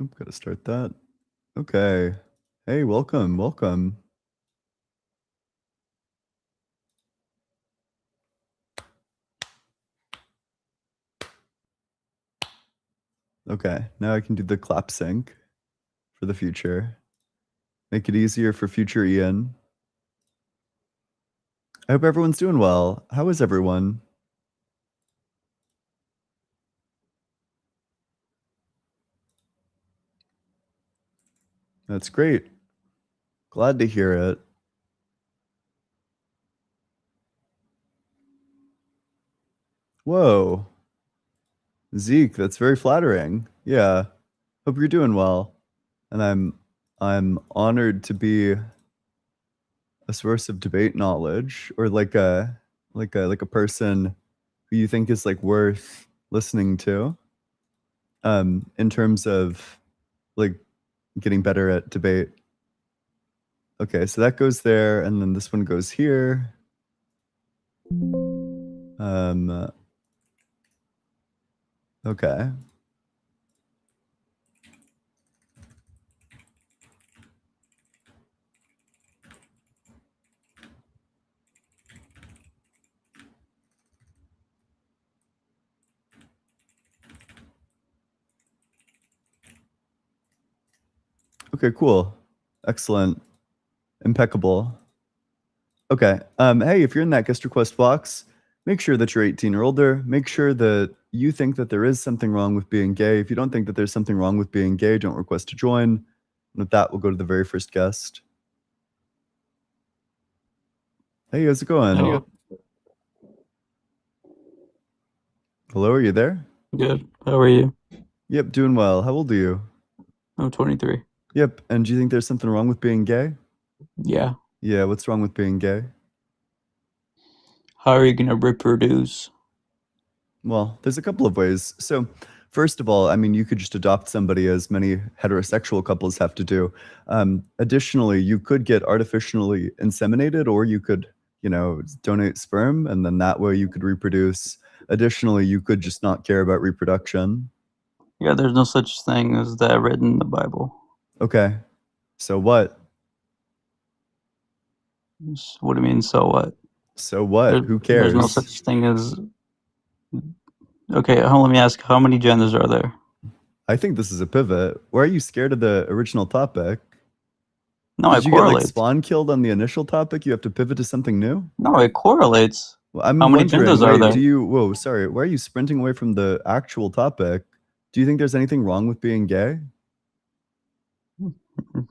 Oop, gotta start that. Okay. Hey, welcome. Okay, now I can do the clap sync for the future. Make it easier for future Ian. I hope everyone's doing well. How is everyone? That's great. Glad to hear it. Whoa. Zeke, that's very flattering. Yeah. Hope you're doing well. And I'm honored to be a source of debate knowledge, or like a person who you think is like worth listening to. In terms of like getting better at debate. Okay, so that goes there, and then this one goes here. Okay. Okay, cool. Excellent. Impeccable. Okay. Hey, if you're in that guest request box, make sure that you're 18 or older. Make sure that you think that there is something wrong with being gay. If you don't think that there's something wrong with being gay, don't request to join. And with that, we'll go to the very first guest. Hey, how's it going? Hello. Hello, are you there? Good. How are you? Yep, doing well. How old are you? I'm 23. Yep. And do you think there's something wrong with being gay? Yeah. Yeah, what's wrong with being gay? How are you gonna reproduce? Well, there's a couple of ways. So, first of all, I mean, you could just adopt somebody, as many heterosexual couples have to do. Additionally, you could get artificially inseminated, or you could, donate sperm, and then that way you could reproduce. Additionally, you could just not care about reproduction. Yeah, there's no such thing as that written in the Bible. Okay. So what? What do you mean, so what? So what? Who There's no cares? such thing as... Okay, let me ask, how many genders are there? I think this is a pivot. Why are you scared of the original topic? No, Did it you get like correlates. spawn killed on the initial topic? You have to pivot to something new? No, it correlates. Well, I'm How many wondering, genders are there? whoa, sorry, why are you sprinting away from the actual topic? Do you think there's anything wrong with being gay?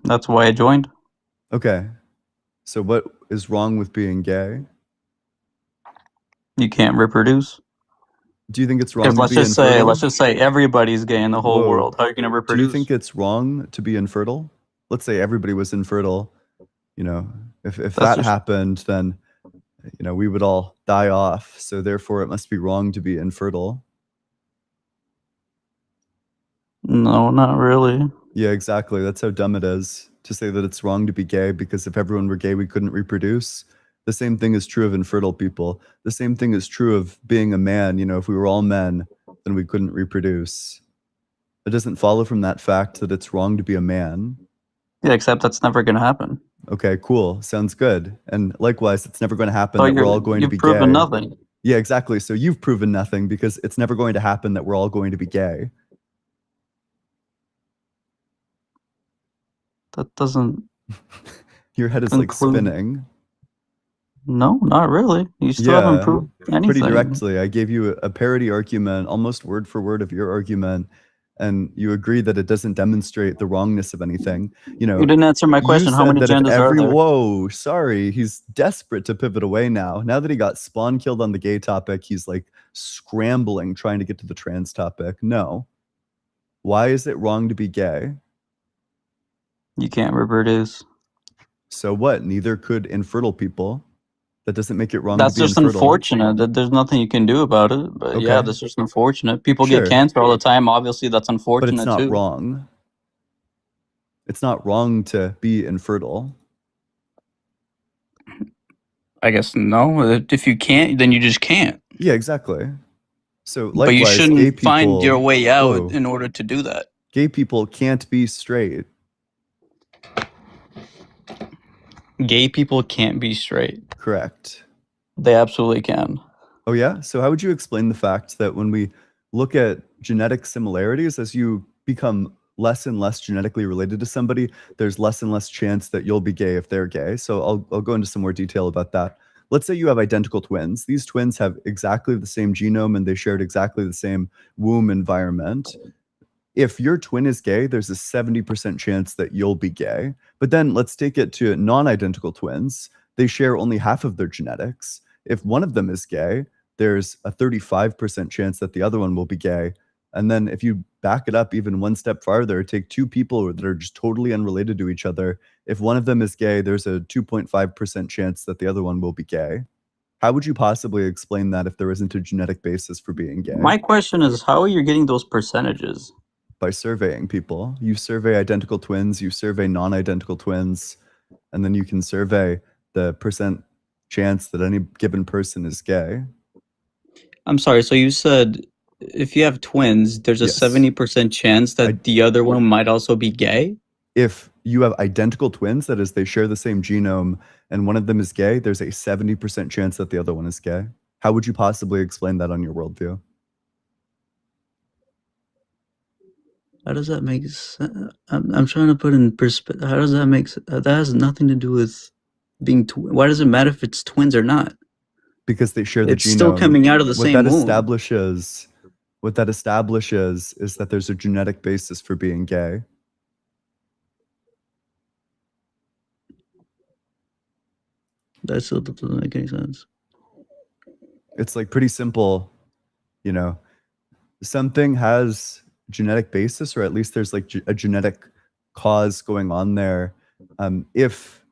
That's why I joined. Okay. So what is wrong with being gay? You can't reproduce. Do you think it's wrong Because to be infertile? let's just say everybody's gay in the whole Whoa. world. How are you gonna Do reproduce? you think it's wrong to be infertile? Let's say everybody was infertile. If that happened, then we would all die off. So therefore it must be wrong to be infertile. No, not really. Yeah, exactly. That's how dumb it is to say that it's wrong to be gay, because if everyone were gay, we couldn't reproduce. The same thing is true of infertile people. The same thing is true of being a man. If we were all men, then we couldn't reproduce. It doesn't follow from that fact that it's wrong to be a man. Yeah, except that's never gonna happen. Okay, cool. Sounds good. And likewise, it's never going to happen that we're all going to be You've proven gay. nothing. Yeah, exactly. So you've proven nothing, because it's never going to happen that we're all going to be gay. That doesn't... Your head is like spinning. No, not really. You still haven't proved anything. Pretty directly. I gave you a parody argument, almost word for word of your argument, and you agree that it doesn't demonstrate the wrongness of anything. You didn't answer my question. How many genders are there? Whoa, sorry. He's desperate to pivot away now. Now that he got spawn killed on the gay topic, he's like scrambling, trying to get to the trans topic. No. Why is it wrong to be gay? You can't reproduce. So what? Neither could infertile people. That doesn't make it wrong That's to be just infertile. Unfortunate. There's nothing you can do about it. But Okay. Yeah, that's just unfortunate. People get cancer all the time. Obviously, that's unfortunate too. But it's not wrong. It's not wrong to be infertile. I guess no. If you can't, then you just can't. Yeah, exactly. So likewise, but you shouldn't gay people, find your way out in order to do that. Gay people can't be straight. Gay people can't be straight. Correct. They absolutely can. Oh, yeah? So how would you explain the fact that when we look at genetic similarities, as you become less and less genetically related to somebody, there's less and less chance that you'll be gay if they're gay. So I'll go into some more detail about that. Let's say you have identical twins. These twins have exactly the same genome and they shared exactly the same womb environment. If your twin is gay, there's a 70% chance that you'll be gay. But then let's take it to non-identical twins. They share only half of their genetics. If one of them is gay, there's a 35% chance that the other one will be gay. And then if you back it up even one step farther, take two people that are just totally unrelated to each other. If one of them is gay, there's a 2.5% chance that the other one will be gay. How would you possibly explain that if there isn't a genetic basis for being gay? My question is, how are you getting those percentages? By surveying people. You survey identical twins, you survey non-identical twins, and then you can survey the percent chance that any given person is gay. I'm sorry, so you said if you have twins, there's a Yes. 70% chance that the other one might also be gay? If you have identical twins, that is, they share the same genome, and one of them is gay, there's a 70% chance that the other one is gay. How would you possibly explain that on your worldview? How does that make sense? I'm trying to put in perspective. How does that make sense? That has nothing to do with being why does it matter if it's twins or not? Because they share the It's genome. still coming out of the same womb. What that establishes is that there's a genetic basis for being gay. That still doesn't make any sense. It's like pretty simple, you know, something has genetic basis, or at least there's like a genetic cause going on there. If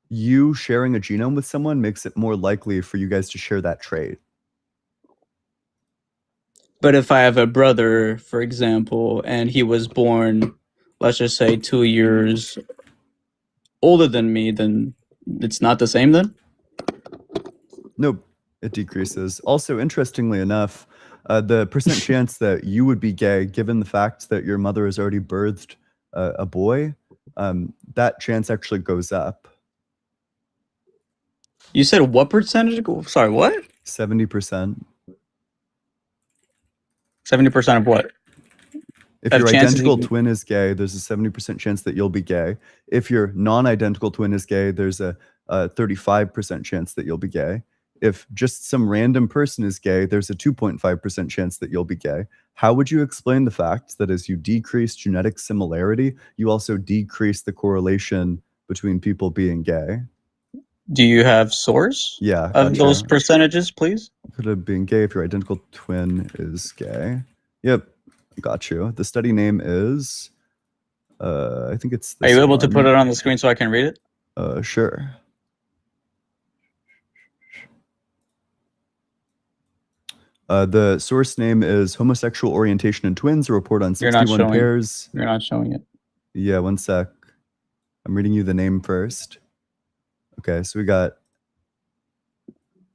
you sharing a genome with someone makes it more likely for you guys to share that trait. But if I have a brother, for example, and he was born, let's just say 2 years older than me, then it's not the same then? Nope, it decreases. Also, interestingly enough, the percent chance that you would be gay, given the fact that your mother has already birthed a boy, that chance actually goes up. You said what percentage? Sorry, what? 70%. 70% of what? If Of your chances identical you- twin is gay, there's a 70% chance that you'll be gay. If your non-identical twin is gay, there's a 35% chance that you'll be gay. If just some random person is gay, there's a 2.5% chance that you'll be gay. How would you explain the fact that as you decrease genetic similarity, you also decrease the correlation between people being gay? Do you have source Yeah, of those gotcha. percentages, please? Could have been gay if your identical twin is gay. Yep, got you. The study name is, I think it's Are this you able to one. put it on the screen so I can read it? Sure. The source name is Homosexual Orientation in Twins, a report on You're not 61 showing- pairs. You're not showing it. Yeah, one sec. I'm reading you the name first. Okay, so we got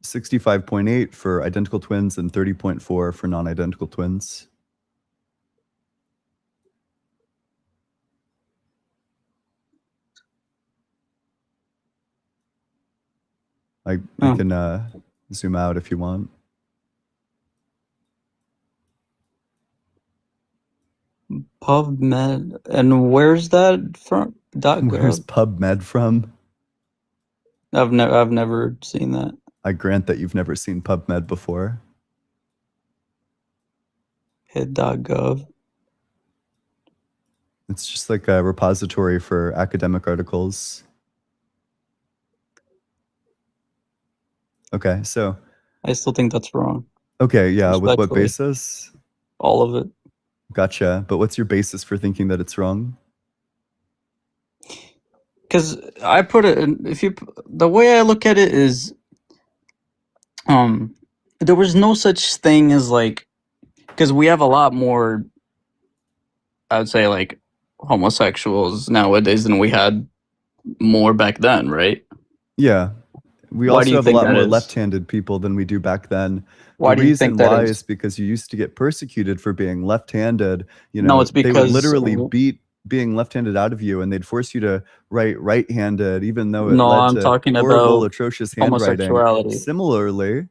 65.8 for identical twins and 30.4 for non-identical twins. I can zoom out if you want. PubMed, and where's that from? Where's PubMed from? I've never seen that. I grant that you've never seen PubMed before. Hit.gov. It's just like a repository for academic articles. Okay, so. I still think that's wrong. Okay, yeah, with what Respectfully. basis? All of it. Gotcha. But what's your basis for thinking that it's wrong? Because I put it in, the way I look at it is, there was no such thing as like, because we have a lot more, I would say, like, homosexuals nowadays than we had more back then, right? Yeah, We Why do also you have a think lot that more is? left-handed people than we do back then. Why The do you reason think that why is? is because you used to get persecuted for being left-handed. You No, know, it's they would because literally beat being left-handed out of you, and they'd force you to write right-handed, even though it no, led I'm to talking horrible, about atrocious handwriting. homosexuality. Similarly,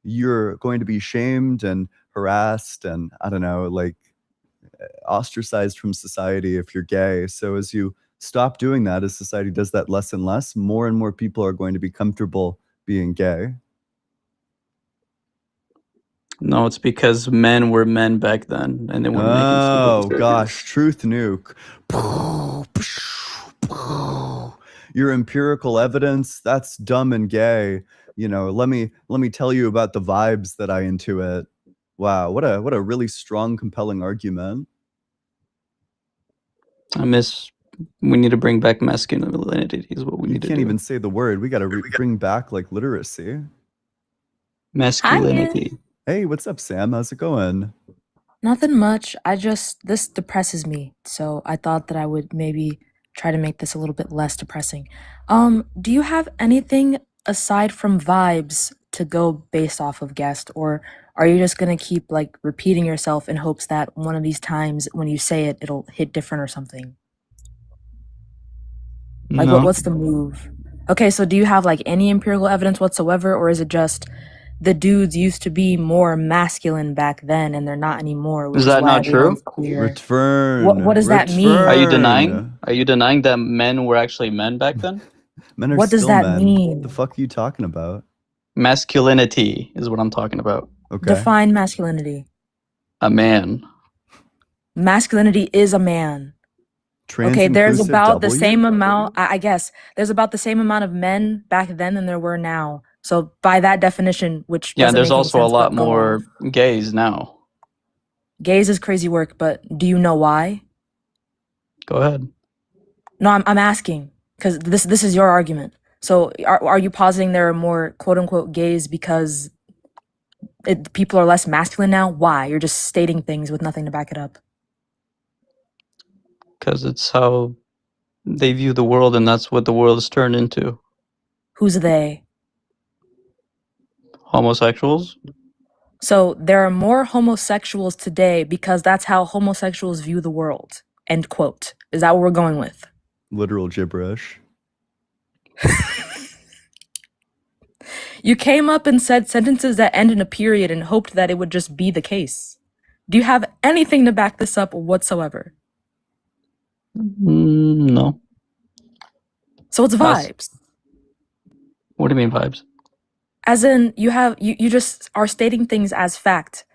you're going to be shamed and harassed and, I don't know, like, ostracized from society if you're gay. So as you stop doing that, as society does that less and less, more and more people are going to be comfortable being gay. No, it's because men were men back then, and they weren't making stupid Oh decisions. gosh, truth nuke. Your empirical evidence, that's dumb and gay. You know, let me tell you about the vibes that I intuit. Wow, what a really strong, compelling argument. We need to bring back masculinity is what we You need to can't do. even say the word. We got to bring back like literacy. Masculinity. Hey, what's up, Sam? How's it going? Nothing much. This depresses me, so I thought that I would maybe try to make this a little bit less depressing. Do you have anything aside from vibes to go based off of, guest, or are you just gonna keep like repeating yourself in hopes that one of these times when you say it, it'll hit different or something? Like No. what's the move? Okay, so do you have like any empirical evidence whatsoever, or is it just the dudes used to be more masculine back then and they're not anymore, which Is is that why not true? everyone's queer? Return. What does that mean? Are you Return. denying? Are you denying that men were actually men back then? Men are What does still that men. mean? The fuck are you talking about? Masculinity is what I'm talking about. Okay. Define masculinity. A man. Masculinity is a man. Okay, there's Trans-inclusive about the W? same amount, I guess, there's about the same amount of men back then than there were now. So by that definition, which Yeah, doesn't there's make any also a sense, lot but go more off. gays now. Gays is crazy work, but do you know why? Go ahead. No, I'm asking because this is your argument. So are you positing there are more quote unquote gays because people are less masculine now? Why? You're just stating things with nothing to back it up. Because it's how they view the world, and that's what the world has turned into. Who's they? Homosexuals? So there are more homosexuals today because that's how homosexuals view the world. End quote. Is that what we're going with? Literal gibberish. You came up and said sentences that end in a period and hoped that it would just be the case. Do you have anything to back this up whatsoever? No. So it's That's- vibes. What do you mean vibes? As in, you just are stating things as fact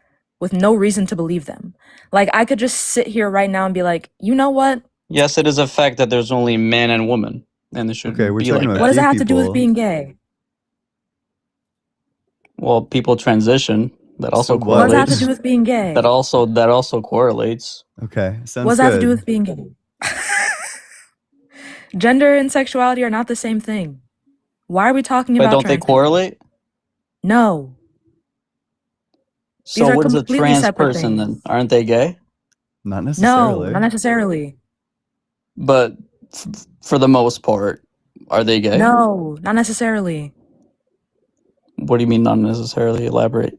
with no reason to believe them. Like, I could just sit here right now and be like, you know what? Yes, it is a fact that there's only man and woman, and it should Okay, we're be talking like about What that. does that gay have to do with people. being gay? Well, people transition. That also So what? What does that have to correlates. do with being gay? That also correlates. Okay, sounds What does that have to do good. with being gay? Gender and sexuality are not the same thing. Why are we talking But about don't they trans people? correlate? No. So are what is a completely trans separate person then? things. Aren't they gay? Not No, necessarily. not necessarily. But for the most part, are they gay? No, not necessarily. What do you mean not necessarily? Elaborate.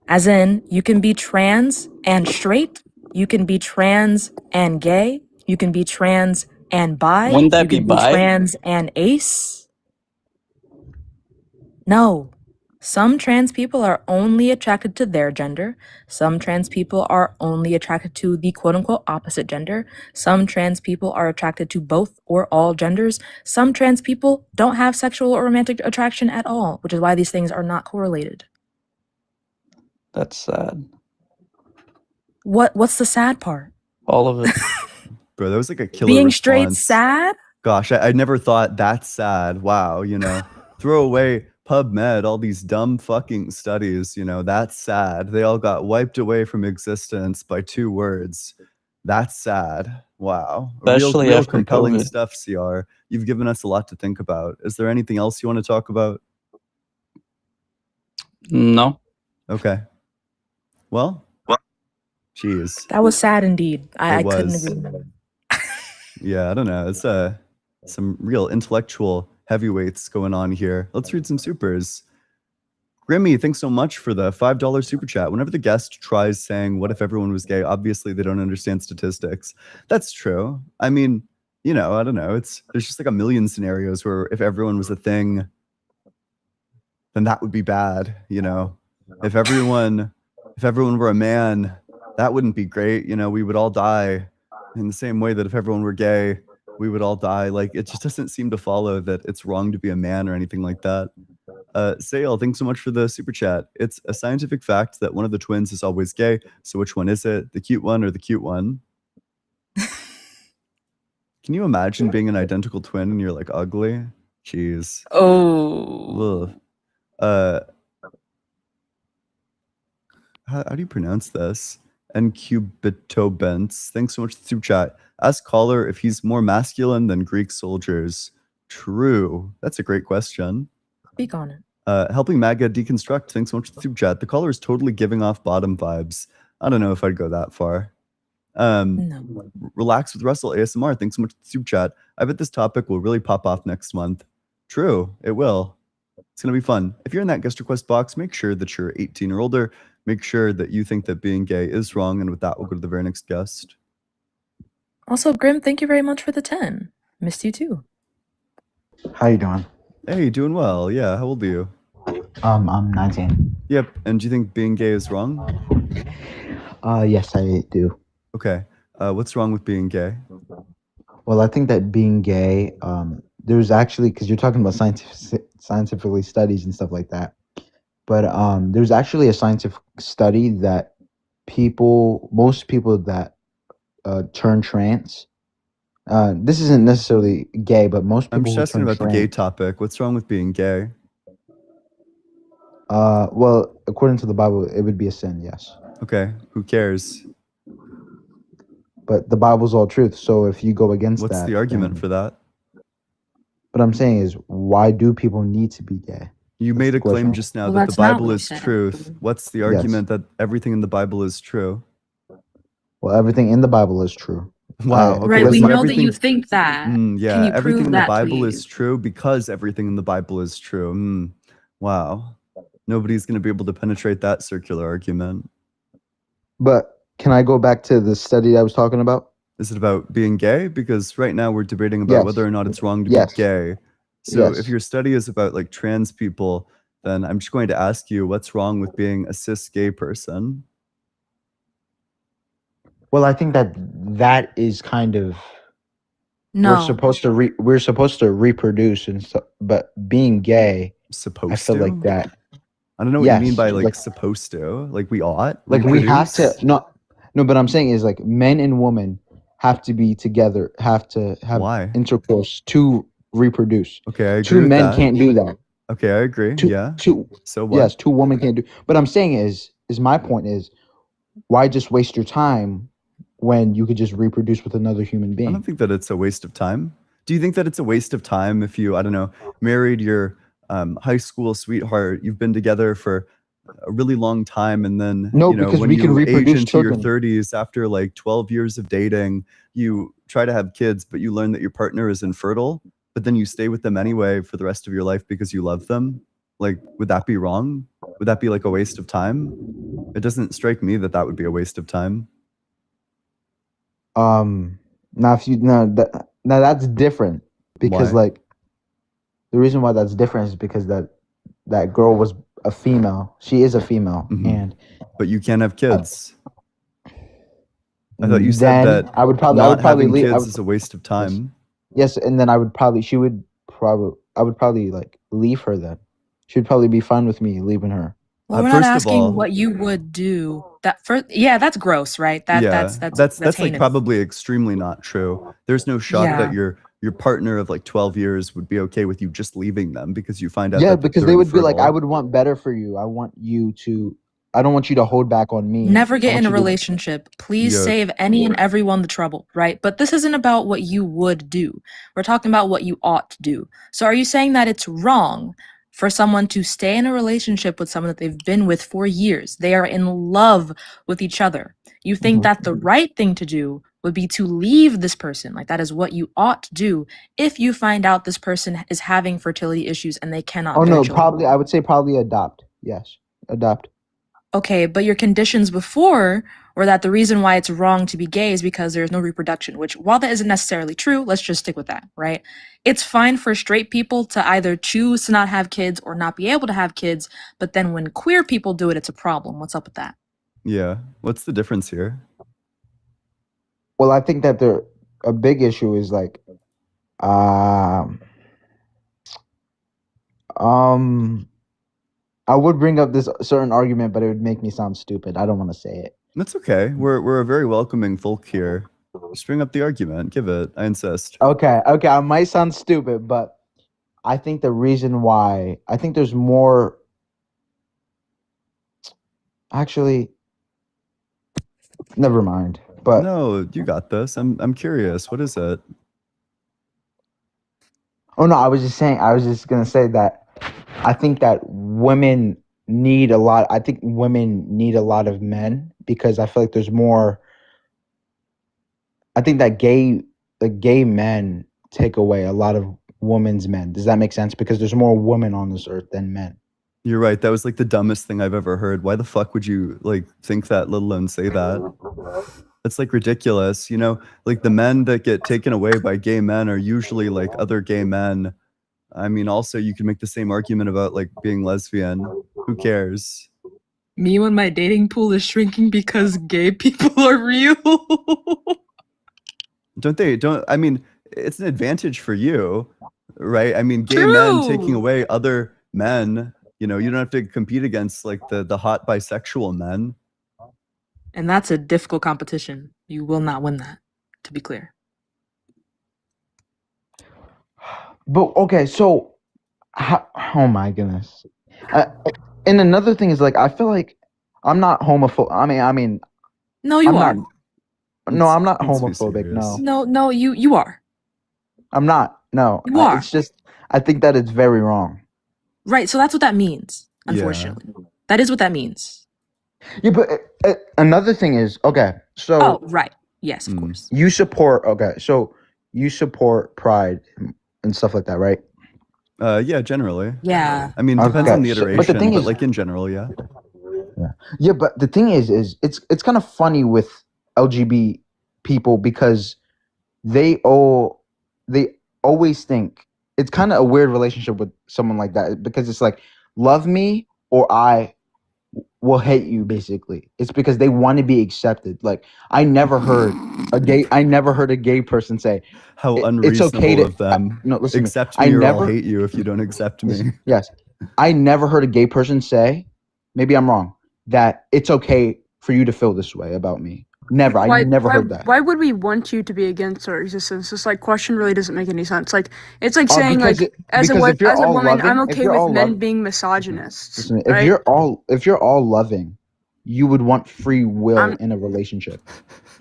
As in, you can be trans and straight, you can be trans and gay, you can be trans and bi, Wouldn't that you be can be bi? trans and ace. No. Some trans people are only attracted to their gender. Some trans people are only attracted to the quote unquote opposite gender. Some trans people are attracted to both or all genders. Some trans people don't have sexual or romantic attraction at all, which is why these things are not correlated. That's sad. What's the sad part? All of it. Bro, that was like a killer Being response. straight sad? Gosh, I never thought that's sad. Wow, you know, throw away PubMed, all these dumb fucking studies, you know, that's sad. They all got wiped away from existence by 2 words. That's sad. Wow. Especially real after compelling COVID. stuff, CR. You've given us a lot to think about. Is there anything else you want to talk about? No. Okay. Well, jeez. That was sad indeed. I couldn't was. agree more. Yeah, I don't know. It's some real intellectual heavyweights going on here. Let's read some supers. Grimmy, thanks so much for the $5 super chat. Whenever the guest tries saying, what if everyone was gay? Obviously, they don't understand statistics. That's true. I mean, I don't know. There's just like a million scenarios where if everyone was a thing, then that would be bad. If everyone were a man, that wouldn't be great. We would all die in the same way that if everyone were gay, we would all die. Like, it just doesn't seem to follow that it's wrong to be a man or anything like that. Sale, thanks so much for the super chat. It's a scientific fact that one of the twins is always gay. So which one is it? The cute one or the cute one? Can you imagine being an identical twin and you're like ugly? Jeez. Oh. Ugh. How do you pronounce this? Encubitobents. Thanks so much for the super chat. Ask caller if he's more masculine than Greek soldiers. True. That's a great question. Speak on it. Helping Maga deconstruct. Thanks so much for the super chat. The caller is totally giving off bottom vibes. I don't know if I'd go that far. No. Relax with Russell ASMR. Thanks so much for the super chat. I bet this topic will really pop off next month. True, it will. It's gonna be fun. If you're in that guest request box, make sure that you're 18 or older. Make sure that you think that being gay is wrong. And with that, we'll go to the very next guest. Also, Grim, thank you very much for the 10. Missed you too. How you doing? Hey, doing well. Yeah, how old are you? I'm 19. Yep. And do you think being gay is wrong? Yes, I do. Okay. What's wrong with being gay? Well, I think that being gay, there's actually, because you're talking about scientifically studies and stuff like that, but there's actually a scientific study that most people that turn trans, this isn't necessarily gay, but most people I'm just who asking turn about the gay topic. What's wrong with being gay? well, according to the Bible, it would be a sin, yes. Okay. Who cares? But the Bible's all truth, so if you go against What's that, the argument then- for that? What I'm saying is, why do people need to be gay? You That's made the a claim question. just now Well, that the that's not Bible what you is said. truth. What's the Yes. argument that everything in the Bible is true? Well, everything in the Bible is true. Wow. Okay. Right, we listen, know that you everything- think that. Yeah, Can you everything prove in the that, Bible is please? true because everything in the Bible is true. Wow. Nobody's going to be able to penetrate that circular argument. But can I go back to the study I was talking about? Is it about being gay? Because right now we're debating about Yes. whether or not it's wrong to Yes. be gay. So Yes. if your study is about like trans people, then I'm just going to ask you what's wrong with being a cis gay person? Well, I think that is kind of No. we're supposed to reproduce and so, but being gay, Supposed I feel to? like that. I don't know what you mean Yes, by like like- supposed to. Like we ought? Like we have to Reproduce? no, but I'm saying is like men and women have to be together, have to have Why? intercourse to reproduce. Okay, I agree Two with men that. can't do that. Okay, I agree. Two, Yeah. two So what? yes, two women can't do. But I'm saying is my point is, why just waste your time when you could just reproduce with another human I being? don't think that it's a waste of time. Do you think that it's a waste of time if you, I don't know, married your high school sweetheart, you've been together for a really long time, and then No, you know, because when we can you age reproduce into your children. 30s after like 12 years of dating, you try to have kids, but you learn that your partner is infertile, but then you stay with them anyway for the rest of your life because you love them? Like, would that be wrong? Would that be like a waste of time? It doesn't strike me that that would be a waste of time. Now if you now that's different because Why? like the reason why that's different is because that girl was a female. She is a female, Mhm. and But you can't have kids. I thought you said then that I would probably not having leave. kids is a waste of time. Yes, and then I would probably like leave her then. She'd probably be fine with me leaving her. Well, Uh, we're not first of asking all- what you would do. That first, yeah, that's gross, right? That's that's like heinous. probably extremely not true. There's no shock Yeah. that your partner of like 12 years would be okay with you just leaving them because you find out Yeah, that because they're they would be like, I infertile. would want better for you. I don't want you to hold back on me. Never I get want in a you to- relationship. Please Yeah. save any and everyone the trouble, right? But this isn't about what you would do. We're talking about what you ought to do. So are you saying that it's wrong for someone to stay in a relationship with someone that they've been with for years? They are in love with each other. You think Mhm. that the right thing to do would be to leave this person. Like that is what you ought to do if you find out this person is having fertility issues and they cannot Oh bear no, children. probably I would say probably adopt. Yes, adopt. Okay, but your conditions before were that the reason why it's wrong to be gay is because there's no reproduction, which, while that isn't necessarily true, let's just stick with that, right? It's fine for straight people to either choose to not have kids or not be able to have kids, but then when queer people do it, it's a problem. What's up with that? Yeah. What's the difference here? Well, I think that a big issue is like, I would bring up this certain argument, but it would make me sound stupid. I don't want to say it. That's okay. We're a very welcoming folk here. Just bring up the argument. Give it. I insist. Okay, I might sound stupid, but I think the reason why I think there's more. Actually, never mind. But No, you got this. I'm curious. What is it? oh no, I was just gonna say that I think that women need a lot. I think women need a lot of men because I feel like there's more. I think that gay men take away a lot of women's men. Does that make sense? Because there's more women on this earth than men. You're right. That was like the dumbest thing I've ever heard. Why the fuck would you like think that, let alone say that? It's like ridiculous. You know, like the men that get taken away by gay men are usually like other gay men. I mean, also you can make the same argument about like being lesbian. Who cares? Me when my dating pool is shrinking because gay people are real. Don't I mean, it's an advantage for you, right? I mean, gay men taking True. away other men, you know, you don't have to compete against like the hot bisexual men. And that's a difficult competition. You will not win that, to be clear. But okay, so oh my goodness. And another thing is like I feel like I'm not homophobic. I mean, No, you I'm are. not. No, I'm not Let's be homophobic. No, serious. No, you are. I'm not. No, You are. it's just I think that it's very wrong. Right, so that's what that means, Yeah. unfortunately. That is what that means. Yeah, but another thing is okay. So Oh, right. Yes, of Mm. course. you support so you support Pride and stuff like that, right? Yeah, generally. Yeah. I mean, depends on the Okay, but the iteration, thing but is- like in general, yeah. Yeah, but the thing is it's kind of funny with LGBT people because they always think it's kind of a weird relationship with someone like that because it's like love me or I will hate you basically. It's because they want to be accepted. Like I never heard a gay person say How it's unreasonable okay to of them. no listen to me. Accept I me or I'll never hate you if you don't accept me. yes. I never heard a gay person say, maybe I'm wrong, that it's okay for you to feel this way about me. Never. I never heard that. Why would we want you to be against our existence? This like question really doesn't make any sense. Like it's like saying because like it- as a because if you're as a all woman, loving- I'm if okay you're with all men loving- being misogynists. Listen, right? if you're all loving, you would want free will I'm- in a relationship.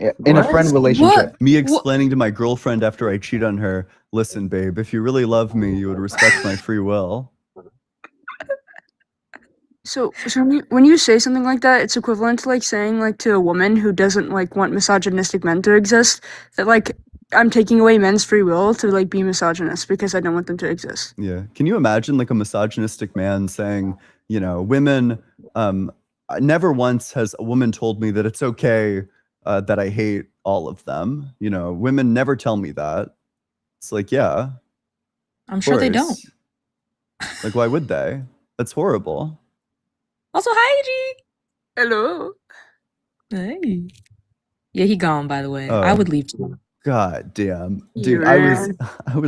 In a What? friend relationship. Me explaining to my girlfriend after I cheat on her, listen, babe, if you really love me, you would respect my free will. So when you say something like that, it's equivalent to like saying like to a woman who doesn't like want misogynistic men to exist that like I'm taking away men's free will to like be misogynist because I don't want them to exist. Yeah. Can you imagine like a misogynistic man saying, you know, women, never once has a woman told me that it's okay that I hate all of them. You know, women never tell me that. It's like, yeah. I'm of sure they don't. course. Like, why would they? That's horrible. Also, hi, G. Hello. Hey. Yeah, he gone, by the way. Oh. I would leave too. God damn. He Dude, ran. I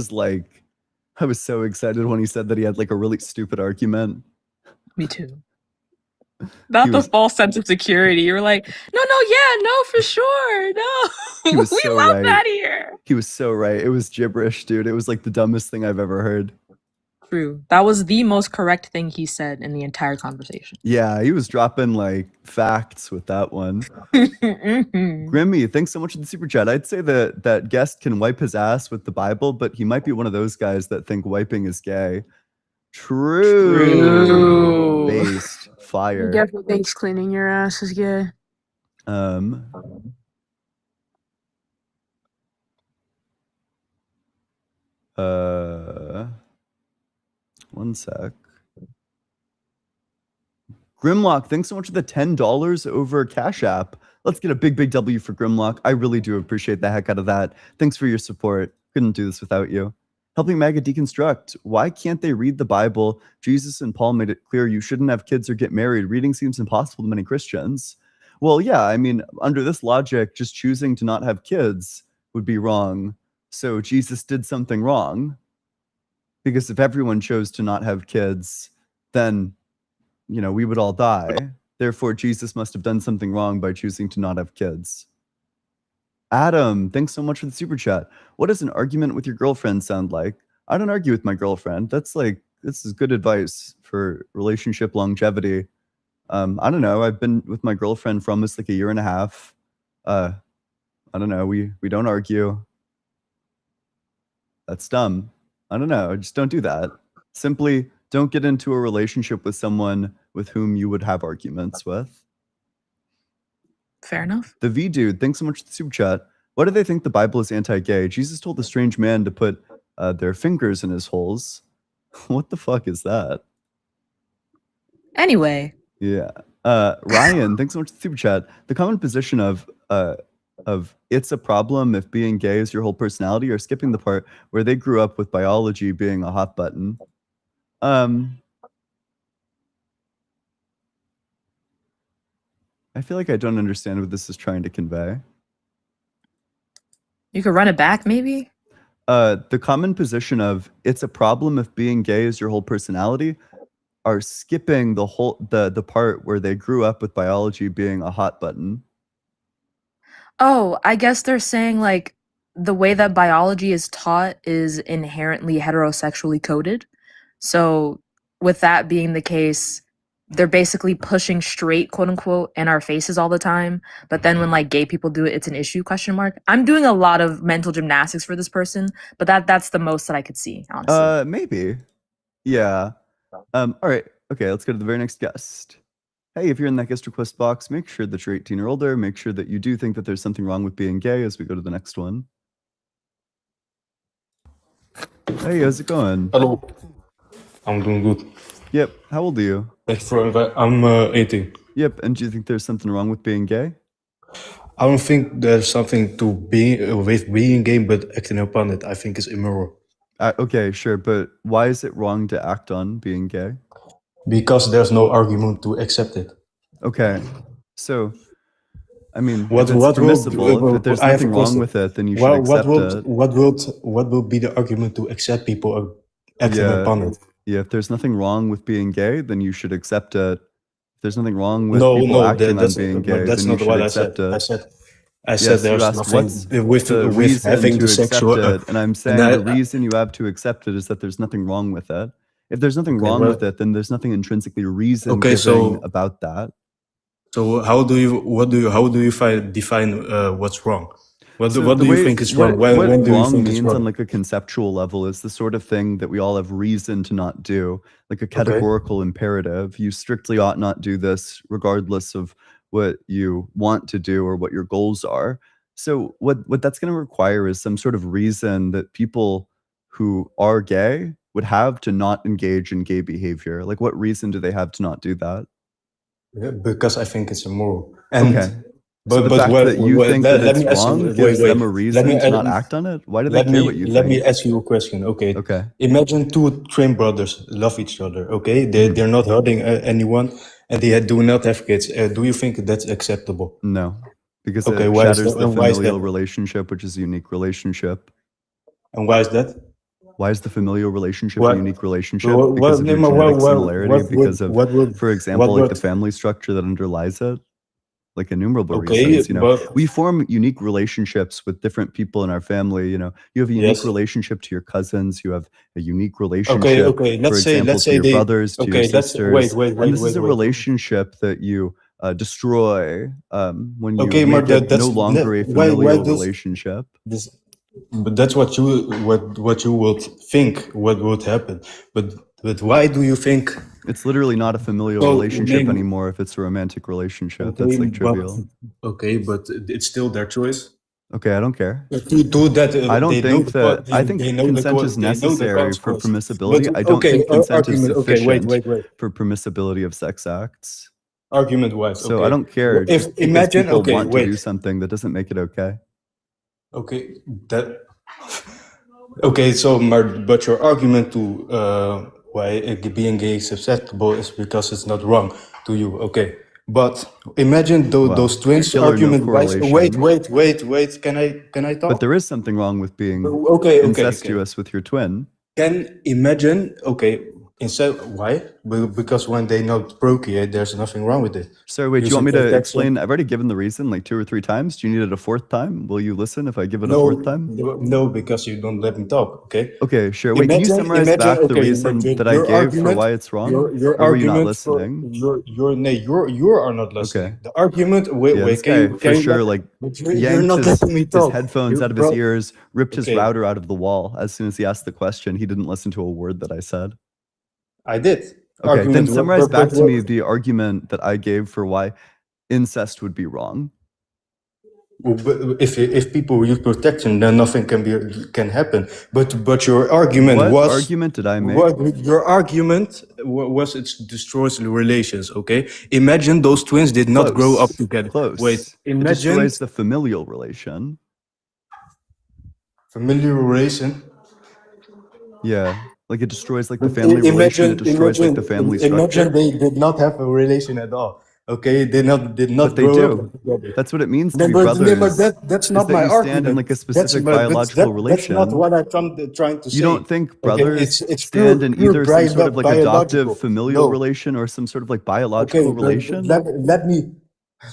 was so excited when he said that he had like a really stupid argument. Me too. Not He the was- false sense of security. You were like, no, for sure. No. He was we so love right. that here. He was so right. It was gibberish, dude. It was like the dumbest thing I've ever heard. True. That was the most correct thing he said in the entire conversation. Yeah, he was dropping like facts with that one. Mhm. Grimmy, thanks so much for the super chat. I'd say that guest can wipe his ass with the Bible, but he might be one of those guys that think wiping is gay. True. Based He fire. definitely thinks cleaning your ass is gay. One sec. Grimlock, thanks so much for the $10 over Cash App. Let's get a big W for Grimlock. I really do appreciate the heck out of that. Thanks for your support. Couldn't do this without you. Helping Maga deconstruct. Why can't they read the Bible? Jesus and Paul made it clear you shouldn't have kids or get married. Reading seems impossible to many Christians. Well, yeah, I mean, under this logic, just choosing to not have kids would be wrong. So Jesus did something wrong. Because if everyone chose to not have kids, then, you know, we would all die. Therefore, Jesus must have done something wrong by choosing to not have kids. Adam, thanks so much for the super chat. What does an argument with your girlfriend sound like? I don't argue with my girlfriend. This is good advice for relationship longevity. I don't know. I've been with my girlfriend for almost like a year and a half. I don't know. We don't argue. That's dumb. I don't know. Just don't do that. Simply don't get into a relationship with someone with whom you would have arguments with. Fair enough. The V dude, thanks so much for the super chat. Why do they think the Bible is anti-gay? Jesus told the strange man to put their fingers in his holes. What the fuck is that? Anyway, Yeah. Ryan, thanks so much for the super chat. The common position of it's a problem if being gay is your whole personality, or skipping the part where they grew up with biology being a hot button. I feel like I don't understand what this is trying to convey. you could run it back, maybe? The common position of it's a problem if being gay is your whole personality are skipping the part where they grew up with biology being a hot button. Oh, I guess they're saying like the way that biology is taught is inherently heterosexually coded. So, with that being the case, they're basically pushing straight, quote unquote, in our faces all the time. But then when like gay people do it, it's an issue, question mark. I'm doing a lot of mental gymnastics for this person, but that's the most that I could see, honestly. Maybe. Yeah. All right. Okay, let's go to the very next guest. Hey, if you're in that guest request box, make sure that you're 18 or older. Make sure that you do think that there's something wrong with being gay as we go to the next one. Hey, how's it going? Hello. I'm doing good. Yep. How old are you? Thanks for inviting. I'm 18. Yep. And do you think there's something wrong with being gay? I don't think there's something to be with being gay, but acting upon it, I think is immoral. Okay, sure. But why is it wrong to act on being gay? Because there's no argument to accept it. Okay. So, I mean, What- if it's what will- permissible, if there's I have a nothing wrong question. with it, then you should accept it. What will be the argument to accept people acting Yeah. upon it? Yeah, if there's nothing wrong with being gay, then you should accept it. If there's nothing wrong with No, people no, acting on that's being gay, that's then you not should what I said. accept it. I said Yes, you there's asked nothing what's with the with reason having to the accept sexual. it, and I'm saying I- the reason you have to accept it is that there's nothing wrong with it. If there's nothing Okay, wrong well- with it, then there's nothing intrinsically reason Okay, giving so- about that. So how do you define what's wrong? What So do the you way- think is what, wrong? When do you wrong think it's means wrong? on like a conceptual level is the sort of thing that we all have reason to not do, like a categorical imperative. You strictly ought not do this regardless of what you want to do or what your goals are. So what that's going to require is some sort of reason that people who are gay would have to not engage in gay behavior. Like what reason do they have to not do that? Yeah, because I think it's immoral. And Okay. So the fact that you think that it's wrong gives them a reason to not act on it? Why do they care what you let me think? ask you a question. Okay. Okay. Imagine two twin brothers love each other. Okay, they're not hurting anyone, and they do not have kids. Do you think that's acceptable? No, because Okay, it why is shatters that- the and why is familial that? relationship, which is a unique relationship. And why is that? Why is the familial relationship What- a unique relationship? What- Because of your what- genetic what- similarity, what would- because of, what would- for example, what like the would- family structure that underlies it, like innumerable Okay, reasons. You know, but- we form unique relationships with different people in our family. You know, you have a unique Yes. relationship to your cousins. You have a unique relationship, okay, let's for say- example, let's to say your they- brothers, to okay, your let's- sisters. wait, and this is a wait. relationship that you destroy when you Okay, make Mark, it that's- no longer a why familial does- relationship. This, but that's what you would think what would happen. But why do you think? It's literally not a familial So, relationship maybe- anymore if it's a romantic relationship. Okay, That's like but- trivial. Okay, but it's still their choice. Okay, I don't care. To do that, I don't they know think the co- that. I they think know the consent co- is they know the necessary for consequences. permissibility. But I don't okay, think consent is argument. Okay, sufficient wait. for permissibility of sex acts. Argument wise, So okay. I don't care. If Just because imagine, people okay, want to do wait, something, that doesn't make it okay. okay, that, okay. So, but your argument to why being gay is acceptable is because it's not wrong to you, okay? But imagine Well, those twins. still are no Argument wise, correlation. wait. Can I But talk? there is something wrong with being Okay. incestuous with your twin. Can imagine, okay, instead, why? Because when they not procreate, there's nothing wrong with it. Sorry, wait, do you Using want me to protection. explain? I've already given the reason like 2 or 3 times. Do you need it a 4th time? Will you listen if I give it a 4th time? No, because you don't let me talk, okay? Okay, sure. Wait, can you summarize back the okay, reason that I your gave for argument- why it's wrong? Your Or were you not argument for listening? you are not listening. Okay. The argument, wait, Yeah, wait, this guy can for you sure let- like but you're yanked not letting me his talk. headphones You out of his bro- ears, ripped his Okay. router out of the wall as soon as he asked the question. He didn't listen to a word that I said. I did. Okay, then Argument, summarize but- back but to me what- the argument that I gave for why incest would be wrong. But if people use protection, then nothing can happen. But your argument What was argument did I make? your argument was it destroys relations. Okay, imagine those twins did not grow up together. Close. Wait, It imagine destroys the familial relation. familiar relation. Yeah, like it destroys like the family relation. It destroys like the family Imagine structure. they did not have a relation at all. Okay, did not But they grow do. up together. That's what it means to No, be but brothers. that's is not that my you stand argument. in like a specific but biological that's not relation. what I'm trying to say. You don't think brothers it's stand pure- in pure either some sort of like biological. adoptive familial No. relation or some sort of like biological but relation? let me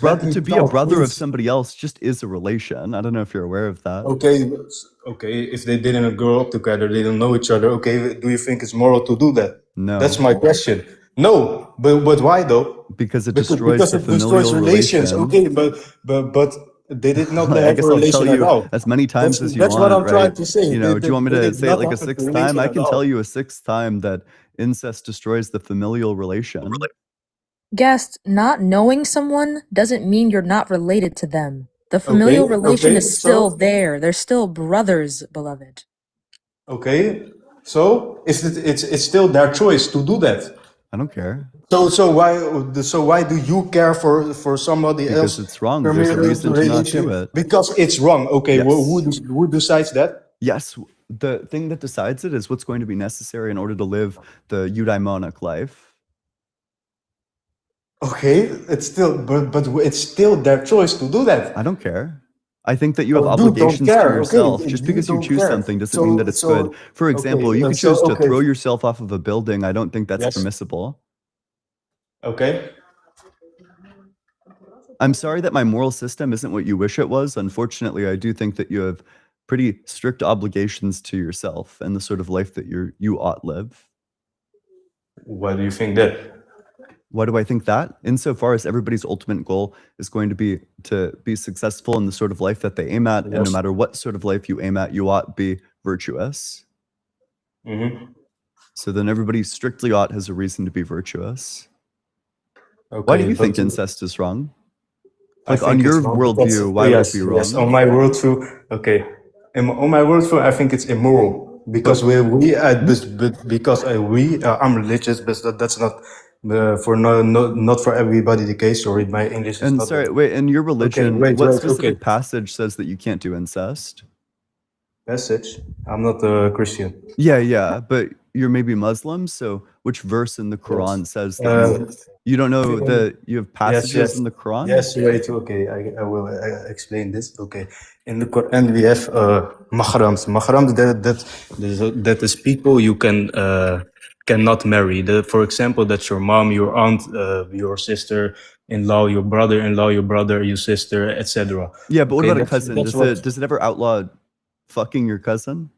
Brother, to be a talk, brother of please. somebody else just is a relation. I don't know if you're aware of that. Okay, if they didn't grow up together, they don't know each other. Okay, do you think it's moral to do that? No. That's my question. No, but why though? Because it destroys the it destroys familial relations. relation. Okay, but they did not I have a guess I'll relation tell at you all. as many times as you that's want, what I'm right? trying to say. You know, do you want me They to did say it not like a have a 6th relation time? I at can all. tell you a 6th time that incest destroys the familial relation. Guest, not knowing someone doesn't mean you're not related to them. The familial relation is still so- there. They're still brothers, beloved. Okay, so it's still their choice to do that. I don't care. So why do you care for somebody else? Because it's wrong. There's a reason to not do it. Because it's wrong. Okay, Yes. who decides that? Yes, the thing that decides it is what's going to be necessary in order to live the eudaimonic life. Okay, it's still but it's still their choice to do that. I don't care. I think that you have Oh, dude, don't obligations to care, okay, yourself. Just you because you don't choose care. something doesn't mean that it's So- good. For example, you could so- choose to okay. throw yourself off of a building. I don't think that's Yes. permissible. Okay. I'm sorry that my moral system isn't what you wish it was. Unfortunately, I do think that you have pretty strict obligations to yourself and the sort of life that you ought live. Why do you think that? Why do I think that? Insofar as everybody's ultimate goal is going to be successful in the sort of life that they aim at, and no Yes. matter what sort of life you aim at, you ought be virtuous. Mm-hmm. So then everybody strictly ought has a reason to be virtuous. Okay, Why do you but think incest is wrong? I Like on think your it's wrong worldview, because- why would yes, it be wrong? Yes, on my worldview, okay. On my worldview, I think it's immoral because I'm religious, but that's not not for everybody the case. Sorry, my English is And not sorry, that wait, in your religion, wait, what wait, specific okay. passage says that you can't do incest? passage. I'm not a Christian. Yeah, but you're maybe Muslim, so which verse in the Quran says that you don't know that you have passages yes. in the Quran? Yes, wait, okay, I will explain this. Okay, in the Quran we have mahrams. Mahrams that is people you cannot marry. For example, that's your mom, your aunt, your sister-in-law, your brother-in-law, your brother, your sister, etc. Yeah, but what Okay, about a that's- cousin? that's Does it ever outlaw fucking your cousin?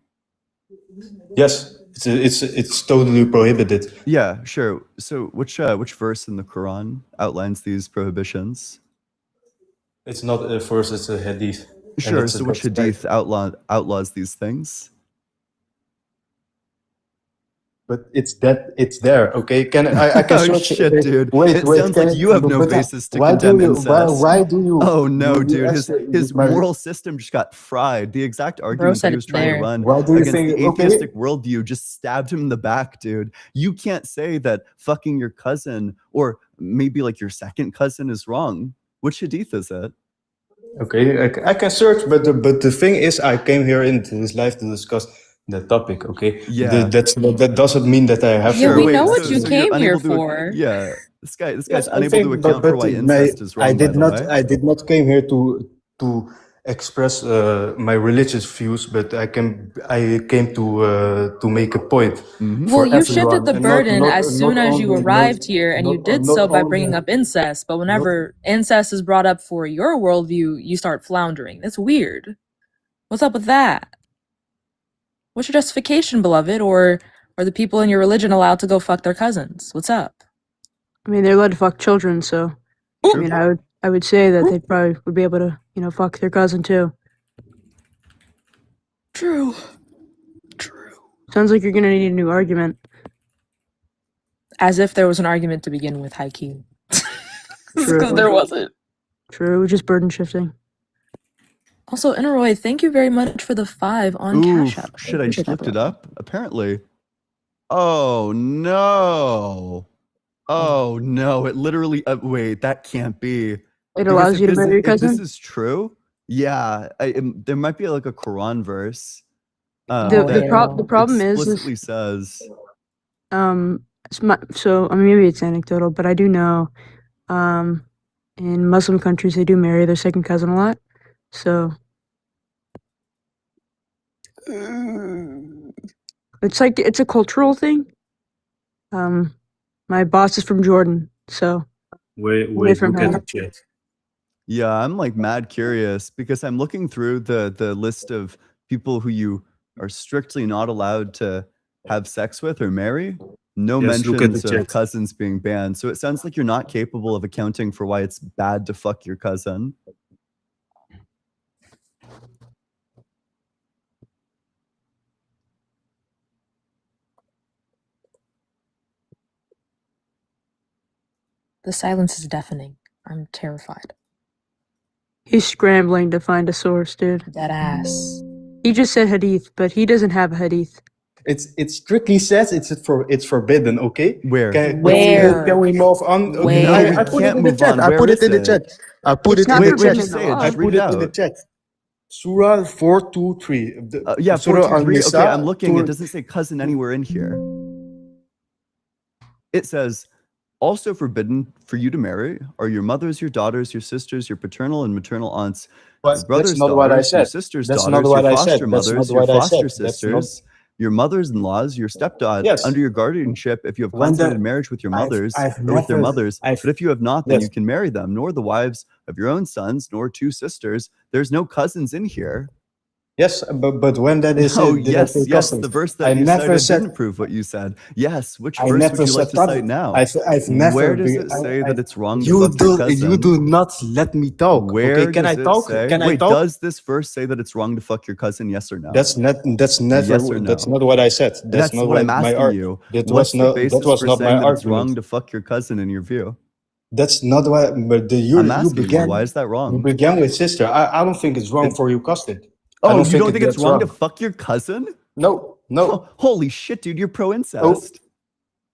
Yes, it's totally prohibited. Yeah, sure. So which verse in the Quran outlines these prohibitions? It's not a verse; it's a hadith. And Sure. it's a- So which that's- hadith outlaws these things? but it's there. Okay, I can Oh search shit, okay. dude! Wait, It wait. sounds Can like you have no but basis to why do condemn you incest. why do you Oh no, you dude! actually His my, moral system just got fried. The exact Bro argument that said he it's was trying to there. run why do you against think the okay? atheistic worldview just stabbed him in the back, dude. You can't say that fucking your cousin or maybe like your second cousin is wrong. Which hadith is it? Okay, I can search, but the thing is, I came here into this live to discuss the topic. Okay, Yeah. that doesn't mean that I have Yeah, to. we Wait, know what so you so you're came here unable to for. yeah. This Yes, guy's I unable to think, account for why incest is wrong, by the way. I did not came here to express my religious views, but I came to make a point Mhm. Well, for you shifted everyone, the and burden as soon as you only arrived here, and you did not so by bringing only up incest. But whenever incest is brought up for your worldview, you start floundering. That's weird. What's up with that? What's your justification, beloved? Or are the people in your religion allowed to go fuck their cousins? What's up? I mean, they're allowed to fuck children, so I True. mean, I would say that they probably would be able to, you know, fuck their cousin too. True. True. Sounds like you're gonna need a new argument. As if there was an argument to begin with, high key. True. Because there wasn't. True, just burden shifting. Also, Inaroy, thank you very much for the 5 on Cash Ooh, App. shit, I just appreciate that, looked it bro. up. Apparently. Oh no. Oh no, it literally wait, that can't be. It Because allows you to marry your if this cousin. is true, yeah, there might be like a Quran verse Oh, The that yeah. problem is explicitly says so I mean maybe it's anecdotal, but I do know in Muslim countries they do marry their second cousin a lot. So it's like it's a cultural thing. My boss is from Jordan, so wait, from look at her. the chat. yeah, I'm like mad curious because I'm looking through the list of people who you are strictly not allowed to have sex with or marry. No Yes, look at the mentions of chat. cousins being banned. So it sounds like you're not capable of accounting for why it's bad to fuck your cousin. The silence is deafening. I'm terrified. He's scrambling to find a source, dude. That ass. He just said hadith, but he doesn't have a hadith. It's strictly says it's forbidden. Okay. Where? Where? Can we move on? Okay, Where? I We put it can't in the move chat. on. I Where put it is in the it? chat. I put It's it in not the Wait, forbidden just chat. say it. at all. I Just read put it it in the out. chat. Surah 423. Yeah, Surah 423. Okay, An-Nisa, I'm looking. It doesn't say cousin anywhere in here. It says, also forbidden for you to marry are your mothers, your daughters, your sisters, your paternal and maternal aunts, your That's brothers' not what I daughters, your said. sisters' That's daughters, not what your I said. foster That's not mothers, your what I said. foster That's not. sisters, your mothers-in-laws, your stepdad Yes. under your guardianship if you have When consummated the- marriage with your I've- mothers I've or with their never- mothers. I've- But if you have not, then Yes. you can marry them, nor the wives of your own sons, nor two sisters. There's no cousins in here. Yes, but when that is Oh, did I say yes, cousins? the verse that I you never cited said- didn't prove what you said. Yes, which I verse never would you like said to cousin. cite now? I've never. Where does it say that it's wrong to fuck your cousin? You do not let me talk. Where okay, can does I it talk? say? Can I Wait, talk? does this verse say that it's wrong to fuck your cousin? Yes or no? That's never. Yes or no? That's not what I said. That's not what I'm my asking art. you. That What's was not. the basis That was for not saying my that it's wrong argument. to fuck your cousin in your view? That's not what. But you I'm asking began. you. Why is that You wrong? began with sister. I don't think it's wrong for you, cousin. Oh, you don't think it's that's wrong to fuck your cousin? No, no, Oh, holy shit, dude! You're pro incest.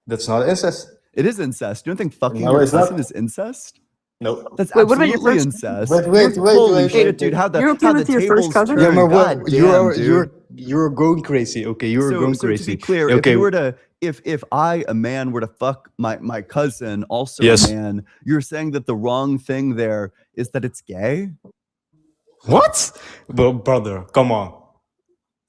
that's not incest. It is incest. You don't think fucking No, your it's not. cousin is incest? No. That's Wait, what about your absolutely first- incest. Wait, Holy wait, shit, wait. dude! How the You're okay how the with your first tables cousin? turn? Yeah, but God damn, dude. you're going crazy. Okay, you're going So crazy. to be clear, okay, if you were to if I, a man, were to fuck my cousin, also Yes. a man, you're saying that the wrong thing there is that it's gay? what? But brother, come on.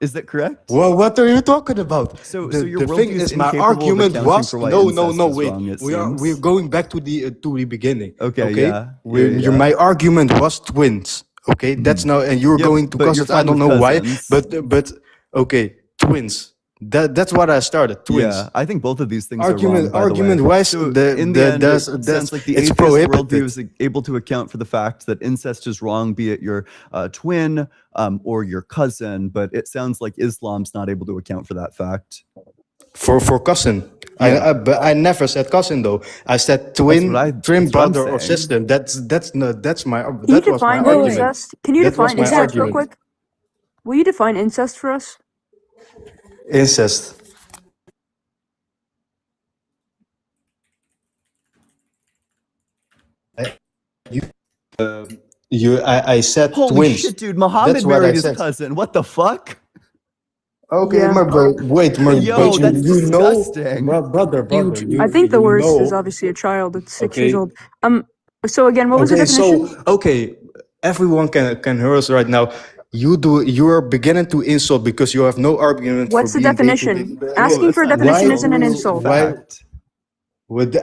Is that correct? Well, what are you talking about? So the your thing worldview is, is my incapable of argument accounting was for why no, incest is wait. wrong, it We're seems. going back to the beginning. Okay, okay. yeah, yeah. My argument was twins. Okay, that's now, and you're Yeah, going to but you're cousins. I fine don't with know why, cousins. but okay, twins. That's what I started. Twins. Yeah, I think both of these things Argument- are wrong. argument by the way. wise, So the- in the- the end, there's- it there's- sounds like the it's atheist prohibited. worldview is able to account for the fact that incest is wrong, be it your twin or your cousin. But it sounds like Islam's not able to account for that fact. For cousin. Yeah. But I never said cousin though. I said twin that's what I'm brother or saying. sister. That's my Can you that was my define Wait, wait. argument. incest? Can you That was define my incest real argument. quick? Will you define incest for us? Incest. I said Holy twins. shit, dude! Muhammad That's what I married his said. cousin. What the fuck? Okay, Yeah. but wait, Yo, but that's you know, disgusting. brother, Huge. you I think the worst is know. obviously a child that's 6 years Okay. old. So again, what was the Okay, definition? so okay, everyone can hear us right now. You are beginning to insult because you have no argument What's for the being gay to definition? be- Asking Well, for a that's not definition Why isn't do an you- insult. why- fact.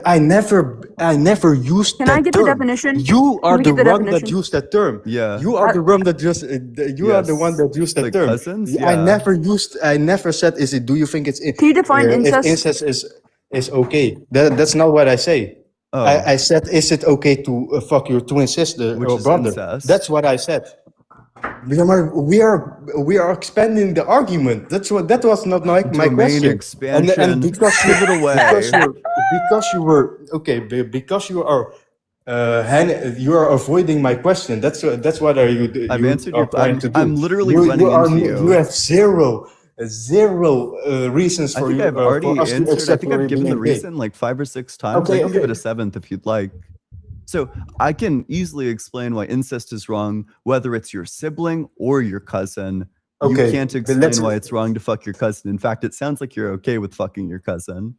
I never used Can that I get the term. definition? You are we the get the one that definition? used that term. Yeah. You are the one that just you are the one Yes. that used that Like term. cousins? I Yeah. never said is it do you think it's Can you define if incest? incest is okay. That's not what I say. Oh, I said is it okay to fuck your twin sister which or is brother? incest. That's what I said. We are expanding the argument. That was not my Domain question. expansion. And because Give it away. because you were okay because you are you are avoiding my question. That's what are you I've you answered are your. trying to do. I'm literally you running are, into you have zero reasons I for think you I've already for us to answered. I accept think I've Larry given the being gay. reason like 5 or 6 times. Okay, I can give it okay. a 7th if you'd like. So I can easily explain why incest is wrong, whether it's your sibling or your cousin. Okay, You can't but explain let's- why it's wrong to fuck your cousin. In fact, it sounds like you're okay with fucking your cousin.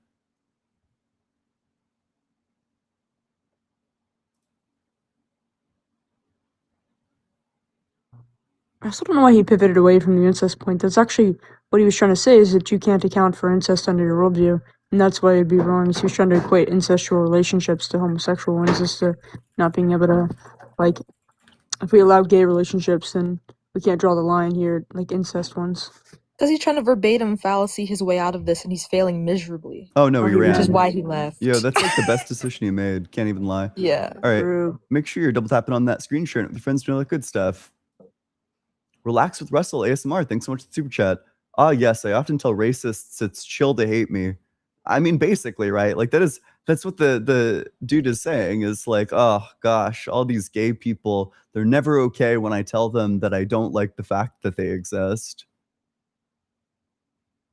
I still don't know why he pivoted away from the incest point. That's actually what he was trying to say, is that you can't account for incest under your worldview. And that's why it'd be wrong. Is he was trying to equate incestual relationships to homosexual ones, as to not being able to, like, if we allow gay relationships, then we can't draw the line here, like incest ones. Because he's trying to verbatim fallacy his way out of this, and he's failing miserably. Oh no, Oh, he he ran. Which is ran. why he left. Yo, that's like the best decision he made. Can't even lie. Yeah. All right, True. make sure you're double tapping on that screen sharing it with your friends to know that good stuff. Relax with Russell ASMR. Thanks so much for the super chat. Ah, yes, I often tell racists it's chill to hate me. I mean, basically, right? Like that's what the dude is saying is like, oh gosh, all these gay people, they're never okay when I tell them that I don't like the fact that they exist.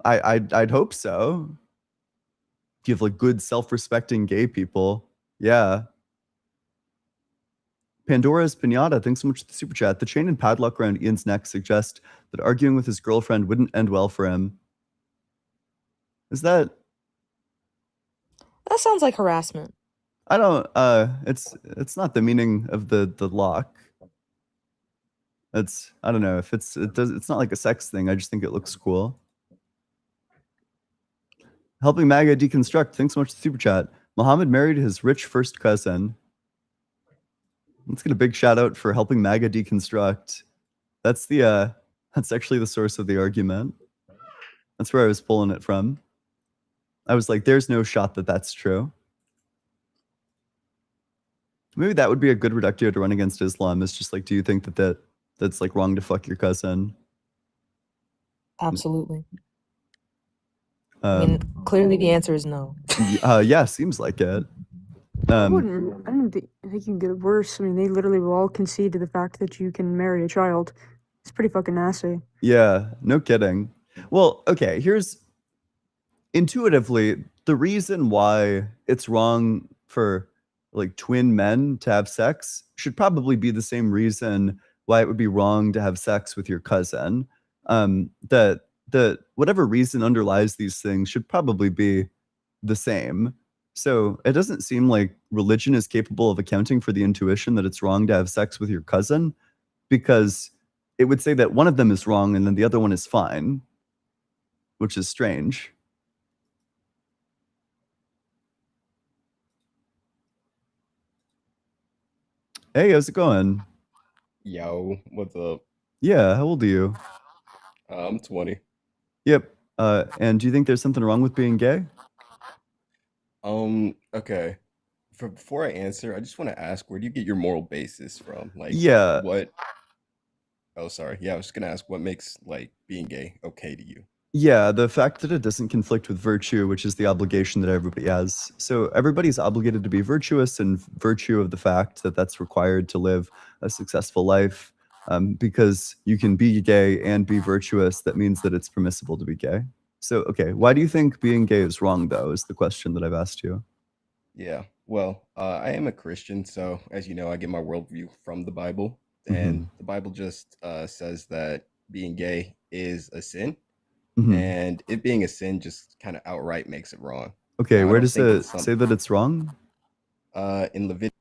I'd hope so. You have like good self-respecting gay people. Yeah. Pandora's Pinata, thanks so much for the super chat. The chain and padlock around Ian's neck suggest that arguing with his girlfriend wouldn't end well for him. Is that? That sounds like harassment. I don't. It's not the meaning of the lock. It's I don't know if it's not like a sex thing. I just think it looks cool. Helping MAGA deconstruct. Thanks so much for the super chat. Muhammad married his rich first cousin. Let's get a big shout out for helping MAGA deconstruct. That's the that's actually the source of the argument. That's where I was pulling it from. I was like, there's no shot that that's true. Maybe that would be a good reductio to run against Islam. Is just like, do you think that's like wrong to fuck your cousin? Absolutely. I mean, clearly the answer is no. Yeah, seems like it. I don't think you can get it worse. I mean, they literally will all concede to the fact that you can marry a child. It's pretty fucking nasty. Yeah, no kidding. Well, okay, here's intuitively the reason why it's wrong for like twin men to have sex should probably be the same reason why it would be wrong to have sex with your cousin. The whatever reason underlies these things should probably be the same. So it doesn't seem like religion is capable of accounting for the intuition that it's wrong to have sex with your cousin, because it would say that one of them is wrong and then the other one is fine, which is strange. Hey, how's it going? Yo, what's up? Yeah, how old are you? I'm 20. Yep. And do you think there's something wrong with being gay? Okay. Before I answer, I just want to ask, where do you get your moral basis from? Like, Yeah. Oh, sorry. Yeah, I was just gonna ask, what makes like being gay okay to you? Yeah, the fact that it doesn't conflict with virtue, which is the obligation that everybody has. So everybody's obligated to be virtuous in virtue of the fact that that's required to live a successful life. Because you can be gay and be virtuous, that means that it's permissible to be gay. So, okay, why do you think being gay is wrong, though, is the question that I've asked you. Yeah. Well, I am a Christian, so as you know, I get my worldview from the Bible, Mhm. and the Bible just says that being gay is a sin, Mhm. and it being a sin just kind of outright makes it wrong. Okay, I where don't does think it it's say that it's wrong? in Leviticus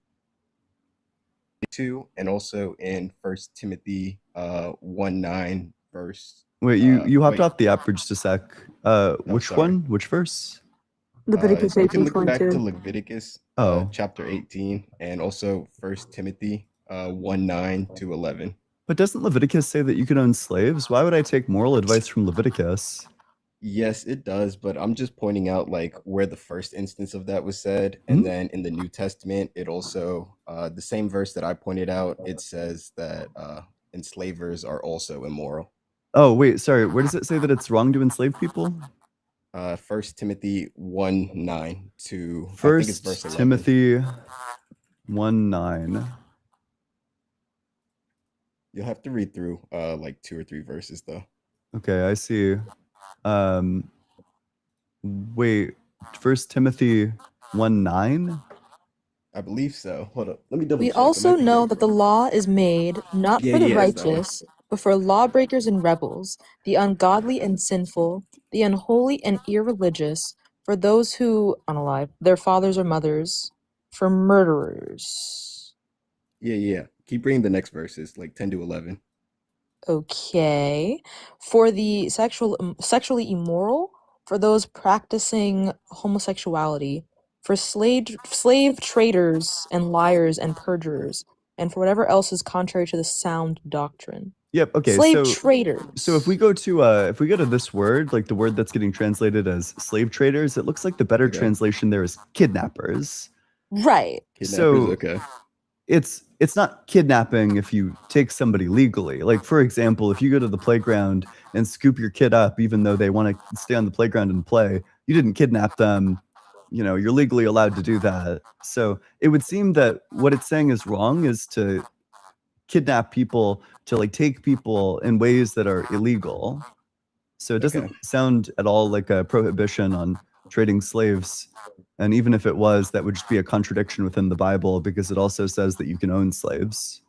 2 and also in First Timothy 1:9 verse. Wait, you hopped Wait, off the app for just a sec. Which sorry. one? Which verse? Leviticus You can look back to 18:22. Leviticus Oh, chapter 18 and also First Timothy 1:9 to 11. but doesn't Leviticus say that you can own slaves? Why would I take moral advice from Leviticus? Yes, it does, but I'm just pointing out like where the first instance of that was said, and Mhm. then in the New Testament, it also the same verse that I pointed out, it says that enslavers are also immoral. Oh, wait, sorry. Where does it say that it's wrong to enslave people? First Timothy 1:9 to I think it's verse First 11. Timothy 1:9. You'll have to read through like 2 or 3 verses though. Okay, I see. Wait, First Timothy 1:9? I believe so. Hold up. Let me double We check. I also might be know wrong. that the law is made not Yeah, for the yeah, it's that one. righteous, but for lawbreakers and rebels, the ungodly and sinful, the unholy and irreligious, for those who unalive their fathers or mothers, for murderers. Yeah. Keep reading the next verses, like 10 to 11. Okay. For the sexually immoral, for those practicing homosexuality, for slave traders and liars and perjurers, and for whatever else is contrary to the sound doctrine. Yep, okay. Slave So if we traders. go to this word, like the word that's getting translated as slave traders, it looks like the better Okay. translation there is kidnappers. Right. Kidnappers, So okay. it's not kidnapping if you take somebody legally. Like, for example, if you go to the playground and scoop your kid up even though they want to stay on the playground and play, you didn't kidnap them. You know, you're legally allowed to do that. So it would seem that what it's saying is wrong is to kidnap people, to like take people in ways that are illegal. So it doesn't Okay. sound at all like a prohibition on trading slaves. And even if it was, that would just be a contradiction within the Bible because it also says that you can own slaves.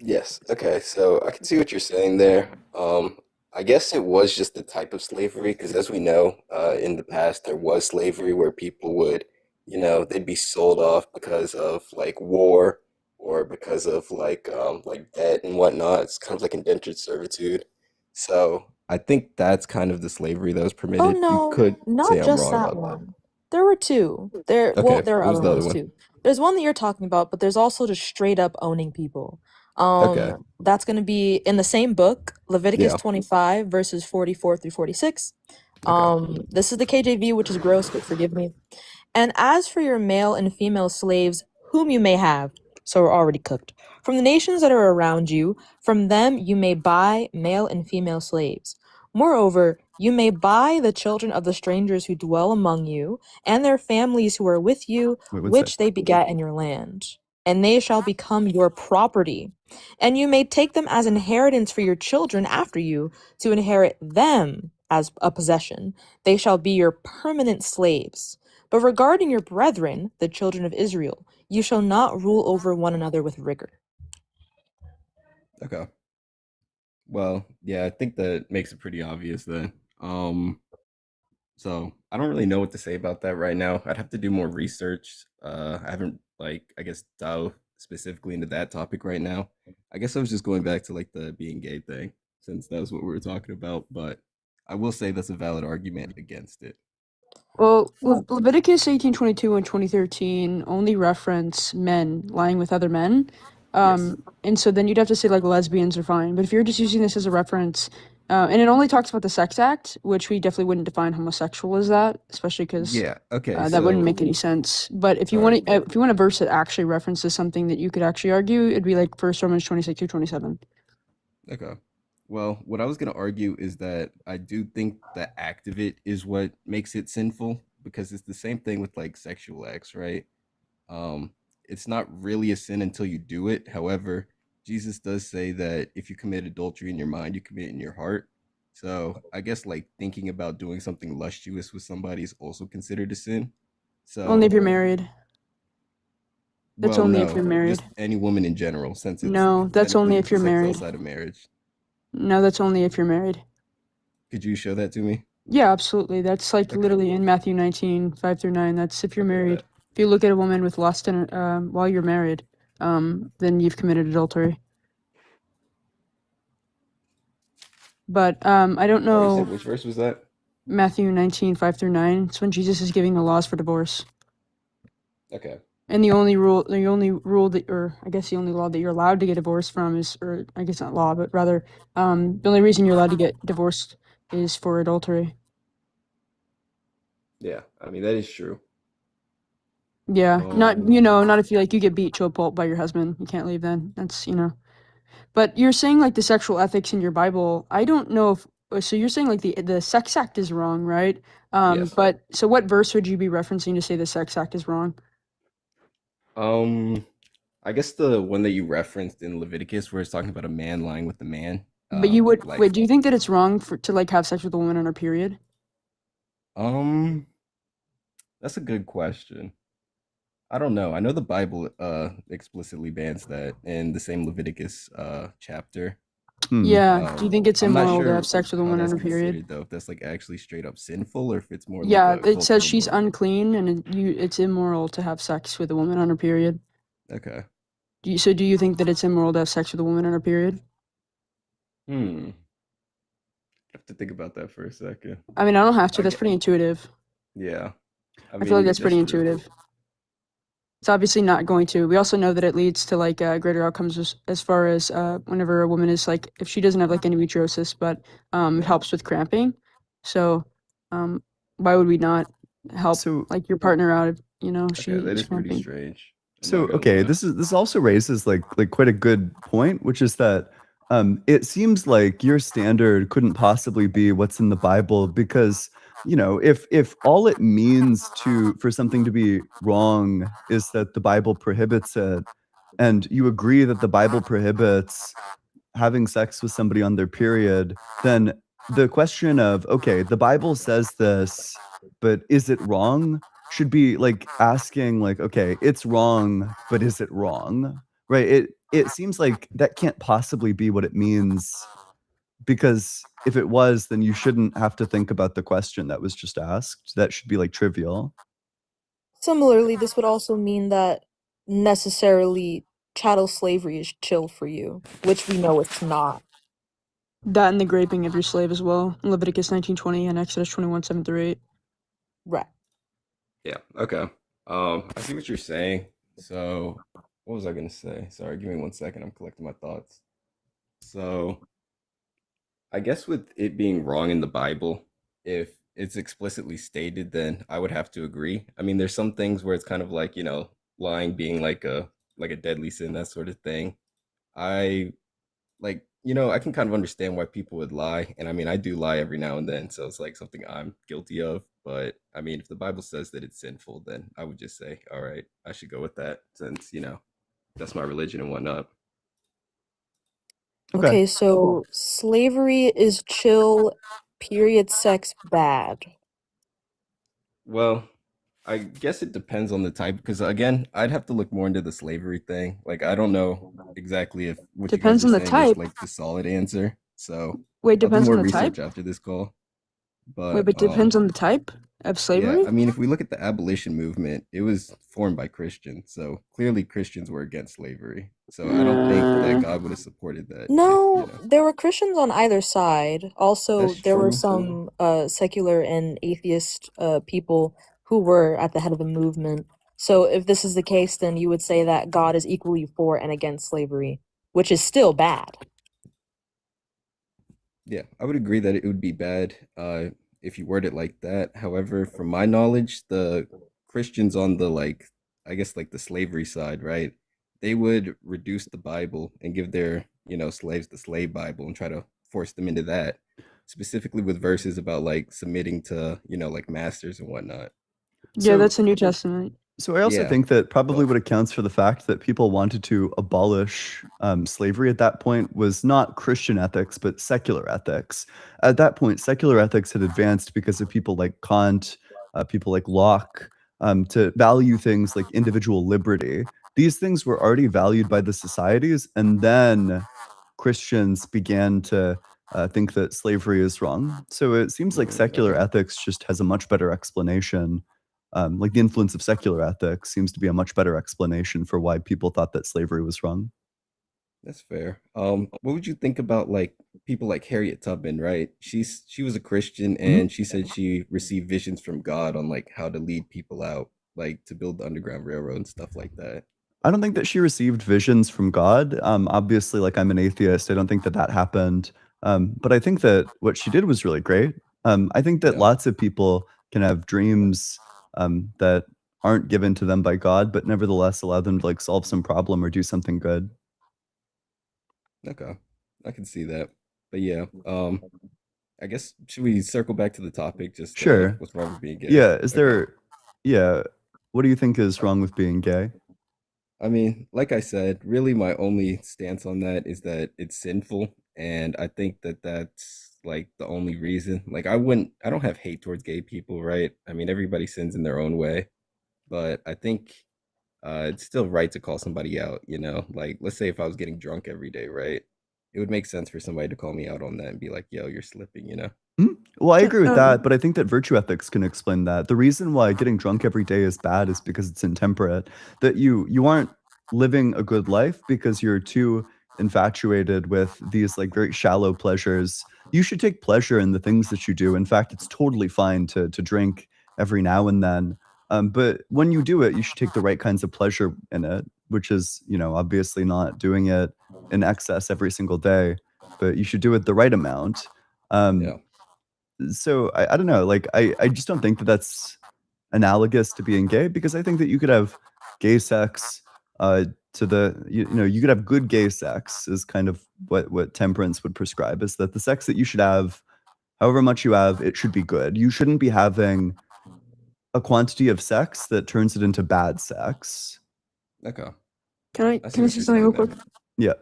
Yes. Okay. So I can see what you're saying there. I guess it was just the type of slavery, because as we know, in the past there was slavery where people would, they'd be sold off because of like war or because of like debt and whatnot. It's kind of like indentured servitude. So I think that's kind of the slavery that was Oh permitted. You no, could say not I'm just wrong that about that. one. There were two. Well, Okay. there are What was other the other ones one? too. There's one that you're talking about, but there's also just straight up owning people. Okay. That's going to be in the same book, Leviticus Yeah. 25 verses 44 through 46. Okay. This is the KJV, which is gross, but forgive me. And as for your male and female slaves, whom you may have, so we're already cooked, from the nations that are around you, from them you may buy male and female slaves. Moreover, you may buy the children of the strangers who dwell among you, and their families who are with you, Wait, one which sec. they begat in your land, and they shall become your property. And you may take them as inheritance for your children after you, to inherit them as a possession. They shall be your permanent slaves. But regarding your brethren, the children of Israel, you shall not rule over one another with rigor. Okay. Well, yeah, I think that makes it pretty obvious then. So I don't really know what to say about that right now. I'd have to do more research. I haven't I guess dove specifically into that topic right now. I guess I was just going back to like the being gay thing since that was what we were talking about, but I will say that's a valid argument against it. Well, Leviticus 18:22 and 2013 only reference men lying with other men. Yes. And so then you'd have to say like lesbians are fine. But if you're just using this as a reference, and it only talks about the sex act, which we definitely wouldn't define homosexual as that, especially because Yeah. Okay. that wouldn't So make any sense. But if you sorry. want if you want a verse that actually references something that you could actually argue, it'd be like 1 Romans 26 through 27. Okay. Well, what I was going to argue is that I do think the act of it is what makes it sinful because it's the same thing with like sexual acts, right? Um, it's not really a sin until you do it. However, Jesus does say that if you commit adultery in your mind, you commit it in your heart. So I guess like thinking about doing something luscious with somebody is also considered a sin. Only if So, you're married. That's well, only if you're no, married. just any woman in general, since it's No, that's only technically if you're sex married. outside of marriage. No, that's only if you're married. Could you show that to me? Yeah, absolutely. That's like Okay, literally in Matthew 19:5 through 9. That's if you're okay, married. bet. If you look at a woman with lust in while you're married, then you've committed adultery. But I don't Sorry, you said know. which verse was that? Matthew 19:5 through 9. It's when Jesus is giving the laws for divorce. Okay. And the only rule that, or I guess the only law that you're allowed to get divorced from is, or I guess not law, but rather, the only reason you're allowed to get divorced is for adultery. Yeah, I mean that is true. Yeah, not Um, not if you get beat to a pulp by your husband, you can't leave then. That's. But you're saying like the sexual ethics in your Bible. I don't know if so. You're saying like the sex act is wrong, right? yes. But so what verse would you be referencing to say the sex act is wrong? Um, I guess the one that you referenced in Leviticus, where it's talking about a man lying with a man. But you would Like, wait. Do you think that it's wrong to like have sex with a woman on her period? um, that's a good question. I don't know. I know the Bible explicitly bans that in the same Leviticus chapter. Hmm. Yeah. Do you think it's I'm not immoral to sure have sex with a how woman on that's her period? considered though. If that's like actually straight up sinful, or if it's more like Yeah, a it says cultural she's norm. unclean and it's immoral to have sex with a woman on her period. Okay. Do you think that it's immoral to have sex with a woman on her period? Hmm. I have to think about that for a second. I mean, I don't have to. I That's get, pretty intuitive. yeah. I I feel like mean, that's pretty that's true. intuitive. It's obviously not going to. We also know that it leads to like greater outcomes as far as whenever a woman is like if she doesn't have like endometriosis, but it Yeah. helps with cramping. So why would we not help So like your partner out if Okay, she that is is pretty cramping? strange. I'm so not gonna okay, lie. this also raises like quite a good point, which is that it seems like your standard couldn't possibly be what's in the Bible because if all it means for something to be wrong is that the Bible prohibits it, and you agree that the Bible prohibits having sex with somebody on their period, then the question of, okay, the Bible says this, but is it wrong? Should be like asking like, okay, it's wrong, but is it wrong? Right? It seems like that can't possibly be what it means because if it was, then you shouldn't have to think about the question that was just asked. That should be like trivial. Similarly, this would also mean that necessarily chattel slavery is chill for you, which we know it's not. That and the raping of your slave as well. In Leviticus 19:20 and Exodus 21:7-8. Right. Yeah, okay. I see what you're saying. So, what was I gonna say? Sorry, give me 1 second. I'm collecting my thoughts. So, I guess with it being wrong in the Bible, if it's explicitly stated, then I would have to agree. I mean, there's some things where it's kind of like, lying being like a deadly sin, that sort of thing. I like, I can kind of understand why people would lie. And I mean, I do lie every now and then, so it's like something I'm guilty of. But I mean, if the Bible says that it's sinful, then I would just say, all right, I should go with that since, that's my religion and whatnot. Okay. Okay, so slavery is chill, period sex bad. Well, I guess it depends on the type because again, I'd have to look more into the slavery thing. Like I don't know exactly if what you guys Depends are on the saying is type. like the solid answer. So Wait, I'll do depends on more the research type? after this call. Wait, But but depends on the type of yeah, slavery? I mean if we look at the abolition movement, it was formed by Christians. So clearly Christians were against slavery. So I don't think that God would have supported that if, No, there were Christians on either side. Also, That's there were true. some secular and atheist people who were at the head of the movement. So if this is the case, then you would say that God is equally for and against slavery, which is still bad. Yeah, I would agree that it would be bad if you word it like that. However, from my knowledge, the Christians on the I guess like the slavery side, right? They would reduce the Bible and give their, slaves the slave Bible and try to force them into that, specifically with verses about like submitting to, you know, like masters and whatnot. Yeah, So- that's the New Testament. So I also Yeah. think that probably Well- what accounts for the fact that people wanted to abolish slavery at that point was not Christian ethics, but secular ethics. At that point, secular ethics had advanced because of people like Kant, people like Locke, to value things like individual liberty. These things were already valued by the societies, and then Christians began to think that slavery is wrong. So it seems like secular Okay. ethics just has a much better explanation. Like the influence of secular ethics seems to be a much better explanation for why people thought that slavery was wrong. That's fair. What would you think about like people like Harriet Tubman, right? She was a Christian and she said she received visions from God on like how to lead people out, like to build the Underground Railroad and stuff like that. I don't think that she received visions from God. Obviously, like I'm an atheist, I don't think that that happened. But I think that what she did was really great. I think that Yeah. lots of people can have dreams that aren't given to them by God, but nevertheless allow them to like solve some problem or do something good. Okay. I can see that. But yeah, I guess should we circle back to the topic? Just Sure. what's wrong with being gay? Yeah. Is Okay. there? Yeah. What do you think is wrong with being gay? I mean, like I said, really my only stance on that is that it's sinful, and I think that that's like the only reason. Like I don't have hate towards gay people, right? I mean, everybody sins in their own way, but I think it's still right to call somebody out, you know? Like let's say if I was getting drunk every day, right? It would make sense for somebody to call me out on that and be like, "Yo, you're slipping," you know? Well, I Yeah, agree with that, but I think that virtue ethics can explain that. The reason why getting drunk every day is bad is because it's intemperate. That you aren't living a good life because you're too infatuated with these like very shallow pleasures. You should take pleasure in the things that you do. In fact, it's totally fine to drink every now and then. But when you do it, you should take the right kinds of pleasure in it, which is, you know, obviously not doing it in excess every single day, but you should do it the right amount. Yeah. So I don't know, like I just don't think that that's analogous to being gay because I think that you could have gay sex to the you know you could have good gay sex is kind of what temperance would prescribe is that the sex that you should have, however much you have, it should be good. You shouldn't be having a quantity of sex that turns it into bad sex. Okay. Can I I see can I what say you're something real saying quick? Yeah.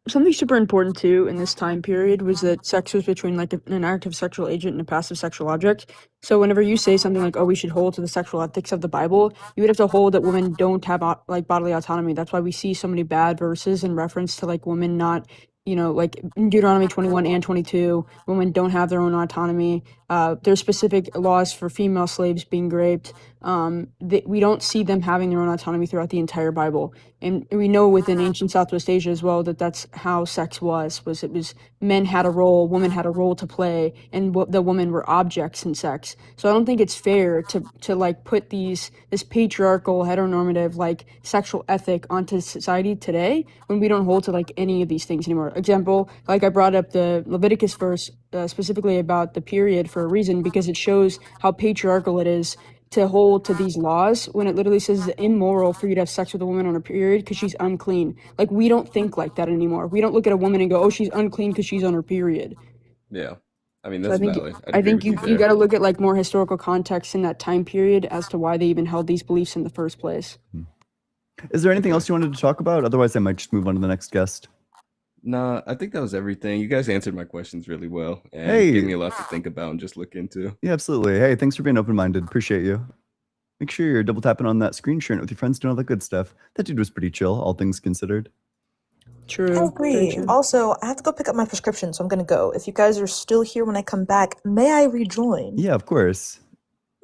Something super important too in this time period was that sex was between like an active sexual agent and a passive sexual object. So whenever you say something like, "Oh, we should hold to the sexual ethics of the Bible," you would have to hold that women don't have like bodily autonomy. That's why we see so many bad verses in reference to like women not, you know, like in Deuteronomy 21 and 22, women don't have their own autonomy. There's specific laws for female slaves being raped. We don't see them having their own autonomy throughout the entire Bible. And we know within ancient Southwest Asia as well that that's how sex was it was men had a role, women had a role to play, and the women were objects in sex. So I don't think it's fair to like put this patriarchal heteronormative like sexual ethic onto society today when we don't hold to like any of these things anymore. Example, like I brought up the Leviticus verse specifically about the period for a reason because it shows how patriarchal it is to hold to these laws when it literally says it's immoral for you to have sex with a woman on her period because she's unclean. Like we don't think like that anymore. We don't look at a woman and go, "Oh, she's unclean because she's on her period." Yeah. I mean, So that's I think valid. I'd I agree think with you there. got to look at like more historical context in that time period as to why they even held these beliefs in the first place. Is there anything Okay. else you wanted to talk about? Otherwise, I might just move on to the next guest. Nah, I think that was everything. You guys answered my questions really well and Hey. gave me a lot to think about and just look into. Yeah, absolutely. Hey, thanks for being open-minded. Appreciate you. Make sure you're double tapping on that screen, sharing it with your friends, doing all that good stuff. That dude was pretty chill, all things considered. True. I very agree. true. Also, I have to go pick up my prescription, so I'm gonna go. If you guys are still here when I come back, may I rejoin? Yeah, of course.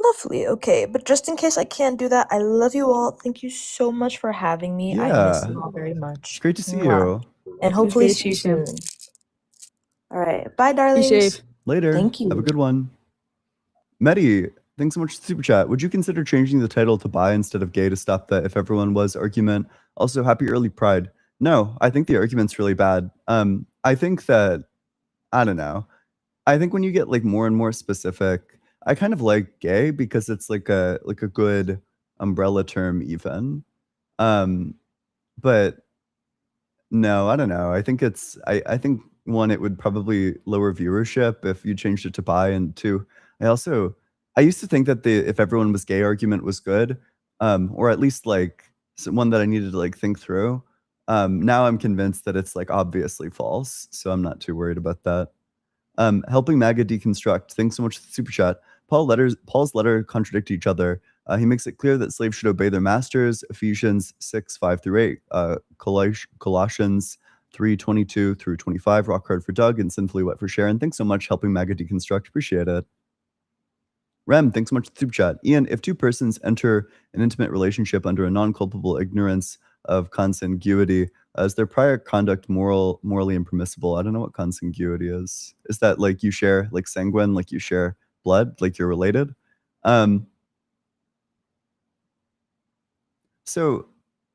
Lovely. Okay, but just in case I can't do that, I love you all. Thank you so much for having me. I miss Yeah. you all very It's much. great to see Mwah. you. And It was hopefully great to see you see you, Sam. soon. All right. Bye, Be darlings. safe. Later. Thank Have a you. good one. Medi, thanks so much for the super chat. Would you consider changing the title to bi instead of gay to stop that if everyone was argument? Also, happy early pride. No, I think the argument's really bad. I think that, I don't know. I think when you get like more and more specific, I kind of like gay because it's like a good umbrella term even. But no, I don't know. I think it's I think one, it would probably lower viewership if you changed it to bi, and two, I used to think that the if everyone was gay argument was good, or at least like one that I needed to like think through. Now I'm convinced that it's like obviously false, so I'm not too worried about that. Helping MAGA deconstruct. Thanks so much for the super chat. Paul's letter contradict each other. He makes it clear that slaves should obey their masters. Ephesians 6:5-8. Colossians 3:22 through 25. Rock hard for Doug and sinfully wet for Sharon. Thanks so much. Helping MAGA deconstruct. Appreciate it. Rem, thanks so much for the super chat. Ian, if two persons enter an intimate relationship under a non-culpable ignorance of consanguinity, is their prior conduct morally impermissible? I don't know what consanguinity is. Is that like you share, like sanguine, like you share blood, like you're related? So,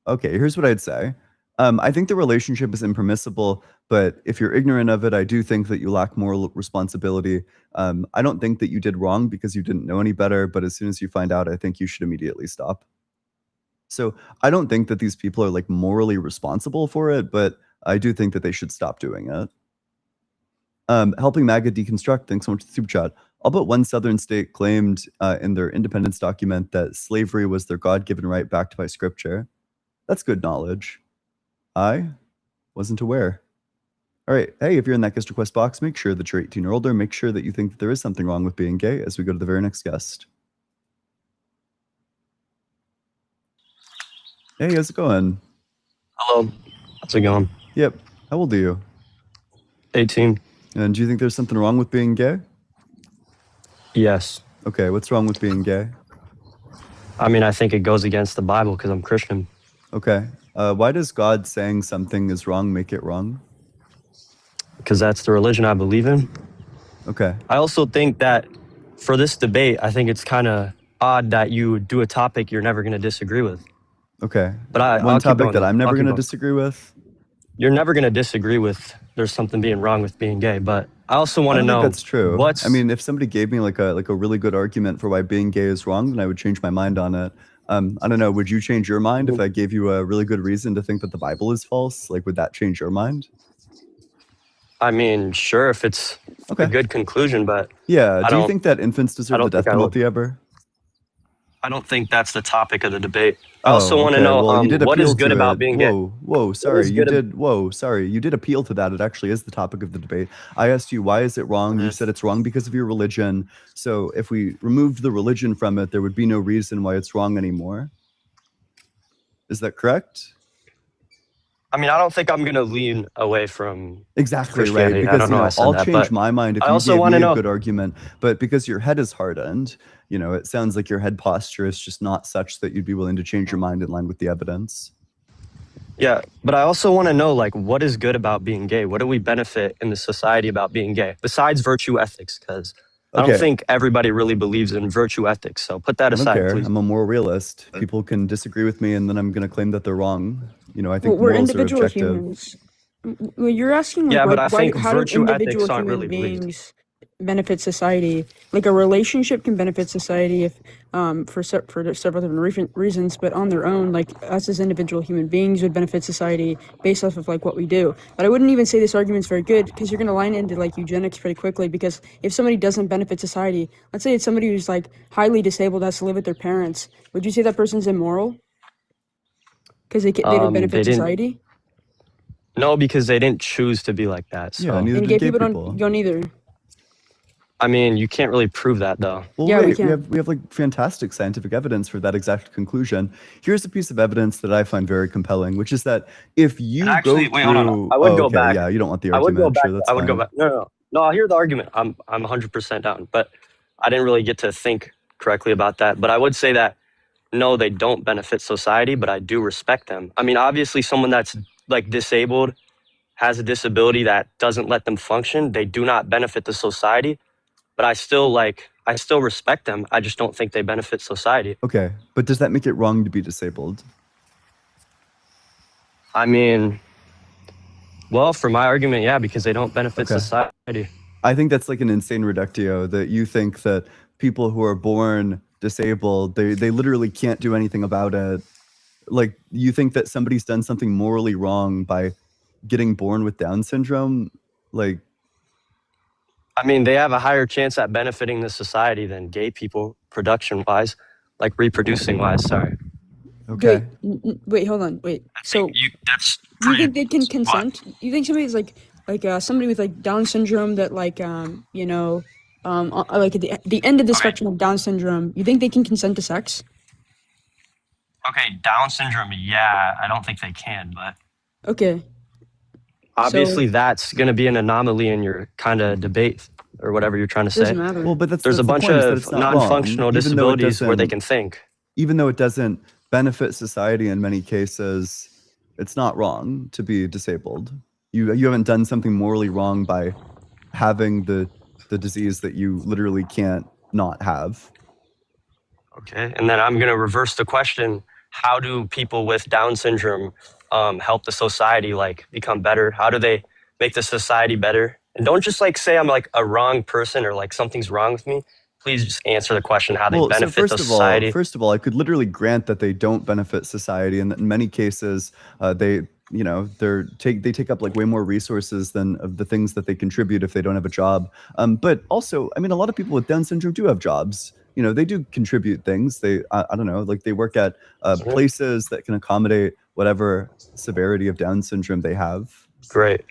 okay, here's what I'd say. I think the relationship is impermissible, but if you're ignorant of it, I do think that you lack moral responsibility. I don't think that you did wrong because you didn't know any better, but as soon as you find out, I think you should immediately stop. So I don't think that these people are like morally responsible for it, but I do think that they should stop doing it. Helping MAGA deconstruct. Thanks so much for the super chat. All but one Southern state claimed in their independence document that slavery was their God-given right backed by scripture. That's good knowledge. I wasn't aware. All right. Hey, if you're in that guest request box, make sure that you're 18 or older. Make sure that you think that there is something wrong with being gay as we go to the very next guest. Hey, how's it going? Hello. How's it going? Yep. How old are you? 18. And do you think there's something wrong with being gay? Yes. Okay, what's wrong with being gay? I mean, I think it goes against the Bible because I'm Christian. Okay. Why does God saying something is wrong make it wrong? Because that's the religion I believe in. Okay. I also think that for this debate, I think it's kind of odd that you do a topic you're never going to disagree with. Okay. But One topic that I'm never going to disagree with? You're never going to disagree with there's something being wrong with being gay, but I also want to know that's true. I mean, if somebody gave me like a really good argument for why being gay is wrong, then I would change my mind on it. I don't know. Would you change your mind if I gave you a really good reason to think that the Bible is false? Like, would that change your mind? I mean, sure, if it's a good conclusion, but yeah. Do you think that infants deserve the death penalty ever? I don't think that's the topic of the debate. I also want to know what is good about being gay. Sorry, you did appeal to that. It actually is the topic of the debate. I asked you, why is it wrong? You said it's wrong because of your religion. So if we removed the religion from it, there would be no reason why it's wrong anymore. Is that correct? I mean, I don't think I'm going to lean away from exactly right, because I'll change my mind if you gave me a good argument, but because your head is hardened, it sounds like your head posture is just not such that you'd be willing to change your mind in line with the evidence. Yeah, but I also want to know, like, what is good about being gay? What do we benefit in the society about being gay besides virtue ethics? Because I don't think everybody really believes in virtue ethics. So put that aside, please. I'm a moral realist. People can disagree with me, and then I'm going to claim that they're wrong. I think we're morals individual are objective. humans. Well, you're asking, like, yeah, but I why, think how do virtue individual ethics aren't human really beings benefit society? Like, a relationship can benefit society if, for several different reasons, but on their own, like, us as individual human beings would benefit society based off of, like, what we do. But I wouldn't even say this argument's very good, because you're going to line into, like, eugenics pretty quickly, because if somebody doesn't benefit society, let's say it's somebody who's, like, highly disabled, has to live with their parents, would you say that person's immoral? Because they don't benefit society? No, because they didn't choose to be like that. So. Yeah, neither And did gay people people. don't either. I mean, you can't really prove that, though. Well, Yeah, wait, we can. we have like fantastic scientific evidence for that exact conclusion. Here's a piece of evidence that I find very compelling, which is that if you Actually, go wait, through, hold on. I would go back. Yeah, you don't want the I would argument. go back. Sure, that's I would go fine. back. No. I'll hear the argument. I'm 100% down, but I didn't really get to think correctly about that. But I would say that no, they don't benefit society, but I do respect them. I mean, obviously, someone that's like disabled, has a disability that doesn't let them function, they do not benefit the society. But I still respect them. I just don't think they benefit society. Okay, but does that make it wrong to be disabled? I mean, well, for my argument, yeah, because they don't benefit society. I think that's like an insane reductio that you think that people who are born disabled, they literally can't do anything about it. Like, you think that somebody's done something morally wrong by getting born with Down syndrome? Like, I mean, they have a higher chance at benefiting the society than gay people, production-wise, like reproducing-wise. Sorry. okay. Wait, hold on. Wait. So That's do you think they can What? consent? You think somebody's like somebody with like Down syndrome that like like at the end of the Okay. spectrum of Down syndrome, you think they can consent to sex? Okay, Down syndrome, yeah, I don't think they can, but Okay. obviously that's going to be an anomaly in your kind of debate or whatever you're trying to say. Doesn't matter. Well, but There's a the bunch point, is that of it's not wrong, non-functional even though it disabilities where they doesn't can think. even though it doesn't benefit society in many cases, it's not wrong to be disabled. You haven't done something morally wrong by having the disease that you literally can't not have. Okay, and then I'm going to reverse the question. How do people with Down syndrome help the society like become better? How do they make the society better? And don't just like say I'm like a wrong person or like something's wrong with me. Please just answer the question how they Well, so benefit the society. first of all, I could literally grant that they don't benefit society, and that in many cases, they take up like way more resources than of the things that they contribute if they don't have a job. But also, I mean, a lot of people with Down syndrome do have jobs. You know, they do contribute things. They, I don't know, like they work at places that can accommodate whatever severity of Down syndrome they have. Great.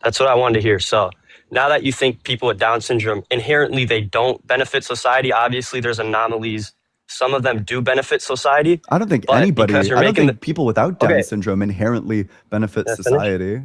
That's what I wanted to hear. So now that you think people with Down syndrome, inherently they don't benefit society, obviously there's anomalies. Some of them do benefit society. I don't think But anybody, because you're I don't making think people without Down Okay. syndrome inherently benefit Can I finish? society.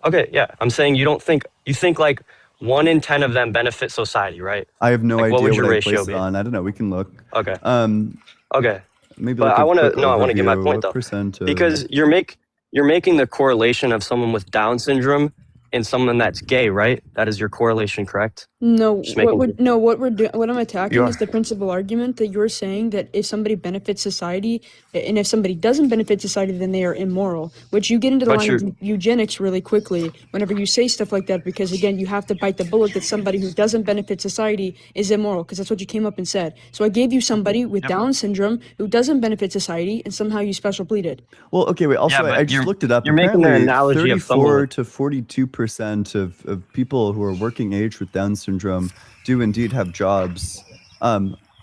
Okay, yeah. I'm saying you think like 1 in 10 of them benefit society, right? I have no Like, idea what would your I ratio place it be? on. I don't know. We can look. Okay. Um, Okay. maybe But like I a want to quick I want to get my overview. point What though. percent of- Because you're making the correlation of someone with Down syndrome and someone that's gay, right? That is your correlation, correct? No, Just what making- we're doing, what I'm attacking You is the principal argument that you're saying that if somebody benefits society, and if somebody doesn't benefit society, then they are immoral. Which you get into the But line of you're- eugenics really quickly whenever you say stuff like that, because again, you have to bite the bullet that somebody who doesn't benefit society is immoral, because that's what you came up and said. So I gave you somebody with Down syndrome who doesn't benefit society, and somehow you special pleaded. Well, okay, wait. Also, but I just you're- looked it up. you're making the Apparently, analogy of someone 34 with- to 42% of people who are working age with Down syndrome do indeed have jobs.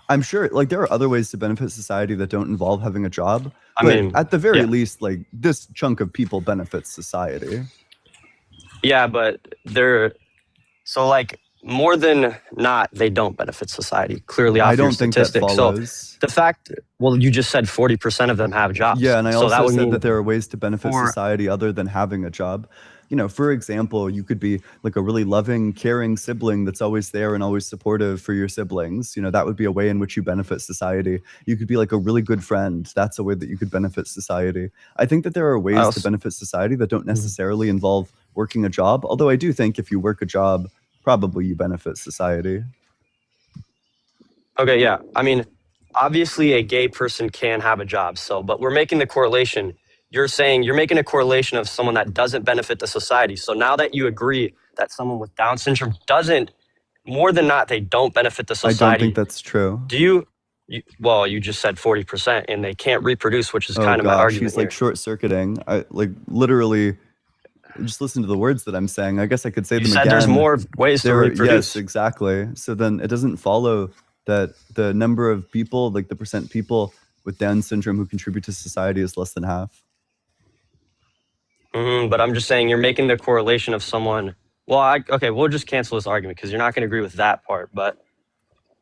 I'm sure, like, there are other ways to benefit society that don't involve having a job. I But mean, at the very yeah. least, like, this chunk of people benefits society. Yeah, but so like more than not, they don't benefit society. Clearly, off I don't your think that statistics. follows. So the fact, well, you just said 40% of them have jobs. Yeah, and I so that also would said mean that there are ways to benefit for- society other than having a job. You know, for example, you could be like a really loving, caring sibling that's always there and always supportive for your siblings. You know, that would be a way in which you benefit society. You could be like a really good friend. That's a way that you could benefit society. I think that there are ways to also- benefit society that don't necessarily involve working a job. Although I do think if you work a job, probably you benefit society. Okay, yeah. I mean, obviously a gay person can have a job. So, but we're making the correlation. You're saying you're making a correlation of someone that doesn't benefit the society. So now that you agree that someone with Down syndrome doesn't, more than not, they don't benefit the I society. don't think that's true. Do you well, you just said 40% and they can't reproduce, which is Oh kind of my gosh, argument he's like here. short circuiting. I like literally just listen to the words that I'm saying. I guess I could say You them said again. there's more ways to reproduce. Yes, exactly. So then it doesn't follow that the number of people, like the percent people with Down syndrome who contribute to society is less than half. But I'm just saying you're making the correlation of someone. Well, okay, we'll just cancel this argument because you're not going to agree with that part. But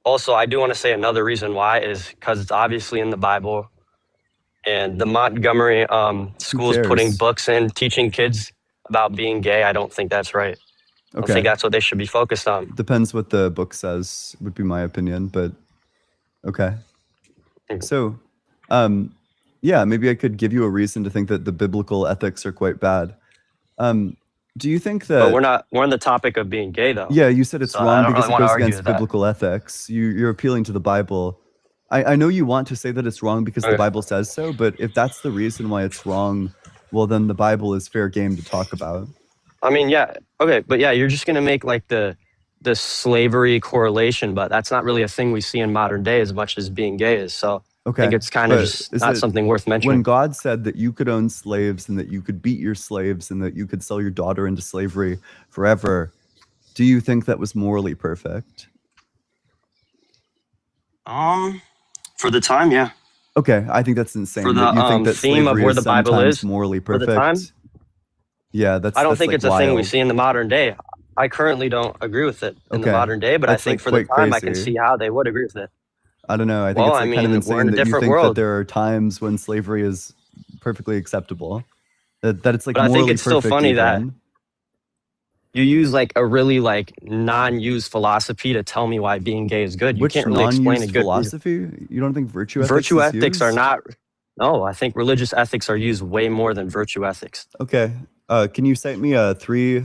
also, I do want to say another reason why is because it's obviously in the Bible, and the Montgomery schools putting cares? books in teaching kids about being gay. I don't think that's right. I don't Okay. think that's what they should be focused on. Depends what the book says, would be my opinion, but okay. So, yeah, maybe I could give you a reason to think that the biblical ethics are quite bad. Do you think that? But we're on the topic of being gay, though. Yeah, you said it's So I wrong don't because really it wanna goes argue against with that. biblical ethics. You're appealing to the Bible. I know you want to say that it's wrong because the Okay. Bible says so, but if that's the reason why it's wrong, well, then the Bible is fair game to talk about. I mean, yeah, okay, but yeah, you're just gonna make like the slavery correlation, but that's not really a thing we see in modern day as much as being gay is. So Okay. think it's kind of but just is not it something worth when mentioning. God said that you could own slaves and that you could beat your slaves and that you could sell your daughter into slavery forever, do you think that was morally perfect? For the time, yeah. Okay, I think that's insane. For that the you think that theme of slavery where is the Bible sometimes is morally for the perfect. time, Yeah, that's I don't that's think like it's a thing we wild. see in the modern day. I currently don't agree with it in the Okay, modern day, but I that's think like for the quite time I can crazy. see how they would agree with it. I don't know. I think Well, it's I like kind of mean, we're in insane a that you different think that world, there are times when slavery is perfectly acceptable. That it's like but I think morally it's still perfect funny that even. you use like a really like non-used philosophy to tell me why being gay is good. You Which can't really explain a non-used good reason. philosophy? You don't think virtue ethics Virtue is ethics are used? not. No, I think religious ethics are used way more than virtue ethics. Okay. Can you cite me 3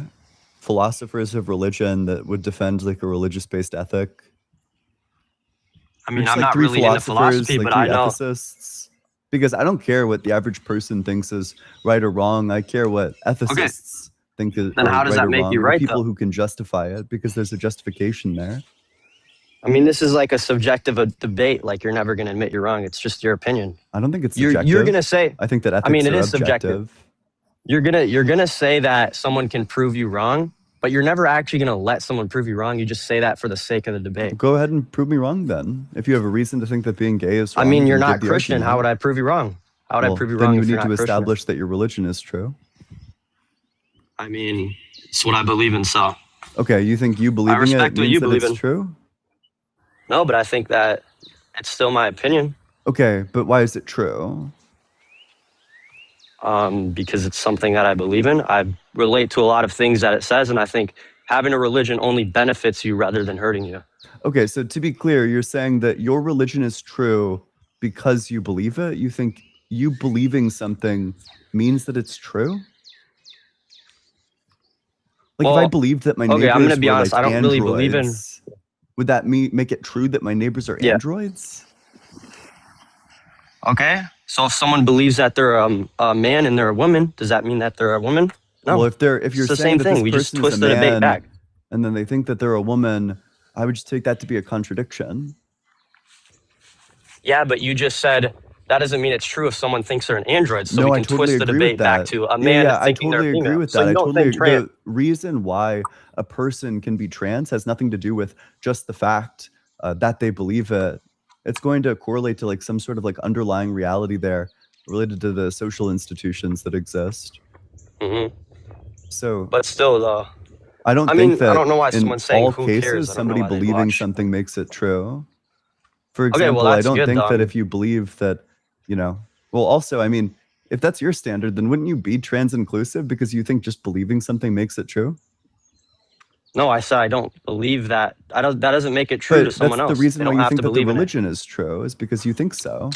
philosophers of religion that would defend like a religious-based ethic? I Or mean, just I'm like not 3 really into philosophers, philosophy, like but 3 I know. ethicists? Because I don't care what the average person thinks is right or wrong. I care what Okay, ethicists think is then or how does right that or make you wrong. The right, people though? who can justify it, because there's a justification there. I mean, this is like a subjective debate. Like you're never going to admit you're wrong. It's just your opinion. I don't think it's You're gonna subjective. say. I think that I mean, ethics it are is subjective. objective. You're gonna say that someone can prove you wrong, but you're never actually gonna let someone prove you wrong. You just say that for the sake of the debate. Go ahead and prove me wrong then. If you have a reason to think that being gay is I wrong, mean, you're then not give the Christian. How would argument. I prove you wrong? How would I Well, prove you then wrong you if you're need to not Christian? establish that your religion is true. I mean, it's what I believe in. So Okay, you think you I believing it respect what means you that believe it's in. true? No, but I think that it's still my opinion. Okay, but why is it true? Because it's something that I believe in. I relate to a lot of things that it says, and I think having a religion only benefits you rather than hurting you. Okay, so to be clear, you're saying that your religion is true because you believe it? You think you believing something means that it's true? Like if I Well, believed that my okay, I'm gonna neighbors be were honest. like I don't really believe in. androids, would that make it true that my neighbors are Yeah. androids? Okay. So if someone believes that they're a man and they're a woman, does that mean that they're a woman? No. Well, if you're It's the saying same that thing. this We just person is a twist the debate man back. and then they think that they're a woman, I would just take that to be a contradiction. Yeah, but you just said that doesn't mean it's true if someone thinks they're an android. So No, we I can totally twist the agree with debate back that. to a Yeah, man yeah, I thinking they're totally agree female. with So that. you I don't totally think trans. the reason why a person can be trans has nothing to do with just the fact that they believe it. It's going to correlate to like some sort of like underlying reality there related to the social institutions that exist. Mm-hmm. So, But still, though, I don't I think mean, I that don't know why in someone's saying all who cares. cases I don't know somebody why they believing watch. something makes it true. For Okay, well, example, I that's don't good, think that though. if you believe that, you know, well, also, I mean, if that's your standard, then wouldn't you be trans inclusive because you think just believing something makes it true? No, I said I don't believe that. That doesn't make it true to But someone that's the else. reason They why don't you have think to that the believe in it. religion is true, is because you think so.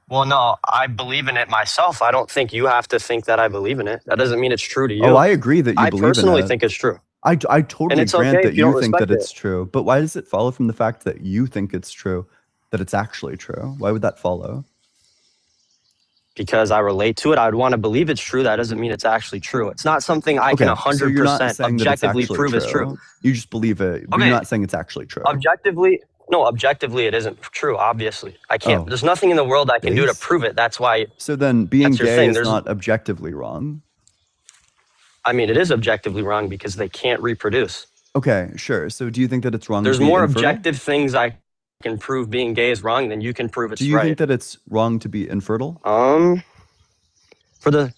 Well, no, I believe in it myself. I don't think you have to think that I believe in it. That doesn't mean it's true to you. Oh, I agree that you I believe in personally it. think it's true. I And totally it's grant okay that if you don't you think that respect it. it's true. But why does it follow from the fact that you think it's true that it's actually true? Why would that follow? Because I relate to it. I would want to believe it's true. That doesn't mean it's actually true. It's not something I can Okay, so you're not 100% saying that it's objectively actually prove is true. true. You just believe it, but Okay. you're not saying it's actually true. Objectively, no, objectively it isn't true, obviously. I can't. Oh. There's nothing in the world I can do to Base? prove it. That's why, So then being That's your gay thing. is There's- not objectively wrong. I mean, it is objectively wrong because they can't reproduce. Okay, sure. So do you think that it's wrong There's to be more infertile? objective things I can prove being gay is wrong than you can prove it's Do you right. think that it's wrong to be infertile? For the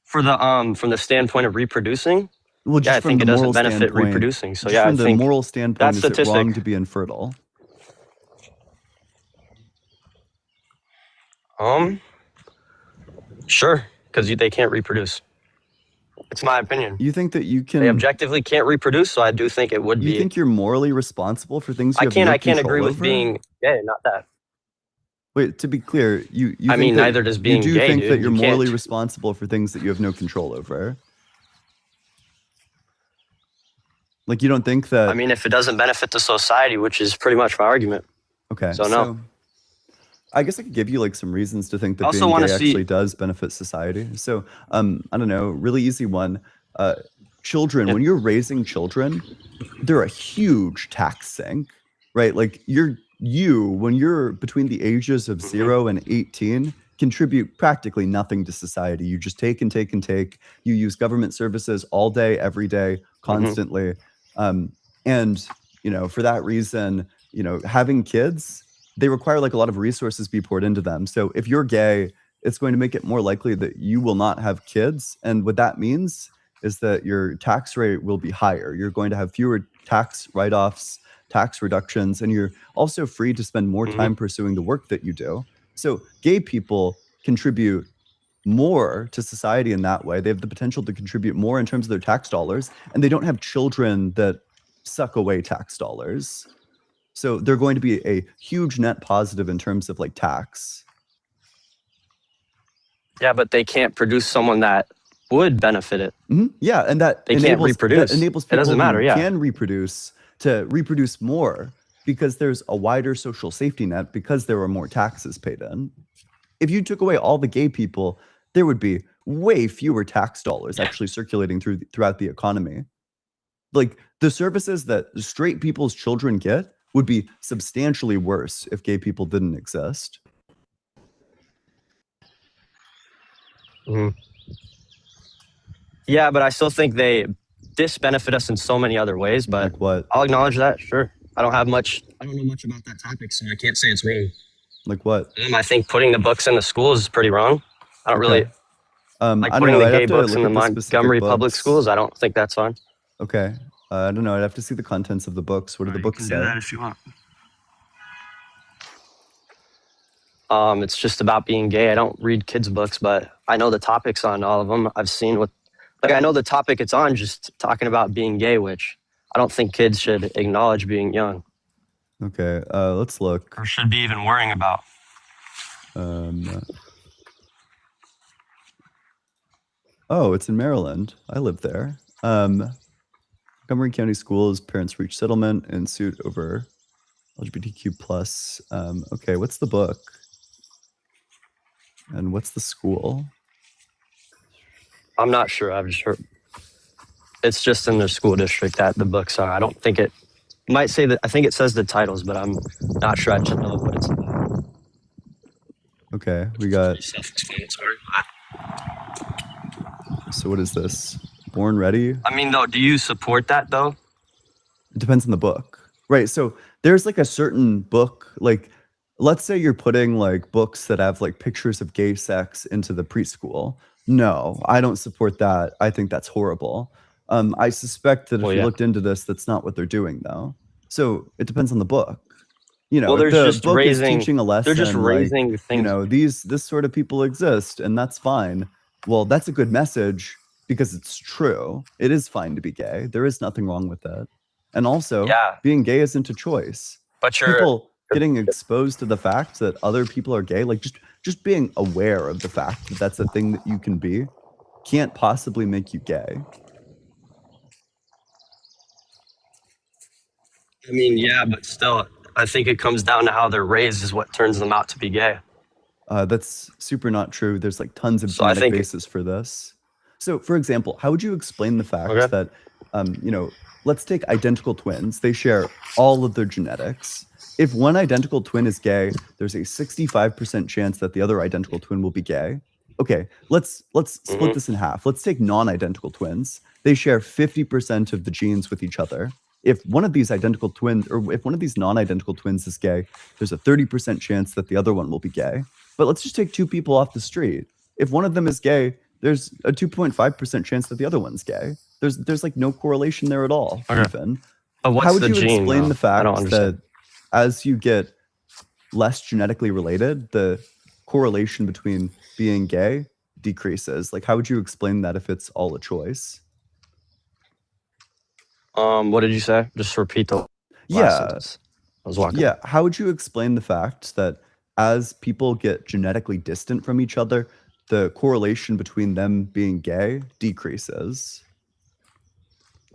from the standpoint of reproducing, Well, just yeah, I from think the it doesn't moral benefit standpoint. reproducing. So Just yeah, I from the think moral standpoint, that is it wrong statistic- to be infertile? Sure, because they can't reproduce. It's my opinion. You think that you They can? objectively can't reproduce, so I do think it would You be. think you're morally responsible for things you I have can't. no I can't control agree with over? being gay. Not that. Wait, to be clear, you I think mean, that neither does being you do gay, think dude. that you're You can't- morally responsible for things that you have no control over. Like you don't think that? I mean, if it doesn't benefit the society, which is pretty much my argument. Okay, So, no. I guess I could give you like some reasons to think that I also being wanna gay see- actually does benefit society. So, I don't know, really easy one. Children, Yeah. when you're raising children, they're a huge tax sink, right? Like you're you, when you're between the ages of Mhm. 0 and 18, contribute practically nothing to society. You just take and take and take. You use government services all day, every day, constantly. And, you know, for that reason, you know, having kids, they require like a lot of resources be poured into them. So if you're gay, it's going to make it more likely that you will not have kids. And what that means is that your tax rate will be higher. You're going to have fewer tax write-offs, tax reductions, and you're also free to spend more Mhm. time pursuing the work that you do. So gay people contribute more to society in that way. They have the potential to contribute more in terms of their tax dollars, and they don't have children that suck away tax dollars. So they're going to be a huge net positive in terms of like tax. Yeah, but they can't produce someone that would benefit it. Yeah, and that They can't enables reproduce. that enables It people doesn't matter, who yeah. can reproduce to reproduce more because there's a wider social safety net because there are more taxes paid in. If you took away all the gay people, there would be way fewer tax dollars actually circulating throughout the economy. Like the services that straight people's children get would be substantially worse if gay people didn't exist. Yeah, but I still think they disbenefit us in so many other ways. But Like what? I'll acknowledge that. Sure, I don't know much about that topic, so I can't say it's wrong. Like what? I think putting the books in the schools is pretty wrong. I don't really Okay. like I don't putting know. the I'd have gay to books look in the at the specific Montgomery public books. schools. I don't think that's fine. Okay. I don't know. I'd have to see the contents of the books. What do the books say? if you want. It's just about being gay. I don't read kids' books, but I know the topics on all of them. I've seen I know the topic it's on, just talking about being gay, which I don't think kids should acknowledge being young Okay. Let's look. or should be even worrying about. Oh, it's in Maryland. I live there. Montgomery County Schools, parents reach settlement in suit over LGBTQ plus. Okay, what's the book? And what's the school? I'm not sure. I've just heard it's just in their school district that the books are. I don't think it might say that. I think it says the titles, but I'm not sure. I just know what it's about. Okay, we got. Self-explanatory. So what is this? Born Ready? I mean, though, do you support that though? It depends on the book. Right. So there's like a certain book, like let's say you're putting like books that have like pictures of gay sex into the preschool. No, I don't support that. I think that's horrible. I suspect that if Well, you yeah. looked into this, that's not what they're doing though. So it depends on the book. You know, Well, if there's the just book is raising- teaching a lesson, They're just raising like, things. you know, this sort of people exist and that's fine. Well, that's a good message because it's true. It is fine to be gay. There is nothing wrong with that. And also, Yeah. being gay isn't a choice. But you're People getting exposed to the fact that other people are gay, like just being aware of the fact that that's a thing that you can be, can't possibly make you gay. I mean, yeah, but still, I think it comes down to how they're raised is what turns them out to be gay. That's super not true. There's like tons of So I genetic think- basis for this. So, for example, how would you explain the fact Okay. that, you know, let's take identical twins. They share all of their genetics. If one identical twin is gay, there's a 65% chance that the other identical twin will be gay. Okay, let's split Mhm. this in half. Let's take non-identical twins. They share 50% of the genes with each other. If one of these identical twins, or if one of these non-identical twins is gay, there's a 30% chance that the other one will be gay. But let's just take two people off the street. If one of them is gay, there's a 2.5% chance that the other one's gay. There's like no correlation there at all. Okay. Even. But what's How would the you gene? explain though? the I fact don't understand. that as you get less genetically related, the correlation between being gay decreases? Like, how would you explain that if it's all a choice? What did you say? Just repeat the last Yeah, sentence. I was walking. yeah. How would you explain the fact that as people get genetically distant from each other, the correlation between them being gay decreases?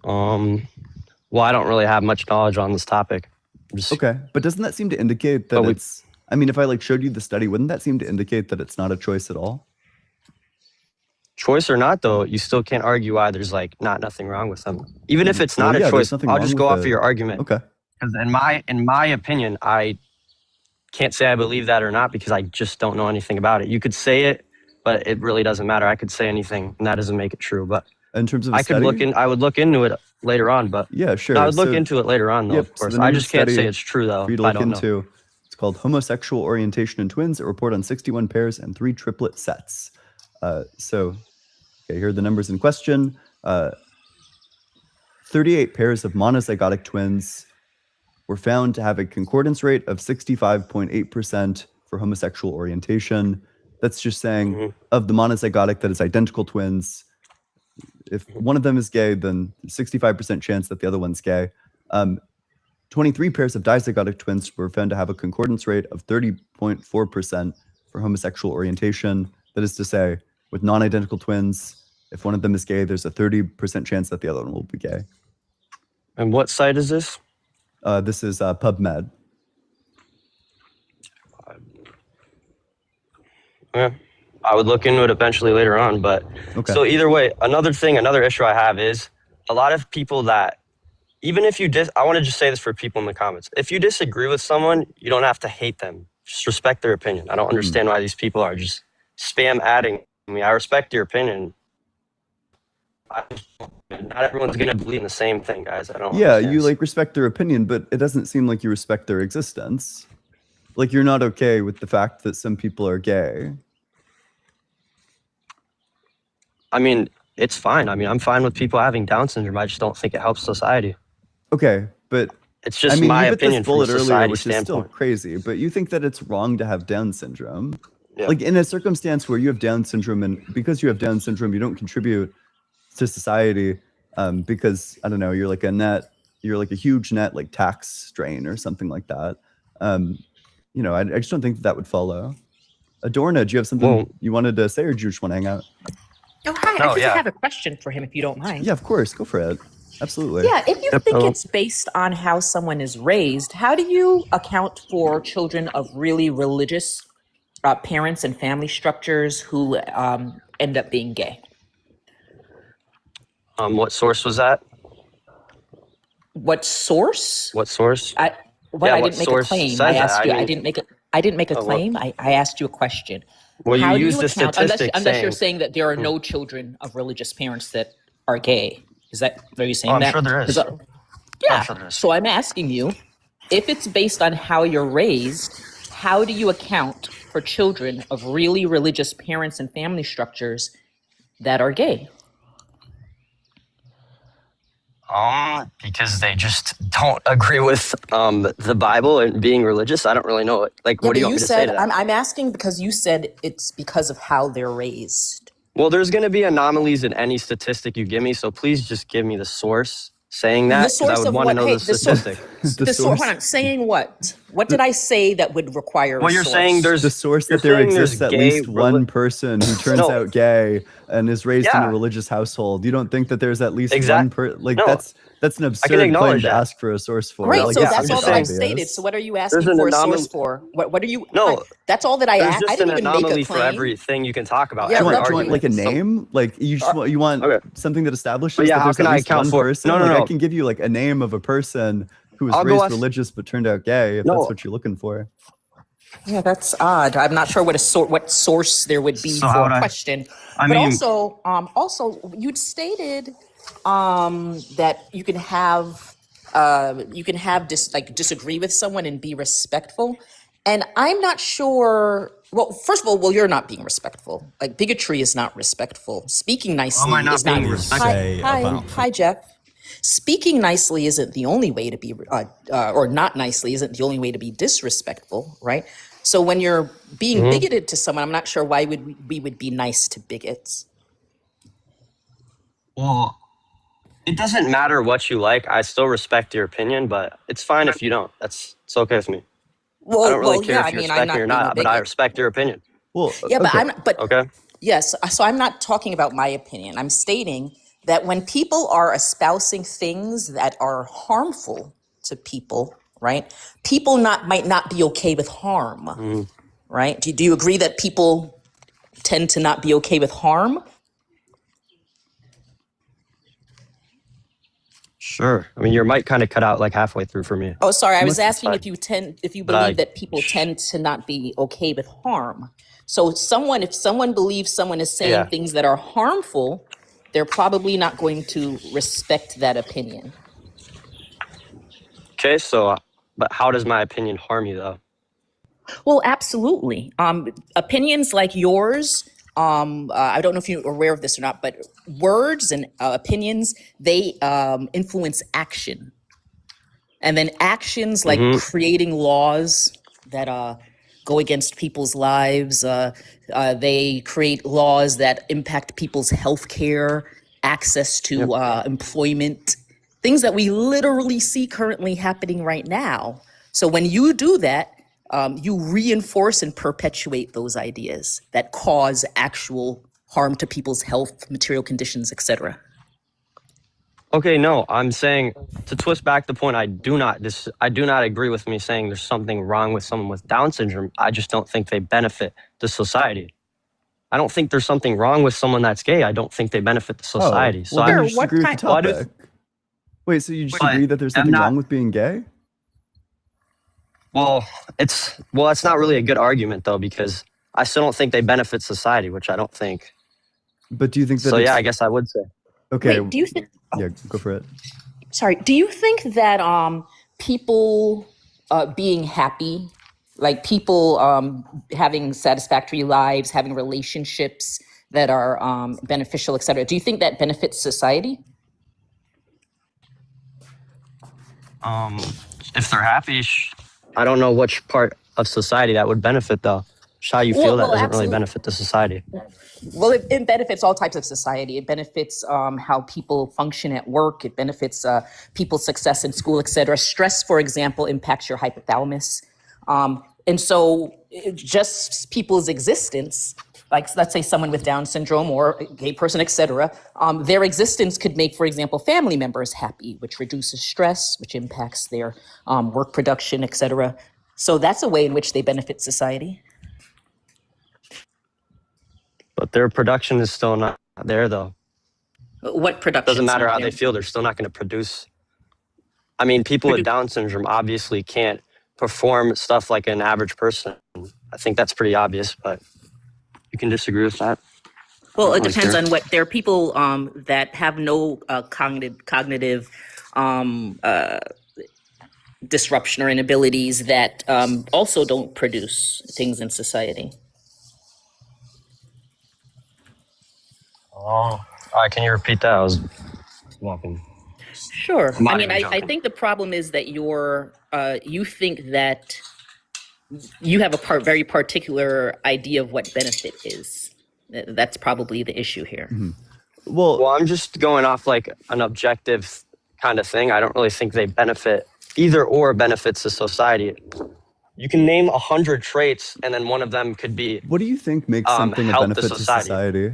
Well, I don't really have much knowledge on this topic. Just, Okay, but doesn't that seem to indicate that Oh, we- it's? I mean, if I like showed you the study, wouldn't that seem to indicate that it's not a choice at all? Choice or not, though, you still can't argue why there's like nothing wrong with them. Even if it's Well, not yeah, a there's choice, nothing I'll wrong just with go off it. of your argument. Okay. Because in my opinion, I can't say I believe that or not because I just don't know anything about it. You could say it, but it really doesn't matter. I could say anything, and that doesn't make it true. But In terms of a I could study? I would look into it later on. But Yeah, sure. no, I would look So, into it later on, though. yep. Of So course, the name I of the just can't say study it's true though. for you to If I look don't know. into, it's called Homosexual Orientation in Twins, a report on 61 pairs and 3 triplet sets. So, okay, here are the numbers in question. 38 pairs of monozygotic twins were found to have a concordance rate of 65.8% for homosexual orientation. That's just saying of the monozygotic that is identical twins, if one of them is gay, then 65% chance that the other one's gay. 23 pairs of dizygotic twins were found to have a concordance rate of 30.4% for homosexual orientation. That is to say, with non-identical twins, if one of them is gay, there's a 30% chance that the other one will be gay. And what site is this? This is PubMed. Yeah, I would look into it eventually later on. But Okay. so either way, another issue I have is a lot of people that, even if you I want to just say this for people in the comments. If you disagree with someone, you don't have to hate them. Just respect their opinion. I don't understand why these people are just spam adding me. I respect your opinion. Not everyone's going to believe in the same thing, guys. I don't Yeah, understand. you like respect their opinion, but it doesn't seem like you respect their existence. Like you're not okay with the fact that some people are gay. I mean, it's fine. I mean, I'm fine with people having Down syndrome. I just don't think it helps society. Okay, but It's just I mean, my you bit opinion this from a bullet earlier, society which is still standpoint. crazy. But you think that it's wrong to have Down syndrome? Yeah. Like in a circumstance where you have Down syndrome, and because you have Down syndrome, you don't contribute to society because I don't know, you're like a huge net like tax drain or something like that. You know, I just don't think that would follow. Adorna, do you have something you wanted to say, or do you just want to hang out? Oh, hi. No, I just yeah. have a question for him, if you don't mind. Yeah, of course, go for it. Absolutely. Yeah, if you Yep, think hello. it's based on how someone is raised, how do you account for children of really religious parents and family structures who end up being gay? What source was that? What source? What source? I Yeah, I what didn't make a source claim. says I that? asked I you. I mean- didn't make a Oh, what- claim. I asked you a question. Well, How you do used you the account, statistic unless you're saying. saying that there are no children of religious parents that are gay? Are you saying Oh, I'm that? sure there is. 'Cause, yeah. sure there is. So I'm asking you, if it's based on how you're raised, how do you account for children of really religious parents and family structures that are gay? Because they just don't agree with the Bible and being religious. I don't really know it. Like, what do you want me to say to that? I'm asking because you said it's because of how they're raised. Well, there's going to be anomalies in any statistic you give me, so please just give me the source saying that, The 'cause source I would of want to what? know Hey, the the source- statistic. The source. Hold on. Saying what? What did I say that would require? Well, a you're source? saying there's The source you're that there saying there's exists at gay least one person who turns No. out gay and is raised in Yeah. a religious household. You don't think that there's at least Exact- one like No. that's an absurd claim acknowledge to that. ask for a source for. Great. Like, So it's that's just all that I've obvious. stated. So what are you asking an for a source anomaly- for? What are you? No. That's all that I There's asked. I just didn't an even make a anomaly for claim. everything you can talk about. Yeah, Do you every want, do you want like a argument. So- name? Like you want Okay. something that establishes But yeah, that how there's can at I least account one for- person? No, no, like I no. can give you like a name of a person who was I'll go raised ask- religious but turned out gay, if No. that's what you're looking for. Yeah, that's odd. I'm not sure what source there would be So for how would a I- question. I But mean- also, you'd stated that you can have disagree with someone and be respectful. And I'm not sure. Well, first of all, you're not being respectful. Like bigotry is not respectful. Speaking nicely am I not is not being respectful? Hi, Jeff. Speaking nicely isn't the only way to be, or not nicely isn't the only way to be disrespectful, right? So when you're being bigoted to someone, I'm not sure why we would be nice to bigots. Well, it doesn't matter what you like. I still respect your opinion, but it's fine if you don't. It's okay with me. Well, I don't really care yeah, if you I'm respect not me or being a not, but I bigot. respect your opinion. Well, Yeah, but okay. Okay. yes. So I'm not talking about my opinion. I'm stating that when people are espousing things that are harmful to people, right? People might not be okay with harm, right? Do you agree that people tend to not be okay with harm? Sure. I mean, your mic kind of cut out like halfway through for me. Oh, sorry. I was Must- asking Fine. if you But I- believe that people tend to not be okay with harm. So if someone believes someone is saying Yeah. things that are harmful, they're probably not going to respect that opinion. Okay, so, but how does my opinion harm you though? Well, absolutely. Opinions like yours, I don't know if you're aware of this or not, but words and opinions, they influence action. And then actions like creating laws that go against people's lives, they create laws that impact people's health care, access to employment, things that we literally see currently happening right now. So when you do that, you reinforce and perpetuate those ideas that cause actual harm to people's health, material conditions, etc. Okay, no, I'm saying to twist back the point. I do not agree with me saying there's something wrong with someone with Down syndrome. I just don't think they benefit the society. I don't think there's something wrong with someone that's gay. I don't think they benefit the society. So well, then I you just agree with the what topic. if- Wait, so you just But agree that there's I'm something not- wrong with being gay? well, it's not really a good argument though, because I still don't think they benefit society, which I don't think. But do you think that So it's, yeah, I guess I would say. okay, Wait, do you think? yeah, go for it. Sorry, do you think that people being happy, like people having satisfactory lives, having relationships that are beneficial, etc., do you think that benefits society? If they're happy, I don't know which part of society that would benefit though. Just how you feel that doesn't really benefit the society. Well, it benefits all types of society. It benefits how people function at work. It benefits people's success in school, etc. Stress, for example, impacts your hypothalamus. And so just people's existence, like let's say someone with Down syndrome or a gay person, etc., their existence could make, for example, family members happy, which reduces stress, which impacts their work production, etc. So that's a way in which they benefit society. But their production is still not there though. What production? Doesn't matter how they feel, they're still not going to produce. I mean, people with Down syndrome obviously can't perform stuff like an average person. I think that's pretty obvious, but you can disagree with that. Well, it Like depends there- on what. There are people that have no cognitive disruption or inabilities that also don't produce things in society. Oh, all right. Can you repeat that? I was walking. Sure. I'm not I mean, even I joking. think the problem is that you think that you have a very particular idea of what benefit is. That's probably the issue here. Well, I'm just going off like an objective kind of thing. I don't really think they benefit either or benefits the society. You can name 100 traits, and then one of them could be What do you think makes something a help the benefit to society. society?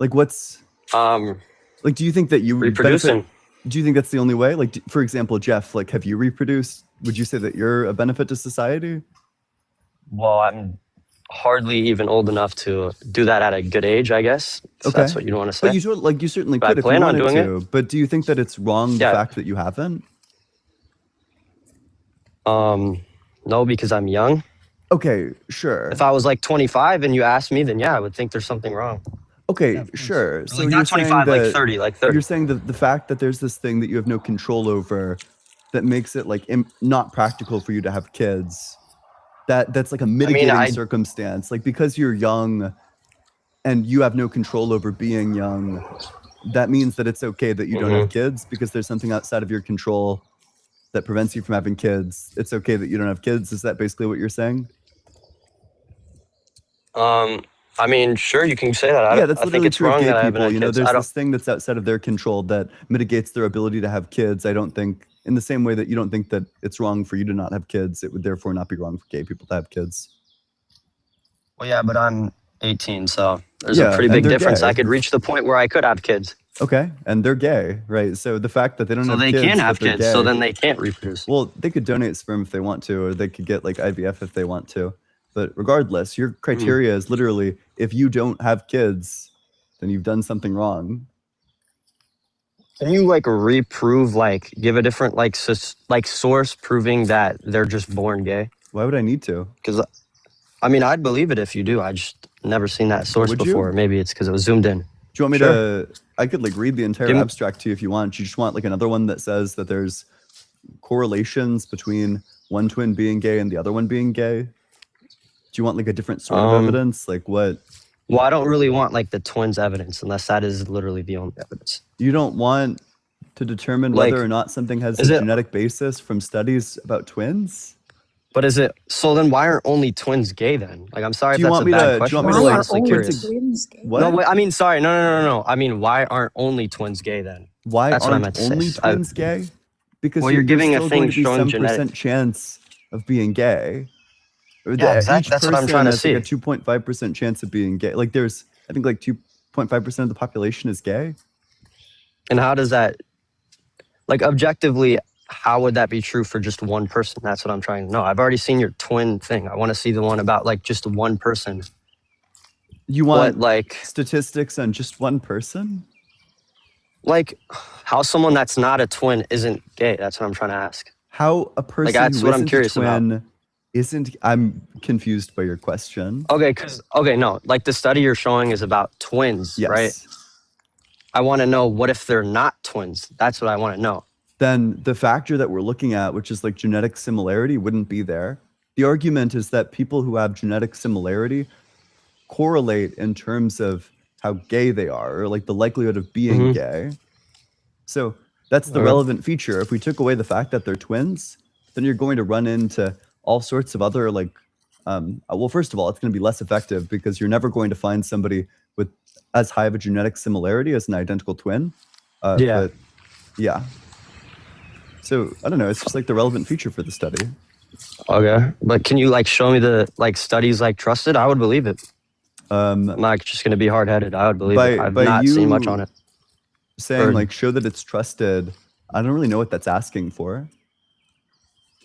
Like, what's like? Do you think that you would reproducing. benefit? Do you think that's the only way? Like, for example, Jeff, like, have you reproduced? Would you say that you're a benefit to society? Well, I'm hardly even old enough to do that at a good age, I guess. So Okay. that's what you want to say. But you certainly But I could if you plan on wanted doing to. But do you think that it's wrong the Yeah. fact that you haven't? No, because I'm young. Okay, sure. If I was like 25 and you asked me, then yeah, I would think there's something wrong. Okay, sure. So Like you're not saying 25, that like 30, like 30. you're saying that the fact that there's this thing that you have no control over, that makes it like not practical for you to have kids. That's like a mitigating circumstance. Like because you're young, and you have no control over being young, that means that it's okay that you don't have kids because there's something outside of your control that prevents you from having kids. It's okay that you don't have kids. Is that basically what you're saying? I mean, sure, you can say that. Yeah, that's I think literally it's true of wrong gay that I haven't people. had You know, kids. there's I don't. this thing that's outside of their control that mitigates their ability to have kids. I don't think, in the same way that you don't think that it's wrong for you to not have kids, it would therefore not be wrong for gay people to have kids. Well, yeah, but I'm 18, so there's Yeah, a pretty and big they're difference. gay. I could reach the point where I could have kids. Okay, and they're gay, right? So the fact that they don't So have they kids, can but have they're kids, so gay- then they can't reproduce. Well, they could donate sperm if they want to, or they could get like IVF if they want to. But regardless, your criteria is literally if you don't have kids, then you've done something wrong. Can you like reprove, like give a different like source proving that they're just born gay? Why would I need to? Because I mean, I'd believe it if you do. I just never seen that source Would before. you? Maybe it's because it was zoomed in. Do you want me Sure. to? I could like read the entire Give me- abstract to you if you want. You just want like another one that says that there's correlations between one twin being gay and the other one being gay. Do you want like a different sort of evidence? Like what? Well, I don't really want like the twins evidence unless that is literally the only evidence. You don't want to determine Like, whether or not something has a is it- genetic basis from studies about twins? But is it so? Then why aren't only twins gay then? Like, I'm sorry Do if you that's want a me bad to? Do you question. want me I'm to like honestly point curious. to what? No, wait, I mean, sorry, no. I mean, why aren't only twins gay then? Why That's what I aren't meant to say. only I- twins gay? Because Well, you're giving a still thing going to be showing some genetic- percent chance of being gay. Or Yeah, exactly. each That's what I'm person trying to has see. like a 2.5% chance of being gay. Like there's, I think like 2.5% of the population is gay. And how does that, like, objectively, how would that be true for just one person? That's what I'm trying to know. I've already seen your twin thing. I want to see the one about like just one person. You What, want like, statistics on just one person? like how someone that's not a twin isn't gay? That's what I'm trying to ask. How a person that's who what I'm isn't curious a about. twin isn't? I'm confused by your question. Okay, no, like the study you're showing is about twins, Yes. right? I want to know what if they're not twins? That's what I want to know. Then the factor that we're looking at, which is like genetic similarity, wouldn't be there. The argument is that people who have genetic similarity correlate in terms of how gay they are, or like the likelihood of being Mhm. gay. So that's the Okay. relevant feature. If we took away the fact that they're twins, then you're going to run into all sorts of other like, well, first of all, it's going to be less effective because you're never going to find somebody with as high of a genetic similarity as an identical twin. Yeah. But yeah. So I don't know. It's just like the relevant feature for the study. Okay, but can you like show me the like studies like trusted? I would believe it. I'm not just gonna be hard headed. I would believe it. I've not seen much on it. Saying Or- like show that it's trusted. I don't really know what that's asking for.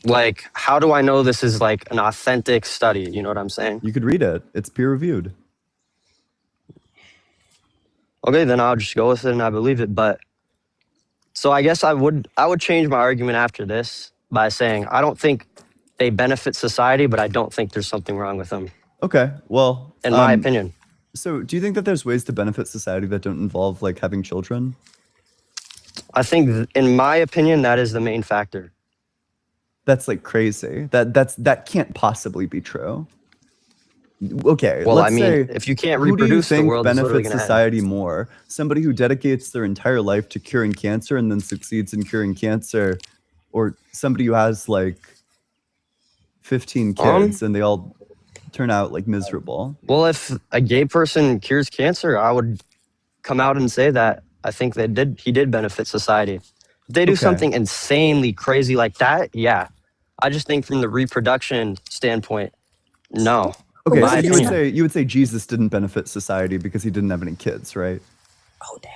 Like, how do I know this is like an authentic study? You know what I'm saying? You could read it. It's peer reviewed. Okay, then I'll just go with it and I believe it. But so I guess I would change my argument after this by saying I don't think they benefit society, but I don't think there's something wrong with them, Okay. Well, in my opinion. So do you think that there's ways to benefit society that don't involve like having children? I think, in my opinion, that is the main factor. That's like crazy. That can't possibly be true. Okay. Well, let's I mean, say, if you can't who do you reproduce, the think world is literally benefits going to end. society more? Somebody who dedicates their entire life to curing cancer and then succeeds in curing cancer, or somebody who has like 15 kids and they all turn out like miserable? Well, if a gay person cures cancer, I would come out and say that I think he did benefit society. If they do Okay. something insanely crazy like that, yeah. I just think from the reproduction standpoint, no. Okay, My so opinion. you would say Jesus didn't benefit society because he didn't have any kids, right? Oh damn.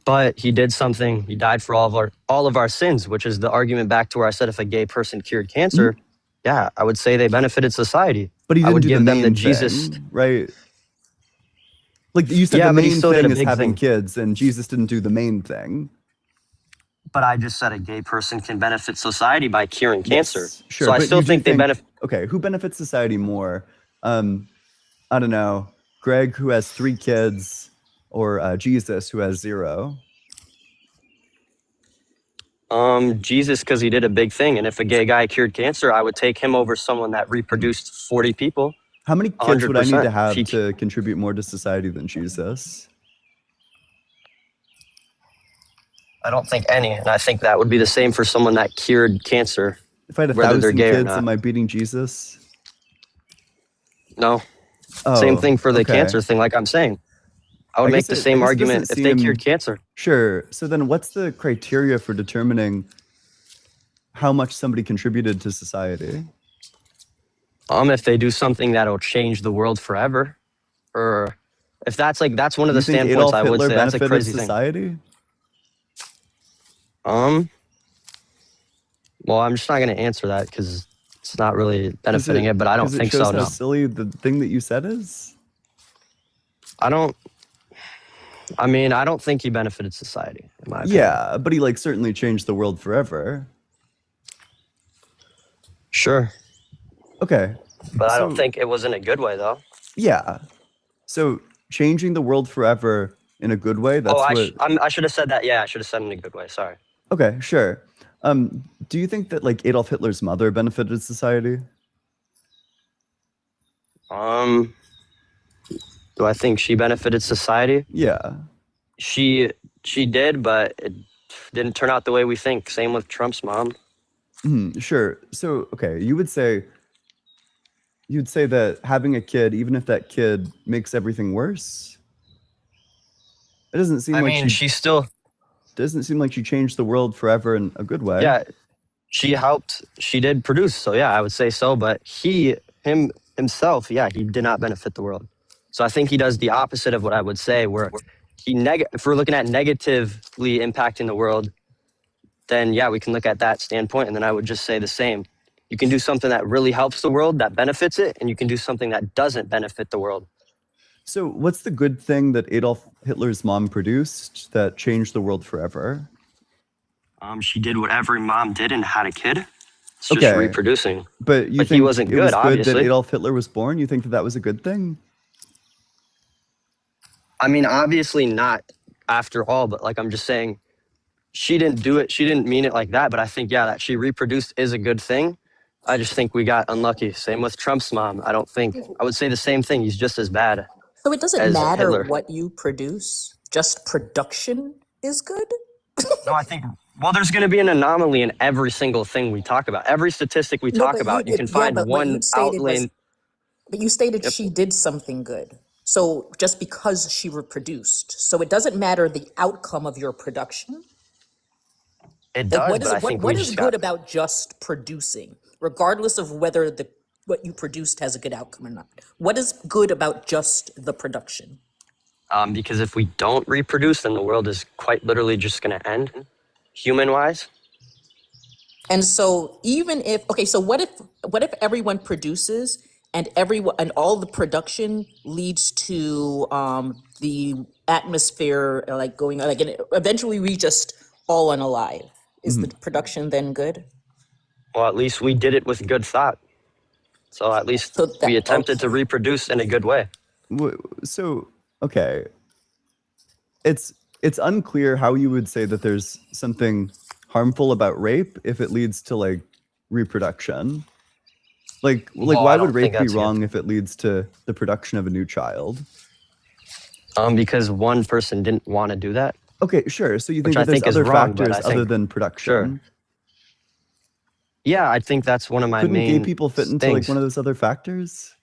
But he did something. He died for all of our sins, which is the argument back to where I said if a gay person cured cancer, yeah, I would say they benefited society. But he I didn't would do give the them main the Jesus. thing, right? Like you said, Yeah, the but he main still did thing a is big having thing. kids, and Jesus didn't do the main thing. But I just said a gay person can benefit society by curing cancer. Yes, sure, So I but still you do think they benefit. Okay, who benefits society more? I don't know, Greg who has 3 kids, or Jesus who has 0. Jesus, because he did a big thing. And if a gay guy cured cancer, I would take him over someone that reproduced 40 people. How many kids would I need 100%. to have He- to contribute more to society than Jesus? I don't think any. And I think that would be the same for someone that cured cancer. If I had Whether they're 1,000 gay or kids, not. am I beating Jesus? No. Oh, Same thing for the okay. cancer thing, like I'm saying. I would I make guess the it- same I guess it argument doesn't if they seem- cured cancer. Sure. So then what's the criteria for determining how much somebody contributed to society? If they do something that'll change the world forever. Or if that's one of the You think standpoints Adolf I would Hitler say that's a benefited crazy thing. society? Well, I'm just not going to answer that because it's not really benefiting it, but I don't 'Cause it think shows so. how No, silly the thing that you said is? I don't. I mean, I don't think he benefited society, in my opinion. Yeah, but he like certainly changed the world forever. Sure, Okay. but I don't So think it was in a good way, though. yeah. So changing the world forever in a good way, Oh, that's what I should have said that. Yeah, I should have said it in a good way. Sorry. Okay, sure. Do you think that like Adolf Hitler's mother benefited society? Do I think she benefited society? Yeah. She did, but it didn't turn out the way we think. Same with Trump's mom. Sure. So, okay, you'd say that having a kid, even if that kid makes everything worse, it doesn't seem I like mean, she she still, doesn't seem like she changed the world forever in a good way. yeah, she helped. She did produce. So yeah, I would say so. But himself, yeah, he did not benefit the world. So I think he does the opposite of what I would say, where if we're looking at negatively impacting the world, then yeah, we can look at that standpoint. And then I would just say the same. You can do something that really helps the world, that benefits it, and you can do something that doesn't benefit the world. So, what's the good thing that Adolf Hitler's mom produced that changed the world forever? She did what every mom did and had a kid. It's just Okay. reproducing. But you But he think wasn't it was good, good that obviously. Adolf Hitler was born? You think that that was a good thing? I mean, obviously not after all, but like I'm just saying, she didn't do it. She didn't mean it like that. But I think, yeah, that she reproduced is a good thing. I just think we got unlucky. Same with Trump's mom. I would say the same thing. He's just as bad So it doesn't as matter Hitler. what you produce, just production is good? No, I think, well, there's going to be an anomaly in every single thing we talk about. Every statistic we talk about, you can find one outlaying. But you stated Yep. she did something good. So just because she reproduced. So it doesn't matter the outcome of your production. It Like does, what but I is think what we is just good got, about just producing, regardless of whether what you produced has a good outcome or not? What is good about just the production? because if we don't reproduce, then the world is quite literally just going to end, human-wise. And so even if so what if everyone produces and all the production leads to the atmosphere like going like and eventually we just all unalive. Is the production then good? Well, at least we did it with good thought. So at least So we that attempted to reproduce in a good way. So, okay, it's unclear how you would say that there's something harmful about rape if it leads to like reproduction. Like Well, I why don't would rape think be that's it. wrong if it leads to the production of a new child? Because one person didn't want to do that. Okay, sure. So you think Which I that there's think is other wrong, but factors I other think- than production? Yeah, I think that's one of my Couldn't main gay people fit into things. like one of those other factors?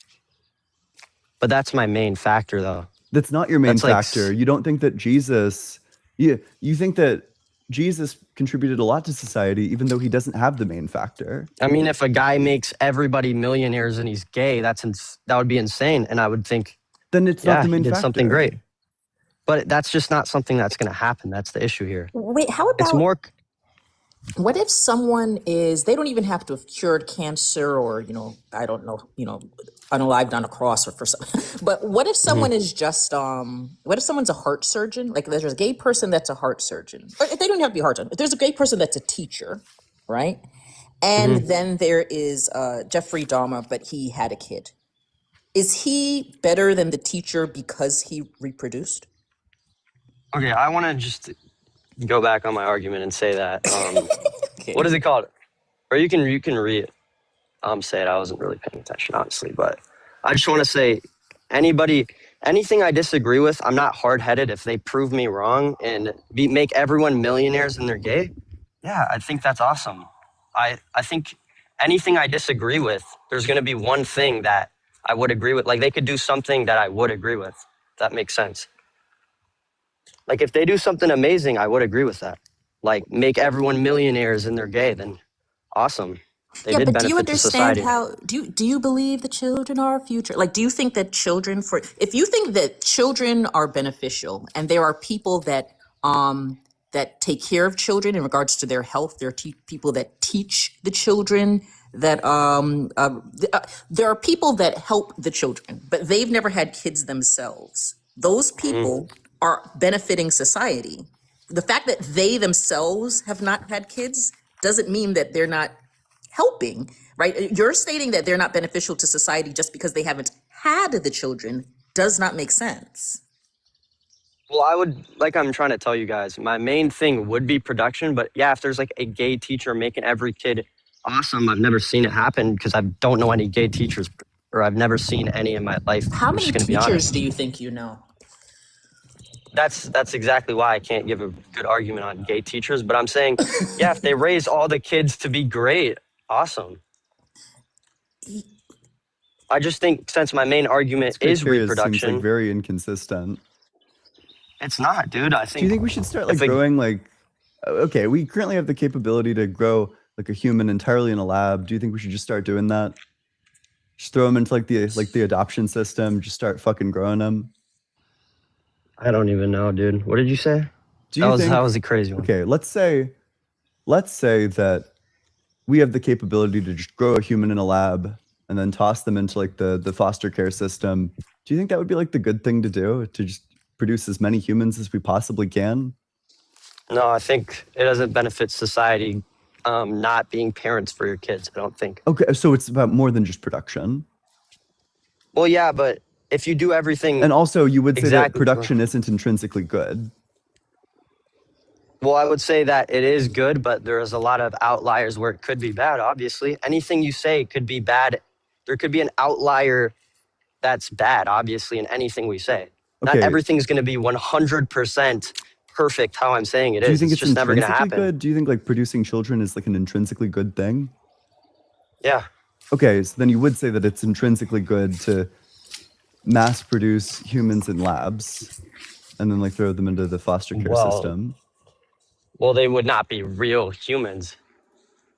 But that's my main factor, though. That's not your main That's like factor. You don't think that Jesus, you think that Jesus contributed a lot to society, even though he doesn't have the main factor. I mean, if a guy makes everybody millionaires and he's gay, that would be insane. And I would think, Then it's yeah, not the he main did factor. something great. But that's just not something that's going to happen. That's the issue here. Wait, how It's about more. what if someone they don't even have to have cured cancer or, I don't know, unalived on a cross or for some, but what if someone is just, what if someone's a heart surgeon? Like there's a gay person that's a heart surgeon. Or they don't have to be a heart surgeon. If there's a gay person that's a teacher, right? And then there is Jeffrey Dahmer, but he had a kid. Is he better than the teacher because he reproduced? Okay, I want to just go back on my argument and say that. Okay. What is it called? Or you can read say it. I wasn't really paying attention, honestly, but I just want to say, anything I disagree with, I'm not hard-headed. If they prove me wrong and make everyone millionaires and they're gay, yeah, I think that's awesome. I think anything I disagree with, there's going to be one thing that I would agree with. Like they could do something that I would agree with. If that makes sense. Like if they do something amazing, I would agree with that. Like make everyone millionaires and they're gay, then awesome. They did but do you benefit to understand society. how do you believe the children are our future? Like, do you think that if you think that children are beneficial and there are people that that take care of children in regards to their health, there are people that teach the children, that there are people that help the children, but they've never had kids themselves. Those people are benefiting society. The fact that they themselves have not had kids doesn't mean that they're not helping, right? You're stating that they're not beneficial to society just because they haven't had the children does not make sense. Well, I would, like I'm trying to tell you guys, my main thing would be production. But yeah, if there's like a gay teacher making every kid awesome, I've never seen it happen because I don't know any gay teachers, or I've never seen any in my life. How I'm many just gonna be teachers honest. do you think you know? That's exactly why I can't give a good argument on gay teachers. But I'm saying, yeah, if they raise all the kids to be great, awesome. I just think since my main argument This is criteria seems reproduction, like very inconsistent. it's not, dude. I Do you think think we should start like if a- growing like? Okay, we currently have the capability to grow like a human entirely in a lab. Do you think we should just start doing that? Just throw them into like the adoption system. Just start fucking growing them. I don't even know, dude. What did you say? Do you think? That was a crazy one. Okay, let's say that we have the capability to just grow a human in a lab and then toss them into like the foster care system. Do you think that would be like the good thing to do, to just produce as many humans as we possibly can? No, I think it doesn't benefit society not being parents for your kids. I don't think. Okay, so it's about more than just production. Well, yeah, but if you do everything, And also, you would say that Exactly. production isn't intrinsically good. well, I would say that it is good, but there is a lot of outliers where it could be bad. Obviously, anything you say could be bad. There could be an outlier that's bad, obviously, in anything we say. Not Okay. everything's going to be 100% perfect how I'm saying it Do you is. think It's it's just never going to intrinsically happen. good? Do you think like producing children is like an intrinsically good thing? Yeah. Okay, so then you would say that it's intrinsically good to mass produce humans in labs and then like throw them into the foster care Well, system. Well, they would not be real humans.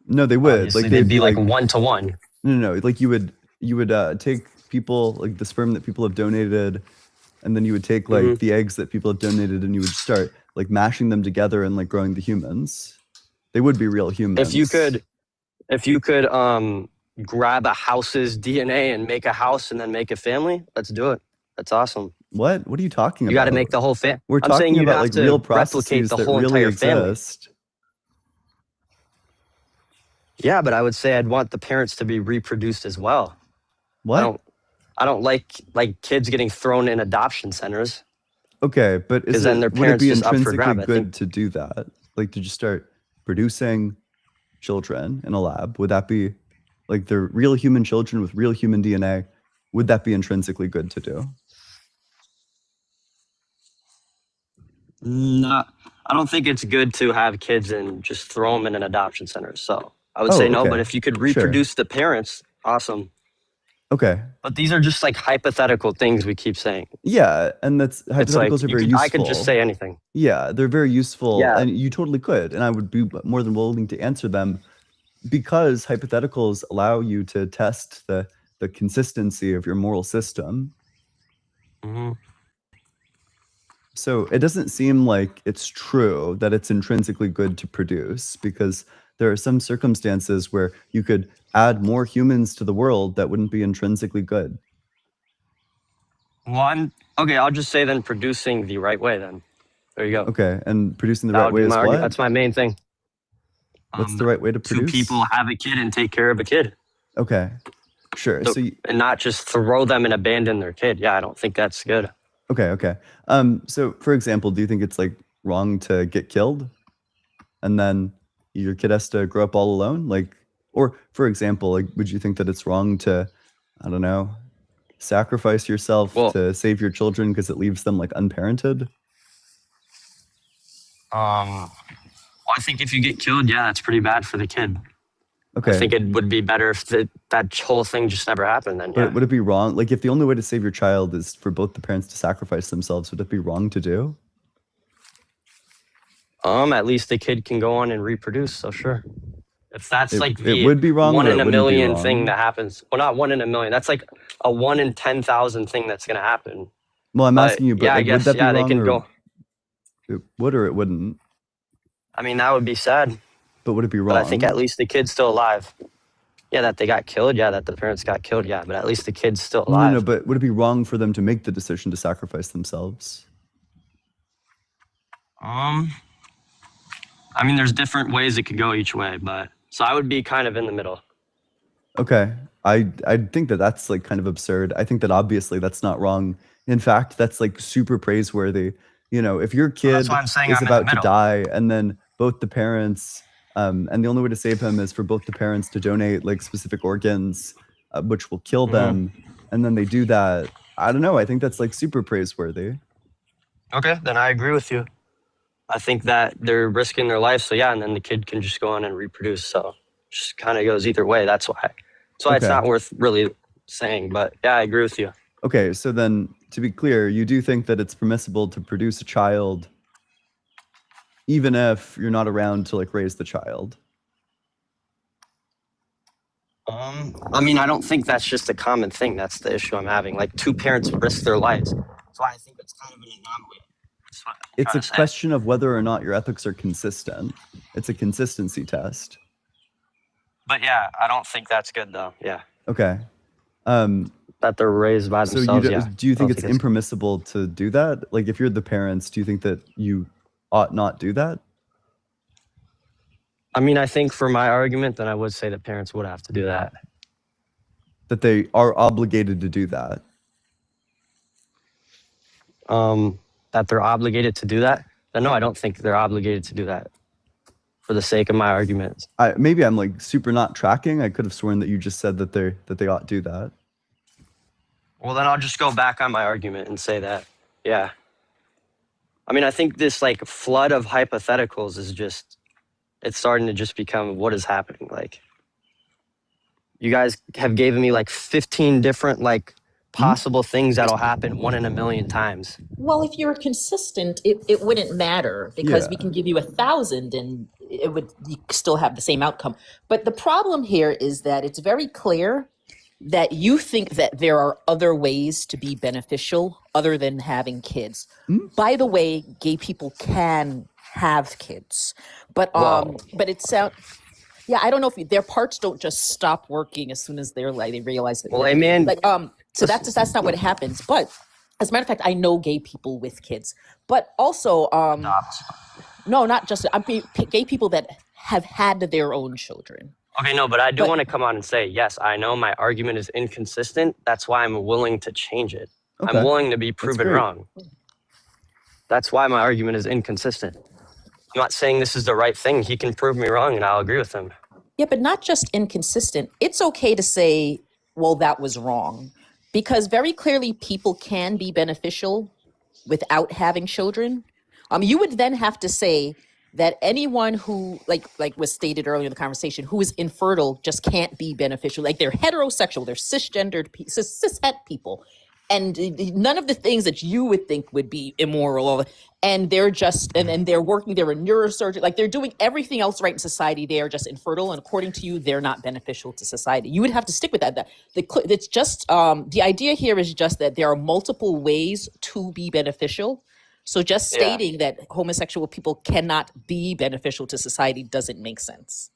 No, they would. Obviously, Like they'd be like 1-to-1. no, like you would take people, like the sperm that people have donated, and then you would take like Mhm. the eggs that people have donated, and you would start like mashing them together and like growing the humans. They would be real humans. If you could grab a house's DNA and make a house and then make a family, let's do it. That's awesome. What are you talking You about? got to make the whole family. We're I'm saying talking you'd about have like to real replicate processes the that whole really entire family. exist. Yeah, but I would say I'd want the parents to be reproduced as well. What? I don't like kids getting thrown in adoption centers. Okay, but 'Cause then their would it parents be just up for intrinsically grab, I good think. to do that? Like to just start producing children in a lab? Would that be like they're real human children with real human DNA? Would that be intrinsically good to do? No, I don't think it's good to have kids and just throw them in an adoption center. So I would Oh, say no, okay. but if you could Sure. reproduce the parents, awesome. Okay. But these are just like hypothetical things we keep saying. Yeah, and that's It's like hypotheticals are very useful. I could just say anything. Yeah, they're very useful, Yeah. and you totally could, and I would be more than willing to answer them because hypotheticals allow you to test the consistency of your moral system. hmm So it doesn't seem like it's true that it's intrinsically good to produce because there are some circumstances where you could add more humans to the world that wouldn't be intrinsically good. Well, okay. I'll just say then producing the right way. Then there you go. Okay, and producing the That right would way be is my argument. what? That's my main thing. What's the right way to Two produce? people have a kid and take care of a kid, Okay, sure. So- So and not just throw them and abandon their kid. Yeah, I don't think that's good. okay. So for example, do you think it's like wrong to get killed and then your kid has to grow up all alone? Like, or for example, like, would you think that it's wrong to, I don't know, sacrifice yourself Well- to save your children because it leaves them like unparented? Well, I think if you get killed, yeah, that's pretty bad for the kid. Okay. I think it would be better if that whole thing just never happened. Then, But yeah. would it be wrong? Like, if the only way to save your child is for both the parents to sacrifice themselves, would it be wrong to do? At least the kid can go on and reproduce. So sure, if that's It- like it the would be wrong one or in it a wouldn't be million wrong? thing that happens. Well, not 1 in a million. That's like a 1 in 10,000 thing that's gonna happen. Well, I'm But, asking you, but yeah, I like, guess, would that yeah, be they wrong can or go. it would or it wouldn't? I mean, that would be sad, But would it be wrong? but I think at least the kid's still alive. Yeah, that they got killed. Yeah, that the parents got killed. Yeah, but at least the kid's still alive. No, but would it be wrong for them to make the decision to sacrifice themselves? I mean, there's different ways it could go each way, but so I would be kind of in the middle. Okay. I think that that's like kind of absurd. I think that obviously that's not wrong. In fact, that's like super praiseworthy. You know, if your Well, kid that's why I'm saying is I'm in the about to middle. die and then both the parents, and the only way to save him is for both the parents to donate like specific organs, which will kill them, and then they do that. I don't know. I think that's like super praiseworthy. Okay, then I agree with you. I think that they're risking their life, so yeah, and then the kid can just go on and reproduce. So just kind of goes either way. That's why. It's Okay. not worth really saying. But yeah, I agree with you. Okay, so then to be clear, you do think that it's permissible to produce a child even if you're not around to like raise the child? I mean, I don't think that's just a common thing. That's the issue I'm having. Like, two parents risk their lives. That's why I think it's kind of an anomaly. That's what I'm It's a trying to say. question of whether or not your ethics are consistent. It's a consistency test. But yeah, I don't think that's good though. Yeah, Okay. that they're raised by So you themselves. do, Yeah. do you I think don't it's think impermissible to do that? Like if you're the parents, do you think that you ought not do that? I mean, I think for my argument, then I would say that parents would have to do that. That they are obligated to do that? That they're obligated to do that. Then no, I don't think they're obligated to do that. For the sake of my arguments. Maybe I'm like super not tracking. I could have sworn that you just said that they ought to do that. Well, then I'll just go back on my argument and say that, yeah. I mean, I think this like flood of hypotheticals is just, it's starting to just become what is happening. Like, you guys have given me like 15 different like possible things that'll happen 1 in a million times. Well, if you were consistent, it wouldn't matter because we Yeah. can give you 1,000 and you still have the same outcome. But the problem here is that it's very clear that you think that there are other ways to be beneficial other than having kids. By the way, gay people can have kids, but Wow. but it sounds. Yeah, I don't know if their parts don't just stop working as soon as they realize that. Well, they're- amen. Like so that's not what happens. But as a matter of fact, I know gay people with kids, but also no, not just gay people that have had their own children. Okay, no, but I do But- want to come on and say, yes, I know my argument is inconsistent. That's why I'm willing to change it. Okay. I'm willing to be proven great. wrong. That's why my argument is inconsistent. I'm not saying this is the right thing. He can prove me wrong and I'll agree with him. Yeah, but not just inconsistent. It's okay to say, well, that was wrong. Because very clearly people can be beneficial without having children. You would then have to say that anyone who, like was stated earlier in the conversation, who is infertile just can't be beneficial. Like they're heterosexual, they're cisgendered, cishet people. And none of the things that you would think would be immoral, and they're just, and they're working, they're a neurosurgeon, like they're doing everything else right in society. They are just infertile, and according to you, they're not beneficial to society. You would have to stick with that. It's just, the idea here is just that there are multiple ways to be beneficial. So just Yeah. stating that homosexual people cannot be beneficial to society doesn't make sense.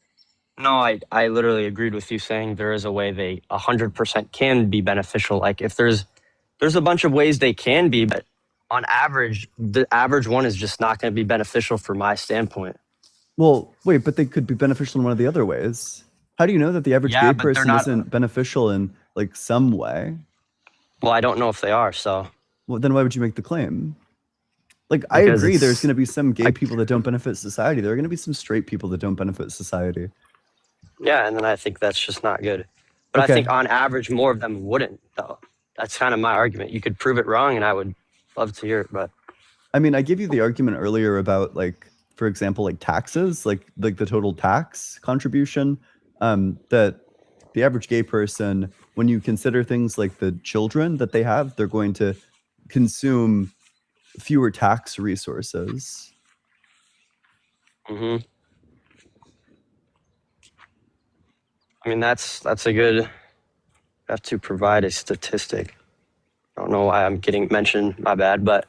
No, I literally agreed with you saying there is a way they 100% can be beneficial. Like if there's a bunch of ways they can be, but on average, the average one is just not going to be beneficial from my standpoint. Well, wait, but they could be beneficial in one of the other ways. How do you know that the average Yeah, gay but they're person not- isn't beneficial in like some way? Well, I don't know if they are, so. Well, then why would you make the claim? Like, I Because agree there's it's- going to be some gay people that don't benefit society. There are going to be some straight people that don't benefit society. Yeah, and then I think that's just not good. But Okay. I think on average, more of them wouldn't, though. That's kind of my argument. You could prove it wrong, and I would love to hear it, but I mean, I gave you the argument earlier about like, for example, like taxes, like the total tax contribution, that the average gay person, when you consider things like the children that they have, they're going to consume fewer tax resources. I mean, that's a good, have to provide a statistic. I don't know why I'm getting mentioned, my bad, but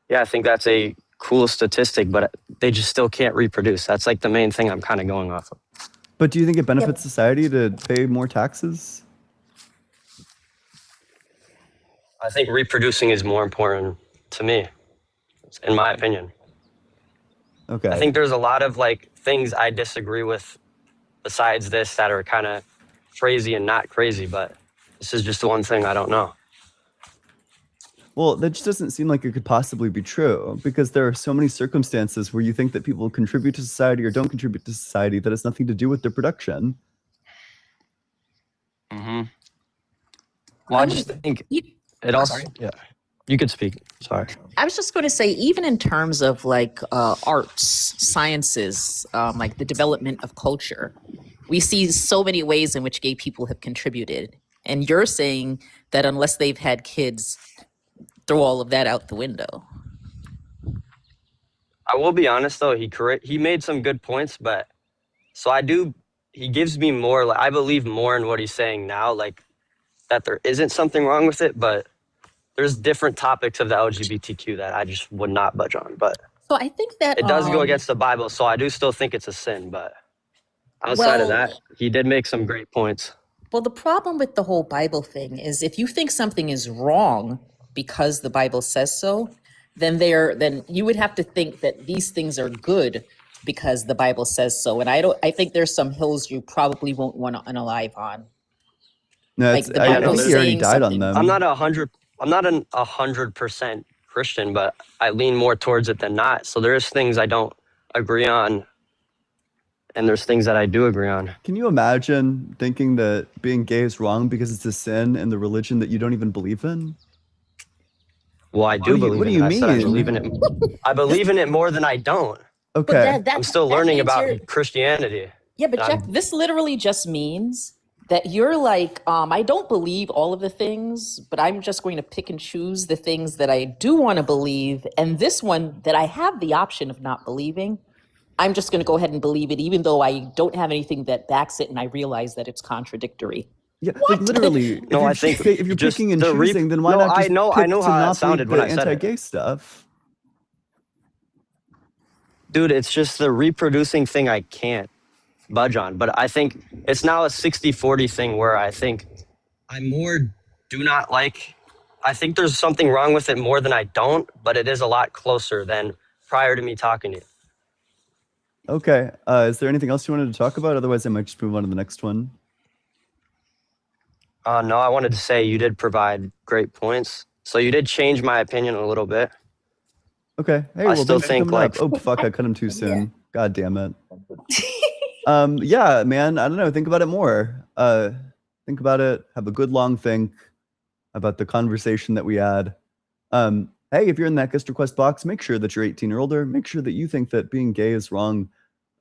yeah, I think that's a cool statistic, but they just still can't reproduce. That's like the main thing I'm kind of going off of. But do you think it benefits society to pay more taxes? I think reproducing is more important to me, in my opinion. Okay. I think there's a lot of like things I disagree with besides this that are kind of crazy and not crazy, but this is just the one thing I don't know. Well, that just doesn't seem like it could possibly be true, because there are so many circumstances where you think that people contribute to society or don't contribute to society that has nothing to do with their production. Mm-hmm. Well, I just think it also. Yeah, you could speak. Sorry. I was just going to say, even in terms of like arts, sciences, like the development of culture, we see so many ways in which gay people have contributed. And you're saying that unless they've had kids, throw all of that out the window. I will be honest though, he made some good points, but he gives me more, like, I believe more in what he's saying now, like that there isn't something wrong with it, but there's different topics of the LGBTQ that I just would not budge on. But So I think that it does go against the Bible, so I do still think it's a sin, but outside of that, he did make some great points. Well, the problem with the whole Bible thing is if you think something is wrong because the Bible says so, then you would have to think that these things are good because the Bible says so. And I think there's some hills you probably won't want to unalive on. No, Like the I Bible think he already saying died something. on them. I'm not 100% Christian, but I lean more towards it than not. So there's things I don't agree on, and there's things that I do agree on. Can you imagine thinking that being gay is wrong because it's a sin in the religion that you don't even believe in? Well, I do believe what do in you it. I said I mean? believe in it. I believe in it more than I don't. Okay. I'm still learning about Christianity. Yeah, but Jeff, this literally just means that you're like, I don't believe all of the things, but I'm just going to pick and choose the things that I do want to believe. And this one that I have the option of not believing, I'm just going to go ahead and believe it, even though I don't have anything that backs it and I realize that it's contradictory. Yeah, like literally. No, I think if you're just picking and the choosing, then why no, not just I know pick to how that not sounded believe when the I said it. anti-gay stuff? Dude, it's just the reproducing thing I can't budge on. But I think it's now a 60-40 thing where I think I more do not like. I think there's something wrong with it more than I don't, but it is a lot closer than prior to me talking to you. Okay. Is there anything else you wanted to talk about? Otherwise, I might just move on to the next one. No, I wanted to say you did provide great points. So you did change my opinion a little bit. Okay. Hey, I well, still thanks for think, coming like- up. Oh, fuck, I cut him too soon. God damn it. Yeah, man, I don't know. Think about it more. Think about it. Have a good long think about the conversation that we had. Hey, if you're in that guest request box, make sure that you're 18 or older. Make sure that you think that being gay is wrong.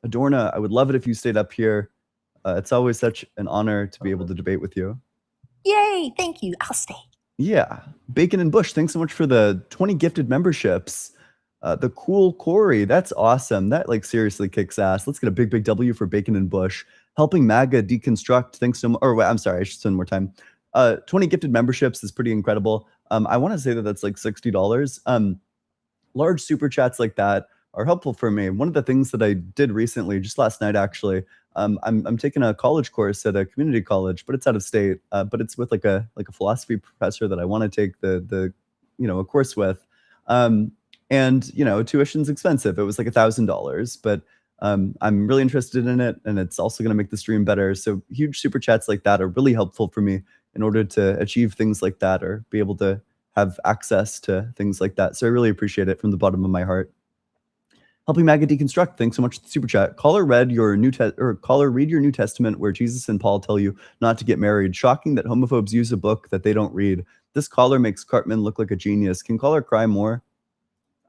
Adorna, I would love it if you stayed up here. It's always such an honor to be able to debate with you. Yay, thank you. I'll stay. Yeah. Bacon and Bush, thanks so much for the 20 gifted memberships. The Cool Corey, that's awesome. That like seriously kicks ass. Let's get a big W for Bacon and Bush. Helping MAGA deconstruct, thanks so much. Or wait, I'm sorry, I should spend more time. 20 gifted memberships is pretty incredible. I want to say that that's like $60. Large super chats like that are helpful for me. One of the things that I did recently, just last night actually, I'm taking a college course at a community college, but it's out of state. But it's with like a philosophy professor that I want to take the a course with. And tuition's expensive. It was like $1,000, but I'm really interested in it, and it's also going to make the stream better. So huge super chats like that are really helpful for me in order to achieve things like that or be able to have access to things like that. So I really appreciate it from the bottom of my heart. Helping MAGA deconstruct, thanks so much for the super chat. Caller read your New Testament where Jesus and Paul tell you not to get married. Shocking that homophobes use a book that they don't read. This caller makes Cartman look like a genius. Can caller cry more?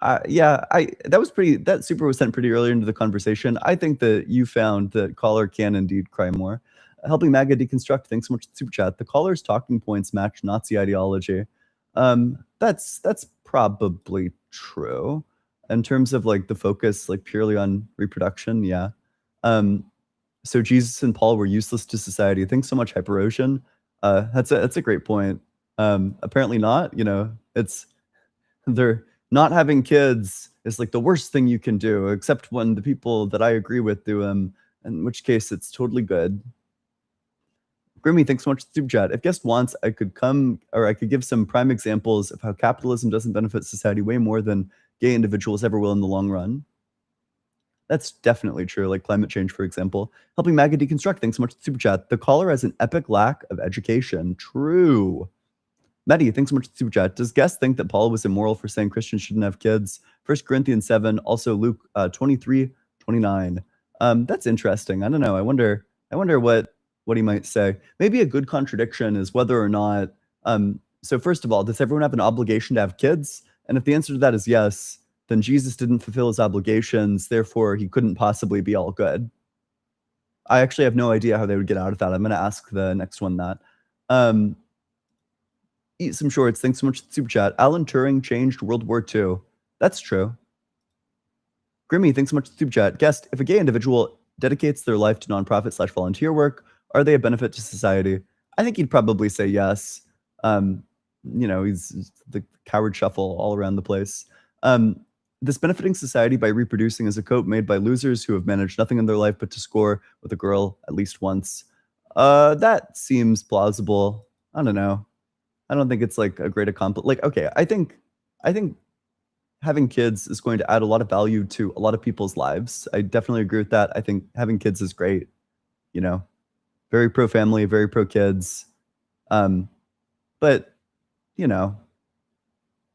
That super was sent pretty early into the conversation. I think that you found that caller can indeed cry more. Helping MAGA deconstruct, thanks so much for the super chat. The caller's talking points match Nazi ideology. That's probably true. In terms of like the focus, like purely on reproduction, yeah. So Jesus and Paul were useless to society. Thanks so much, Hyperocean. That's a great point. Apparently not. They're not having kids is like the worst thing you can do, except when the people that I agree with do them. In which case, it's totally good. Grimmy, thanks so much for the super chat. If guest wants, I could give some prime examples of how capitalism doesn't benefit society way more than gay individuals ever will in the long run. That's definitely true. Like climate change, for example. Helping Maggie deconstruct. Thanks so much for the super chat. The caller has an epic lack of education. True. Maddie, thanks so much for the super chat. Does Guest think that Paul was immoral for saying Christians shouldn't have kids? 1 Corinthians 7, also Luke 23:29. That's interesting. I don't know. I wonder what he might say. Maybe a good contradiction is whether or not. So first of all, does everyone have an obligation to have kids? And if the answer to that is yes, then Jesus didn't fulfill his obligations, therefore he couldn't possibly be all good. I actually have no idea how they would get out of that. I'm going to ask the next one that. Eat some shorts. Thanks so much for the super chat. Alan Turing changed World War II. That's true. Grimmy, thanks so much for the super chat. Guest, if a gay individual dedicates their life to nonprofit/volunteer work, are they a benefit to society? I think he'd probably say yes. He's the coward shuffle all around the place. This benefiting society by reproducing is a cope made by losers who have managed nothing in their life but to score with a girl at least once. That seems plausible. I don't know. I don't think it's like a great accomplishment. Like, okay, I think having kids is going to add a lot of value to a lot of people's lives. I definitely agree with that. I think having kids is great. Very pro family, very pro kids. But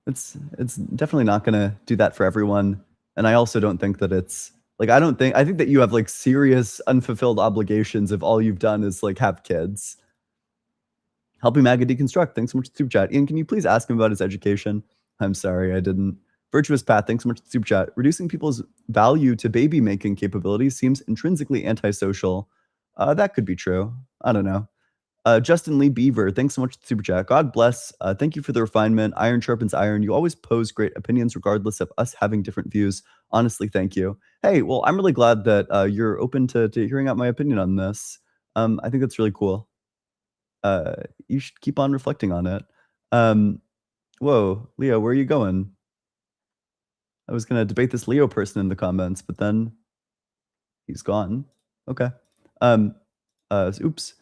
it's definitely not going to do that for everyone. And I also don't think that it's like, I think that you have like serious unfulfilled obligations if all you've done is like have kids. Helping Maga deconstruct. Thanks so much for the super chat. Ian, can you please ask him about his education? I'm sorry, I didn't. Virtuous Path, thanks so much for the super chat. Reducing people's value to baby making capabilities seems intrinsically antisocial. That could be true. I don't know. Justin Lee Beaver, thanks so much for the super chat. God bless. Thank you for the refinement. Iron sharpens iron. You always pose great opinions regardless of us having different views. Honestly, thank you. Hey, well, I'm really glad that you're open to hearing out my opinion on this. I think that's really cool. You should keep on reflecting on it. Whoa, Leo, where are you going? I was going to debate this Leo person in the comments, but then he's gone. Okay. Oops.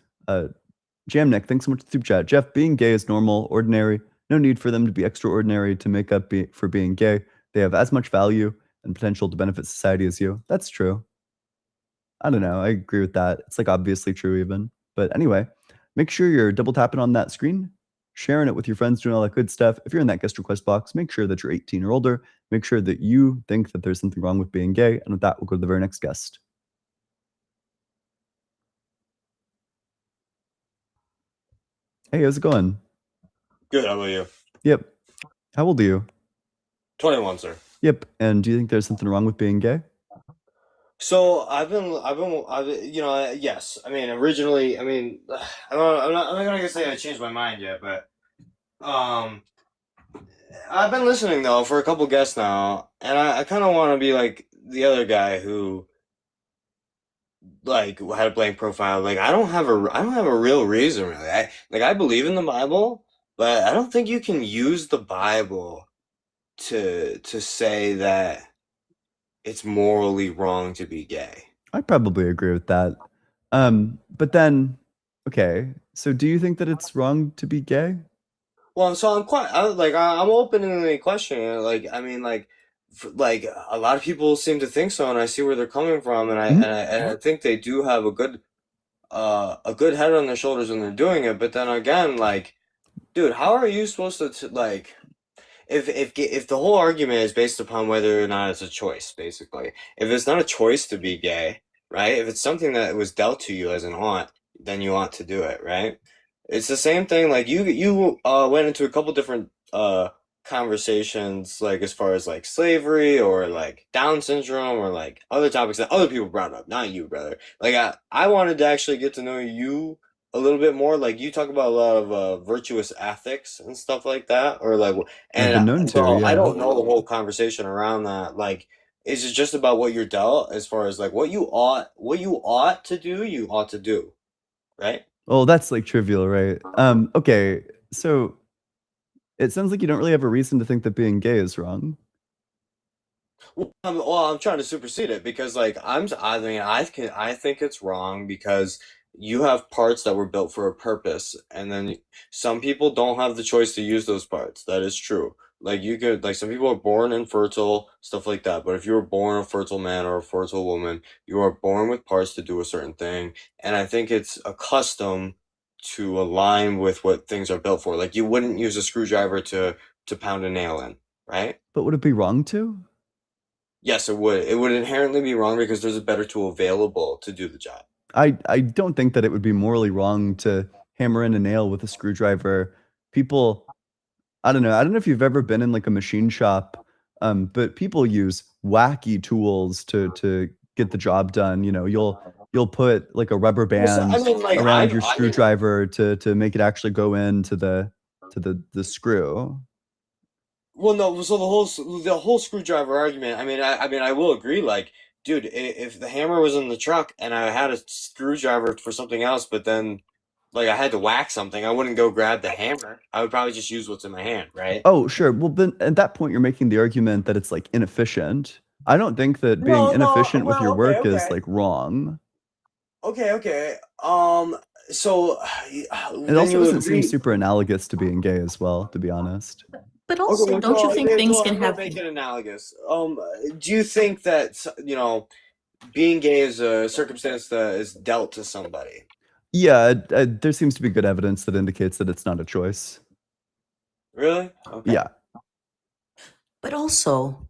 Jamnik, thanks so much for the super chat. Jeff, being gay is normal, ordinary. No need for them to be extraordinary to make up for being gay. They have as much value and potential to benefit society as you. That's true. I don't know. I agree with that. It's like obviously true even. But anyway, make sure you're double tapping on that screen, sharing it with your friends, doing all that good stuff. If you're in that guest request box, make sure that you're 18 or older. Make sure that you think that there's something wrong with being gay. And with that, we'll go to the very next guest. Hey, how's it going? Good. How about you? Yep. How old are you? 21, sir. Yep. And do you think there's something wrong with being gay? So I've been, yes. I mean, originally, I'm not gonna say I changed my mind yet, but I've been listening though for a couple guests now, and I kind of want to be like the other guy who like had a blank profile. Like I don't have a real reason really. I believe in the Bible, but I don't think you can use the Bible to say that it's morally wrong to be gay. I probably agree with that. But then, okay, so do you think that it's wrong to be gay? Well, so I'm openly questioning it. Like, I mean, like a lot of people seem to think so, and I see where they're coming from, and I think they do have a good head on their shoulders when they're doing it. But then again, like, dude, how are you supposed to like? If the whole argument is based upon whether or not it's a choice, basically, if it's not a choice to be gay, right? If it's something that was dealt to you as an aunt, then you ought to do it, right? It's the same thing. Like you went into a couple different conversations, like as far as like slavery or like Down syndrome or like other topics that other people brought up, not you, brother. Like I wanted to actually get to know you a little bit more. Like you talk about a lot of virtuous ethics and stuff like that, or like, and I don't know the whole conversation around that. Like, is it just about what you're dealt as far as like what you ought to do, right? Well, that's like trivial, right? Okay, so it sounds like you don't really have a reason to think that being gay is wrong. Well, I'm trying to supersede it because like I think it's wrong because you have parts that were built for a purpose, and then some people don't have the choice to use those parts. That is true. like you could like some people are born infertile, stuff like that. But if you were born a fertile man or a fertile woman, you are born with parts to do a certain thing. And I think it's a custom to align with what things are built for. Like you wouldn't use a screwdriver to pound a nail in, right? But would it be wrong to? Yes, it would. It would inherently be wrong because there's a better tool available to do the job. I don't think that it would be morally wrong to hammer in a nail with a screwdriver. People, I don't know if you've ever been in like a machine shop, but people use wacky tools to get the job done. You know, you'll put like a rubber Well, so, band I mean, like around your I screwdriver to make it actually go into the screw. well, no. So the whole screwdriver argument. I mean, I will agree. Like, dude, if the hammer was in the truck and I had a screwdriver for something else, but then like I had to whack something, I wouldn't go grab the hammer. I would probably just use what's in my hand, right? Oh, sure. Well, then at that point, you're making the argument that it's like inefficient. I don't think that being No, no. inefficient with Well, your okay, work is okay, like wrong. okay. So It then also you doesn't seem agree. super analogous to being gay as well, to be honest. But Okay, also, well, don't you so think yeah, things so can I'm gonna have make it analogous. Do you think that being gay is a circumstance that is dealt to somebody? Yeah, there seems to be good evidence that indicates that it's not a choice. Really? Okay. Yeah. But also,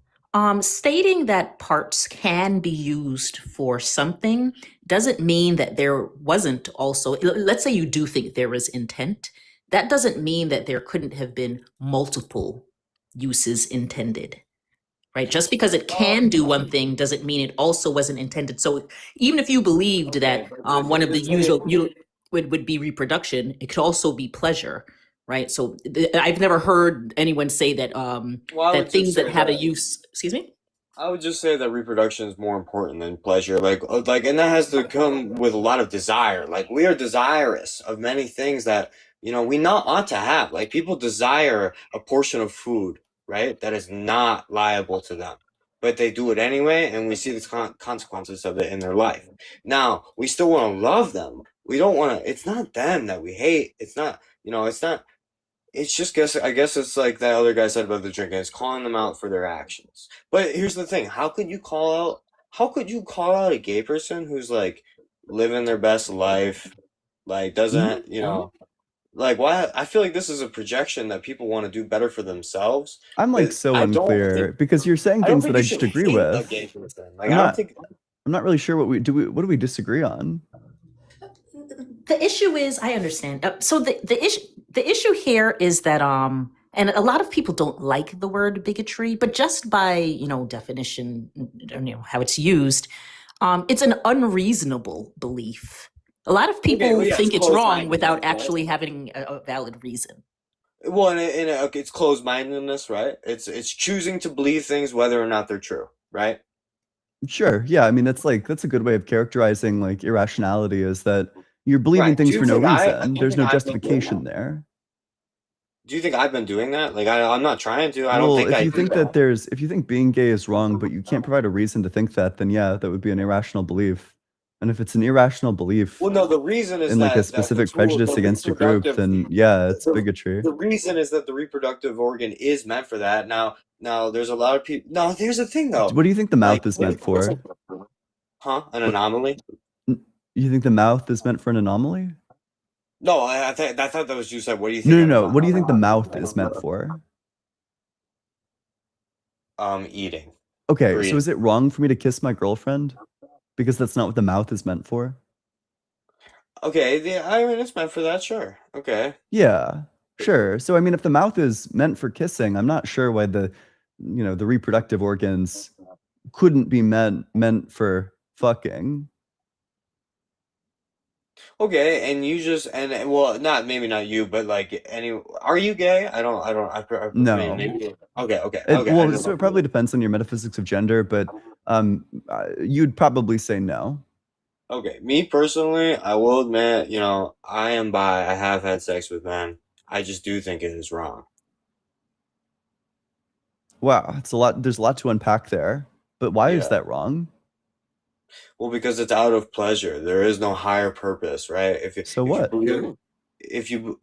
stating that parts can be used for something doesn't mean that there wasn't also, let's say you do think there was intent. That doesn't mean that there couldn't have been multiple uses intended, right? Just because it can do one thing doesn't mean it also wasn't intended. So even if you believed that Okay, but one of the this usual would be reproduction, it could also be pleasure, right? So I've never heard anyone say that well, I that would just things that say have a that use. Excuse me. I would just say that reproduction is more important than pleasure. And that has to come with a lot of desire. Like we are desirous of many things that we not ought to have. Like people desire a portion of food, right? That is not liable to them, but they do it anyway, and we see the consequences of it in their life. Now we still want to love them. We don't want to. It's not them that we hate. It's not. It's not. It's just I guess it's like that other guy said about the drinking. It's calling them out for their actions. But here's the thing: how could you call out a gay person who's like living their best life, like doesn't like why? I feel like this is a projection that people want to do better for themselves. I'm like But so I don't unclear think because you're saying I don't things that think I you should just agree hate a with. gay person. Like I'm I don't not think. I'm not really sure what do we disagree on? The issue is, I understand. So the issue here is that and a lot of people don't like the word bigotry, but just by definition, how it's used, it's an unreasonable belief. A lot of Okay, well, people yeah, think it's closed wrong without mindedness, right? actually having a valid reason. Well, okay, it's closed mindedness, right? It's choosing to believe things whether or not they're true, right? Sure. Yeah. I mean, that's a good way of characterizing like irrationality is that you're believing Right. Do things you for no think reason. do you There's think no I've been doing justification that? there. Do you think I've been doing that? Like I'm not trying to. I don't Well, think if I you do think that that. if you think being gay is wrong, but you can't provide a reason to think that, then yeah, that would be an irrational belief. And if it's an irrational belief Well, no, the reason is in like a that the specific tool, prejudice the against a group, reproductive, then yeah, it's bigotry. the reason is that the reproductive organ is meant for that. Now there's a lot of people. No, here's the thing though. What do you think the Like, mouth is meant for? An What anomaly? you think the mouth is meant for an anomaly? No, I thought that was you said. What do you No, think? no, no. What do you think the mouth is meant for? Eating, Okay, so breathing. is it wrong for me to kiss my girlfriend? Because that's not what the mouth is meant for. Okay, I mean it's meant for that. Sure. Okay. Yeah, sure. So I mean, if the mouth is meant for kissing, I'm not sure why the reproductive organs couldn't be meant for fucking. Okay, and you just well, maybe not you, but like are you gay? I mean, No. maybe. Okay. Well, so it probably depends on your metaphysics of gender, but you'd probably say no. Okay, me personally, I will admit, I am bi. I have had sex with men. I just do think it is wrong. Wow, it's a lot. There's a lot to unpack there. But why is Yeah. that wrong? Well, because it's out of pleasure. There is no higher purpose, right? So what? If you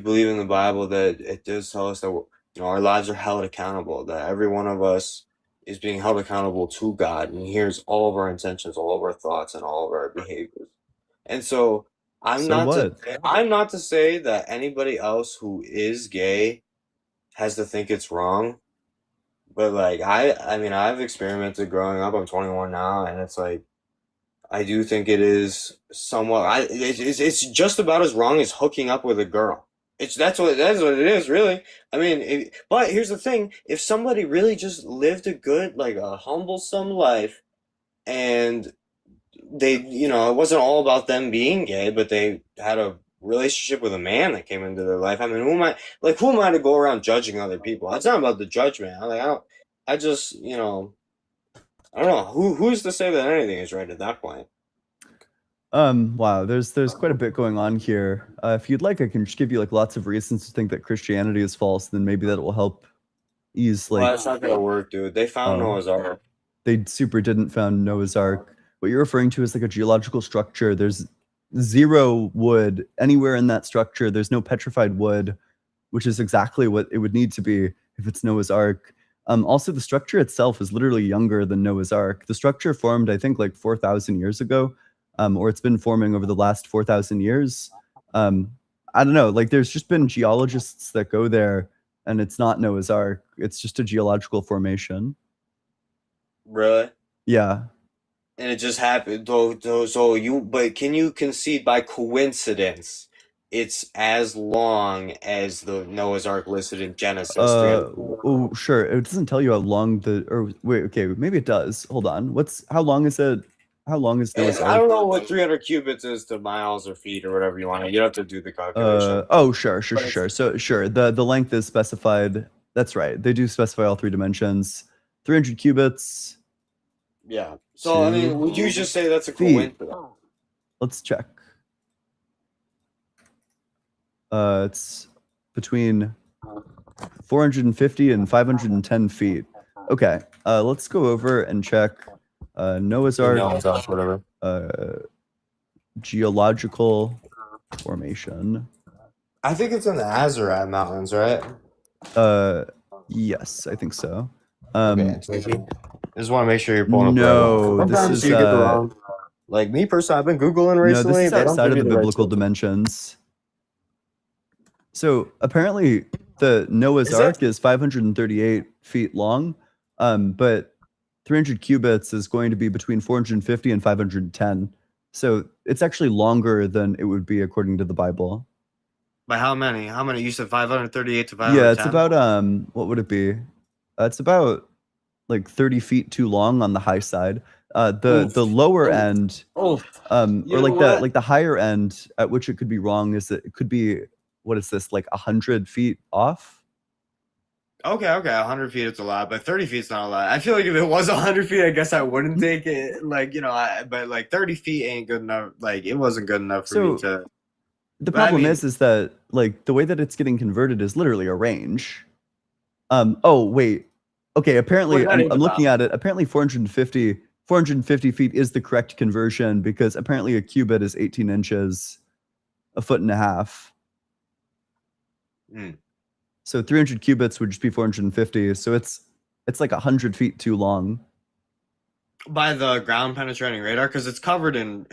believe in the Bible that it does tell us that You know, our lives are held accountable. That every one of us is being held accountable to God, and He hears all of our intentions, all of our thoughts, and all of our behaviors. And so So what? I'm not to say that anybody else who is gay has to think it's wrong. But like I mean I've experimented growing up. I'm 21 now, and it's like I do think it is somewhat. It's just about as wrong as hooking up with a girl. That's what it is, really. I mean, but here's the thing: if somebody really just lived a good, like a humblesome life, and they, you know, it wasn't all about them being gay, but they had a relationship with a man that came into their life. I mean, who am I to go around judging other people? It's not about the judgment. I just, you know, I don't know. Who's to say that anything is right at that point? Wow, there's quite a bit going on here. If you'd like, I can just give you like lots of reasons to think that Christianity is false, then maybe that will help ease Well, like that's not gonna work, dude. They found Noah's Ark. they didn't found Noah's Ark. What you're referring to is like a geological structure. There's zero wood anywhere in that structure. There's no petrified wood, which is exactly what it would need to be if it's Noah's Ark. Also, the structure itself is literally younger than Noah's Ark. The structure formed, I think, like 4,000 years ago, or it's been forming over the last 4,000 years. I don't know. Like, there's just been geologists that go there, and it's not Noah's Ark. It's just a geological formation. Really? Yeah. And it just happened. But can you concede by coincidence it's as long as the Noah's Ark listed in Genesis? Oh, sure. It doesn't tell you how long wait, okay, maybe it does. Hold on. How long is it? How long is Noah's Ark? I don't know what 300 cubits is to miles or feet or whatever you want. You have to do the calculation. Oh, sure. So sure, the length is specified. That's right. They do specify all three dimensions. 300 cubits. Yeah. So I mean, would you just say that's a coincidence? Let's check. It's between 450 and 510 feet. Okay. Let's go over and check Noah's Ark. Whatever. Geological formation. I think it's in the Azerad Mountains, right? Yes, I think so. Okay. Just want to make sure you're pulling up. No, this is like me personally. I've been Googling recently. No, this is they don't outside give of you the the right biblical stuff. dimensions. So apparently, the Noah's Ark is 538 feet long, but 300 cubits is going to be between 450 and 510. So it's actually longer than it would be according to the Bible. By how many? How many? You said 538 to 510? Yeah, it's about what would it be? It's about like 30 feet too long on the high side. The lower end, or like the higher end at which it could be wrong is that it could be, what is this, like 100 feet off? Okay, 100 feet is a lot, but 30 feet's not a lot. I feel like if it was 100 feet, I guess I wouldn't take it. Like, you know, but like 30 feet ain't good enough. Like, it wasn't good enough for me to. The But I problem mean- is that like the way that it's getting converted is literally a range. Oh wait, okay. Apparently, What is I'm that looking at it. Apparently, 450 feet is the correct conversion because apparently a cubit is 18 inches, a foot and a half. Hmm. So 300 cubits would just be 450. So it's like 100 feet too long. By the ground penetrating radar, because it's covered in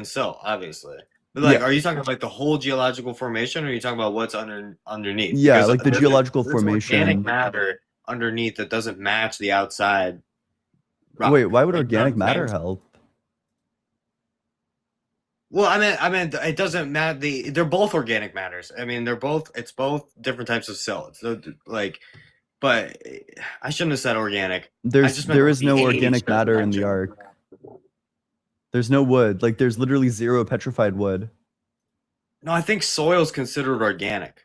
silt, obviously. But like, Yeah. are you talking about like the whole geological formation, or are you talking about what's underneath? Yeah, Because like the there's- geological there's organic formation. matter underneath that doesn't match the outside. rock. Wait, why would Like, organic you know what I'm matter saying? help? Well, I mean, it doesn't matter. They're both organic matters. I mean, it's both different types of silt. So, like, but I shouldn't have said organic. There just meant is the no age organic doesn't matter in match the it. ark. There's no wood. Like there's literally zero petrified wood. No, I think soil's considered organic.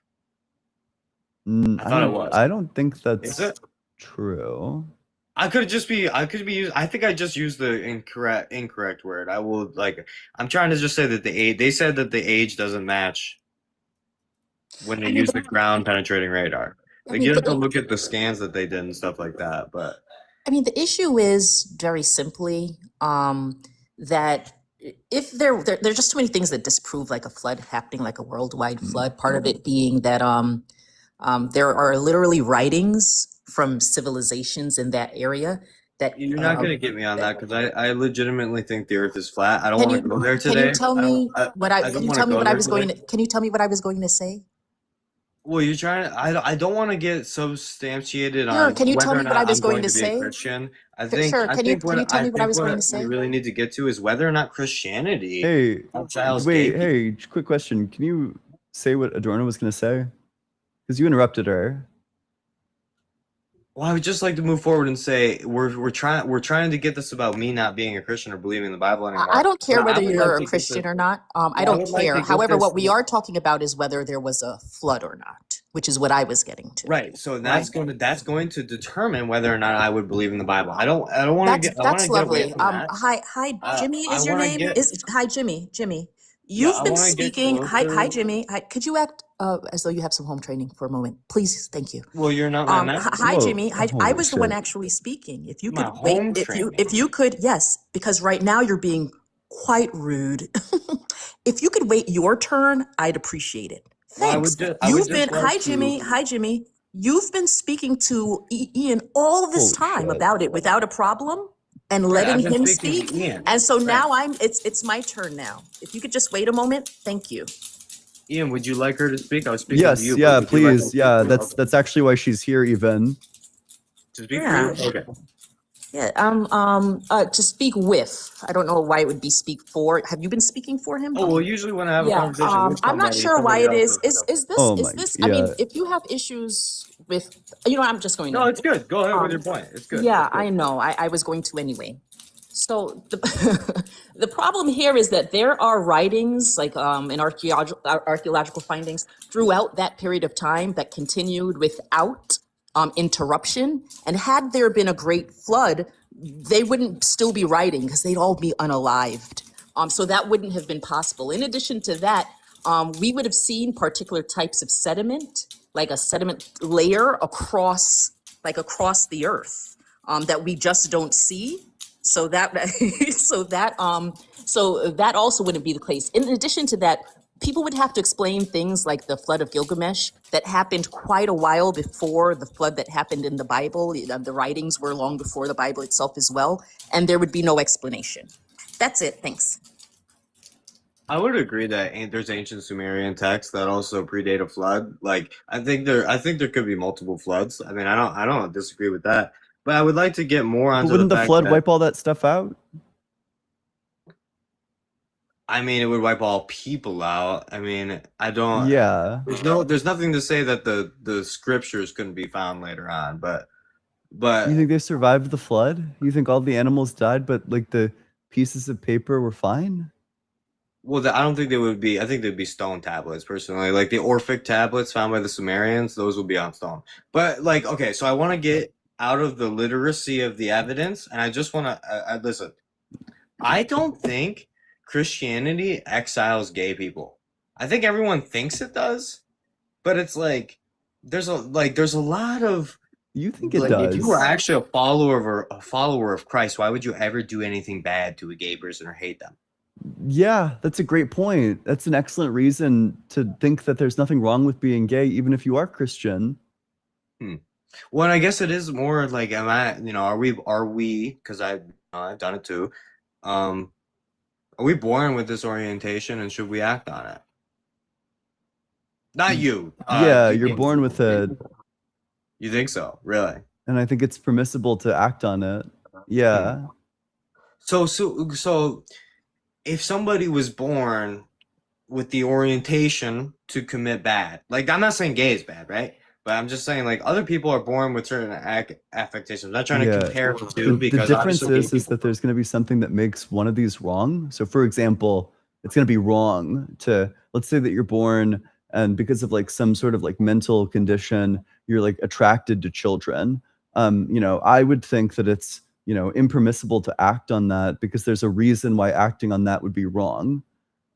I thought it was. I don't think that's Is it? true. I could be using. I think I just used the incorrect word. I will I'm trying to just say that the age. They said that the age doesn't match when they use the ground penetrating radar. I Like mean, you have the- to look at the scans that they did and stuff like that. But I mean, the issue is very simply that if there are just too many things that disprove like a flood happening, like a worldwide flood. Part of it being that There are literally writings from civilizations in that area that You're not gonna get me on that because I legitimately think the Earth is flat. I don't can want to you go there can today. you tell me what I I can don't you want tell to me go what I there was going today. to can you tell me what I was going to say? Well, you're trying to. I don't want to get substantiated Sure, on can you tell whether or me what I not was I'm going going to to be a say? Christian. Sure, can you tell me what I was going to What we say? really need to get to is whether or not Christianity Hey, exiles gay wait, hey, quick question. Can you say what Adorno was going to say? Because you interrupted her. Well, I would just like to move forward and say we're trying to get this about me not being a Christian or believing in the Bible anymore. I don't care But I whether would you're like a to get this. Christian or not. I I don't would like care. to get However, this. what we are talking about is whether there was a flood or not, which is what I was getting to. Right. So Right? that's going to determine whether or not I would believe in the Bible. I don't want to get I want That's to get away lovely. from that. Hi Jimmy I is your want to name? get Hi Jimmy. yeah. You've I been want to get speaking. Hi closer. Jimmy. Could you act as though you have some home training for a moment, please? Thank you. Well, you're not my mentor. Hi Whoa, Jimmy. I holy was the one shit. actually speaking. If you My could wait, home if training. you could, yes, because right now you're being quite rude. If you could wait your turn, I'd appreciate it. Well, Thanks. I would You've just been like to. Hi Jimmy. You've been speaking to Ian all of this Holy time shit. about it without a problem and Right, letting I've been him speaking speak. to Ian. And so Right. now it's my turn now. If you could just wait a moment, thank you. Ian, would you like her to speak? I was speaking to Yes, you. yeah, but would you like her to please. speak Yeah, too? that's Okay. actually why she's here even. To speak Yeah. for you? Okay. Yeah. To speak with. I don't know why it would be speak for. Have you been speaking for him? Oh well, usually when I have a Yeah. conversation with I'm not somebody, sure why somebody it else is. does Is stuff. Oh this my, I mean, yeah. if you have issues with I'm just going No, to it's good. Go ahead with your point. It's good. yeah, It's good. I know. I was going to anyway. So the the problem here is that there are writings like in archaeological findings throughout that period of time that continued without interruption. And had there been a great flood, they wouldn't still be writing because they'd all be unalived. So that wouldn't have been possible. In addition to that, we would have seen particular types of sediment, like a sediment layer across the earth that we just don't see. So that so that also wouldn't be the case. In addition to that, people would have to explain things like the flood of Gilgamesh that happened quite a while before the flood that happened in the Bible. The writings were long before the Bible itself as well, and there would be no explanation. That's it. Thanks. I would agree that there's ancient Sumerian texts that also predate a flood. Like I think there could be multiple floods. I mean, I don't disagree with that. But I would like to get more But onto wouldn't the the fact flood that wipe all that stuff out? I mean, it would wipe all people out. I mean, I don't. Yeah. There's nothing to say that the scriptures couldn't be found later on. But You think they survived the flood? You think all the animals died, but like the pieces of paper were fine? well, I don't think they would be. I think they'd be stone tablets personally, like the Orphic tablets found by the Sumerians. Those would be on stone. But like, okay, so I want to get out of the literacy of the evidence, and I just want to listen. I don't think Christianity exiles gay people. I think everyone thinks it does, but it's like there's a lot of You think it like if you were does? actually a follower of Christ, why would you ever do anything bad to a gay person or hate them? Yeah, that's a great point. That's an excellent reason to think that there's nothing wrong with being gay, even if you are Christian. Well, I guess it is more like, are we, because I've done it too. Are we born with this orientation and should we act on it? Not you. Yeah, you you're think- born with it, You think so? Really? and I think it's permissible to act on it. Yeah. So if somebody was born with the orientation to commit bad, like I'm not saying gay is bad, right? But I'm just saying like other people are born with certain affectations. I'm not trying to Yeah. compare the The, two the because difference obviously is that there's going to be something that makes one of these wrong. So, for example, it's going to be wrong to, let's say that you're born and because of like some sort of like mental condition, you're like attracted to children. I would think that it's, impermissible to act on that because there's a reason why acting on that would be wrong.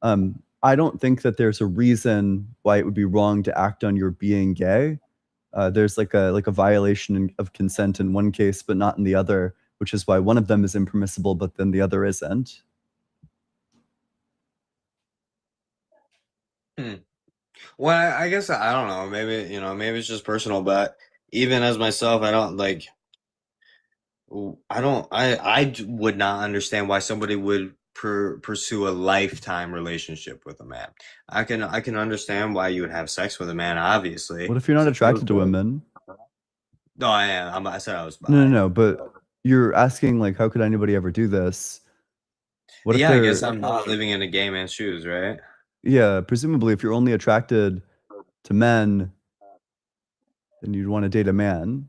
I don't think that there's a reason why it would be wrong to act on your being gay. There's like a violation of consent in one case, but not in the other, which is why one of them is impermissible, but then the other isn't. Well, I guess I don't know. Maybe, maybe it's just personal, but even as myself, I don't like. Would not understand why somebody would pursue a lifetime relationship with a man. I can understand why you would have sex with a man, obviously. What if you're not It's a feel attracted to good. women? No, I am. I said I was No, no, bi. no. But you're asking like, how could anybody ever do this? What if Yeah, I guess they're I'm not living in a gay man's shoes, right? yeah, presumably if you're only attracted to men, then you'd want to date a man.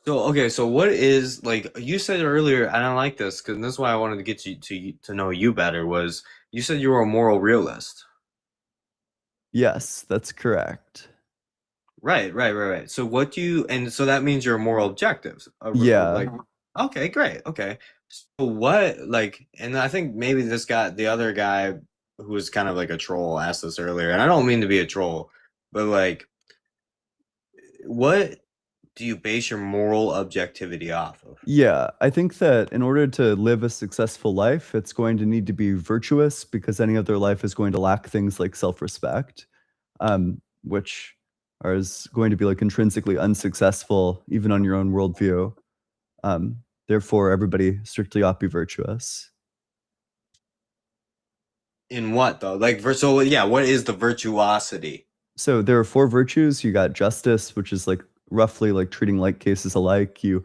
So okay, so what is like you said earlier, and I like this because this is why I wanted to get you to know you better. Was you said you were a moral realist? Yes, that's correct. Right. So what do you, and so that means you're a moral objective. Yeah. Like, okay, great. Okay. So what, like, and I think maybe this guy, the other guy who was kind of like a troll asked this earlier, and I don't mean to be a troll, but like, what do you base your moral objectivity off of? Yeah, I think that in order to live a successful life, it's going to need to be virtuous because any other life is going to lack things like self-respect, which is going to be like intrinsically unsuccessful even on your own worldview. Therefore, everybody strictly ought to be virtuous. In what though? Like, so yeah, what is the virtuosity? So there are 4 virtues. You got justice, which is like roughly like treating like cases alike. You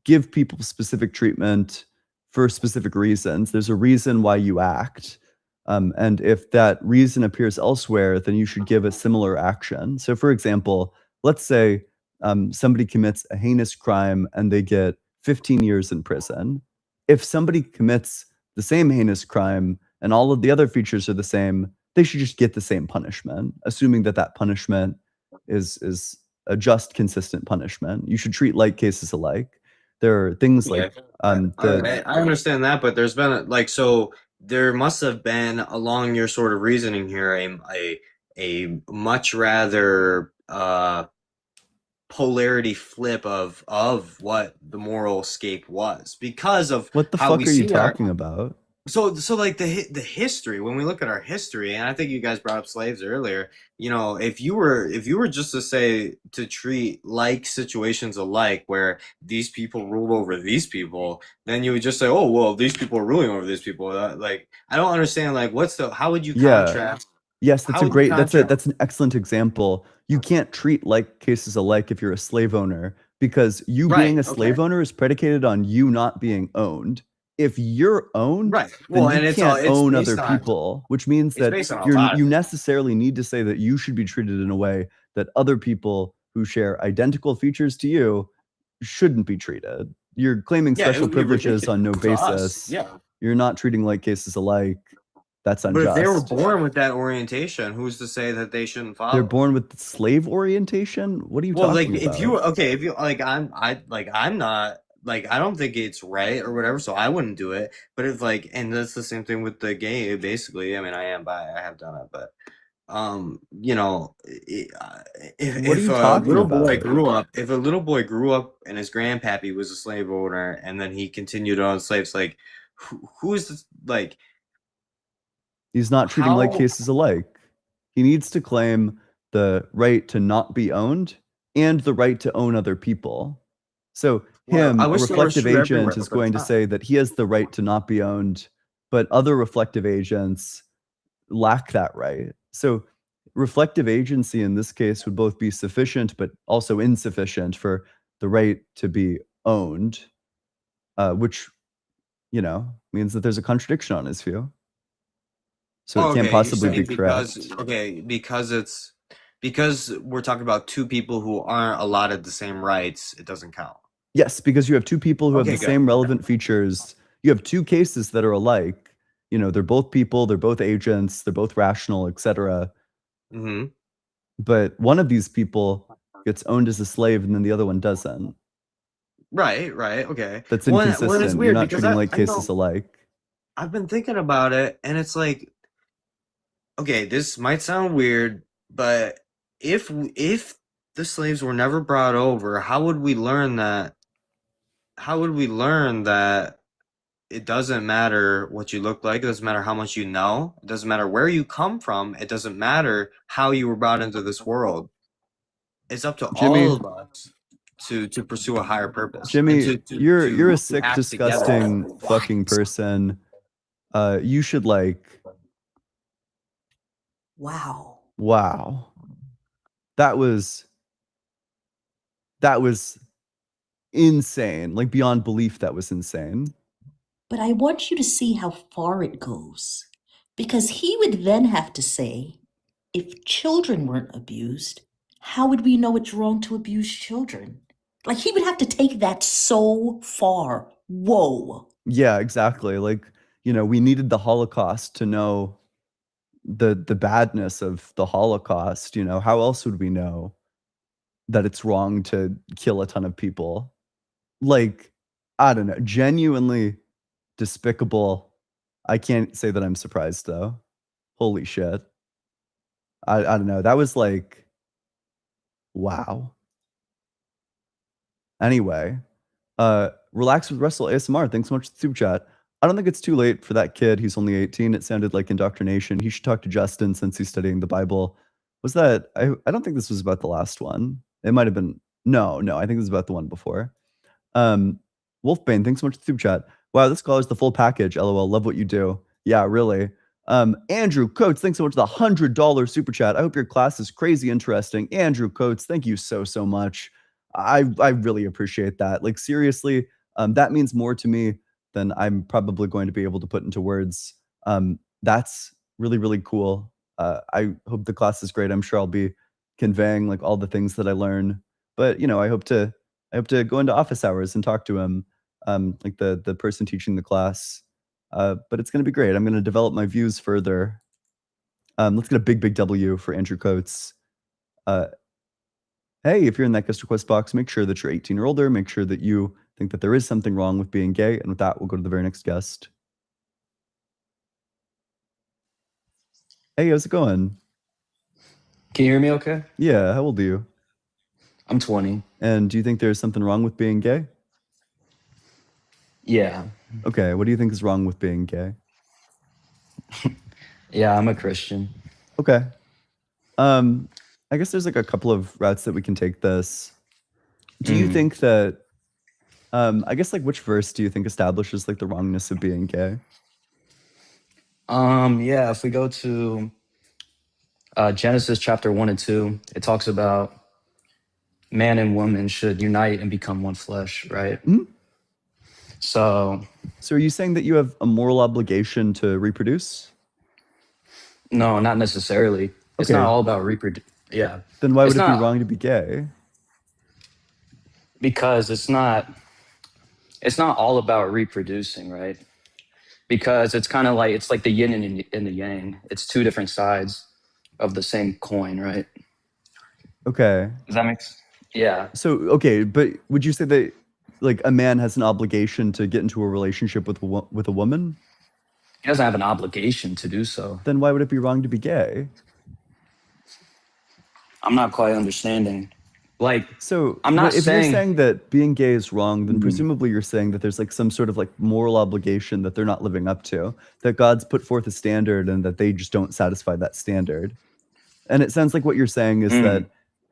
give people specific treatment for specific reasons. There's a reason why you act. And if that reason appears elsewhere, then you should give a similar action. So for example, let's say somebody commits a heinous crime and they get 15 years in prison. If somebody commits the same heinous crime and all of the other features are the same, they should just get the same punishment, assuming that that punishment is a just, consistent punishment. You should treat like cases alike. There are things like I understand that, but there's been like, so there must have been along your sort of reasoning here a much rather polarity flip of what the moral escape was because of what the how fuck we are you see our, talking about? so like the history, when we look at our history, and I think you guys brought up slaves earlier, if you were just to say to treat like situations alike where these people ruled over these people, then you would just say, oh well, these people are ruling over these people. Like, I don't understand, like, how would you contrast? Yes, that's How a would you great that's contrast? an excellent example. You can't treat like cases alike if you're a slave owner because you being Right, a slave okay. owner is predicated on you not being owned. If you're owned, Right. then Well, you and it's can't own based other on, people, which means it's that based on a lot of you things. necessarily need to say that you should be treated in a way that other people who share identical features to you shouldn't be treated. You're claiming Yeah, it special would be privileges on no ridiculous to us. basis. Yeah. You're not treating like cases alike. That's But if they were unjust. born with that orientation, who's to say that they shouldn't follow? They're born with slave orientation? What are you Well, like, talking about? if you like, I'm not like, I don't think it's right or whatever, so I wouldn't do it. But if like, and that's the same thing with the gay, basically. I mean, I am bi, I have done it, but What are if you a talking little boy about? grew up, if a little boy grew up and his grandpappy was a slave owner, and then he continued to own slaves, like, who's this, like, He's not treating like how? cases alike. He needs to claim the right to not be owned and the right to own other people. So Well, him, I a wish there was reflective true everywhere, agent, is but going to it's not. say that he has the right to not be owned, but other reflective agents lack that right. So reflective agency in this case would both be sufficient but also insufficient for the right to be owned, which means that there's a contradiction on his view. So it can't Okay, you're possibly be saying correct. because we're talking about two people who aren't allotted the same rights, it doesn't count. Yes, because you have two people who have Okay, the good. same relevant features. You have two cases that are alike. They're both people, they're both agents, they're both rational, etc. Mm-hmm. But one of these people gets owned as a slave and then the other one doesn't. Right, okay. That's Well, inconsistent. it's You're weird not because treating like I cases know alike. I've been thinking about it, and it's like, okay, this might sound weird, but if the slaves were never brought over, how would we learn that? How would we learn that it doesn't matter what you look like. It doesn't matter how much you know. It doesn't matter where you come from. It doesn't matter how you were brought into this world. It's up to Jimmy. all of us to pursue a higher purpose. Jimmy, and to you're a sick, act together. disgusting fucking person. You should like. Wow. Wow. That was insane. Like beyond belief, that was insane. But I want you to see how far it goes. Because he would then have to say, if children weren't abused, how would we know it's wrong to abuse children? Like, he would have to take that so far. Whoa. Yeah, exactly. Like, you know, we needed the Holocaust to know the badness of the Holocaust. You know, how else would we know that it's wrong to kill a ton of people? Like, I don't know, genuinely despicable. I can't say that I'm surprised though. Holy shit. I don't know. That was like, wow. Anyway, Relax with Russell ASMR. Thanks so much for the super chat. I don't think it's too late for that kid. He's only 18. It sounded like indoctrination. He should talk to Justin since he's studying the Bible. Was that, I don't think this was about the last one. It might have been, no, I think this was about the one before. Wolfbane, thanks so much for the super chat. Wow, this scholar's the full package. LOL, love what you do. Yeah, really. Andrew Coates, thanks so much for the $100 super chat. I hope your class is crazy interesting. Andrew Coates, thank you so much. I really appreciate that. Like seriously, that means more to me than I'm probably going to be able to put into words. That's really, really cool. I hope the class is great. I'm sure I'll be conveying like all the things that I learn. But you know, I hope to go into office hours and talk to him, like the person teaching the class. But it's going to be great. I'm going to develop my views further. Let's get a big W for Andrew Coates. Hey, if you're in that guest request box, make sure that you're 18 or older. Make sure that you think that there is something wrong with being gay. And with that, we'll go to the very next guest. Hey, how's it going? Can you hear me okay? Yeah, how old are you? I'm 20. And do you think there's something wrong with being gay? Yeah. Okay, what do you think is wrong with being gay? Yeah, I'm a Christian. Okay. I guess there's like a couple of routes that we can take this. Do you think that, I guess like which verse do you think establishes like the wrongness of being gay? Yeah, if we go to Genesis chapter 1 and 2, it talks about man and woman should unite and become one flesh, right? Mm-hmm. So are you saying that you have a moral obligation to reproduce? No, not necessarily. It's Okay. not all about Yeah. Then why would It's it be not- wrong to be gay? Because it's not all about reproducing, right? Because it's kind of like, it's like the yin and the yang. It's two different sides of the same coin, right? Okay. Does that make sense? Yeah. So, okay, but would you say that like a man has an obligation to get into a relationship with a woman? He doesn't have an obligation to do so. Then why would it be wrong to be gay? I'm not quite understanding. Like, so I'm not if saying you're saying that being gay is wrong, then presumably you're saying that there's like some sort of like moral obligation that they're not living up to, that God's put forth a standard and that they just don't satisfy that standard. And it sounds like what you're saying is that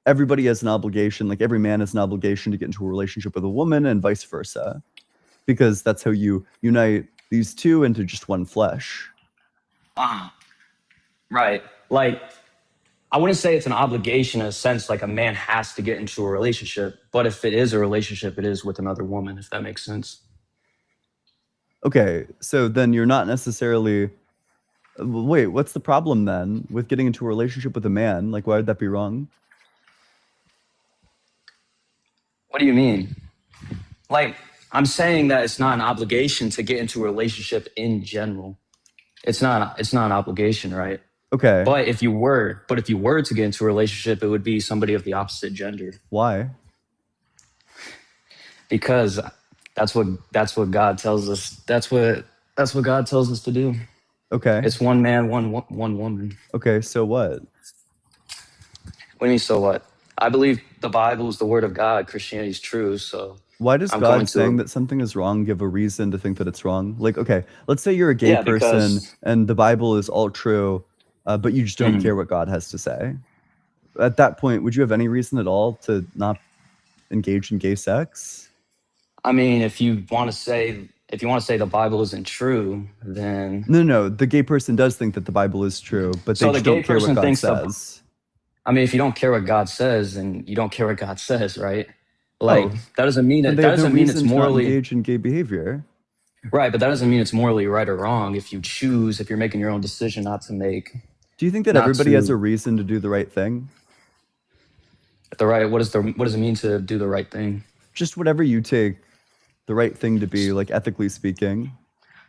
everybody has an obligation, like every man has an obligation to get into a relationship with a woman and vice versa, because that's how you unite these two into just one flesh. Right. Like, I wouldn't say it's an obligation in a sense, like a man has to get into a relationship, but if it is a relationship, it is with another woman, if that makes sense. Okay, so then you're not necessarily, wait, what's the problem then with getting into a relationship with a man? Like, why would that be wrong? What do you mean? Like, I'm saying that it's not an obligation to get into a relationship in general. It's not an obligation, right? Okay. But if you were to get into a relationship, it would be somebody of the opposite gender. Why? Because that's what God tells us. That's what God tells us to do. Okay. It's one man, one woman. Okay, so what? What do you mean, so what? I believe the Bible is the word of God. Christianity is true, so. Why does I'm going God saying to that something is wrong give a reason to think that it's wrong? Like, okay, let's say you're a gay yeah person because and the Bible is all true, but you just don't mhm. care what God has to say. At that point, would you have any reason at all to not engage in gay sex? I mean, if you want to say the Bible isn't true, then No, the gay person does think that the Bible is true, but they so the just gay don't care what person God thinks says. I mean, if you don't care what God says, then you don't care what God says, right? Like Oh, that doesn't mean then it. they That have no doesn't mean it's reason to not morally engage in gay behavior. right, but that doesn't mean it's morally right or wrong. If you choose, if you're making your own decision not to make, Do you think that not everybody has a to reason to do the right thing? the right. What does it mean to do the right thing? Just whatever you take the right thing to be, like ethically speaking.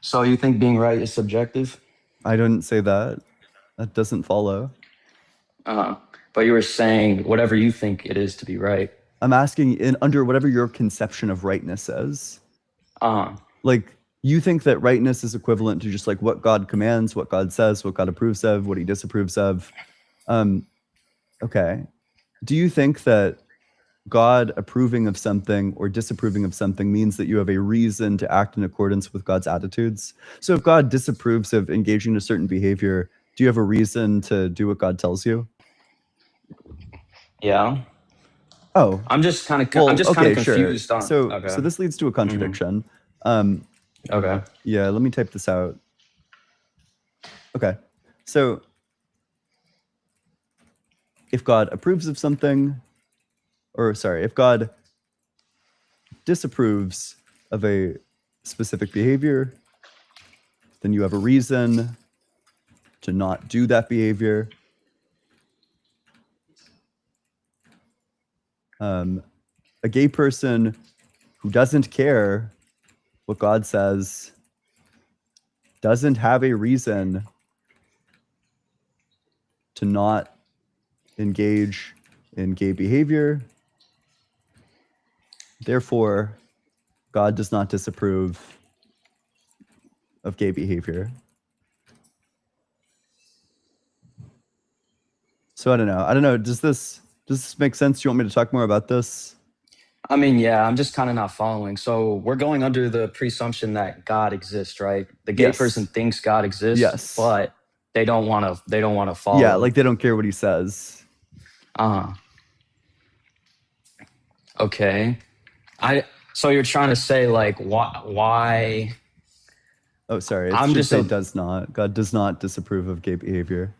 So you think being right is subjective? I didn't say that. That doesn't follow. But you were saying whatever you think it is to be right. I'm asking under whatever your conception of rightness is. Like, you think that rightness is equivalent to just like what God commands, what God says, what God approves of, what he disapproves of. Okay. Do you think that God approving of something or disapproving of something means that you have a reason to act in accordance with God's attitudes? So if God disapproves of engaging in a certain behavior, do you have a reason to do what God tells you? Yeah. Oh, I'm just kind of well, okay, sure. confused on. So Okay. this leads to a contradiction. Okay. Yeah, let me type this out. Okay. So if God approves of something, if God disapproves of a specific behavior, then you have a reason to not do that behavior. A gay person who doesn't care what God says doesn't have a reason to not engage in gay behavior. Therefore, God does not disapprove of gay behavior. So I don't know. Does this make sense? Do you want me to talk more about this? I mean, yeah, I'm just kind of not following. So we're going under the presumption that God exists, right? The gay Yes. person thinks God exists, Yes. but they don't want to follow. Yeah, like they don't care what he says. Okay. So you're trying to say like why? Oh, sorry. It I'm should just say a- does not. God does not disapprove of gay behavior.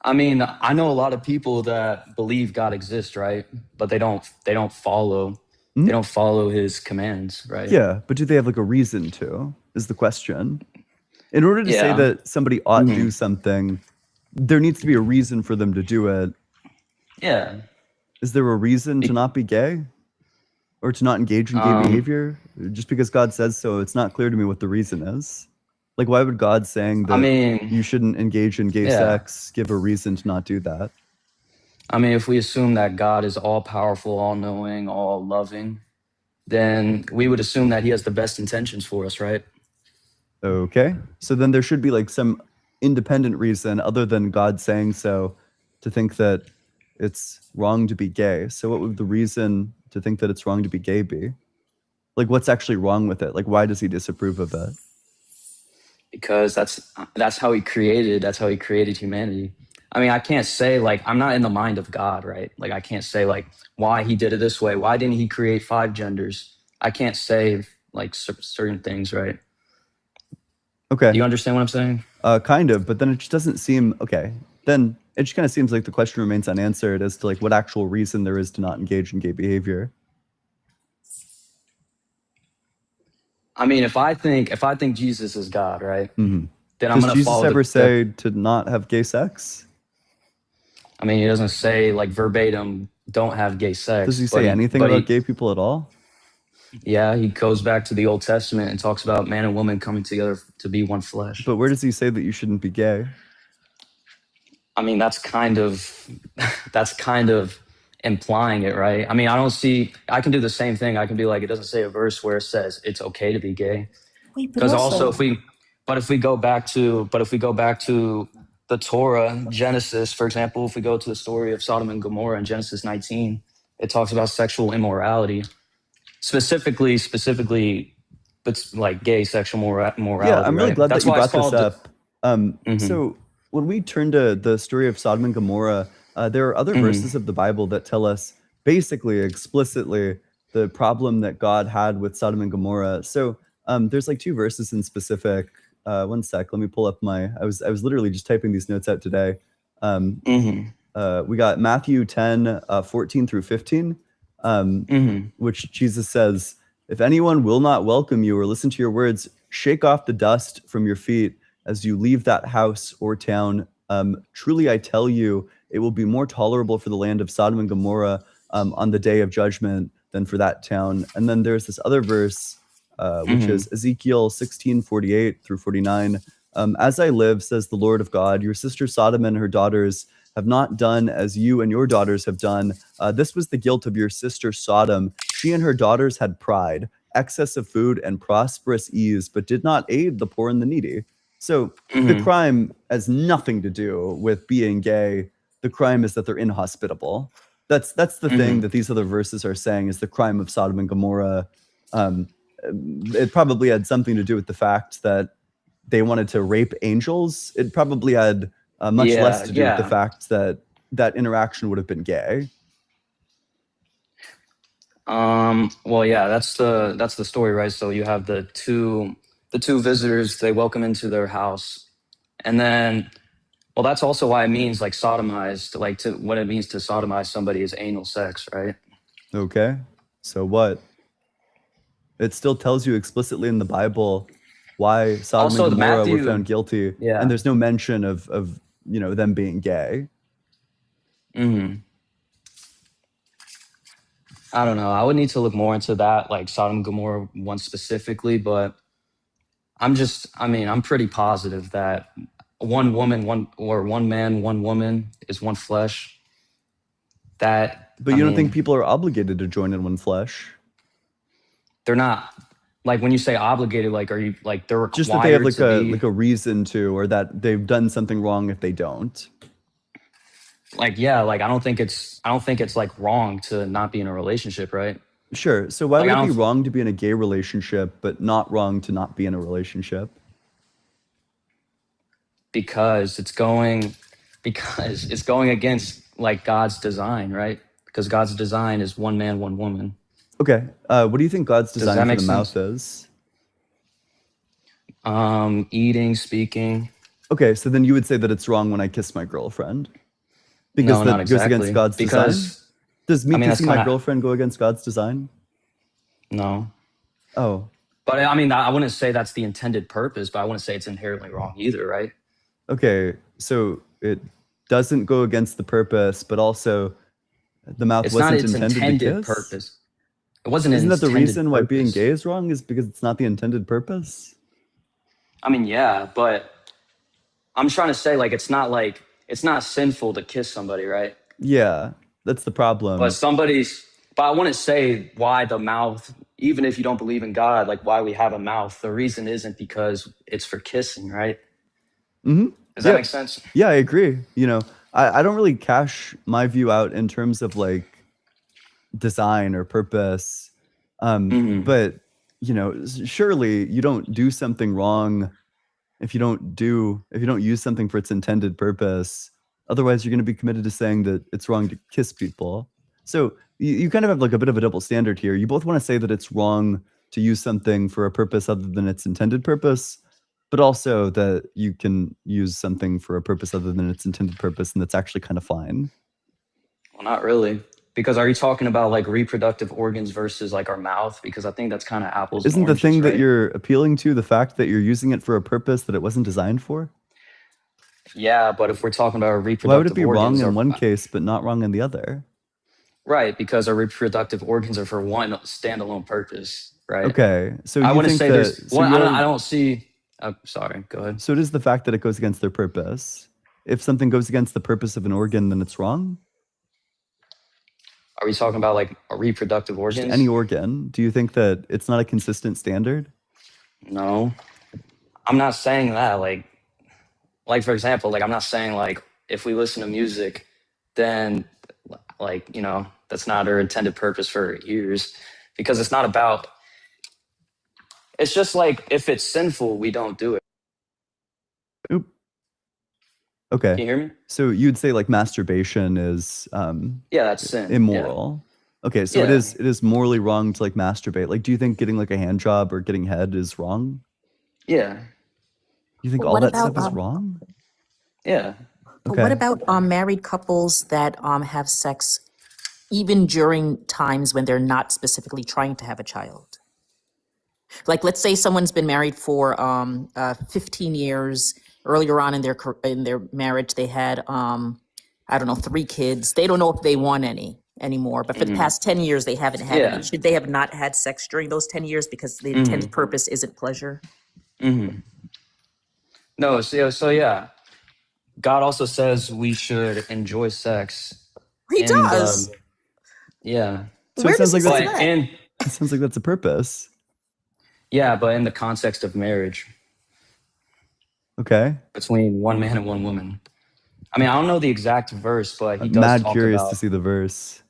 I mean, I know a lot of people that believe God exists, right? But they don't follow. Hmm? They don't follow his commands, right? Yeah, but do they have like a reason to? Is the question. In order to say Yeah. that somebody ought to do something, there needs to be a reason for them to do it. Yeah. Is there a reason to not be gay? Or to not engage in gay behavior? Just because God says so, it's not clear to me what the reason is. Like, why would God saying that I mean, you shouldn't engage in gay yeah. sex give a reason to not do that? I mean, if we assume that God is all powerful, all knowing, all loving, then we would assume that he has the best intentions for us, right? Okay. So then there should be like some independent reason other than God saying so to think that it's wrong to be gay. So what would the reason to think that it's wrong to be gay be? Like, what's actually wrong with it? Like, why does he disapprove of it? Because that's how he created humanity. I mean, I can't say like I'm not in the mind of God, right? Like I can't say like why he did it this way. Why didn't he create 5 genders? I can't say like certain things, right? Okay. Do you understand what I'm saying? Kind of, but then it just doesn't seem okay. Then it just kind of seems like the question remains unanswered as to like what actual reason there is to not engage in gay behavior. I mean, if I think Jesus is God, right? Mm-hmm. Then I'm Does gonna Jesus follow ever say to not have gay sex? I mean, he doesn't say like verbatim, don't have gay sex. Does he say anything about gay people at all? Yeah, he goes back to the Old Testament and talks about man and woman coming together to be one flesh. But where does he say that you shouldn't be gay? I mean, that's kind of implying it, right? I mean, I can do the same thing. I can be like, it doesn't say a verse where it says it's okay to be gay. Wait, but Because also also, if we go back to the the Torah, Genesis, for example, if we go to the story of Sodom and Gomorrah in Genesis 19, it talks about sexual immorality, specifically, but like gay sexual Yeah, morality, I'm really right? glad that That's you why it's brought this called. up. Mhm. So when we turn to the story of Sodom and Gomorrah, there are other Mhm. verses of the Bible that tell us basically explicitly the problem that God had with Sodom and Gomorrah. So there's like 2 verses in specific. One sec, let me pull up my. I was literally just typing these notes out today. Mhm. We got Matthew 10, 14 through 15, Mhm. which Jesus says, "If anyone will not welcome you or listen to your words, shake off the dust from your feet as you leave that house or town. Truly, I tell you, it will be more tolerable for the land of Sodom and Gomorrah on the day of judgment than for that town." And then there's this other verse, which is Ezekiel 16:48 through 49. "As I live, says the Lord of God, your sister Sodom and her daughters have not done as you and your daughters have done. This was the guilt of your sister Sodom. She and her daughters had pride, excess of food, and prosperous ease, but did not aid the poor and the needy." So the Mhm. crime has nothing to do with being gay. The crime is that they're inhospitable. That's the thing Mhm. that these other verses are saying is the crime of Sodom and Gomorrah. It probably had something to do with the fact that they wanted to rape angels. It probably had much less Yeah, to do with the yeah. fact that that interaction would have been gay. Well, yeah, that's the story, right? So you have the two visitors, they welcome into their house. And then, well, that's also why it means like sodomized, like to what it means to sodomize somebody is anal sex, right? Okay, so what? It still tells you explicitly in the Bible why Sodom and Also, the Gomorrah were Matthew, found guilty, and yeah. there's no mention of them being gay. hmm I don't know. I would need to look more into that, like Sodom and Gomorrah one specifically, but I'm pretty positive that one woman, one man, one woman is one flesh. That, But I you don't think mean, people are obligated to join in one flesh? they're not, like when you say obligated, like are you like they're Just that they have required to be a reason to, or that they've done something wrong if they don't. like, yeah, like I don't think it's like wrong to not be in a relationship, right? Sure. So why Like would I it be don't wrong to be in a gay relationship, but not wrong to not be in a relationship? because it's going against like God's design, right? Because God's design is one man, one woman. Okay. What do you think God's Does that design for make the mouth sense? is? Eating, speaking. Okay, so then you would say that it's wrong when I kiss my girlfriend because No, not that goes against exactly. God's design? Because Does me I mean that's kissing kind my of girlfriend go against God's design? no. Oh, But I mean I wouldn't say that's the intended purpose, but I wouldn't say it's inherently wrong either, right? okay. So it doesn't go against the purpose, but also the mouth It's not wasn't its intended to intended kiss? purpose. It wasn't an Isn't that the intended reason why being purpose. gay is wrong? Is because it's not the intended purpose? I mean, yeah, but I'm trying to say like it's not sinful to kiss somebody, right? Yeah, that's the problem. But I wouldn't say why the mouth, even if you don't believe in God, like why we have a mouth. The reason isn't because it's for kissing, right? Mm-hmm. Does that make sense? Yeah, I agree. I don't really cash my view out in terms of like design or purpose. Mhm. But surely you don't do something wrong if you don't use something for its intended purpose. Otherwise, you're going to be committed to saying that it's wrong to kiss people. So you kind of have like a bit of a double standard here. You both want to say that it's wrong to use something for a purpose other than its intended purpose, but also that you can use something for a purpose other than its intended purpose, and that's actually kind of fine. Well, not really. Because are you talking about like reproductive organs versus like our mouth? Because I think that's kind of apples and Isn't the oranges, thing that right? you're appealing to the fact that you're using it for a purpose that it wasn't designed for? Yeah, but if we're talking about our Why would it reproductive be wrong organs, in one case but not wrong in the other? right? Because our reproductive organs are for one standalone purpose, right? Okay, so I you wouldn't think say that there's so one. you're I don't see. Sorry, go ahead. so it is the fact that it goes against their purpose. If something goes against the purpose of an organ, then it's wrong? Are we talking about like reproductive Just organs? any organ. Do you think that it's not a consistent standard? No, I'm not saying that. Like, like, for example, like, I'm not saying like if we listen to music, then like, you know, that's not our intended purpose for our ears, because it's not about, it's just like if it's sinful, we don't do it. Oop. Okay. Can you hear me? So you'd say like masturbation is Yeah, that's sin. Yeah. immoral. Okay, so Yeah. it is morally wrong to like masturbate. Like, do you think getting like a hand job or getting head is wrong? Yeah. You think But all what that stuff about is wrong? Yeah. but what Okay. about married couples that have sex even during times when they're not specifically trying to have a child? Like, let's say someone's been married for 15 years. Earlier on in their marriage, they had I don't know, 3 kids. They don't know if they want any anymore, but for the Mhm. past 10 years they haven't had Yeah. any. Should they have not had sex during those 10 years because the intended purpose isn't pleasure? No, so yeah. God also says we should enjoy sex He in does. the, yeah. So Where it does sounds he like say that's that? And it sounds like that's a purpose. yeah, but in the context of marriage Okay. between one man and one woman. I mean, I don't know the exact verse, but he I'm does mad talk curious about. to see the verse.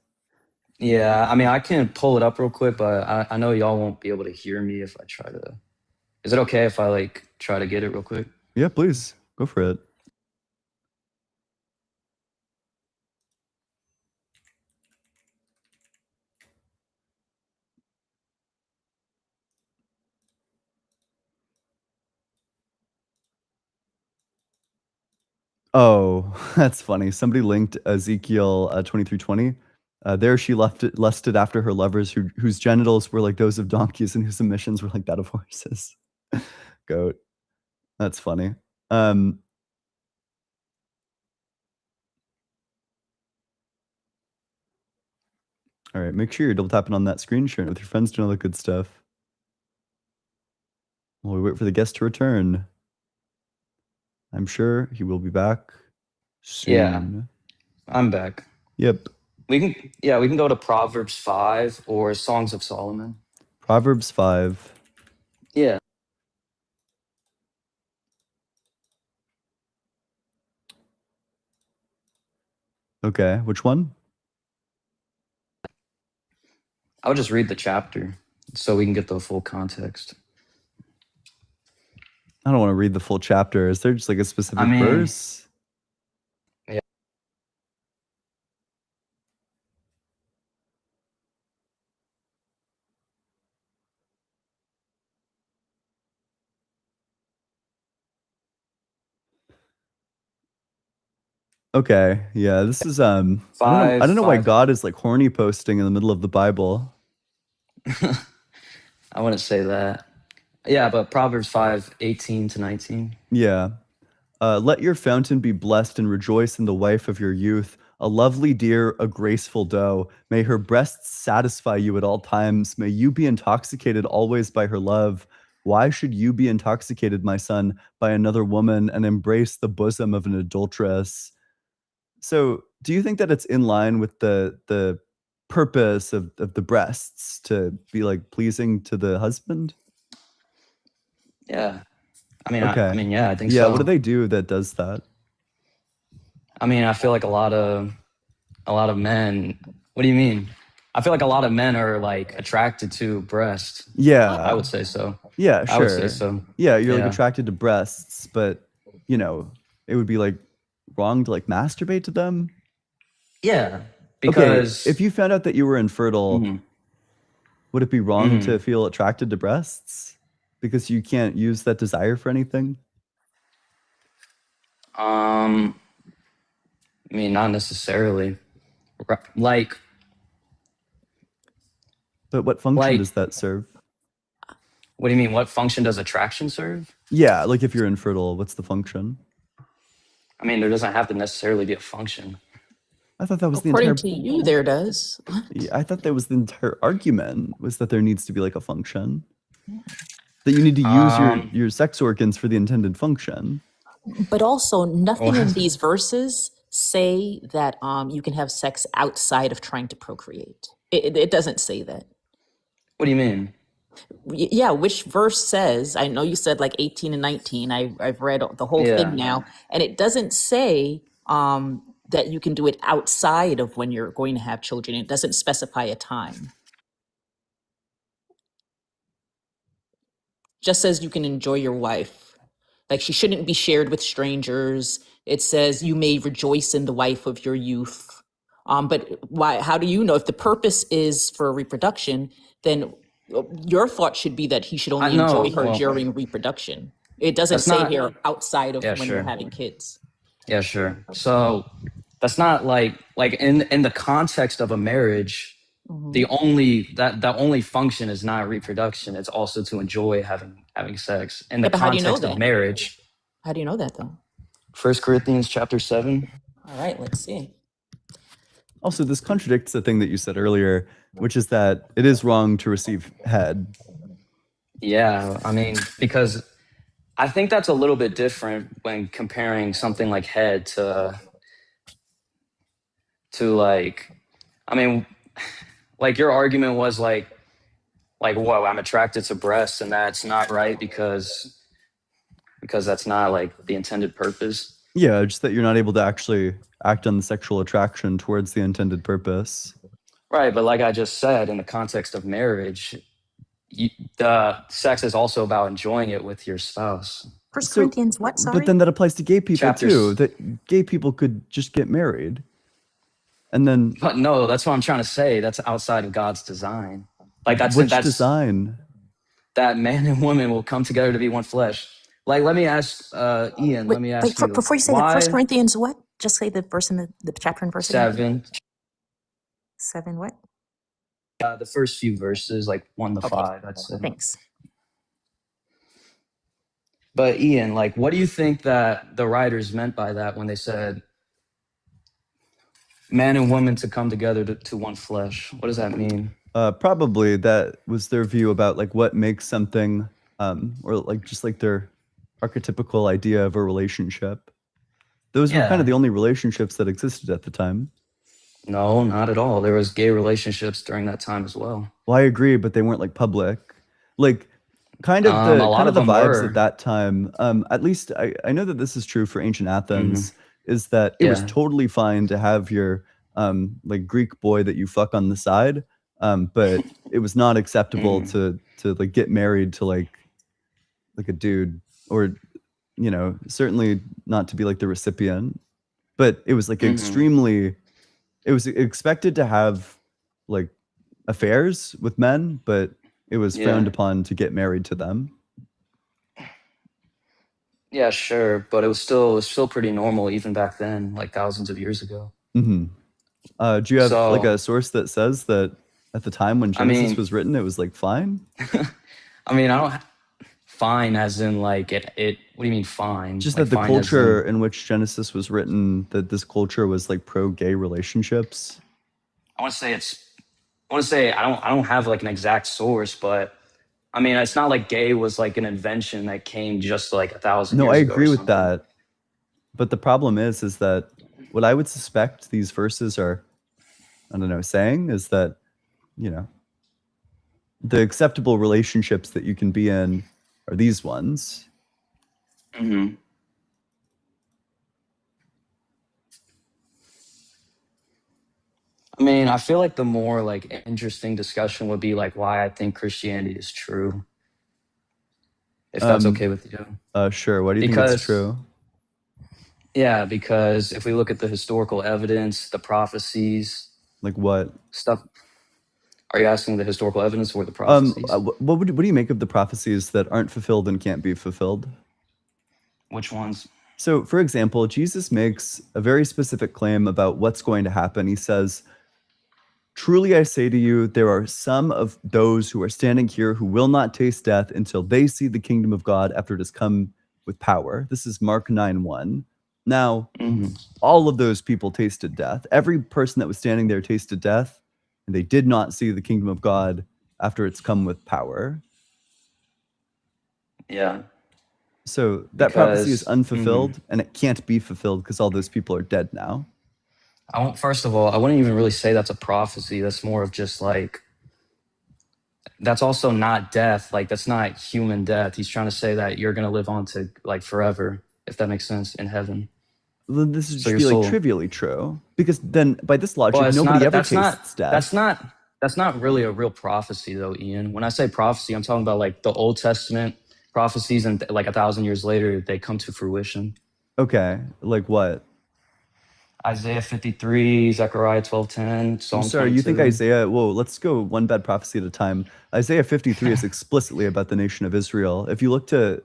Yeah, I mean, I can pull it up real quick, but I know y'all won't be able to hear me if I try to. Is it okay if I like try to get it real quick? Yeah, please go for it. Oh, that's funny. Somebody linked Ezekiel 23:20. There she lusted after her lovers whose genitals were like those of donkeys and whose emissions were like that of horses. Goat. That's funny. All right, make sure you're double tapping on that screen, sharing it with your friends, doing all the good stuff. While we wait for the guest to return. I'm sure he will be back soon. Yeah, I'm back. Yep. We can go to Proverbs 5 or Songs of Solomon. Proverbs 5. Yeah. Okay, which one? I would just read the chapter so we can get the full context. I don't want to read the full chapter. Is there just like a specific mean, verse? Yeah. Okay, yeah, this is I don't know why Five. God is like horny posting in the middle of the Bible. I wouldn't say that. Yeah, but Proverbs 5:18-19. Yeah. Let your fountain be blessed and rejoice in the wife of your youth, a lovely deer, a graceful doe. May her breasts satisfy you at all times. May you be intoxicated always by her love. Why should you be intoxicated, my son, by another woman and embrace the bosom of an adulteress? So, do you think that it's in line with the purpose of the breasts to be like pleasing to the husband? Yeah. I mean, Okay. yeah, I think Yeah, so. what do they do that does that? I mean, I feel like a lot of men. What do you mean? I feel like a lot of men are like attracted to breasts. Yeah. I would say so. Yeah, I would say sure. so. Yeah, you're like Yeah. attracted to breasts, but you know, it would be like wrong to like masturbate to them. Yeah. Okay, Because if you found out that you were infertile, Mhm. would it be wrong to Mhm. feel attracted to breasts because you can't use that desire for anything? I mean, not necessarily. Like, But what function Like- does that serve? what do you mean? What function does attraction serve? Yeah, like if you're infertile, what's the function? I mean, there doesn't have to necessarily be a function. I thought that was the According entire to you, there does. Yeah, I thought that was the entire argument was that there needs to be like a function. That you need to use your sex organs for the intended function. But also, nothing in What? these verses say that you can have sex outside of trying to procreate. It doesn't say that. What do you mean? Yeah, which verse says, I know you said like 18 and 19. I've read the whole Yeah. thing now, and it doesn't say that you can do it outside of when you're going to have children. It doesn't specify a time. Just says you can enjoy your wife. Like she shouldn't be shared with strangers. It says you may rejoice in the wife of your youth. But why? How do you know if the purpose is for reproduction? Then your thought should be that he should I only know. enjoy her Well, during reproduction. It doesn't that's say not. here outside of Yeah, when they're sure. having kids. Yeah, sure. So that's not like in the context of a marriage, the only function is not reproduction. It's also to enjoy having sex. In the Yeah, but how do you know context of that? marriage, How do you know that though? 1 Corinthians chapter 7. All right, let's see. Also, this contradicts the thing that you said earlier, which is that it is wrong to receive head. Yeah, I mean, because I think that's a little bit different when comparing something like head to like, I mean, like your argument was like, whoa, I'm attracted to breasts, and that's not right because that's not like the intended purpose. Yeah, just that you're not able to actually act on the sexual attraction towards the intended purpose. Right, but like I just said, in the context of marriage, the sex is also about enjoying it with your spouse. First Corinthians, what? Sorry. But then that applies to gay people Chapters- too. That gay people could just get married, and then But no, that's what I'm trying to say. That's outside of God's design. Like that's which design? That man and woman will come together to be one flesh. Like, let me ask Ian. Let me ask you. Before you say that, First Corinthians, what? Just say the verse in the chapter and verse. 7. 7 what? The first few verses, like 1 to Okay. 5. I'd say. Thanks. But Ian, like, what do you think that the writers meant by that when they said man and woman to come together to one flesh? What does that mean? Probably that was their view about like what makes something, or like just like their archetypical idea of a relationship. Those were kind of the only relationships that existed at the time. No, not at all. There was gay relationships during that time as well. Well, I agree, but they weren't like public. Like kind of A lot of the them vibes were. at that time. At least I know that this is true for ancient Athens. Is that it was Yeah. totally fine to have your like Greek boy that you fuck on the side, but it was not acceptable to like get married to like a dude, or you know, certainly not to be like the recipient. But it was like extremely. It was expected to have like affairs with men, but it was frowned upon to get married to them. Yeah, sure, but it was still pretty normal even back then, like thousands of years ago. Mm-hmm. Do you have like So- a source that says that at the time when I Genesis mean- was written, it was like fine? I mean, I don't fine as in like it. What do you mean fine? Just Like that the fine as in- culture in which Genesis was written, that this culture was like pro-gay relationships. I want to say I don't have like an exact source, but I mean it's not like gay was like an invention that came just like 1,000 No, years I ago or agree with something. that. But the problem is that what I would suspect these verses are, I don't know, saying is that, you know, the acceptable relationships that you can be in are these ones. Mm-hmm. I mean, I feel like the more like interesting discussion would be like why I think Christianity is true. If that's okay with you. Sure. Why do you think Because- it's true? Yeah, because if we look at the historical evidence, the prophecies, Like what? stuff. Are you asking the historical evidence or the prophecies? What do you make of the prophecies that aren't fulfilled and can't be fulfilled? Which ones? So, for example, Jesus makes a very specific claim about what's going to happen. He says, "Truly I say to you, there are some of those who are standing here who will not taste death until they see the kingdom of God after it has come with power." This is Mark 9:1. Now, all of those people tasted death. Every person that was standing there tasted death, and they did not see the kingdom of God after it's come with power. Yeah. So that prophecy is Because- unfulfilled, and it can't be fulfilled because all those people are dead now. First of all, I wouldn't even really say that's a prophecy. That's more of just like that's also not death. Like that's not human death. He's trying to say that you're gonna live on to like forever, if that makes sense, in heaven. Then this would So just your be like soul. trivially true, because then by this logic, Well, it's nobody not. ever That's not. tastes death. That's not really a real prophecy, though, Ian. When I say prophecy, I'm talking about like the Old Testament prophecies, and like 1,000 years later, they come to fruition. Okay, like what? Isaiah 53, Zechariah 12:10, I'm Psalm sorry, you think 22. Isaiah? Whoa, let's go one bad prophecy at a time. Isaiah 53 is explicitly about the nation of Israel. If you look to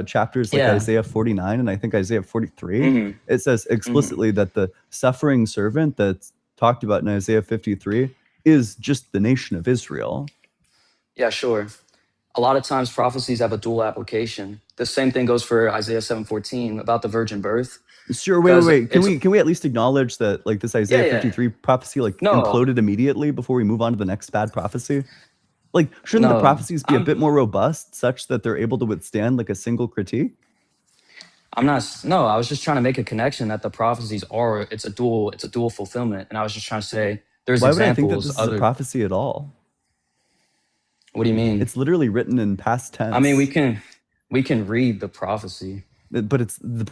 chapters like Yeah. Isaiah 49 and I think Isaiah 43, Mhm. it says explicitly that the suffering servant that's talked about in Isaiah 53 is just the nation of Israel. Yeah, sure. A lot of times prophecies have a dual application. The same thing goes for Isaiah 7:14 about the virgin birth. Sure, wait. 'Cause Can we at least acknowledge that like this Isaiah Yeah, yeah. 53 prophecy like No. imploded immediately before we move on to the next bad prophecy? Like, shouldn't the No, prophecies be a I'm- bit more robust, such that they're able to withstand like a single critique? No, I was just trying to make a connection that the prophecies are it's a dual fulfillment. And I was just trying to say there's Why would I think that examples this is other a prophecy at all? What do you mean? It's literally written in past tense. I mean we can read the prophecy. But it's the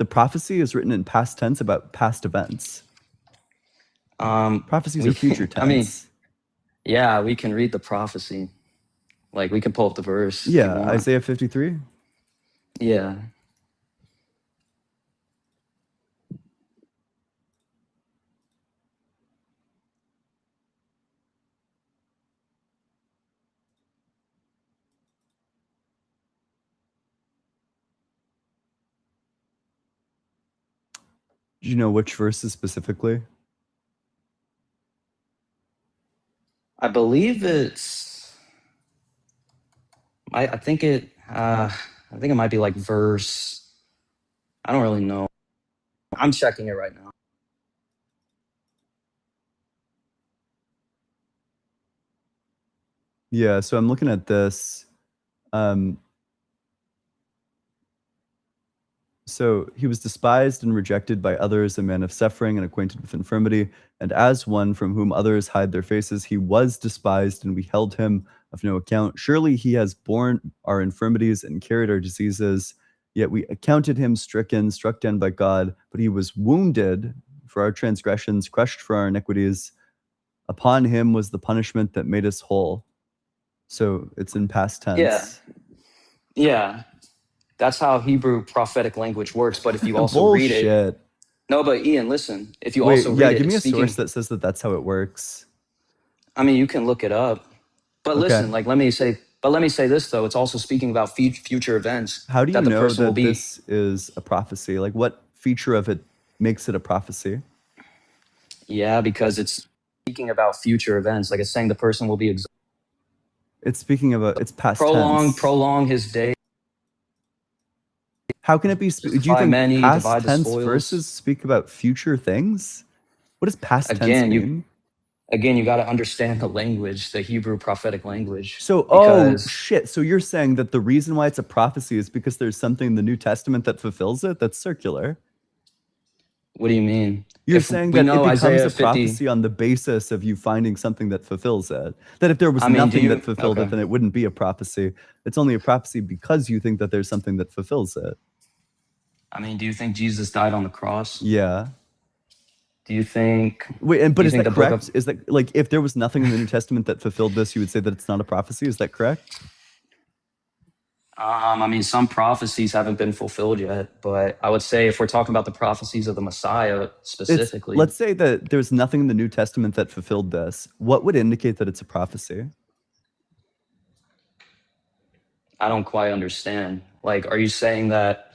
prophecy is written in past tense about past events. Prophecies we are future can- I mean, tense. Yeah, we can read the prophecy. Like we can pull up the verse. if you Yeah, want. Isaiah 53. Yeah. Do you know which verses specifically? I believe it's I think it might be like verse. I don't really know. I'm checking it right now. Yeah, so I'm looking at this. So he was despised and rejected by others, a man of suffering and acquainted with infirmity. And as one from whom others hide their faces, he was despised, and we held him of no account. Surely he has borne our infirmities and carried our diseases. Yet we accounted him stricken, struck down by God. But he was wounded for our transgressions, crushed for our iniquities. Upon him was the punishment that made us whole. So it's in past tense. Yeah. Yeah. That's how Hebrew prophetic language works. But if you also read it, Bullshit. no. But Ian, listen. If you Wait, also read yeah, it, give me a it's speaking. source that says that that's how it works. I mean, you can look it up. But Okay. listen, like let me say this though. It's also speaking about future events. How do you that the know person will that be. this is a prophecy? Like, what feature of it makes it a prophecy? Yeah, because it's speaking about future events. Like it's saying the person will be It's speaking of it's past tense. prolong his day. How can it be? Do you Justify think many, past divide the tense spoils. verses speak about future things? What does past tense Again, mean? you got to understand the language, the Hebrew prophetic language. So, because- shit. So you're saying that the reason why it's a prophecy is because there's something in the New Testament that fulfills it? That's circular. What do you mean? You're If saying we that it know becomes Isaiah a 50 prophecy on the basis of you finding something that fulfills it. That if there was I mean, do nothing you- that fulfilled okay. it, then it wouldn't be a prophecy. It's only a prophecy because you think that there's something that fulfills it. I mean, do you think Jesus died on the cross? Yeah. Do you think? Wait, do but you is think that the book correct? Is that like if there was nothing in the New Testament that fulfilled this, you would say that it's not a prophecy? Is that correct? I mean, some prophecies haven't been fulfilled yet, but I would say if we're talking about the prophecies of the Messiah specifically, Let's say that there's nothing in the New Testament that fulfilled this. What would indicate that it's a prophecy? I don't quite understand. Like, are you saying that?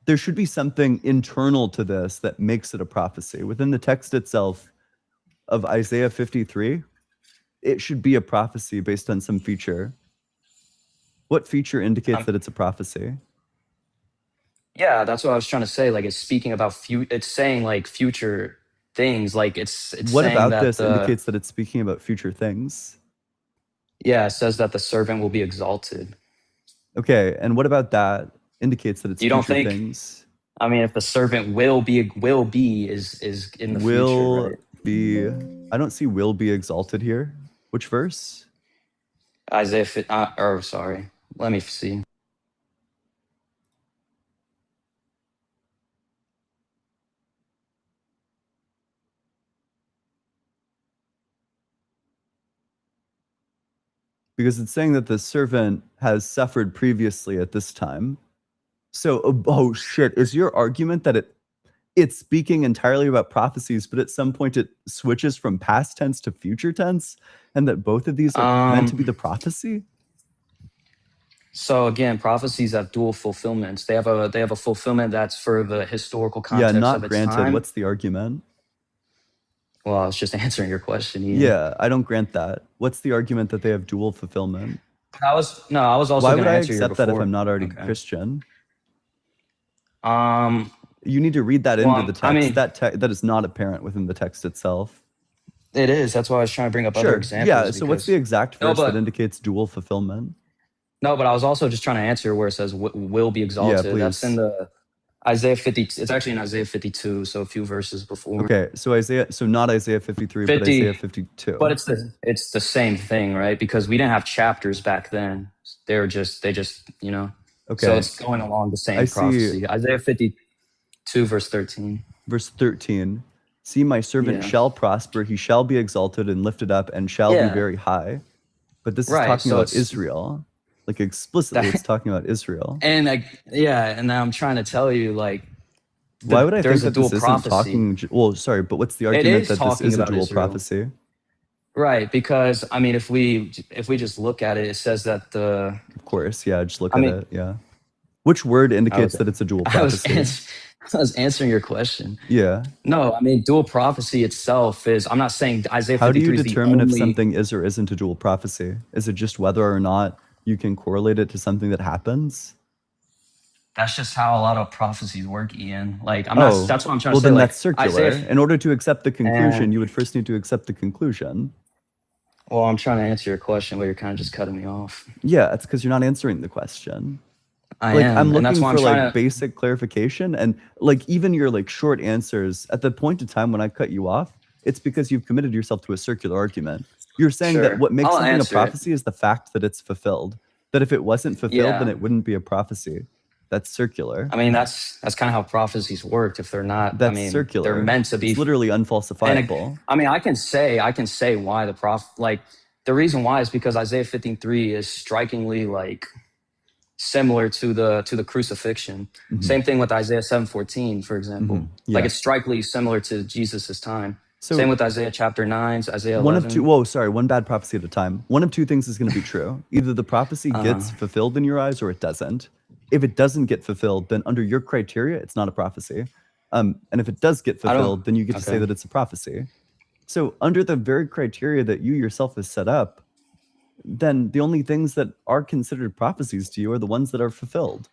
There should be something internal to this that makes it a prophecy. Within the text itself of Isaiah 53, it should be a prophecy based on some feature. What feature indicates that it's a prophecy? Yeah, that's what I was trying to say. Like, it's speaking about it's saying like future things. Like, it's What saying about that this indicates that it's speaking about future things? Yeah, it says that the servant will be exalted. Okay, and what about that indicates that it's You don't future think- things? I mean, if the servant will be is in the Will future, right? be. I don't see will be exalted here. Which verse? Sorry, let me see. Because it's saying that the servant has suffered previously at this time. So, oh shit, is your argument that it's speaking entirely about prophecies, but at some point it switches from past tense to future tense, and that both of these are meant to be the prophecy? So again, prophecies have dual fulfillments. They have a fulfillment that's for the historical Yeah, context not of its granted. time. What's the argument? Well, I was just answering your question. Ian. Yeah, I don't grant that. What's the argument that they have dual fulfillment? I was also Why going would to I answer your accept that if before. I'm not already Okay. Christian? Um, You need to read that into well, the text. I mean, that is not apparent within the text itself. it is. That's why I was trying to bring up other Sure. examples. Yeah. So what's the because- exact No, verse that but- indicates dual fulfillment? No, but I was also just trying to answer where it says will be exalted. That's please. in the Isaiah 50. It's actually in Isaiah 52, so a few verses before. Okay. So not Isaiah 53, but 50, Isaiah 52. But it's the same thing, right? Because we didn't have chapters back then. They just Okay. So it's going along the same I see. prophecy. Isaiah 52 verse 13. Verse 13. See, my servant Yeah. shall prosper, he shall be exalted and lifted up and shall Yeah. be very high. But this is Right, talking so about it's- Israel. Like explicitly, it's talking about Israel. And and now I'm trying to tell you Why would I think there's a that this dual isn't prophecy. talking? Well, sorry, but what's the argument is that this talking is a about dual Israel. prophecy? Right, because I mean if we just look at it, it says that the Of course, yeah. Just look I at mean- it. Yeah. Which word indicates that it's a dual I was, prophecy? I was answering your question. Yeah. No, I mean dual prophecy itself is. I'm not saying Isaiah 53 How do you is the determine if only- something is or isn't a dual prophecy? Is it just whether or not you can correlate it to something that happens? That's just how a lot of prophecies work, Ian. Like I'm not. That's what I'm trying well, to say. then Like, that's circular. Isaiah, In order to accept the conclusion, And- you would first need to accept the conclusion. well, I'm trying to answer your question, but you're kind of just cutting me off. Yeah, it's because you're not answering the question. I Like am, I'm and that's looking why for I'm like trying to. basic clarification, and like even your like short answers at the point in time when I cut you off, it's because you've committed yourself to a circular argument. You're saying Sure. that what makes I'll something a answer it. prophecy is the fact that it's fulfilled. That if it wasn't fulfilled, then Yeah. it wouldn't be a prophecy. That's circular. I mean, that's kind of how prophecies work. If they're not, That's I mean, circular. they're meant to be. It's literally unfalsifiable. I mean, I can say why the reason why is because Isaiah 53 is strikingly like similar to the crucifixion. Mhm. Same thing with Isaiah 7:14, for example. Mhm. Yeah. Like it's strikingly similar to Jesus's time. So Same with Isaiah chapter 9, Isaiah 11. one of two. Whoa, sorry. One bad prophecy at a time. One of two things is going to be true. Either the prophecy gets fulfilled in your eyes, or it doesn't. If it doesn't get fulfilled, then under your criteria, it's not a prophecy. And if it does get I don't- fulfilled, then you get to say okay. that it's a prophecy. So under the very criteria that you yourself has set up, then the only things that are considered prophecies to you are the ones that are fulfilled.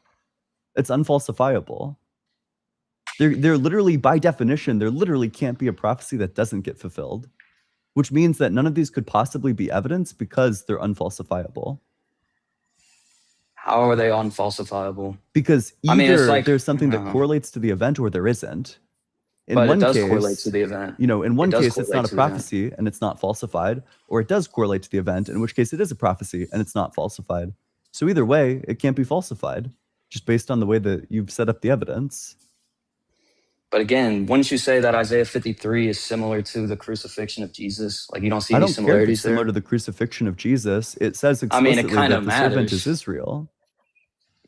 It's unfalsifiable. They're literally, by definition, there literally can't be a prophecy that doesn't get fulfilled, which means that none of these could possibly be evidence because they're unfalsifiable. How are they unfalsifiable? Because either I mean, it's like- there's something that uh-huh. correlates to the event or there isn't. In But one it does case, correlate to the event. in one It does case, it's correlate not a to the event. prophecy and it's not falsified, or it does correlate to the event, in which case it is a prophecy and it's not falsified. So either way, it can't be falsified, just based on the way that you've set up the evidence. But again, wouldn't you say that Isaiah 53 is similar to the crucifixion of Jesus? Like you don't see I any don't care if similarities it's similar there? to the crucifixion of Jesus. It says I mean, it explicitly kind that of the servant matters. is Israel.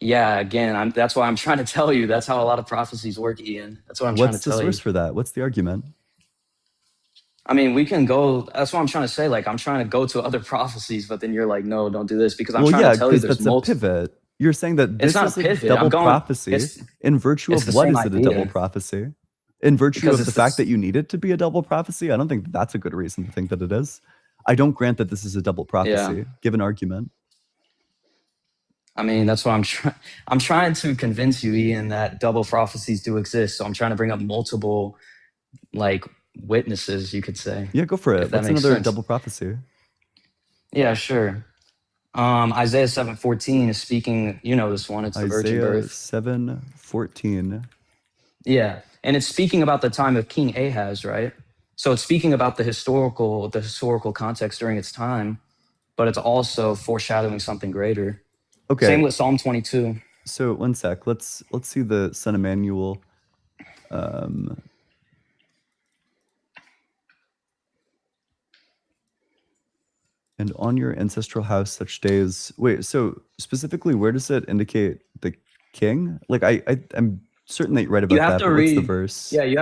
Yeah, again, that's why I'm trying to tell you. That's how a lot of prophecies work, Ian. That's what I'm trying What's to the tell source you. for that? What's the argument? I mean, we can go. That's what I'm trying to say. Like, I'm trying to go to other prophecies, but then you're like, no, don't do this because I'm Well, trying yeah, to tell you because there's that's a multiple. pivot. You're saying that It's this not is a a pivot. double I'm going. prophecy. It's In virtue it's of the what same is it a double idea. prophecy? In virtue Because of it's the the fact s- that you need it to be a double prophecy? I don't think that's a good reason to think that it is. I don't grant that this is a double prophecy. Give an argument. I mean, that's what I'm trying. I'm trying to convince you, Ian, that double prophecies do exist. So I'm trying to bring up multiple, like, witnesses, you could say. Yeah, go for If it. that What's makes another sense. double prophecy? Yeah, sure. Isaiah 7:14 is speaking. You know this one. It's the virgin Isaiah birth. 7:14. Yeah, and it's speaking about the time of King Ahaz, right? So it's speaking about the historical context during its time. but it's also foreshadowing something greater. Okay. Same with Psalm 22. So one sec. Let's see the Son Emmanuel. And on your ancestral house such days. Wait, so specifically, where does it indicate the king? Like I'm certain that you're right about You have that, to but what's the read. verse? Yeah, you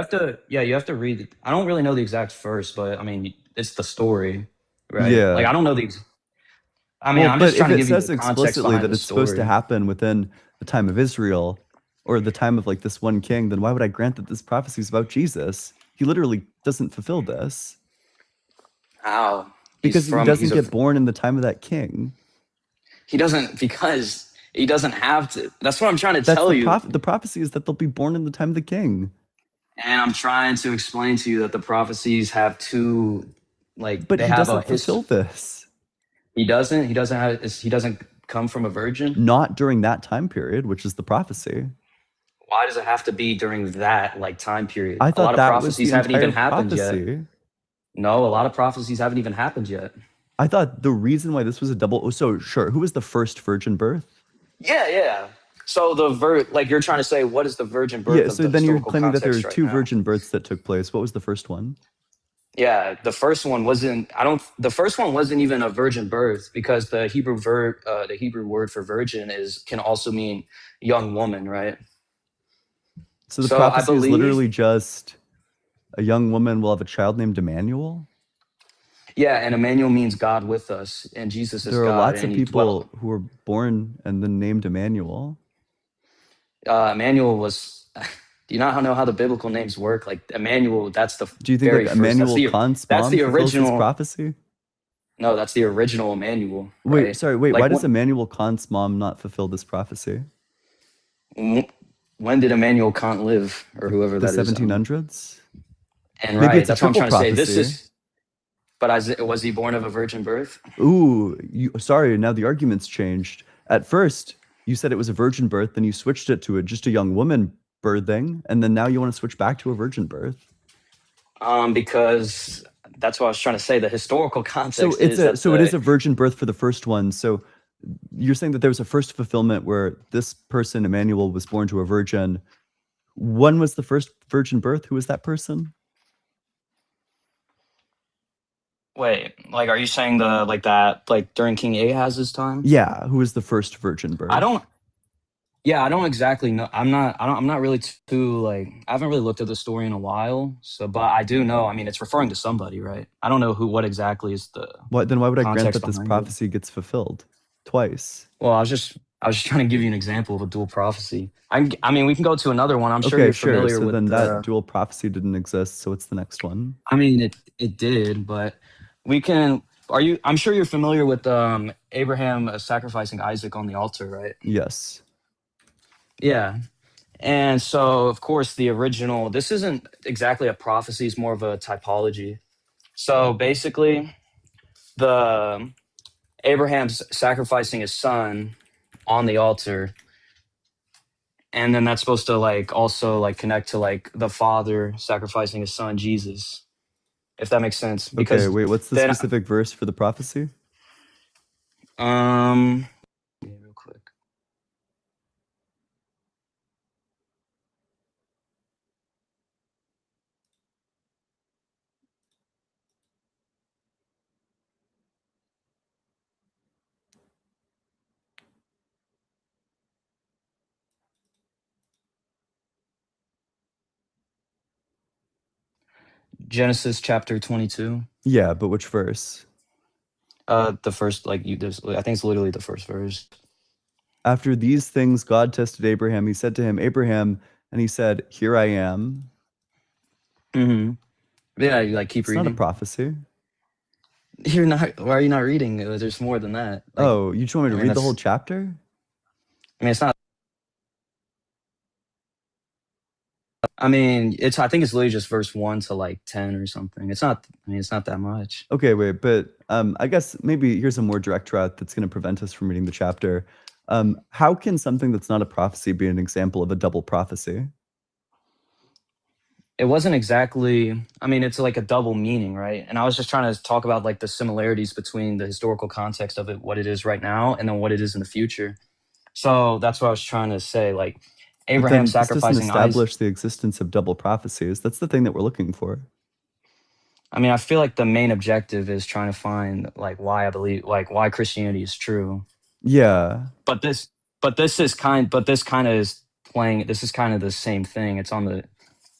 have to read it. I don't really know the exact verse, but I mean, it's the story, right? Yeah. Like I don't know I mean, Well, I'm but just trying if to it give you says the context explicitly behind that the it's supposed to story. happen within the time of Israel or the time of like this one king, then why would I grant that this prophecy is about Jesus? He literally doesn't fulfill this How? because he doesn't get born in the time of that king. He doesn't because he doesn't have to. That's what I'm trying to That's tell you. the prophecy is that they'll be born in the time of the king. And I'm trying to explain to you that the prophecies have two, like But they he have a doesn't fulfill this. He doesn't. He doesn't come from a virgin. Not during that time period, which is the prophecy. Why does it have to be during that like time period? I A lot thought of that was the prophecies haven't entire even happened yet. prophecy. No, a lot of prophecies haven't even happened yet. I thought the reason why this was a double. So sure, who was the first virgin birth? Yeah. So like you're trying to say, what is the virgin birth Yeah. of So the then you're historical claiming that there context were right two now? virgin births that took place. What was the first one? Yeah, the first one wasn't. The first one wasn't even a virgin birth because the Hebrew word for virgin can also mean young woman, right? So the So I prophecy is believe- literally just a young woman will have a child named Emmanuel. Yeah, and Emmanuel means God with us, and Jesus is There are God. lots of and he people who were born and then named Emmanuel. Emmanuel was. Do you not know how the biblical names work? Like Emmanuel, that's the. Do you think very like first, Emmanuel that's Khan's the mom fulfills this original prophecy? No, that's the original Emmanuel. Wait, right? sorry, wait. Like, Why does Emmanuel Kant's mom not fulfill this prophecy? When did Immanuel Kant live, or whoever The that is? 1700s. And Maybe right, it's a that's what I'm triple trying to say. This prophecy. is. But was he born of a virgin birth? Ooh, sorry. Now the argument's changed. At first, you said it was a virgin birth, then you switched it to just a young woman birthing, and then now you want to switch back to a virgin birth. Because that's what I was trying to say. The historical context So is it is a virgin birth for the first one. So you're saying that there was a first fulfillment where this person, Emmanuel, was born to a virgin. When was the first virgin birth? Who was that person? Wait, like, are you saying during King Ahaz's time? Yeah, who was the first virgin birth? I don't exactly know. I'm not really too I haven't really looked at the story in a while. So, but I do know. I mean, it's referring to somebody, right? I don't know what exactly is the. Then why would I grant context that this behind it. prophecy gets fulfilled twice? Well, I was just trying to give you an example of a dual prophecy. I mean, we can go to another one. I'm sure Okay, you're sure. familiar So with then that dual prophecy didn't exist. So what's the next one? I mean, it did, but we can. I'm sure you're familiar with Abraham sacrificing Isaac on the altar, right? Yes. Yeah. And so, of course, the original, this isn't exactly a prophecy, it's more of a typology. So basically, Abraham's sacrificing his son on the altar. And then that's supposed to also connect to the father sacrificing his son, Jesus, if that makes sense. Because Okay, wait, what's the specific verse for the prophecy? Real quick. Genesis chapter 22. Yeah, but which verse? The first, I think it's literally the first verse. After these things, God tested Abraham. He said to him, Abraham, and he said, here I am. Mm-hmm. Yeah, keep it's reading. It's not a prophecy. You're not. Why are you not reading? There's more than that. You just want me to read the whole chapter? I mean, it's not. I mean, I think it's literally just verse 1 to 10 or something. It's not. I mean, it's not that much. Okay, wait, but I guess maybe here's a more direct route that's going to prevent us from reading the chapter. How can something that's not a prophecy be an example of a double prophecy? it wasn't exactly, I mean, it's like a double meaning, right? And I was just trying to talk about like the similarities between the historical context of it, what it is right now, and then what it is in the future. So that's what I was trying to say. Like But Abraham then this doesn't sacrificing Isaac. establish the existence of double prophecies. That's the thing that we're looking for. I mean, I feel like the main objective is trying to find like why I believe, like why Christianity is true. Yeah. But this is kind of playing. This is kind of the same thing. It's on the.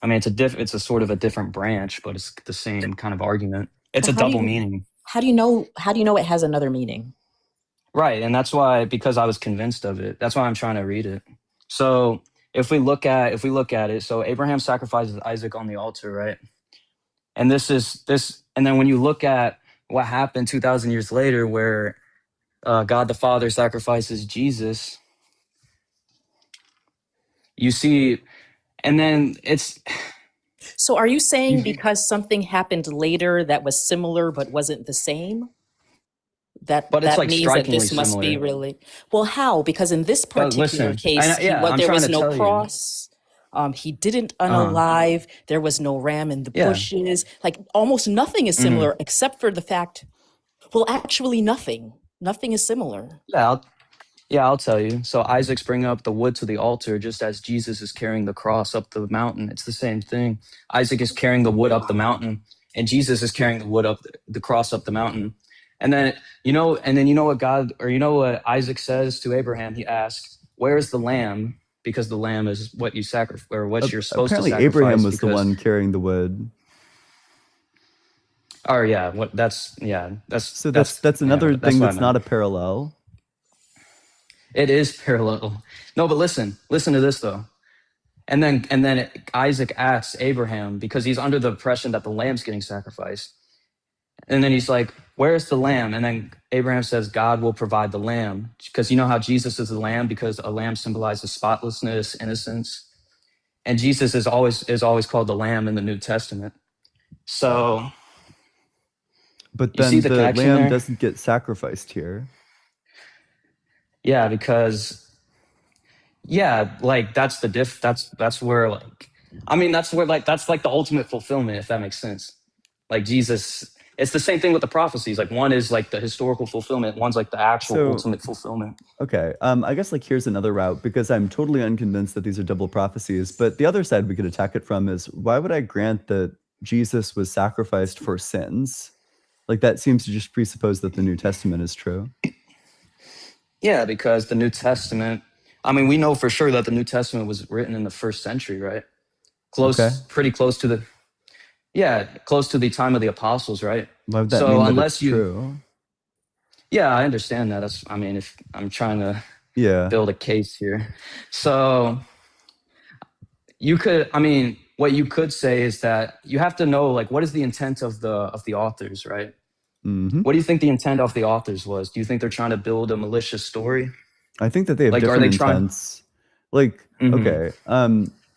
I mean, it's a sort of a different branch, but it's the same kind of argument. It's But a double meaning. how do you know it has another meaning? Right, and that's why, because I was convinced of it. That's why I'm trying to read it. So if we look at it, so Abraham sacrifices Isaac on the altar, right? And and then when you look at what happened 2,000 years later, where God the Father sacrifices Jesus, you see, and then it's. So are you saying because something happened later that was similar but wasn't the same? But it's like means that strikingly this must be similar. really well. How? Because in this But particular listen, case, I'm there trying was to no tell you. cross. He didn't unalive. There was no ram in the Yeah. bushes. Like almost nothing is Mhm. similar except for the fact. Well, actually, nothing. Nothing is similar. I'll tell you. So Isaac's bringing up the wood to the altar just as Jesus is carrying the cross up the mountain. It's the same thing. Isaac is carrying the wood up the mountain, and Jesus is carrying the wood up the cross up the mountain. And then you know what Isaac says to Abraham? He asks, "Where's the lamb?" Because the lamb is what you sacrifice, or what you're supposed to Apparently, sacrifice. Abraham was the because- one carrying the wood. Oh yeah, that's So that's another yeah, thing what I that's not a meant. parallel. It is parallel. No, but listen to this though. And then Isaac asks Abraham, because he's under the impression that the lamb's getting sacrificed. And then he's like, "Where's the lamb?" And then Abraham says, "God will provide the lamb." Because you know how Jesus is the lamb, because a lamb symbolizes spotlessness, innocence. And Jesus is always called the lamb in the New Testament. So But you see then the the connection lamb there? doesn't get sacrificed here. Yeah, because like that's where like I mean that's like the ultimate fulfillment, if that makes sense. Like Jesus, it's the same thing with the prophecies. Like one is like the historical fulfillment, one's like the actual So ultimate fulfillment. okay, I guess like here's another route, because I'm totally unconvinced that these are double prophecies. But the other side we could attack it from is, why would I grant that Jesus was sacrificed for sins? Like that seems to just presuppose that the New Testament is true. Yeah, because the New Testament, I mean, we know for sure that the New Testament was written in the 1st century, right? Okay. Pretty close to the time of the apostles, right? Why would that So mean that unless it's you true? Yeah, I understand that. If I'm trying to Yeah. build a case here. So what you could say is that you have to know, like, what is the intent of the authors, right? Mm-hmm. What do you think the intent of the authors was? Do you think they're trying to build a malicious story? I think that they have Like, are different they trying? intents. Like, Mhm. okay,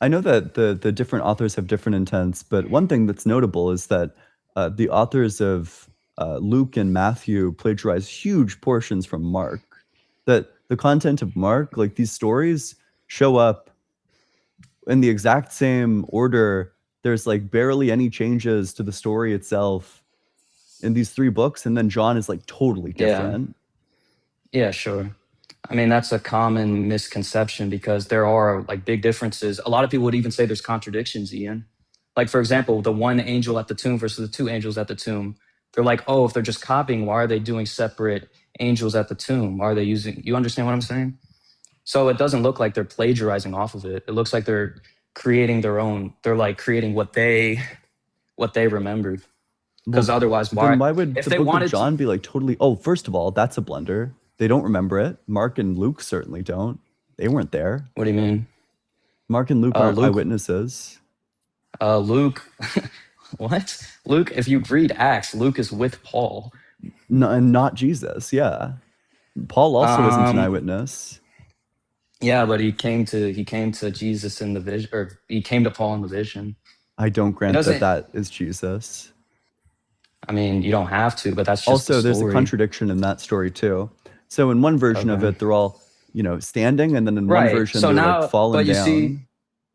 I know that the different authors have different intents, but one thing that's notable is that the authors of Luke and Matthew plagiarize huge portions from Mark. That the content of Mark, like these stories, show up in the exact same order. There's like barely any changes to the story itself in these 3 books, and then John is like totally Yeah. different. Yeah, sure. I mean, that's a common misconception, because there are like big differences. A lot of people would even say there's contradictions, Ian. Like, for example, the one angel at the tomb versus the 2 angels at the tomb. They're like, oh, if they're just copying, why are they doing separate angels at the tomb? Why are they you understand what I'm saying? So it doesn't look like they're plagiarizing off of it. It looks like they're creating their own. They're like creating what they remembered. Because Well, otherwise, then why would if the they book of wanted to? John be like totally? Oh, first of all, that's a blunder. They don't remember it. Mark and Luke certainly don't. They weren't there. What do you mean? Mark and Luke aren't Luke, eyewitnesses. Luke, what? Luke, if you read Acts, Luke is with Paul. No, and not Jesus. Yeah, Paul also isn't an eyewitness. Yeah, but he came to Jesus in the vision, or he came to Paul in the vision. I don't grant doesn't- that is Jesus. I mean, you don't have to, but that's just Also, the there's a story. contradiction in that story too. So in one version of Okay. it, they're all standing, and then in one Right. version So they're now, like falling but you down. see,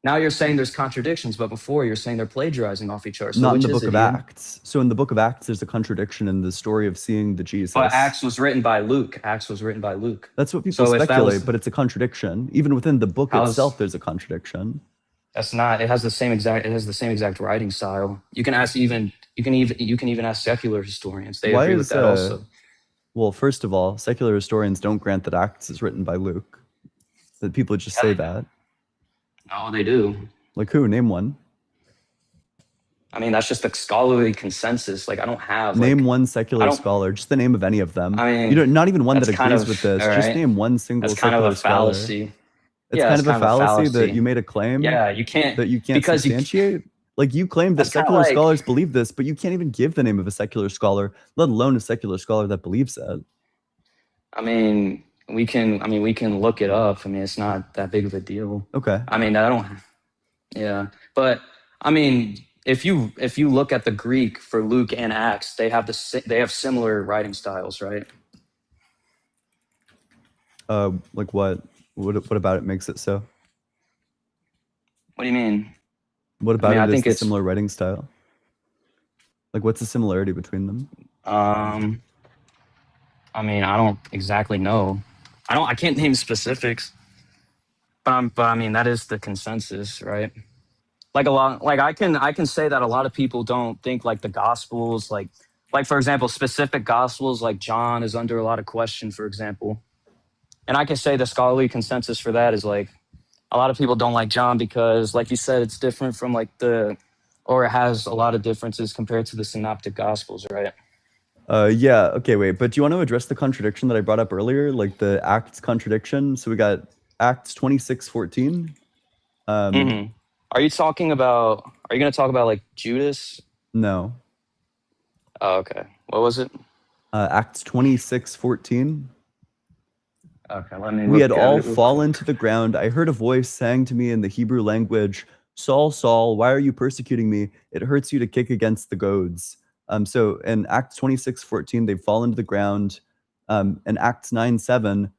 Now you're saying there's contradictions, but before you're saying they're plagiarizing off each other. So Not in which the is book it, of Ian? Acts. So in the book of Acts, there's a contradiction in the story of seeing the Jesus. But Acts was written by Luke. Acts was written by Luke. That's what people So if that speculate, was- but it's a contradiction. Even within the book How's- itself, there's a contradiction. That's not. It has the same exact writing style. You can even ask secular historians. They Why agree is with that also. Well, first of all, secular historians don't grant that Acts is written by Luke. That people just say that. No, they do. Like who? Name one. I mean, that's just a scholarly consensus. Like, I don't have. Name one secular don't- scholar. Just the name of any of them. I mean, you don't. Not even one that that's kind agrees of- with this. all Just right. name one single That's kind secular of a scholar. fallacy. It's Yeah, kind it's of a fallacy that fallacy. you made a claim. Yeah, you can't. That you can't because you- substantiate. Like you claim that That's kinda secular like- scholars believe this, but you can't even give the name of a secular scholar, let alone a secular scholar that believes it. I mean, we can look it up. I mean, it's not that big of a deal. Okay. I mean, I don't. Yeah, but I mean, if you look at the Greek for Luke and Acts, they have similar writing styles, right? Like what? What about it makes it so? What do you mean? What about I it is think the it's- similar writing style? Like what's the similarity between them? I mean, I don't exactly know. I can't name specifics, but I mean, that is the consensus, right? Like I can say that a lot of people don't think like the Gospels, like for example, specific Gospels like John is under a lot of question, for example. And I can say the scholarly consensus for that is like a lot of people don't like John because, like you said, it's different from like or it has a lot of differences compared to the Synoptic Gospels, right? Yeah, okay, wait, but do you want to address the contradiction that I brought up earlier, like the Acts contradiction? So we got Acts 26:14. Mhm. Are you going to talk about like Judas? No. Oh, okay. What was it? Acts 26:14. Okay, let me We look had at all it real fallen to the ground. I heard a voice saying to me in the Hebrew language, Saul, Saul, why are you persecuting me? It hurts you to kick against the goads. So in Acts 26:14, they've fallen to the ground. In Acts 9:7,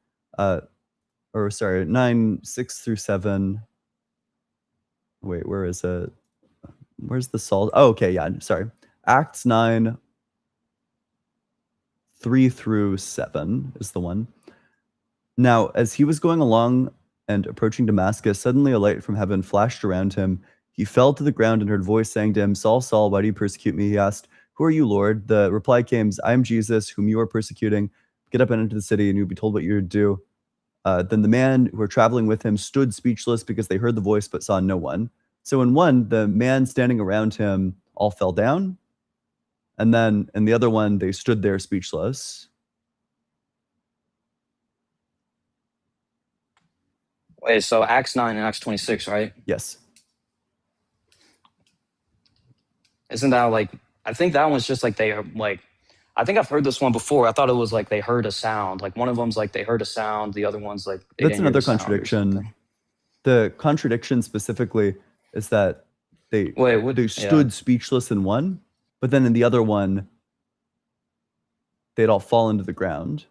9:6-7. Wait, where is it? Where's the Saul? Oh, okay, yeah, sorry. Acts 9:3-7 is the one. Now, as he was going along and approaching Damascus, suddenly a light from heaven flashed around him. He fell to the ground and heard a voice saying to him, Saul, Saul, why do you persecute me? He asked, who are you, Lord? The reply came, I am Jesus, whom you are persecuting. Get up and enter the city, and you'll be told what you're to do. Then the man who were traveling with him stood speechless because they heard the voice but saw no one. So in one, the man standing around him all fell down. And then in the other one, they stood there speechless. Wait, so Acts 9 and Acts 26, right? Yes. Isn't that like, I think that one's just like they are like, I think I've heard this one before. I thought it was like they heard a sound. Like one of them's like they heard a sound. The other one's like they That's didn't hear another the sound or contradiction. something. The contradiction specifically is that they yeah. stood speechless in one, but then in the other one, they'd all fallen to the ground.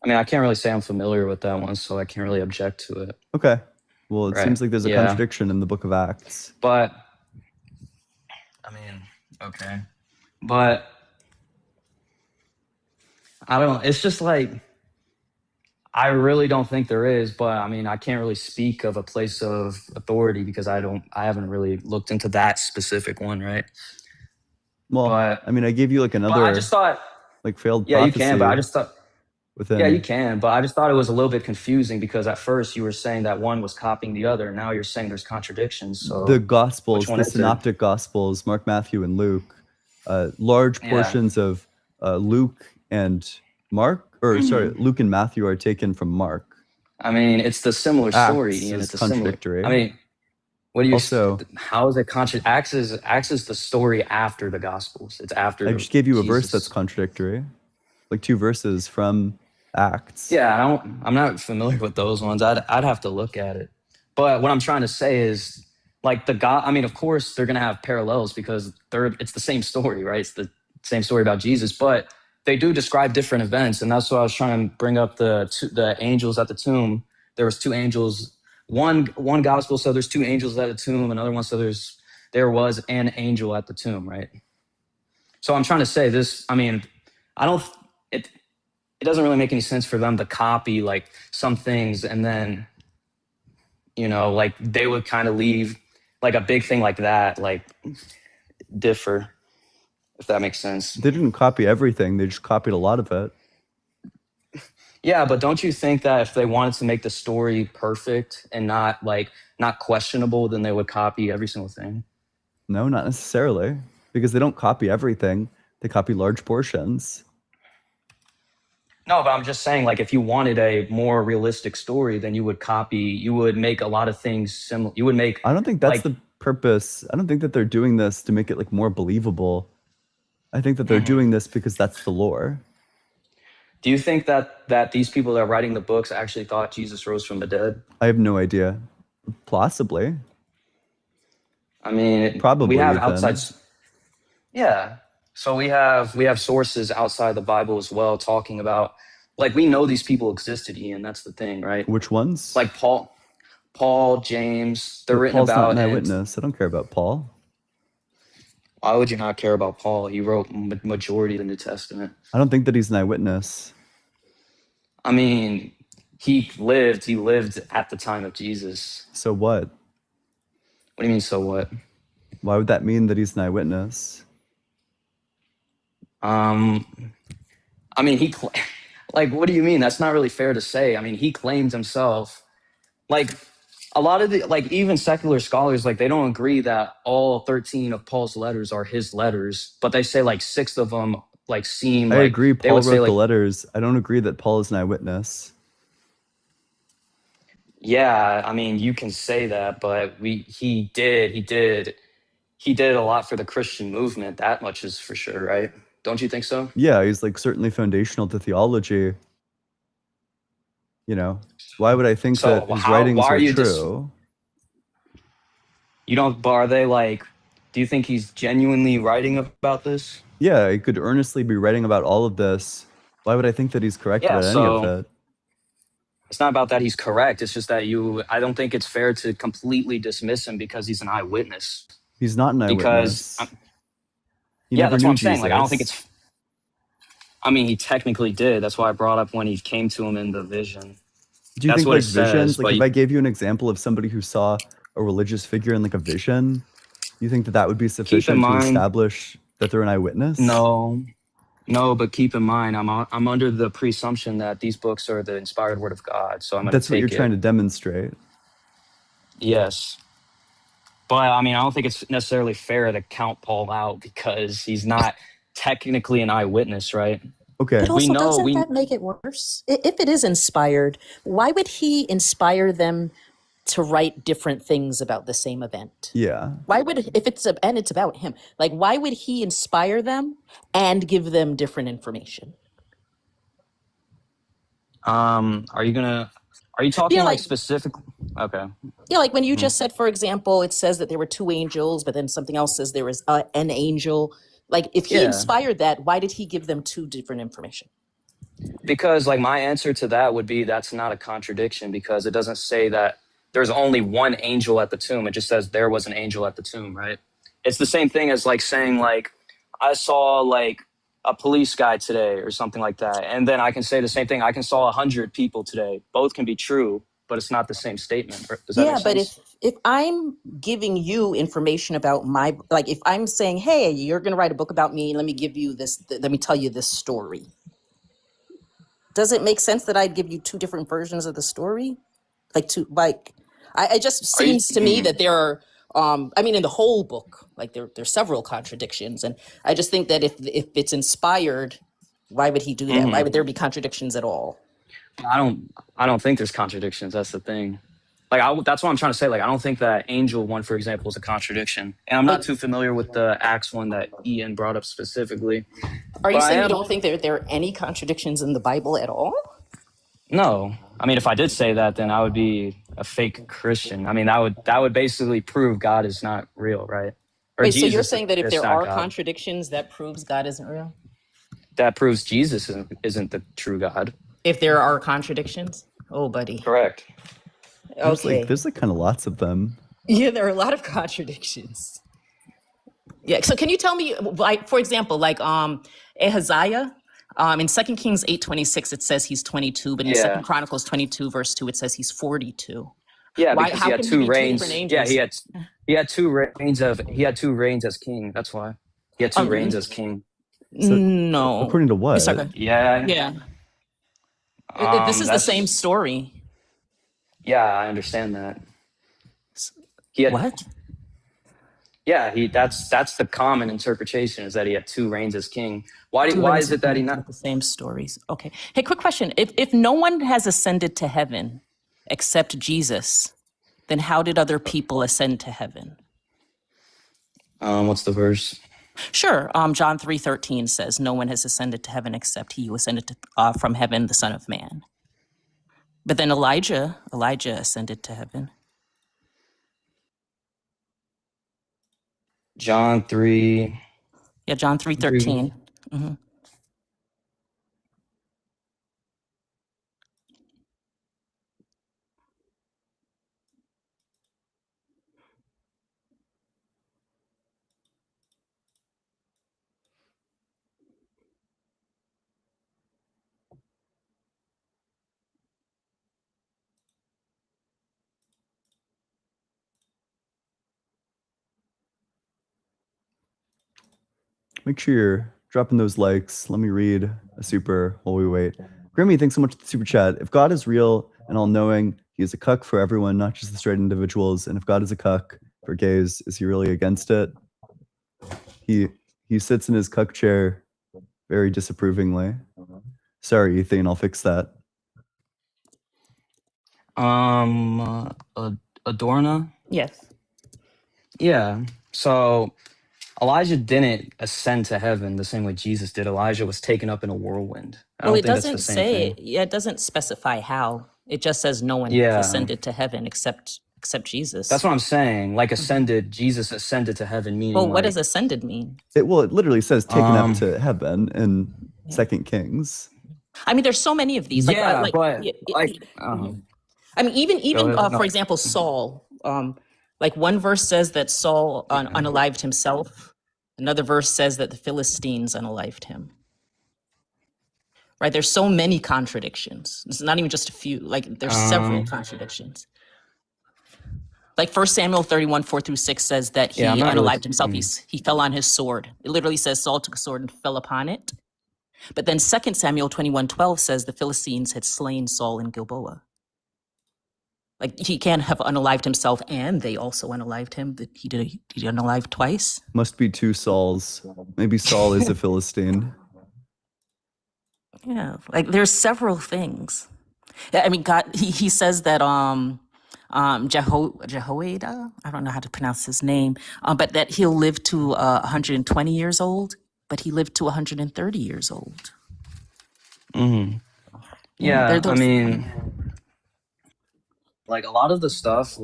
I mean, I can't really say I'm familiar with that one, so I can't really object to it. Okay. Well, it Right. seems like there's a Yeah. contradiction in the book of Acts. But I mean, okay. But I don't, it's just like, I really don't think there is, but I mean, I can't really speak of a place of authority because I haven't really looked into that specific one, right? Well, I mean, I gave you like But another I just thought, like failed yeah, you prophecy can, but I just thought, within. yeah, you can, but I just thought it was a little bit confusing because at first you were saying that one was copying the other. Now you're saying there's contradictions. So The Gospels, which one the is it? Synoptic Gospels, Mark, Matthew, and Luke, large Yeah. portions of Luke and Mark, or sorry, Luke and Matthew are taken from Mark. I mean, it's the similar story, Acts Ian. is It's a similar. contradictory. I mean, What do you? Also, How is it Acts is the story after the Gospels. It's after. I just gave you a verse that's Jesus. contradictory, like 2 verses from Acts. Yeah, I'm not familiar with those ones. I'd have to look at it. But what I'm trying to say is, like the God. I mean, of course they're gonna have parallels because it's the same story, right? It's the same story about Jesus, but they do describe different events, and that's why I was trying to bring up the angels at the tomb. There was 2 angels. One gospel said there's 2 angels at the tomb. Another one said there was an angel at the tomb, right? So I'm trying to say this. I mean, I don't. It doesn't really make any sense for them to copy like some things and then, like they would kind of leave like a big thing like that, like differ, if that makes sense. They didn't copy everything. They just copied a lot of it. Yeah, but don't you think that if they wanted to make the story perfect and not questionable, then they would copy every single thing? No, not necessarily, because they don't copy everything. They copy large portions. No, but I'm just saying, like, if you wanted a more realistic story, then you would make a lot of things similar. You would make. I don't think that's the purpose. I don't think that they're doing this to make it like more believable. I think that they're doing this because that's the lore. Do you think that these people that are writing the books actually thought Jesus rose from the dead? I have no idea. Possibly. I mean, Probably we have even. outside. Yeah. So we have sources outside the Bible as well talking about, like, we know these people existed, Ian. That's the thing, right? Which ones? Like Paul, James. They're But written Paul's about. not an eyewitness. I don't care about Paul. Why would you not care about Paul? He wrote majority of the New Testament. I don't think that he's an eyewitness. I mean, he lived at the time of Jesus. So what? What do you mean, so what? Why would that mean that he's an eyewitness? I mean, like, what do you mean? That's not really fair to say. I mean, he claimed himself. Like, a lot of even secular scholars, like, they don't agree that all 13 of Paul's letters are his letters, but they say like 6 of them like seem. I like agree. they Paul would wrote say, the like, letters. I don't agree that Paul is an eyewitness. yeah, I mean, you can say that, but he did a lot for the Christian movement. That much is for sure, right? Don't you think so? Yeah, he's like certainly foundational to theology. Why would I think So that his writings why are are you true? You don't, but are they like, do you think he's genuinely writing about this? Yeah, he could earnestly be writing about all of this. Why would I think that he's correct Yeah, about any of so it? it's not about that he's correct. It's just that I don't think it's fair to completely dismiss him because he's an eyewitness. He's not an Because, eyewitness. He yeah, never that's knew what I'm saying. Like, I don't think Jesus. I mean, he technically did. That's why I brought up when he came to him in the vision. Do you That's think what like it says, visions, like but if I gave you an example of somebody who saw a religious figure in like a vision, you think that that would be sufficient to mind- establish that they're an eyewitness? No, but keep in mind, I'm under the presumption that these books are the inspired word of God. So I'm going to take it. That's what you're trying to demonstrate. Yes. But I mean, I don't think it's necessarily fair to count Paul out because he's not technically an eyewitness, right? Okay. But We also, know- doesn't we- that make it worse? If it is inspired, why would he inspire them to write different things about the same event? Yeah. Why would, if it's about him, like, why would he inspire them and give them different information? Are you talking Yeah, like like- specific? Okay. Yeah, like when you just said, for example, it says that there were 2 angels, but then something else says there was an angel. Like, if he Yeah. inspired that, why did he give them 2 different information? Because like my answer to that would be that's not a contradiction because it doesn't say that there's only one angel at the tomb. It just says there was an angel at the tomb, right? It's the same thing as like saying like I saw like a police guy today or something like that. And then I can say the same thing. I can saw 100 people today. Both can be true, but it's not the same statement. Does that Yeah, make but sense? if I'm giving you information about my, like, if I'm saying, hey, you're going to write a book about me, let me give you this, let me tell you this story. Does it make sense that I'd give you 2 different versions of the story? It just Are you- seems to me that there are, I mean, in the whole book, like there's several contradictions. And I just think that if it's inspired, why would he do that? Why would there be contradictions at all? I don't think there's contradictions. That's the thing. Like that's what I'm trying to say. Like I don't think that angel one, for example, is a contradiction. And I'm not too familiar with the Acts one that Ian brought up specifically. Are you But I saying you am. don't think there are any contradictions in the Bible at all? No, I mean, if I did say that, then I would be a fake Christian. I mean, that would basically prove God is not real, right? Or Wait, so you're Jesus saying that if is there not are God. contradictions, that proves God isn't real? That proves Jesus isn't the true God. If there are contradictions? Oh, buddy. Correct. Okay. There's like kind of lots of them. Yeah, there are a lot of contradictions. Yeah, so can you tell me, like, for example, like Ahaziah, in 2 Kings 8:26, it says he's 22, but in Yeah. 2 Chronicles 22, verse 2, it says he's 42. Yeah, Why? because How he had can two be two reigns. different Yeah, angels? he had two reigns as king. That's why he had two reigns as king. So, No. according to what? Yes, okay. Yeah. Yeah. This is the that's- same story. Yeah, I understand that. He had, What? Yeah, that's the common interpretation is that he had two reigns as king. Why Two is reigns it that he with not? the same stories? Okay. Hey, quick question. If no one has ascended to heaven except Jesus, then how did other people ascend to heaven? What's the verse? Sure. John 3:13 says, "No one has ascended to heaven except he who ascended from heaven, the Son of Man." But then Elijah ascended to heaven. John 3. Yeah, John 3:13. Mm-hmm. Make sure you're dropping those likes. Let me read a super while we wait. Grimmy, thanks so much for the super chat. If God is real and all-knowing, he is a cuck for everyone, not just the straight individuals. And if God is a cuck for gays, is he really against it? He sits in his cuck chair very disapprovingly. Sorry, Ethan, I'll fix that. Adorna? Yes. Yeah. So Elijah didn't ascend to heaven the same way Jesus did. Elijah was taken up in a whirlwind. I Well, don't it think that's the doesn't same say. thing. Yeah, it doesn't specify how. It just says no one Yeah. ascended to heaven except Jesus. That's what I'm saying. Like ascended, Jesus ascended to heaven, meaning Well, what like, does ascended mean? It literally says taken Um, up to heaven in Second Kings. I mean, there's so many of these. Yeah, but y- y- like, I mean, even Go ahead. for No. example, Saul. Like one verse says that Saul unalived himself. Another verse says that the Philistines unalived him. Right? There's so many contradictions. It's not even just a few. Like there's several contradictions. Like 1 Samuel 31, 4-6 says that he Yeah, I'm not really- unalived himself. He fell on his sword. It literally says Saul took a sword and fell upon it. But then 2 Samuel 21:12 says the Philistines had slain Saul in Gilboa. Like he can't have unalived himself and they also unalived him. That he did unalive twice. Must be two Sauls. Maybe Saul is a Philistine. Yeah, like there's several things. I mean, God, he says that Jehoiada, I don't know how to pronounce his name, but that he'll live to 120 years old, but he lived to 130 years old. Mhm. Yeah, Yeah, they're I those- mean, like a lot of the stuff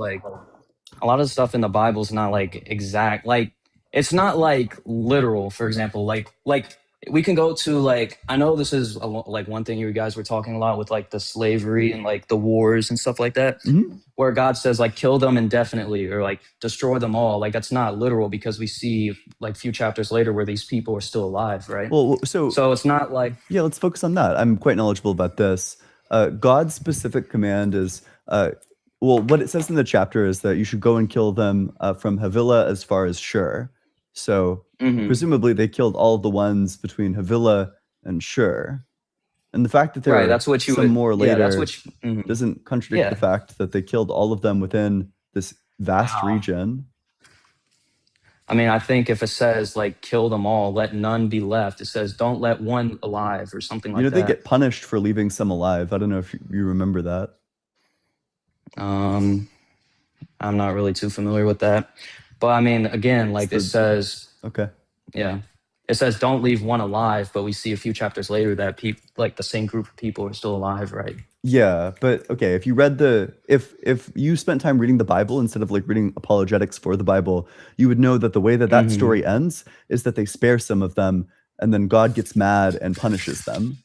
in the Bible is not like exact. Like it's not like literal. For example, like we can go to like I know this is like one thing you guys were talking a lot with like the slavery and like the wars and stuff like that, where God says like kill them indefinitely or like destroy them all. Like that's not literal because we see like a few chapters later where these people are still alive, right? Well, so it's not like yeah, let's focus on that. I'm quite knowledgeable about this. God's specific command is, what it says in the chapter is that you should go and kill them from Havilah as far as Shur. So presumably they killed all of the ones between Havilah and Shur. And the fact that there Right, are that's what you some would- more yeah, later that's what doesn't contradict Yeah. the fact that they killed all of them within this vast region. I mean, I think if it says like kill them all, let none be left, it says don't let one alive or something like You know, that. they get punished for leaving some alive. I don't know if you remember that. I'm not really too familiar with that. But I mean, again, like it says, Okay. yeah, it says don't leave one alive, but we see a few chapters later that like the same group of people are still alive, right? Yeah, but okay, if you read if you spent time reading the Bible instead of like reading apologetics for the Bible, you would know that the way that that Mhm. story ends is that they spare some of them and then God gets mad and punishes them.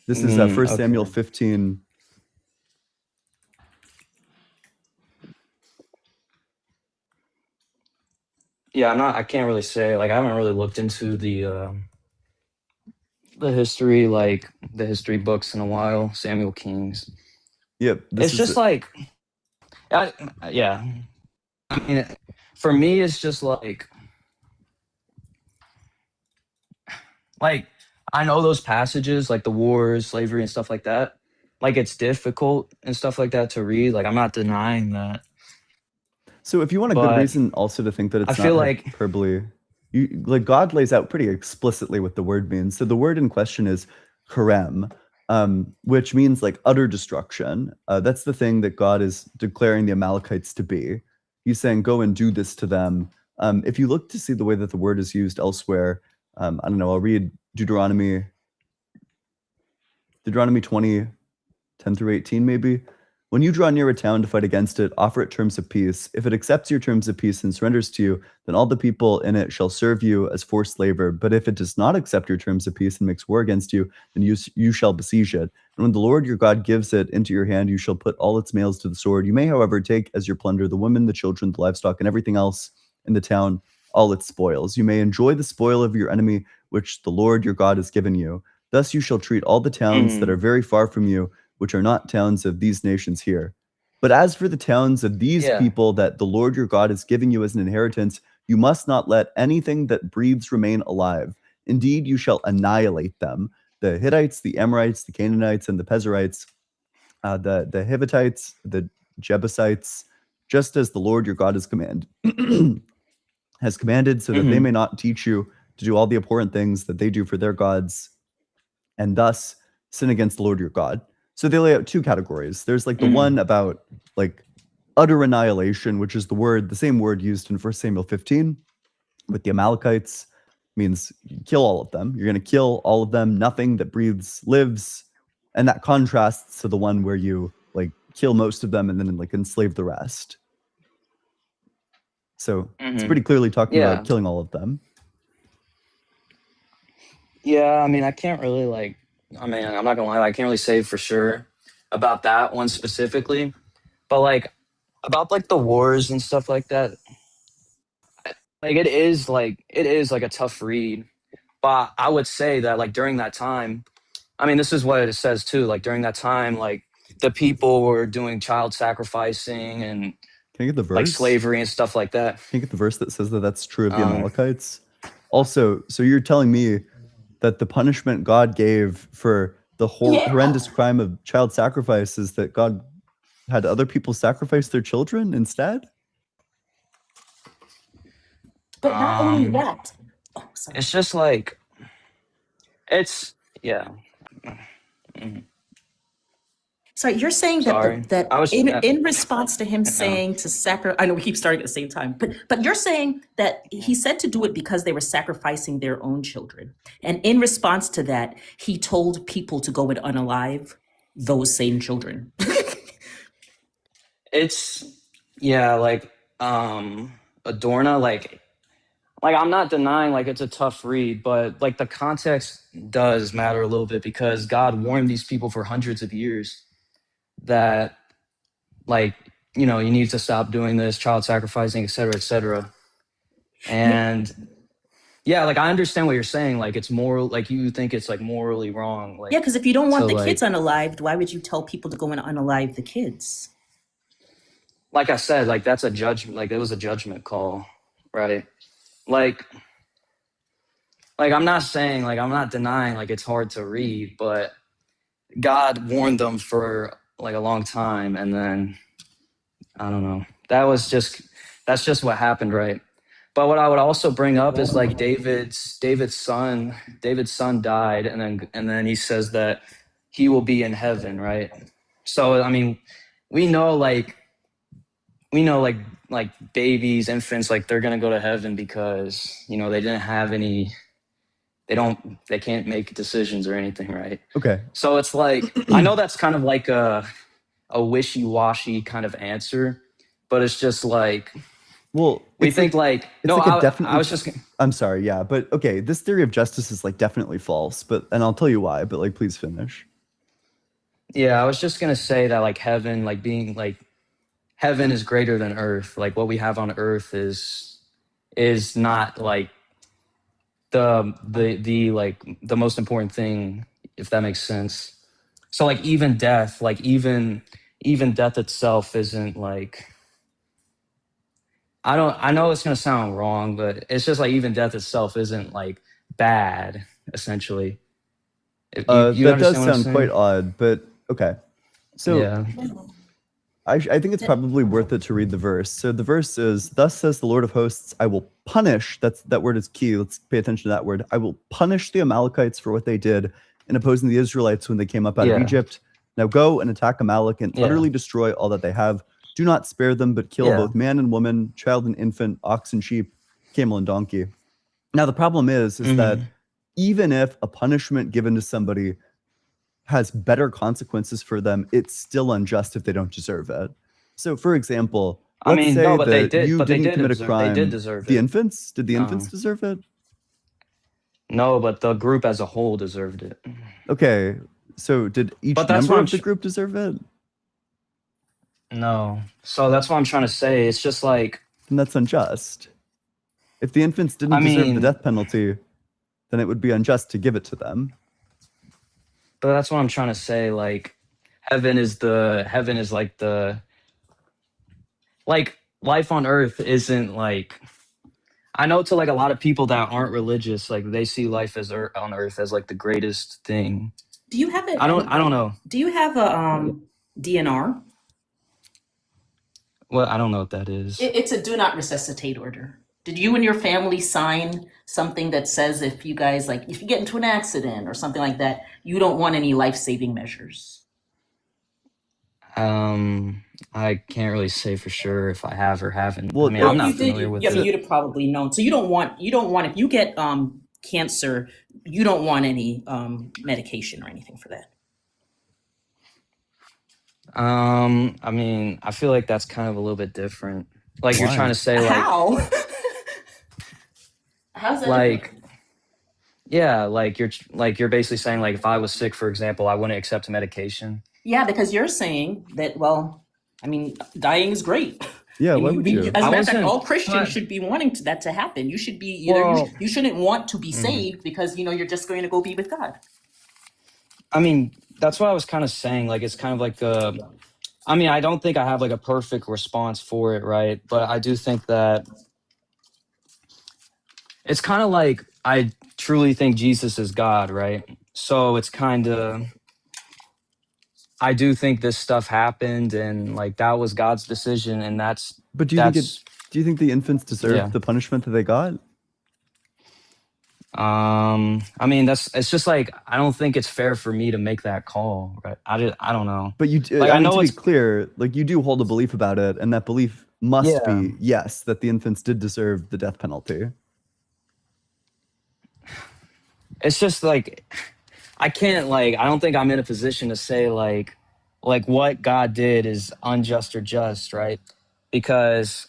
This is 1 Samuel Okay. 15. Yeah, I can't really say, like I haven't really looked into the history, like the history books in a while, Samuel Kings. Yep, this It's is just like, yeah. I mean, for me, it's just like I know those passages, like the wars, slavery, and stuff like that. Like it's difficult and stuff like that to read. Like I'm not denying that, So if you want a good but reason also to think that I it's feel not like hyperbole, like God lays out pretty explicitly what the word means. So the word in question is harem, which means like utter destruction. That's the thing that God is declaring the Amalekites to be. He's saying, go and do this to them. If you look to see the way that the word is used elsewhere, I don't know, I'll read Deuteronomy 20, 10 through 18 maybe. When you draw near a town to fight against it, offer it terms of peace. If it accepts your terms of peace and surrenders to you, then all the people in it shall serve you as forced labor. But if it does not accept your terms of peace and makes war against you, then you shall besiege it. And when the Lord your God gives it into your hand, you shall put all its males to the sword. You may, however, take as your plunder the women, the children, the livestock, and everything else in the town, all its spoils. You may enjoy the spoil of your enemy, which the Lord your God has given you. Thus you shall treat all the towns that are very far from you, which are not towns of these nations here. But as for the towns of these yeah. people that the Lord your God is giving you as an inheritance, you must not let anything that breathes remain alive. Indeed, you shall annihilate them. The Hittites, the Amorites, the Canaanites, and the Pezerites, the Hivitites, the Jebusites, just as the Lord your God has commanded, so that they may not teach you to do all the abhorrent things that they do for their gods, and thus sin against the Lord your God. So they lay out two categories. There's like the one about like utter annihilation, which is the same word used in 1 Samuel 15 with the Amalekites, means you kill all of them. You're going to kill all of them. Nothing that breathes lives. And that contrasts to the one where you like kill most of them and then like enslave the rest. So it's pretty clearly talking about killing all of them. Yeah, I mean, I can't really like. I mean, I'm not gonna lie, I can't really say for sure about that one specifically, but like about like the wars and stuff like that. Like it is like a tough read, but I would say that like during that time, I mean, this is what it says too. Like during that time, like the people were doing child sacrificing and Can I get the verse? like slavery and stuff like that. Can you get the verse that says that that's true of the Amalekites? Also, so you're telling me that the punishment God gave for the horrendous crime of child sacrifice is that God had other people sacrifice their children instead? But not only that. Oh, sorry. It's just like yeah. Sorry, you're saying Sorry. that I was in response to him saying to sacrifice, I know we keep starting at the same time, but you're saying that he said to do it because they were sacrificing their own children. And in response to that, he told people to go and unalive those same children. It's like Adorna, like I'm not denying like it's a tough read, but like the context does matter a little bit because God warned these people for hundreds of years that like, you know, you need to stop doing this, child sacrificing, et cetera, et cetera. And yeah, like I understand what you're saying. Like it's moral, like you think it's like morally wrong. Like Yeah, because if you don't want so, the like, kids unalived, why would you tell people to go and unalive the kids? like I said, like that's a judgment, like it was a judgment call, right? Like I'm not saying, like I'm not denying like it's hard to read, but God warned them for like a long time, and then I don't know. That's just what happened, right? But what I would also bring up is like David's son died, and then he says that he will be in heaven, right? So I mean, we know like we know like babies, infants, like they're gonna go to heaven because they didn't have any. They can't make decisions or anything, right? Okay. So it's like I know that's kind of like a wishy-washy kind of answer, but it's just like Well, we it's think like like it's no, like a I definitely. was just I'm sorry, yeah, but okay, this theory of justice is like definitely false, and I'll tell you why, but like please finish. yeah, I was just gonna say that like heaven, like being like heaven is greater than earth. Like what we have on earth is not like the like the most important thing, if that makes sense. So like even death, like even death itself isn't like I know it's gonna sound wrong, but it's just like even death itself isn't like bad, essentially. You That does understand what I'm sound quite saying? odd, but okay. So Yeah. I think it's probably worth it to read the verse. So the verse is, "Thus says the Lord of hosts, I will punish," that word is key. Let's pay attention to that word. "I will punish the Amalekites for what they did in opposing the Israelites when they came up out of Yeah. Egypt. Now go and attack Amalek and Yeah. utterly destroy all that they have. Do not spare them, but kill Yeah. both man and woman, child and infant, ox and sheep, camel and donkey." Now the problem is that Mhm. even if a punishment given to somebody has better consequences for them, it's still unjust if they don't deserve it. So, for example, I let's mean, no, say that you they didn't did commit a deserve they did crime. deserve The it. infants? Did the infants deserve it? No, but the group as a whole deserved it. Okay, so did each But that's member what I'm of the group deserve it? No. So that's what I'm trying to say. It's just like Then that's unjust. If the infants didn't I deserve the mean, death penalty, then it would be unjust to give it to them. but that's what I'm trying to say. Like heaven is like the like life on earth isn't like I know to like a lot of people that aren't religious, like they see life as on earth as like the greatest thing. Do you have I don't know. do you have a DNR? Well, I don't know what that is. It's a do not resuscitate order. Did you and your family sign something that says if you guys like if you get into an accident or something like that, you don't want any life-saving measures? I can't really say for sure if I have or haven't. Well, I mean, Well, I'm if not you did, familiar with I mean, it. you'd have probably known. So you don't want if you get cancer, you don't want any medication or anything for that. I mean, I feel like that's kind of a little bit different. Like you're trying Why? to say like How? How's that different? like yeah, like you're basically saying like if I was sick, for example, I wouldn't accept medication. Yeah, because you're saying that. Well, I mean, dying is great. Yeah, And why would you? as a I matter of fact, wasn't all Christians but should be wanting that to happen. You should be well, you shouldn't want to be mhm. saved because you're just going to go be with God. I mean, that's what I was kind of saying. Like it's kind of like I mean, I don't think I have like a perfect response for it, right? But I do think that it's kind of like I truly think Jesus is God, right? So it's kind of I do think this stuff happened and like that was God's decision and But do you think the infants deserved yeah. the punishment that they got? I mean it's just like I don't think it's fair for me to make that call, right? I don't know. But Like I I mean, know to be it's clear, like you do hold a belief about it, and that belief must yeah. be, yes, that the infants did deserve the death penalty. It's just like I can't like I don't think I'm in a position to say like what God did is unjust or just, right? Because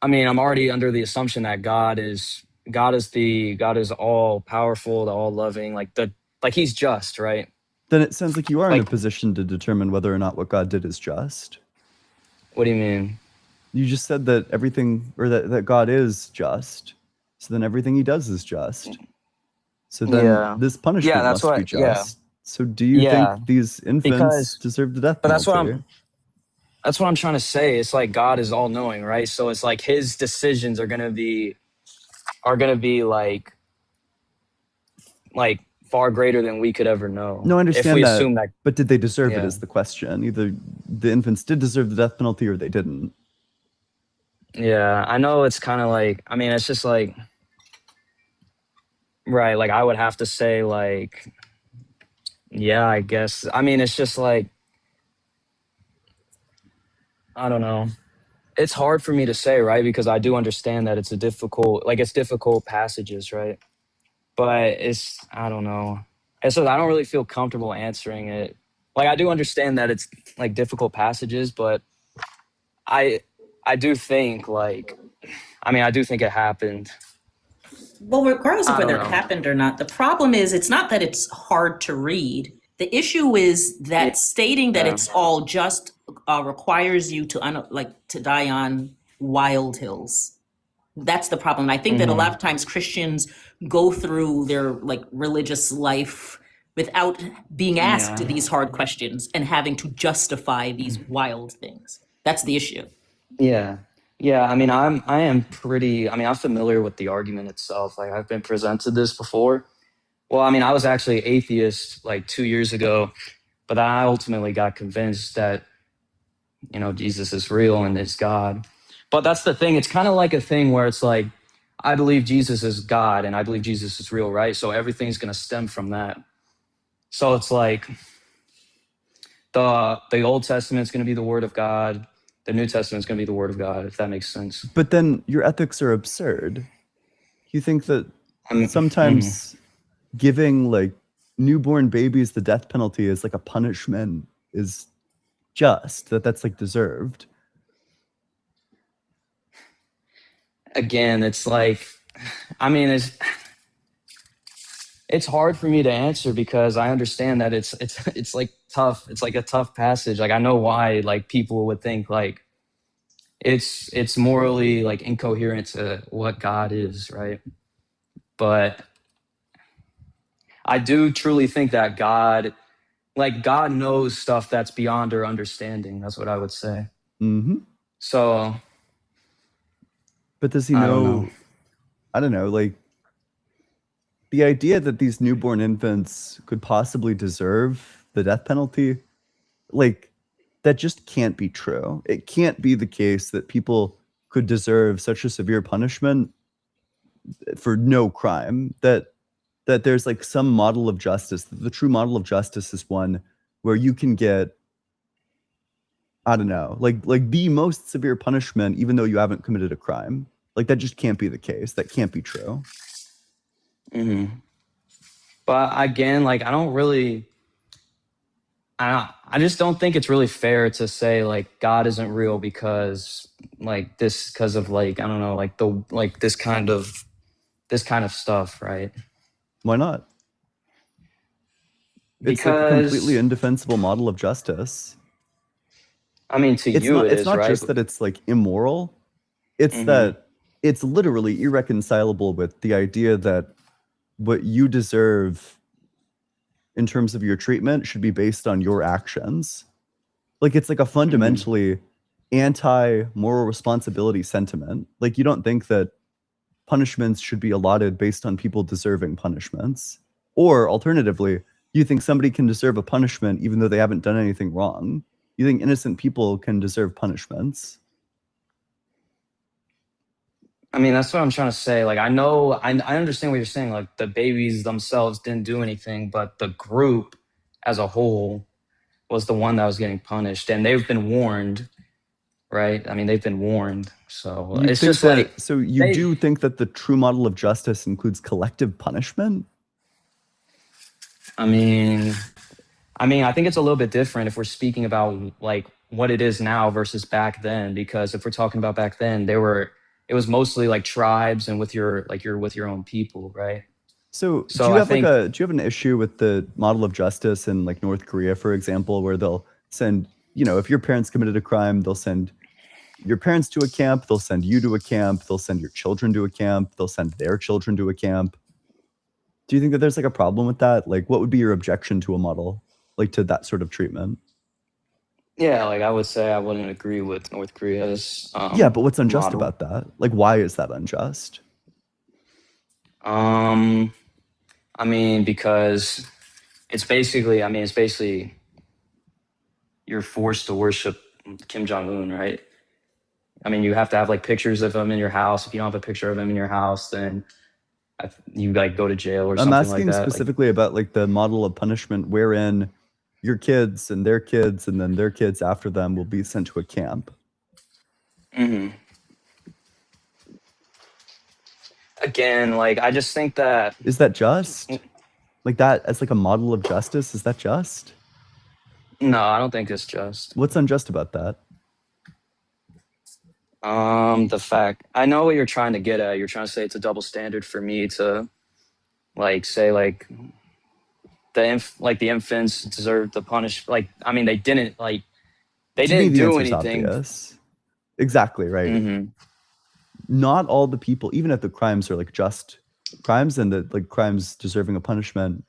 I mean, I'm already under the assumption that God is all powerful, the all loving, like he's just, right? Then it sounds like you are in a Like position to determine whether or not what God did is just. what do you mean? You just said that everything, or that God is just. So then everything he does is just. So then Yeah. this Yeah, punishment that's must be what yeah. just. So do you Yeah. think these infants Because deserve the death but that's penalty? what I'm trying to say. It's like God is all knowing, right? So it's like his decisions are gonna be like far greater than we could ever know. No, I If understand we that, assume that but did they deserve it yeah. is the question. Either the infants did deserve the death penalty or they didn't. Yeah, I know it's kind of like I mean, it's just like right, like I would have to say like yeah, I guess. I mean, it's just like I don't know. It's hard for me to say, right? Because I do understand that it's a difficult, like it's difficult passages, right? But I don't know. And so I don't really feel comfortable answering it. Like I do understand that it's like difficult passages, but I I do think like, I do think it happened. Well, regardless of I don't whether it know. happened or not, the problem is it's not that it's hard to read. The issue is that stating that Yeah. it's all just requires you to die on wild hills. That's the problem. And I think that a lot of times Christians go through their like religious life without being asked Yeah. these hard questions and having to justify these wild things. That's the issue. Yeah. Yeah, I'm familiar with the argument itself. Like I've been presented this before. Well, I was actually atheist like 2 years ago, but I ultimately got convinced that, Jesus is real and is God. But that's the thing. It's kind of like a thing where it's like, I believe Jesus is God and I believe Jesus is real, right? So everything's going to stem from that. So it's like the Old Testament is going to be the Word of God. The New Testament is going to be the Word of God, if that makes sense. But then your ethics are absurd. You think that sometimes giving like newborn babies the death penalty as like a punishment is just, that's like deserved. Again, it's like, it's hard for me to answer because I understand that it's like tough. It's like a tough passage. Like I know why like people would think like it's morally like incoherent to what God is, right? But I do truly think that God knows stuff that's beyond our understanding. That's what I would say. Mm-hmm. So, but does he know? I don't know, like the idea that these newborn infants could possibly deserve the death penalty, like that just can't be true. It can't be the case that people could deserve such a severe punishment for no crime, that there's like some model of justice. The true model of justice is one where you can get, I don't know, like the most severe punishment, even though you haven't committed a crime. Like that just can't be the case. That can't be true. But again, like I just don't think it's really fair to say like God isn't real because of like I don't know, like this kind of stuff, right? Why not? It's like a completely indefensible model of justice. It's not right? just that it's like immoral. It's that it's literally irreconcilable with the idea that what you deserve in terms of your treatment should be based on your actions. Like it's like a fundamentally anti-moral responsibility sentiment. Like you don't think that punishments should be allotted based on people deserving punishments. Or alternatively, you think somebody can deserve a punishment even though they haven't done anything wrong. You think innocent people can deserve punishments. That's what I'm trying to say. Like, I know, I understand what you're saying. Like, the babies themselves didn't do anything, but the group as a whole was the one that was getting punished. And they've been warned, right? They've been warned. So it's just like... So you do think that the true model of justice includes collective punishment? I think it's a little bit different if we're speaking about, like, what it is now versus back then. Because if we're talking about back then, it was mostly like tribes and you're with your own people, right? So do you have an issue with the model of justice in like North Korea, for example, where they'll send, if your parents committed a crime, they'll send your parents to a camp, they'll send you to a camp, they'll send your children to a camp, they'll send their children to a camp. Do you think that there's like a problem with that? Like what would be your objection to a model, like to that sort of treatment? Yeah, like I would say I wouldn't agree with North Korea's yeah, but what's unjust model. about that? Like, why is that unjust? Because it's basically you're forced to worship Kim Jong-un, right? You have to have like pictures of him in your house. If you don't have a picture of him in your house, then you like go to jail or something like that. I'm asking specifically about like the model of punishment wherein your kids and then their kids after them will be sent to a camp. hmm Again, like I just think that Is that just? Like that as like a model of justice? Is that just? no, I don't think it's just. What's unjust about that? The fact I know what you're trying to get at. You're trying to say it's a double standard for me to like say like the infants deserve the punish. Like I mean, they didn't To me, didn't the do answer's anything. obvious. Exactly, right. hmm Not all the people, even if the crimes are like just crimes and the like crimes deserving a punishment,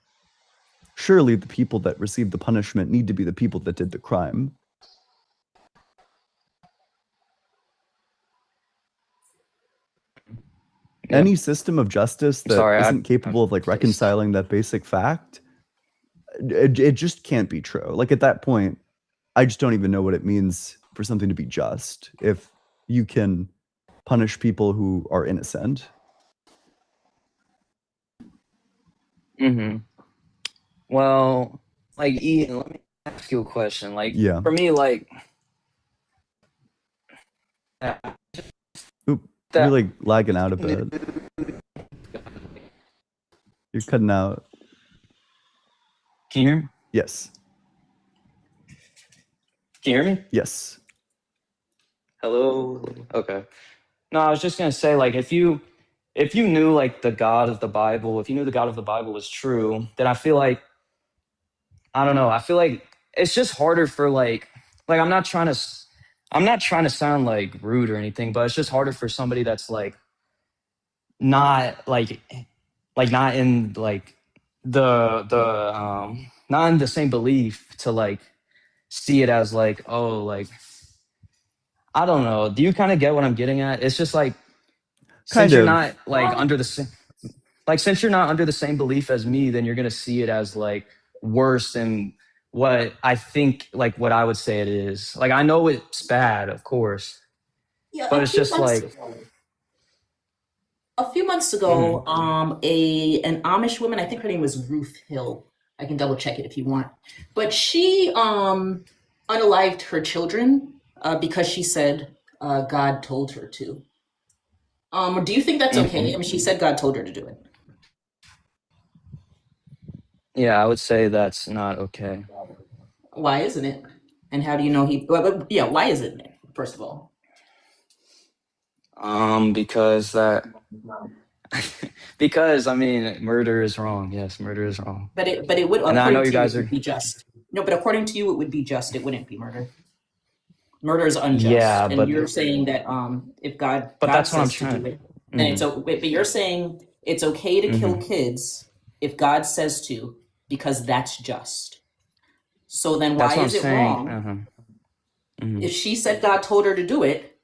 surely the people that receive the punishment need to be the people that did the crime. Yeah. Any system of justice that Sorry, isn't capable of like reconciling that basic fact, it just can't be true. Like at that point, I just don't even know what it means for something to be just if you can punish people who are innocent. Well, like Ian, let me ask you a question. Like Yeah. for me, like Oop, that you're like lagging out a bit. You're cutting out. can you hear me? Yes. Can you hear me? Yes. Hello. Okay. No, I was just gonna say, like, if you knew like the God of the Bible, if you knew the God of the Bible was true, then I feel like I don't know. I feel like it's just harder for like I'm not trying to sound like rude or anything, but it's just harder for somebody that's like not not in like the not in the same belief to like see it as like, oh, like I don't know. Do you kind of get what I'm getting at? It's just like Kind since you're of. not like under the same since you're not under the same belief as me, then you're gonna see it as like worse than what I think like what I would say it is. Like I know it's bad, of course, Yeah, but it's just like a few months ago, an Amish woman, I think her name was Ruth Hill. I can double check it if you want. But she unalived her children because she said God told her to. Do you think that's okay? I mean, she said God told her to do it. yeah, I would say that's not okay. Why isn't it? And how do you know why isn't it, first of all? Because that because I mean murder is wrong. Yes, murder is wrong. But it would, And I according know to you you, guys it would are be just. No, but according to you, it would be just. It wouldn't be murder. Murder is unjust. yeah, And but you're saying that if God that's what I'm says to do trying. it, then it's but you're saying it's okay to kill kids if God says to, because that's just. So then That's why what I'm is it saying. wrong? If she said God told her to do it,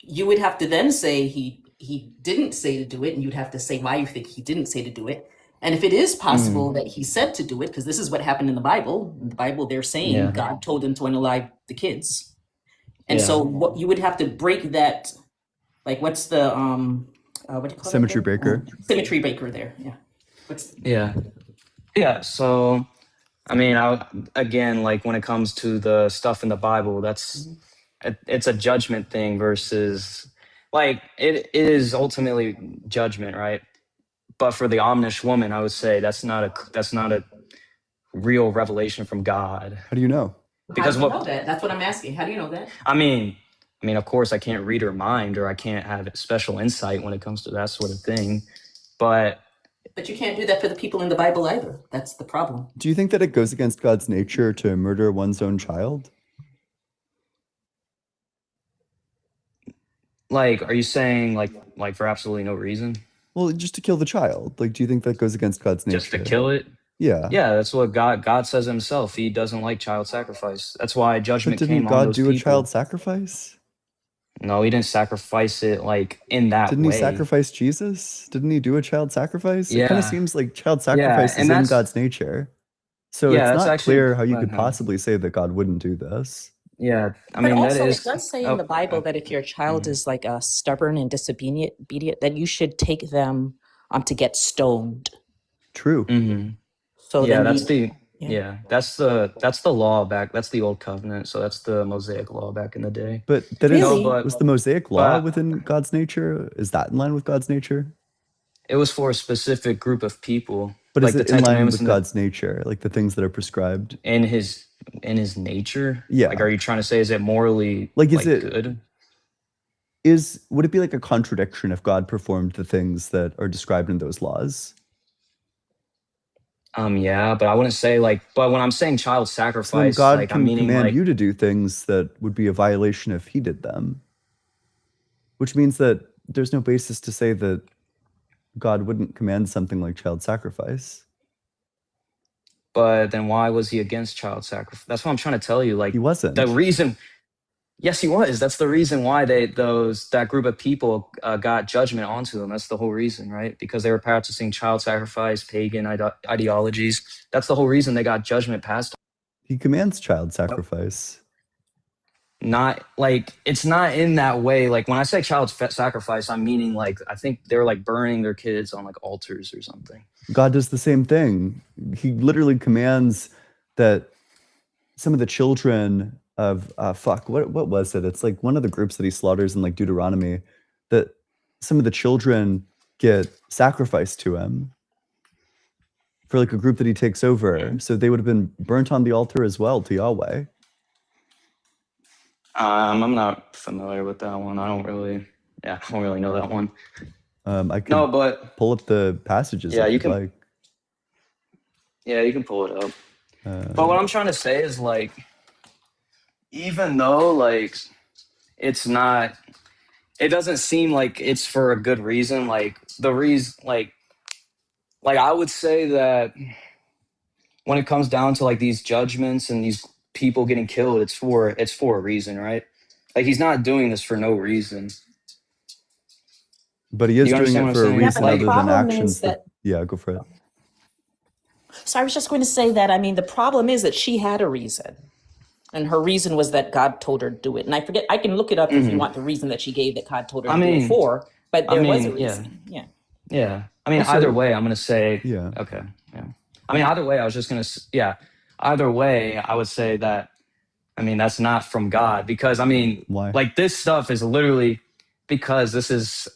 you would have to then say he didn't say to do it, and you'd have to say why you think he didn't say to do it. And if it is possible that he said to do it, because this is what happened in the Bible. In the Bible, they're saying Yeah. God told him to unalive the kids. And Yeah. so what you would have to break that, like what's the what do you call Symmetry it? there? breaker. Symmetry breaker there. Yeah. What's Yeah. So I mean, again, like when it comes to the stuff in the Bible, it's a judgment thing versus like it is ultimately judgment, right? But for the Amish woman, I would say that's not a real revelation from God. How do you know? Because how do you know that? That's what I'm asking. How do you know that? I mean, of course, I can't read her mind or I can't have special insight when it comes to that sort of thing. But you can't do that for the people in the Bible either. That's the problem. Do you think that it goes against God's nature to murder one's own child? like, are you saying like for absolutely no reason? Well, just to kill the child. Like, do you think that goes against God's nature? Just to kill it? Yeah. Yeah, that's what God says himself. He doesn't like child sacrifice. That's why But judgment didn't came on God those do a people. child sacrifice? No, he didn't sacrifice it like in that Didn't way. he sacrifice Jesus? Didn't he do a child sacrifice? It kind of Yeah. seems like child sacrifice and is in that's- God's nature. So Yeah, it's that's not actually- clear how you could uh-huh. possibly say that God wouldn't do this. Yeah, I But mean also, that is. it does say oh, in the Bible that if your child is like stubborn and disobedient, that you should take them to get stoned. True. mhm. So Yeah, then that's the Yeah, that's the law back. That's the old covenant. So that's the Mosaic law back in the day. But that No, is, but was the Mosaic law but within God's nature? Is that in line with God's nature? it was for a specific group of people, But like is the it in Ten line Commandments with God's nature, like the things that are prescribed? in his nature. Yeah. Like, are you trying to say is it morally Like, is it good? would it be like a contradiction if God performed the things that are described in those laws? Yeah, but I wouldn't say like. But when I'm saying child So then sacrifice, God like I'm can meaning command like you to do things that would be a violation if he did them. Which means that there's no basis to say that God wouldn't command something like child sacrifice. But then why was he against child sacrifice? That's what I'm trying to tell you. Like He wasn't. the reason. Yes, he was. That's the reason why that group of people got judgment onto them. That's the whole reason, right? Because they were practicing child sacrifice, pagan ideologies. That's the whole reason they got judgment passed. He commands child sacrifice. Not like it's not in that way. Like when I say child sacrifice, I'm meaning like I think they're like burning their kids on like altars or something. God does the same thing. He literally commands that some of the children of what was it? It's like one of the groups that he slaughters in like Deuteronomy, that some of the children get sacrificed to him for like a group that he takes over. So they would have been burnt on the altar as well to Yahweh. I'm not familiar with that one. I don't really know that one. I can but pull up the passages yeah, if you you'd can. like. Yeah, you can pull it up. But what I'm trying to say is like, even though like it's not, it doesn't seem like it's for a good reason. Like the reason, like I would say that when it comes down to like these judgments and these people getting killed, it's for a reason, right? Like he's not doing this for no reason. But he is You doing understand it what for a I'm saying? reason Yeah, but other the than problem actions is that, yeah, go for it. So I was just going to say that, I mean, the problem is that she had a reason. And her reason was that God told her to do it. And I forget, I can look it up if you want the reason that she gave that God told her to do it for, but there was a reason. Yeah. Yeah. I mean, Also- either way, I'm going to say, Yeah. okay. Yeah. I mean, either way, I was just going to, either way, I would say that, I mean, that's not from God because, I mean, Why? like this stuff is literally because this is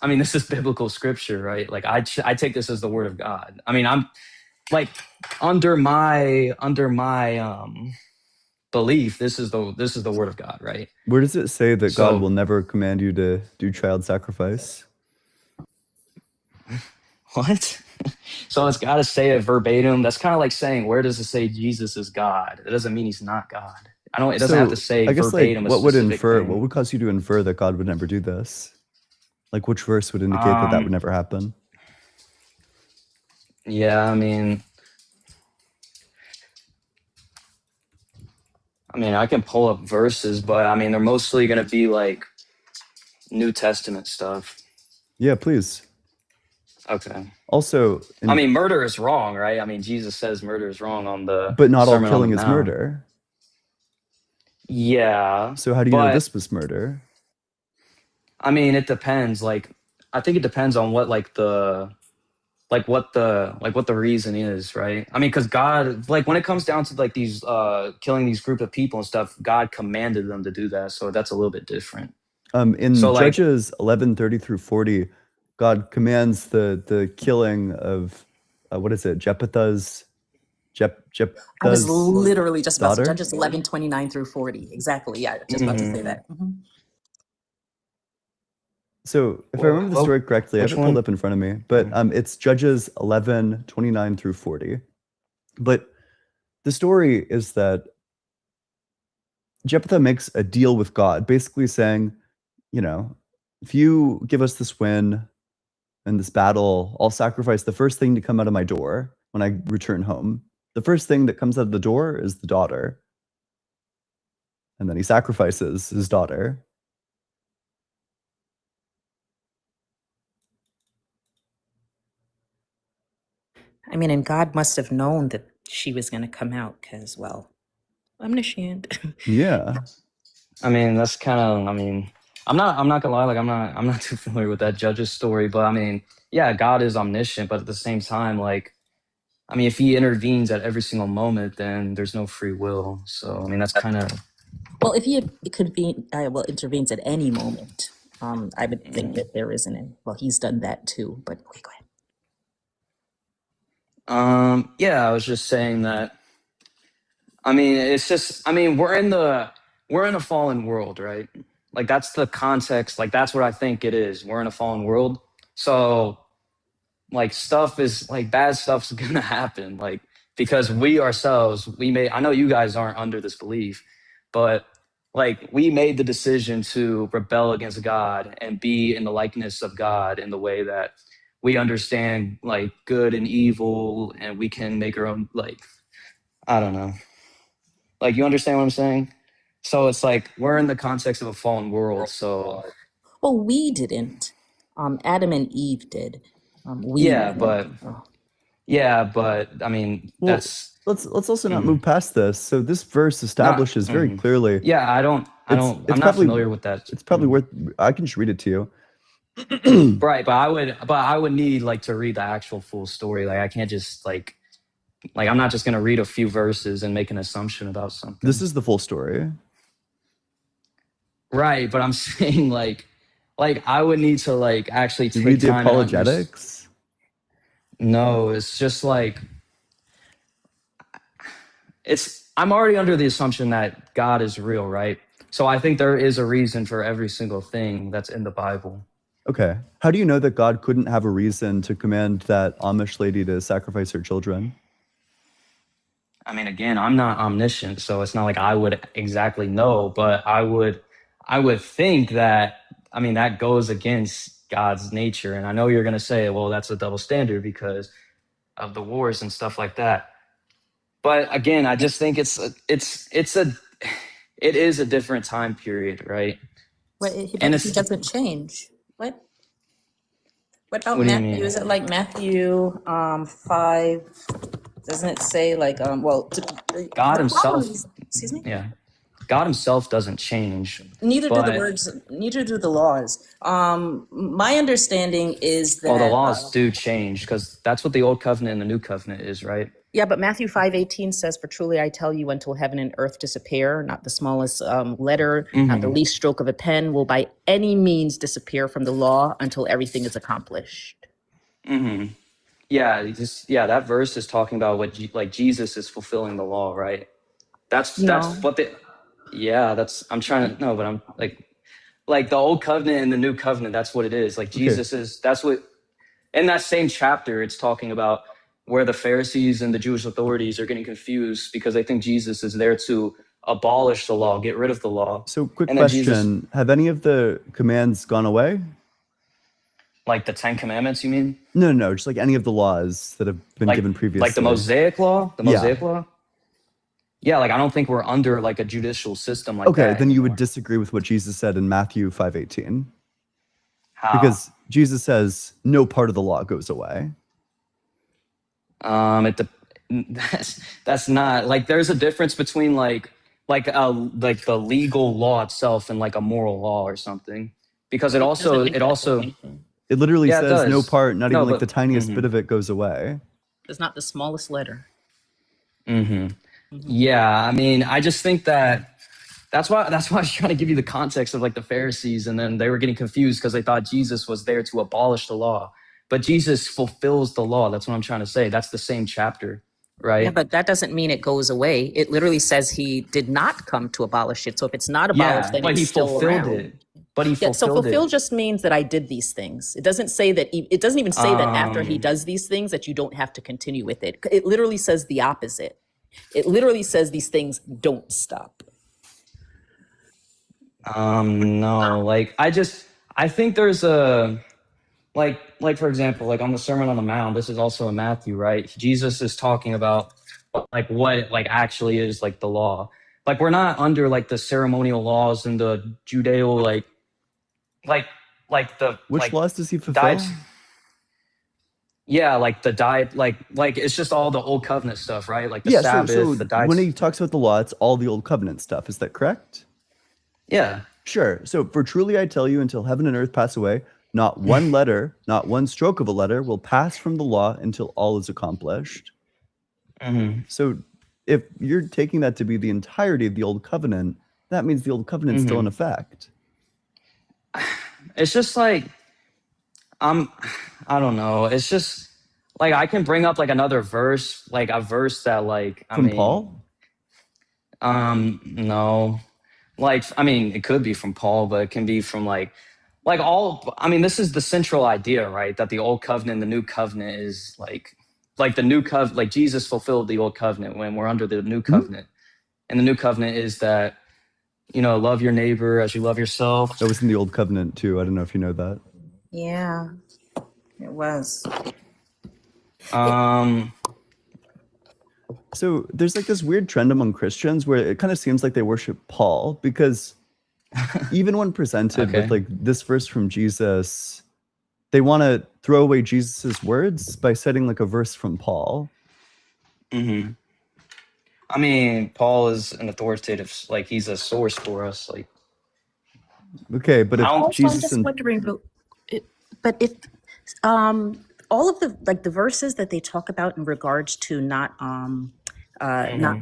biblical scripture, right? Like I take this as the word of God. I mean, I'm like under my belief, this is the word of God, right? Where does it say that So- God will never command you to do child sacrifice? What? So it's got to say it verbatim. That's kind of like saying, where does it say Jesus is God? It doesn't mean he's not God. It doesn't have to say I guess verbatim. like a what would specific infer? thing. What would cause you to infer that God would never do this? Like which verse would indicate that would never happen? Yeah, I mean, I can pull up verses, but I mean, they're mostly going to be like New Testament stuff. Yeah, please. Okay. Also, I mean, murder is wrong, right? I mean, Jesus says murder is wrong on the but not all Sermon on killing the is Mount. murder. Yeah. So how do you know but- this was murder? I mean, it depends. Like, I think it depends on what the reason is, right? I mean, because God, like, when it comes down to like these killing these group of people and stuff, God commanded them to do that, so that's a little bit different. In So, like- Judges 11:30 through 40, God commands the killing of what is it? Jephthah's I was literally just about to daughter? Judges 11:29 through 40. Exactly. Yeah, just about to say that. Mhm. So if I remember the story correctly, I have which it pulled one? up in front of me, but it's Judges 11:29 through 40. But the story is that Jephthah makes a deal with God, basically saying, you know, if you give us this win in this battle, I'll sacrifice the first thing to come out of my door when I return home. The first thing that comes out of the door is the daughter. And then he sacrifices his daughter. I mean, and God must have known that she was going to come out because, well, omniscient. Yeah. I mean, that's kind of. I mean, I'm not gonna lie. Like, I'm not too familiar with that Judges story, but I mean, yeah, God is omniscient, but at the same time, like, I mean, if he intervenes at every single moment, then there's no free will. So I mean, that's kind of Well, if he intervenes at any moment, I would think that there isn't any. Well, he's done that too. But okay, go ahead. yeah. I was just saying that. I mean, it's just. I mean, we're in a fallen world, right? Like that's the context. Like that's what I think it is. We're in a fallen world, so like stuff is like bad stuff's gonna happen. Like because we ourselves, I know you guys aren't under this belief, but like we made the decision to rebel against God and be in the likeness of God in the way that we understand like good and evil, and we can make our own, like, I don't know. Like, you understand what I'm saying? So it's like we're in the context of a fallen world. So Well, we didn't. Adam and Eve did. yeah, but I mean Well, that's let's also not move past this. So this verse establishes very clearly. yeah. I'm not probably familiar with that. It's probably worth. I can just read it to you. Right, but I would need like to read the actual full story. Like I can't just like I'm not just gonna read a few verses and make an assumption about something. This is the full story. Right, but I'm saying like I would need to like actually You take read the time to apologetics. No, it's just like I'm already under the assumption that God is real, right? So I think there is a reason for every single thing that's in the Bible. Okay. How do you know that God couldn't have a reason to command that Amish lady to sacrifice her children? I mean, again, I'm not omniscient, so it's not like I would exactly know, but I would think that, I mean, that goes against God's nature. And I know you're going to say, well, that's a double standard because of the wars and stuff like that. But again, I just think it is a different time period, right? He And it's, doesn't change. What? What about what do you Matthew? mean? Is it like Matthew 5? Doesn't it say like God himself, excuse me? yeah. God himself doesn't change. Neither do the but- words, neither do the laws. My understanding is that Well, the laws do change because that's what the old covenant and the new covenant is, right? yeah, but Matthew 5:18 says, "For truly I tell you, until heaven and earth disappear, not the smallest letter, not the least stroke of a pen will by any means disappear from the law until everything is accomplished." Mm-hmm. Yeah, that verse is talking about what like Jesus is fulfilling the law, right? That's what I'm trying to know, but I'm like the old covenant and the new covenant, that's what it is. Like Jesus is, that's what, in that same chapter, it's talking about where the Pharisees and the Jewish authorities are getting confused because they think Jesus is there to abolish the law, get rid of the law. So quick And then question. Have any of the commands gone away? Like the 10 Commandments, you mean? No, just like any of the laws that have been given previously. Like the Mosaic law? The Yeah. Mosaic law? Yeah, like I don't think we're under like a judicial system like that. Okay, then you would anymore. disagree with what Jesus said in Matthew 5:18. How? Because Jesus says no part of the law goes away. That's not like there's a difference between like the legal law itself and like a moral law or something. Because it also It literally Yeah, it says no does. part, not No, even like but- the tiniest bit of it goes away. It's not the smallest letter. Yeah, I mean, I just think that's why I was trying to give you the context of like the Pharisees, and then they were getting confused because they thought Jesus was there to abolish the law. But Jesus fulfills the law. That's what I'm trying to say. That's the same chapter, right? Yeah, but that doesn't mean it goes away. It literally says he did not come to abolish it. So if it's not abolished, then but it's he still fulfilled around. it. But he Yeah, so fulfilled fulfill it. just means that I did these things. It doesn't say that. It doesn't even say that after he does these things that you don't have to continue with it. It literally says the opposite. It literally says these things don't stop. No, like I think there's a like for example, like on the Sermon on the Mount, this is also in Matthew, right? Jesus is talking about like what like actually is like the law. Like we're not under like the ceremonial laws and the Judeo like the Which like, laws does he fulfill? diet. Yeah, like the diet, like it's just all the old covenant stuff, right? Like the Yeah, Sabbath, so the diet. when he talks about the law, it's all the old covenant stuff. Is that correct? Yeah. Sure. So for truly I tell you, until heaven and earth pass away, not one letter, not one stroke of a letter will pass from the law until all is accomplished. So if you're taking that to be the entirety of the old covenant, that means the old covenant's still in effect. It's just like I don't know. It's just like I can bring up like another verse, like a verse that like From Paul? No. Like I mean, it could be from Paul, but it can be from like all I mean, this is the central idea, right? That the old covenant, the new covenant is like the new covenant, like Jesus fulfilled the old covenant when we're under the new covenant. And the new covenant is that, you know, love your neighbor as you love yourself. That was in the old covenant too. I don't know if you know that. Yeah, it was. So there's like this weird trend among Christians where it kind of seems like they worship Paul, because even when presented with like this verse from Jesus, they want to throw away Jesus's words by citing like a verse from Paul. I mean, Paul is an authoritative, like he's a source for us. Like, okay, but if Also, Jesus I'm just and wondering, but if all of the like the verses that they talk about in regards to not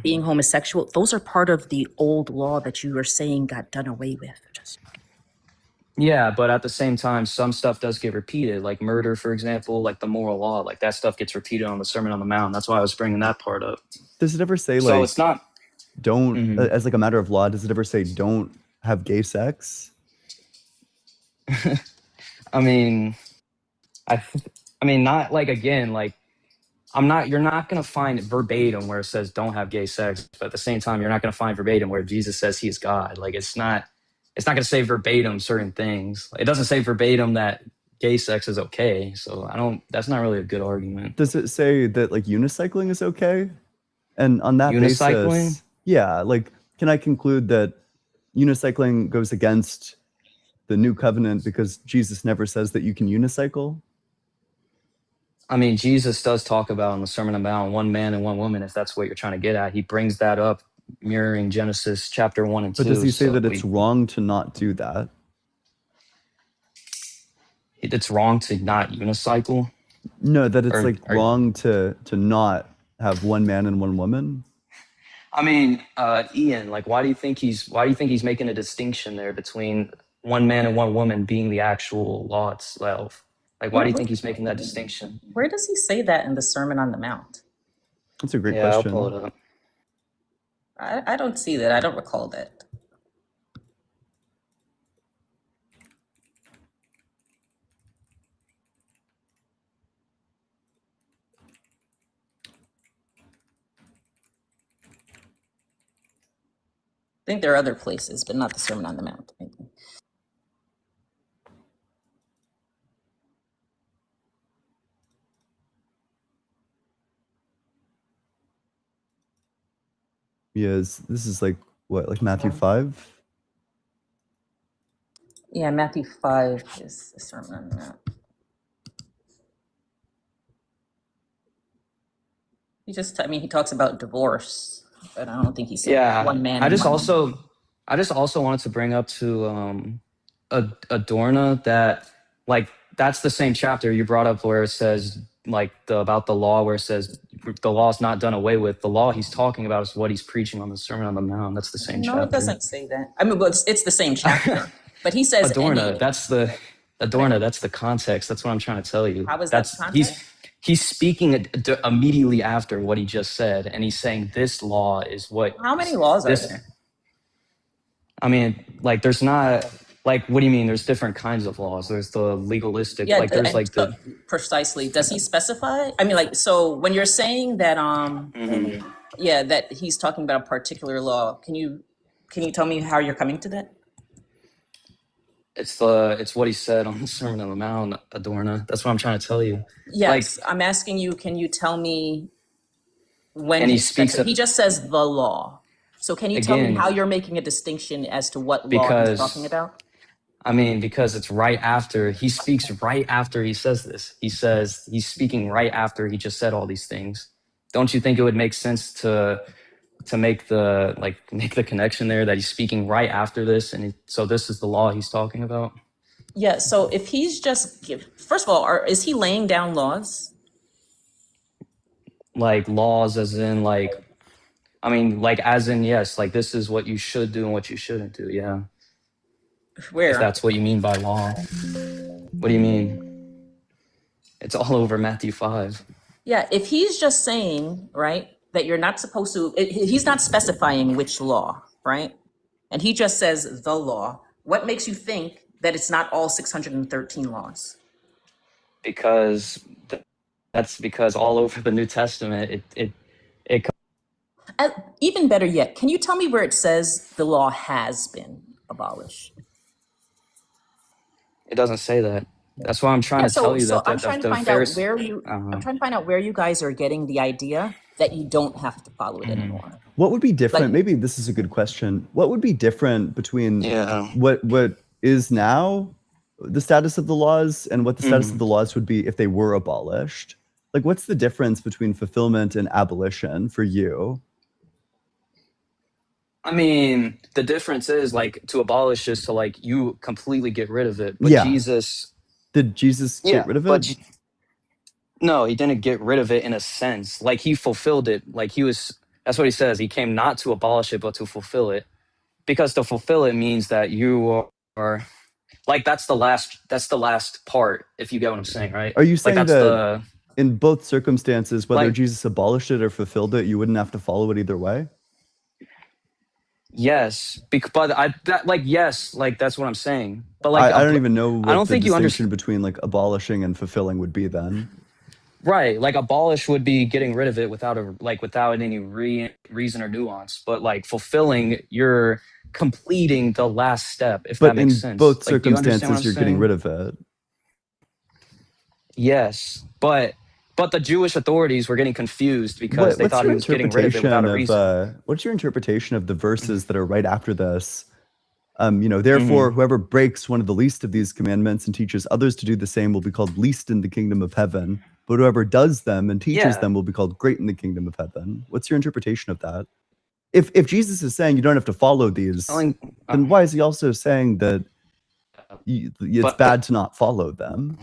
being homosexual, those are part of the old law that you were saying got done away with. yeah, but at the same time, some stuff does get repeated, like murder, for example, like the moral law, like that stuff gets repeated on the Sermon on the Mount. That's why I was bringing that part up. does it ever say So like it's not. don't as like a matter of law, does it ever say don't have gay sex? I mean, I mean, not like again, like you're not going to find verbatim where it says don't have gay sex, but at the same time, you're not going to find verbatim where Jesus says he is God. Like it's not going to say verbatim certain things. It doesn't say verbatim that gay sex is okay. So that's not really a good argument. Does it say that like unicycling is okay? And on that Unicycling? basis, yeah, like can I conclude that unicycling goes against the new covenant because Jesus never says that you can unicycle? I mean, Jesus does talk about in the Sermon on the Mount, one man and one woman, if that's what you're trying to get at. He brings that up, mirroring Genesis chapter 1 and 2. But does he say that it's wrong to not do that? It's wrong to not unicycle? No, that it's wrong to not have one man and one woman? I mean, Ian, like why do you think he's making a distinction there between one man and one woman being the actual law itself? Like, why do you think he's making that distinction? Where does he say that in the Sermon on the Mount? That's a great Yeah, question. I'll pull it up. I don't see that. I don't recall that. I think there are other places, but not the Sermon on the Mount. Yes, this is like what, like Matthew 5? Yeah, Matthew 5 is the Sermon on the Mount. He talks about divorce, but I don't think he said one man. I just also wanted to bring up to Adorna that like that's the same chapter you brought up where it says like about the law, where it says the law is not done away with. The law he's talking about is what he's preaching on the Sermon on the Mount. That's the same chapter. No, it doesn't say that. I mean, well, it's the same chapter, but he says Adorna. That's the context. That's what I'm trying to tell you. How is that context? He's speaking immediately after what he just said, and he's saying this law is what. How many laws are there? I mean, like, there's not like. What do you mean? There's different kinds of laws. There's the legalistic. Yeah, like there's like the precisely. Does he specify? I mean, like, so when you're saying that, yeah, that he's talking about a particular law, can you tell me how you're coming to that? It's what he said on the Sermon on the Mount, Adorna. That's what I'm trying to tell you. Yes, like, I'm asking you. Can you tell me when he speaks? He just says the law. So can you tell me how you're making a distinction as to what law he's talking about? I mean, because it's right after he speaks. Right after he says this, he says he's speaking right after he just said all these things. Don't you think it would make sense to make the connection there that he's speaking right after this, and so this is the law he's talking about? Yeah. So if he's just first of all, is he laying down laws? like laws as in like, I mean, like as in, yes, like this is what you should do and what you shouldn't do. Yeah. If Where? that's what you mean by law. What do you mean? It's all over Matthew 5. Yeah, if he's just saying, right, that you're not supposed to, he's not specifying which law, right? And he just says the law. What makes you think that it's not all 613 laws? Because that's because all over the New Testament, it Even better yet, can you tell me where it says the law has been abolished? it doesn't say that. That's why I'm trying to tell you that I'm trying to find out where you. uh-huh. I'm trying to find out where you guys are getting the idea that you don't have to follow it anymore. What would be different? Like- Maybe this is a good question. What would be different between Yeah. what is now the status of the laws and what the status of the laws would be if they were abolished? Like, what's the difference between fulfillment and abolition for you? I mean, the difference is like to abolish is to like you completely get rid of it. But Yeah. Jesus, Did Jesus get rid of it? No, he didn't get rid of it in a sense. Like he fulfilled it. Like he was. That's what he says. He came not to abolish it, but to fulfill it. Because to fulfill it means that you are like that's the last part. If you get what I'm saying, right? Are you saying like that in both circumstances, whether Like- Jesus abolished it or fulfilled it, you wouldn't have to follow it either way? Yes, yes, like that's what I'm saying. But like I don't even know what I don't the think you distinction understand. between like abolishing and fulfilling would be then. Right, like abolish would be getting rid of it without any reason or nuance. But like fulfilling, you're completing the last step. If But that in makes sense. both Like, do you understand circumstances, what I'm you're getting saying? rid of it. Yes, but the Jewish authorities were getting confused because they thought he was getting rid of it without a reason. What's your interpretation of the verses that are right after this? Therefore, whoever breaks one of the least of these commandments and teaches others to do the same will be called least in the kingdom of heaven. But whoever does them and teaches Yeah. them will be called great in the kingdom of heaven. What's your interpretation of that? If Jesus is saying you don't have to follow these, then why is he also saying that it's But- bad to not follow them?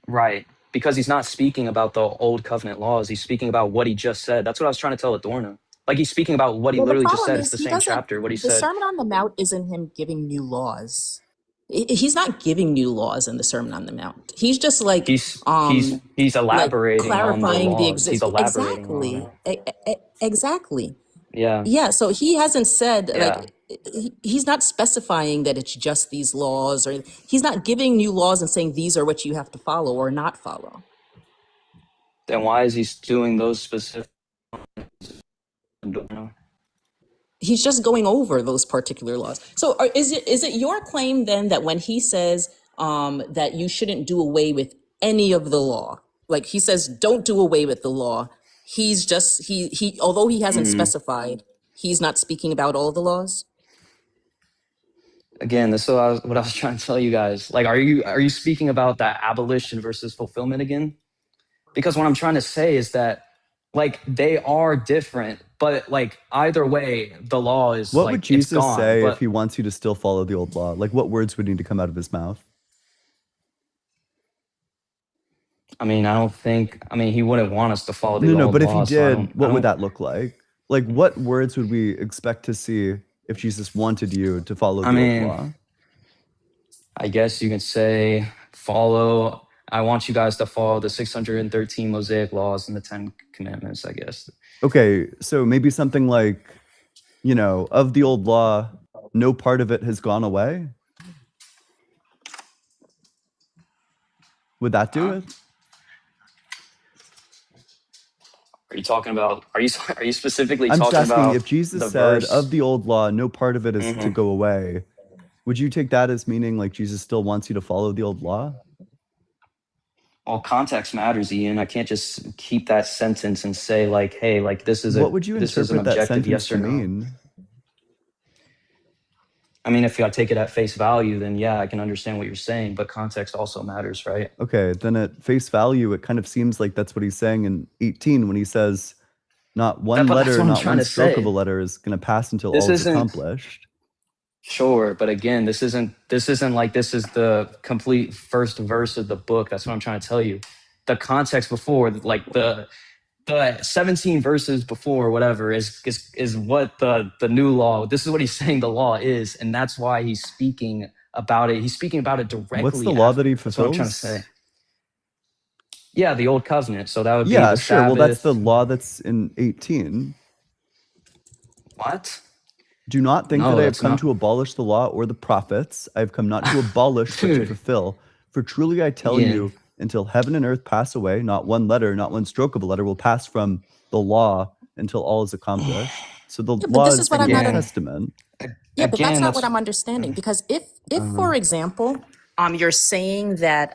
Right. Because he's not speaking about the old covenant laws. He's speaking about what he just said. That's what I was trying to tell Adorno. Like he's speaking about what he Well, the literally just problem said. is It's the he same doesn't- chapter. What he The said. Sermon on the Mount isn't him giving new laws. He's not giving new laws in the Sermon on the Mount. He's just like He's elaborating like on the clarifying the laws. existence. He's elaborating on Exactly. it. Exactly. Yeah. Yeah. So he hasn't said Yeah. like he's not specifying that it's just these laws, or he's not giving new laws and saying these are what you have to follow or not follow. Then why is he doing those specific? He's just going over those particular laws. So is it your claim then that when he says that you shouldn't do away with any of the law, like he says don't do away with the law, he's just he although he hasn't specified, he's not speaking about all the laws? Again, this is what I was trying to tell you guys. Like, are you speaking about that abolition versus fulfillment again? Because what I'm trying to say is that like they are different, but like either way, the law is What like would it's Jesus gone, say but- if he wants you to still follow the old law? Like, what words would need to come out of his mouth? I mean, he wouldn't want us to follow the No, old but if he law, so I did, don't- what I would don't- that look like? Like, what words would we expect to see if Jesus wanted you to follow the I mean, old law? I guess you can say I want you guys to follow the 613 Mosaic laws and the 10 commandments, I guess. Okay, so maybe something like, of the old law, no part of it has gone away. Would that do it? Are you talking about, are you specifically I'm just talking asking about if Jesus the said, verse? of the old law, no part of it is to Mhm. go away. Would you take that as meaning like Jesus still wants you to follow the old law? Well, context matters, Ian. I can't just keep that sentence and say like, hey, like this is What would you this is an interpret that objective sentence yes to or no. mean? I mean, if I take it at face value, then yeah, I can understand what you're saying, but context also matters, right? Okay, then at face value, it kind of seems like that's what he's saying in 18 when he says, not one But that's letter, what I'm not trying one to stroke say. of a letter is going to pass until This all is isn't- accomplished. Sure, but again, this isn't like this is the complete first verse of the book. That's what I'm trying to tell you. the context before, like the 17 verses before, whatever, is what the new law. This is what he's saying the law is, and that's why he's speaking about it. He's speaking about it directly. What's the law that he That's what I'm trying to fulfills? say. Yeah, the old covenant. So that would be Yeah, the sure. Well, that's the Sabbath. law that's in 18. What? Do not think No, that I have that's come not. to abolish the law or the prophets. I have come not to abolish, but to Dude, fulfill. For truly I tell Ian. you, until heaven and earth pass away, not one letter, not one stroke of a letter will pass from the law until all is accomplished. So the Yeah, but law this is is what in I'm the not. Old Again, Testament. Yeah, but that's again, not what that's I'm understanding. Because if uh, for example, you're saying that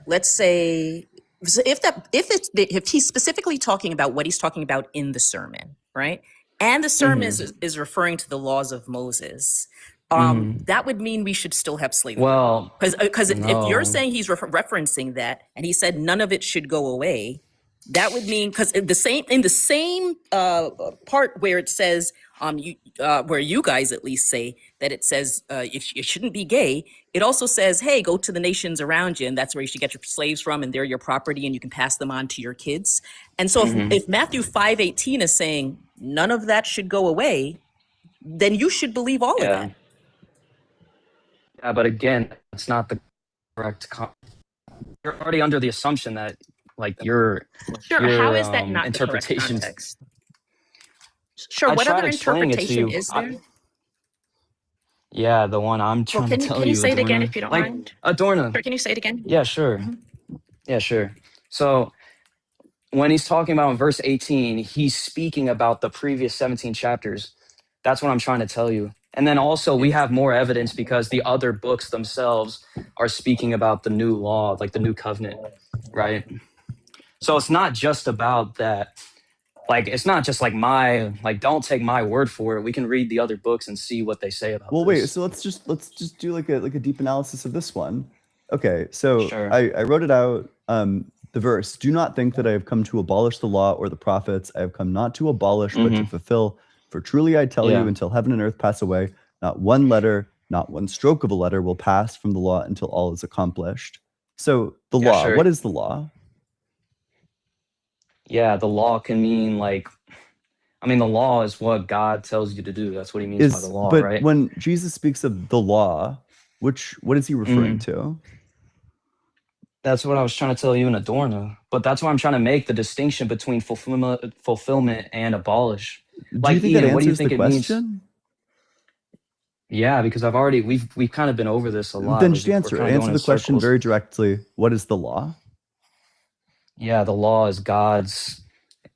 let's say so if he's specifically talking about what he's talking about in the sermon, right? And the sermon mhm, is referring to the laws of Moses. mhm. That would mean we should still have slavery. Well, Because if you're no. saying he's referencing that, and he said none of it should go away, that would mean because in the same part where it says where you guys at least say that it says if you shouldn't be gay, it also says, hey, go to the nations around you, and that's where you should get your slaves from, and they're your property, and you can pass them on to your kids. And so Mhm. if Matthew 5:18 is saying none of that should go away, then you should believe all of Yeah. that. Yeah, but again, that's not the correct. You're already under the assumption that like Sure, how your is that not the correct interpretations. context? Sure, I what tried other explaining it to interpretation you. is there? Yeah, the one I'm Well, trying to tell can you you, say it again Adorna. if you don't Like mind? Adorna. Or can you say it again? Yeah, sure. Yeah, sure. So when he's talking about in verse 18, he's speaking about the previous 17 chapters. That's what I'm trying to tell you. And then also we have more evidence because the other books themselves are speaking about the new law, like the new covenant, right? So it's not just about that. Like it's not just like don't take my word for it. We can read the other books and see what they say about Well, wait. this. So let's just do like a deep analysis of this one. Okay. So Sure. I wrote it out. The verse: "Do not think that I have come to abolish the law or the prophets. I have come not to abolish, but to fulfill. For truly I tell you, Yeah. until heaven and earth pass away, not one letter, not one stroke of a letter will pass from the law until all is accomplished." So the Yeah, law. sure. What is the law? Yeah, the law can mean the law is what God tells you to do. That's what he means by the law, But right? when Jesus speaks of the law, what is he referring to? That's what I was trying to tell you in Adorno. But that's why I'm trying to make the distinction between fulfillment and abolish. Do Like you think that Ian, what do you answers think the it means? question? Yeah, because we've kind of been over this a lot. Then Like just we're answer it. kind of going Answer in the question circles. very directly. What is the law? Yeah, the law is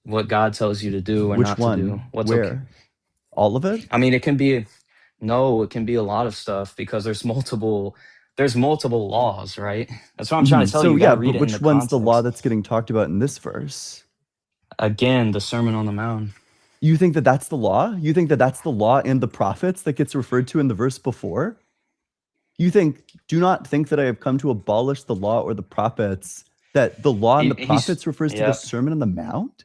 what God tells you to do or Which not to do. one? What's okay. Where? All of it? I mean, it can be a lot of stuff because there's multiple laws, right? That's what I'm trying to tell you. So You yeah, gotta read but it in which the one's the law context. that's getting talked about in this verse? Again, the Sermon on the Mount. You think that that's the law? You think that that's the law and the prophets that gets referred to in the verse before? You think, do not think that I have come to abolish the law or the prophets, that the law and the prophets refers to the yeah. Sermon on the Mount?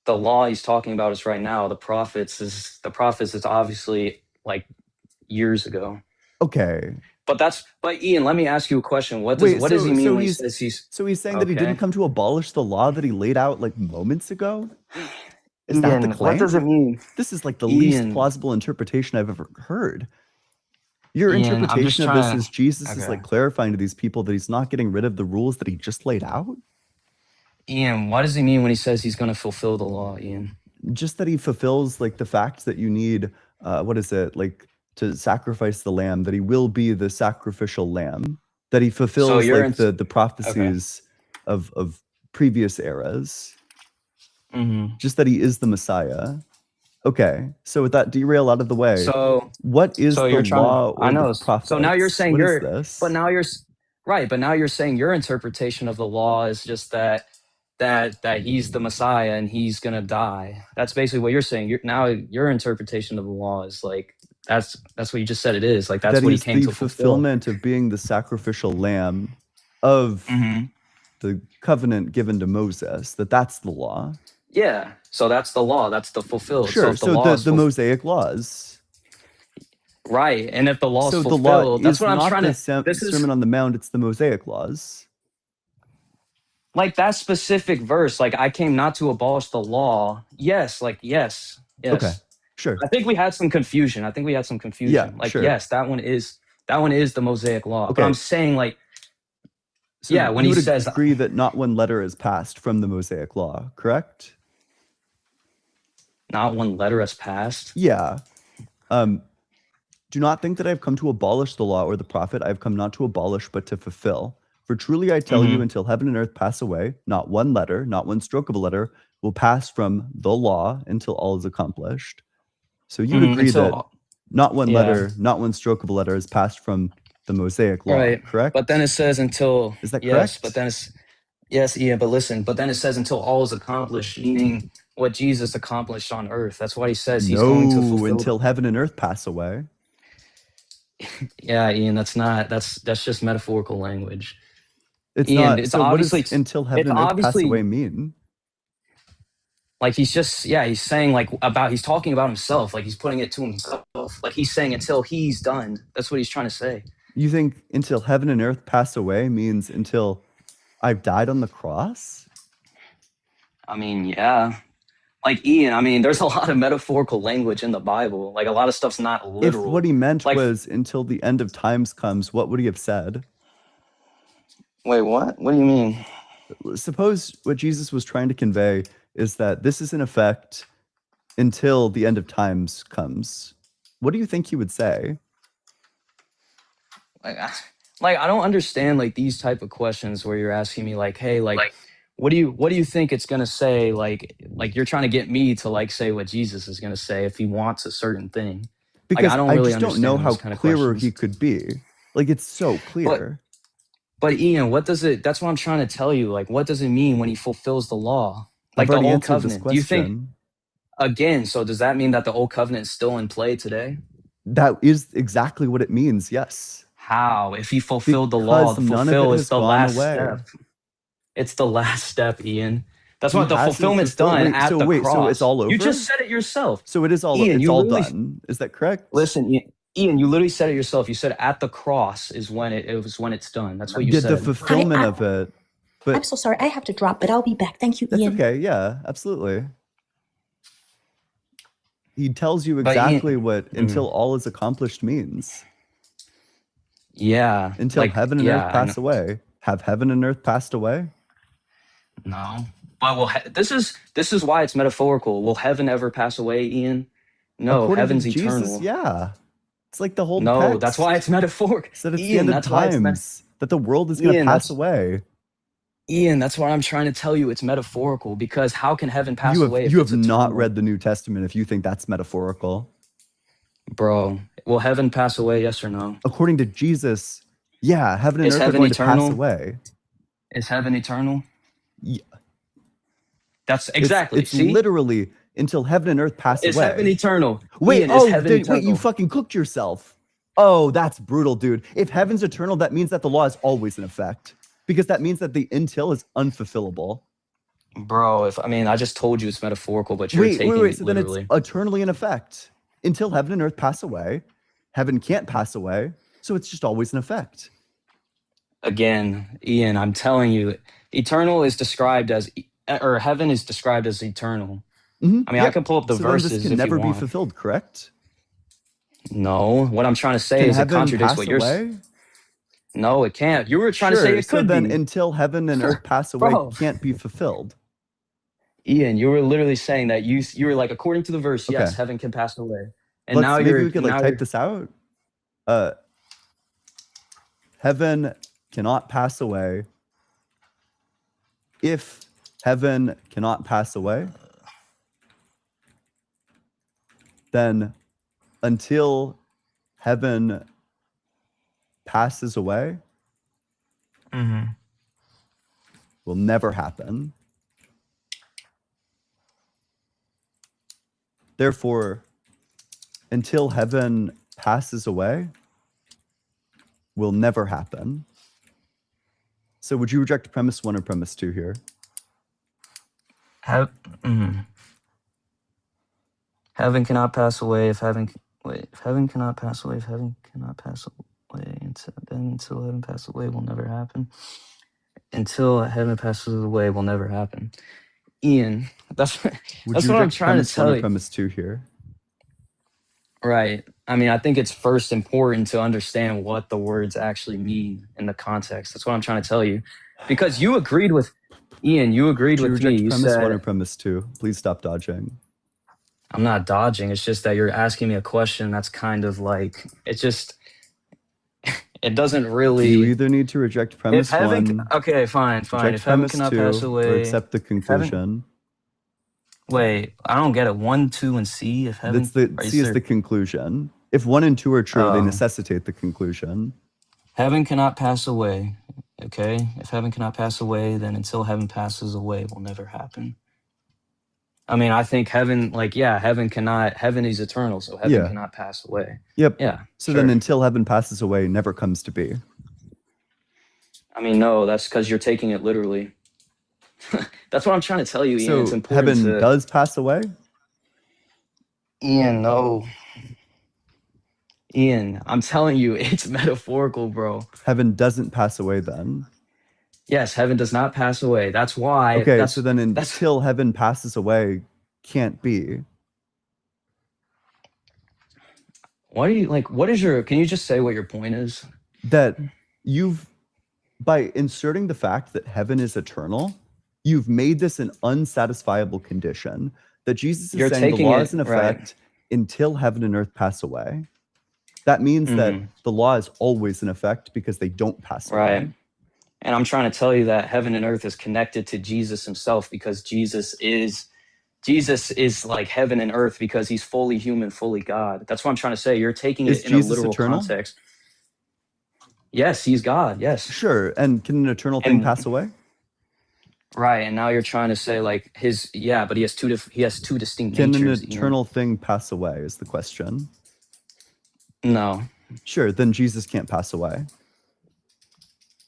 The law he's talking about is right now. The prophets is obviously like years ago. Okay. But Ian, let me ask you a question. What does he mean when he says he's So he's saying that he didn't okay? come to abolish the law that he laid out like moments ago? Is that the Ian, claim? what does it mean? This is like the least Ian, plausible interpretation I've ever heard. Your Ian, I'm just interpretation of this trying is to. Jesus is Okay. like clarifying to these people that he's not getting rid of the rules that he just laid out? Ian, what does he mean when he says he's going to fulfill the law, Ian? Just that he fulfills like the fact that you need like to sacrifice the lamb, that he will be the sacrificial lamb, that he fulfills you're like the prophecies of previous eras. Just that he is the Messiah. Okay, so with that derail out of the way, So what is you're the trying law to. I or know. the prophets? So now you're saying What is this? but now you're right. But now you're saying your interpretation of the law is just that he's the Messiah and he's gonna die. That's basically what you're saying. Your interpretation of the law is like that's what you just said it is. Like that's that what he he's came the to fulfill. fulfillment of being the sacrificial lamb of the covenant given to Moses. That's the law. Yeah. So that's the law. That's the fulfilled. Sure. So if The Mosaic laws. right, and if the law is So the law fulfilled, that's is what I'm not trying the to. This is Sermon on the Mount. It's the Mosaic laws. like that specific verse, like I came not to abolish the law. Yes, like yes, Okay, yes. sure. I think we had some confusion. Yeah, Like sure. yes, that one is the Mosaic law. But Okay. I'm saying like So yeah, when you he would says agree that not one letter is passed from the Mosaic law, correct? not one letter has passed. Yeah. Do not think that I've come to abolish the law or the prophet. I've come not to abolish, but to fulfill. For truly I tell you, until heaven and earth pass away, not one letter, not one stroke of a letter will pass from the law until all is accomplished. So you'd agree that not one yeah. letter, not one stroke of a letter is passed from the Mosaic law, Right. correct? But then it says until Is that yes, correct? but then it's yes, Ian, but listen, but then it says until all is accomplished, meaning what Jesus accomplished on earth. That's why he says he's going to No, fulfill until heaven and earth pass away. Yeah, Ian, that's just metaphorical language. It's Ian, not. it's So what does obviously until heaven it's and earth pass obviously away mean? like he's saying like he's talking about himself, like he's putting it to himself. Like he's saying until he's done. That's what he's trying to say. You think until heaven and earth pass away means until I've died on the cross? I mean, yeah. Like Ian, I mean, there's a lot of metaphorical language in the Bible. Like a lot of stuff's not literal. If what he meant like, was until the end of times comes, what would he have said? wait, what? What do you mean? Suppose what Jesus was trying to convey is that this is in effect until the end of times comes. What do you think he would say? Like I don't understand like these type of questions where you're asking me like, hey, like what do you think it's gonna say? Like you're trying to get me to like say what Jesus is gonna say if he wants a certain thing. Because like, I don't really just don't know understand how those kind of clearer questions. he could be. Like it's so clear. But Ian, what does it? That's what I'm trying to tell you. Like, what does it mean when he fulfills the law? Like I've the already old answered this covenant. Do you think question. again? So does that mean that the old covenant is still in play today? That is exactly what it means, yes. How? If he fulfilled the law, Because the none of it fulfill has is the gone last away. step. It's the last step, Ian. That's He what the hasn't fulfillment's fulfilled- done wait, at so the wait, cross. so it's all You over? just said it yourself. So it is all Ian, it's you all literally- done. Is that correct? Listen, Ian, you literally said it yourself. You said at the cross is when it was when it's done. That's what you Did said. the fulfillment of it. But I'm so sorry. I have to drop, but I'll be back. Thank you, that's Ian. okay, yeah, absolutely. He tells you But Ian- exactly what until all is accomplished means. Yeah. Until like, heaven and yeah, earth I pass know. away. Have heaven and earth passed away? No. But this is why it's metaphorical. Will heaven ever pass away, Ian? No, According heaven's to Jesus, eternal. yeah. It's like the whole No, text. that's why it's metaphorical. Said it's the Ian, end of that's why it's times. That the world is going to Ian, pass that's- away. Ian, that's what I'm trying to tell you. It's metaphorical because how can heaven pass You have, away? If you it's have not eternal? read the New Testament if you think that's metaphorical. Bro, will heaven pass away? Yes or no? According to Jesus, yeah, heaven and Is earth are heaven going to pass eternal? away. Is heaven eternal? Yeah. That's exactly. It's See, literally until heaven and earth pass is away. heaven eternal? Wait, Ian, is oh, heaven wait, eternal? you fucking cooked yourself. Oh, that's brutal, dude. If heaven's eternal, that means that the law is always in effect. Because that means that the until is unfulfillable. Bro, I just told you it's metaphorical, but you're taking Wait. it So literally. then it's eternally in effect. Until heaven and earth pass away, heaven can't pass away. So it's just always in effect. Again, Ian, I'm telling you, eternal is described as, or heaven is described as eternal. Mhm, I mean, I yep. can pull up the So then verses this can if never you be want. fulfilled, correct? No, what I'm trying to say Can is it heaven contradicts pass what you're. away? No, it can't. You were trying to say Sure, it so could then be. until heaven and earth pass away Bro. can't be fulfilled. Ian, you were literally saying that you were like, according to the verse, yes, Okay. heaven can pass away, and now Maybe you're we could like now type you're- this out. Heaven cannot pass away. If heaven cannot pass away, then until heaven passes away will never happen. Therefore, until heaven passes away will never happen. So would you reject premise 1 or premise 2 here? Heaven cannot pass away if heaven cannot pass away if heaven cannot pass away until heaven pass away will never happen. until heaven passes away will never happen. Ian, that's Would that's you what I'm reject trying to premise one tell or you. premise two here? Right. I mean, I think it's first important to understand what the words actually mean in the context. That's what I'm trying to tell you. Because you agreed with Ian, you agreed Would you with me. reject You premise one or said, premise two? Please stop dodging. I'm not dodging. It's just that you're asking me a question that's kind of like, it's just, it doesn't You really. either need to reject If premise heaven, one, okay, fine. reject If heaven premise cannot two, pass or away, accept the if heaven, conclusion. wait, I don't get it. 1, 2, and C. If heaven, That's the are you C is the serious? conclusion. If 1 and 2 are true, they Oh, necessitate the conclusion. heaven cannot pass away. Okay, if heaven cannot pass away, then until heaven passes away will never happen. I mean, I think heaven, like, yeah, heaven is eternal, so heaven Yeah. cannot pass away. Yep. Yeah, So then sure. until heaven passes away never comes to be. I mean, no, that's because you're taking it literally. That's what I'm trying to tell you, Ian. It's So important heaven to. does pass away? Ian, no. Ian, I'm telling you, it's metaphorical, bro. Heaven doesn't pass away then. Yes, heaven does not pass away. That's why. Okay, That's so then that's until heaven passes away can't be. what are you like? What is your? Can you just say what your point is? That you've, by inserting the fact that heaven is eternal, you've made this an unsatisfiable condition. That Jesus is You're saying the taking law it is in right. effect until heaven and earth pass away. That means that Mhm. the law is always in effect because they don't pass Right. away. And I'm trying to tell you that heaven and earth is connected to Jesus himself because Jesus is like heaven and earth because he's fully human, fully God. That's what I'm trying to say. You're taking Is it in a Jesus literal eternal? context. Yes, he's God. Yes. Sure. And can an eternal thing And pass away? right, and now you're trying to say like but he has two distinct Can an natures, Ian. eternal thing pass away is the question. No. Sure, then Jesus can't pass away.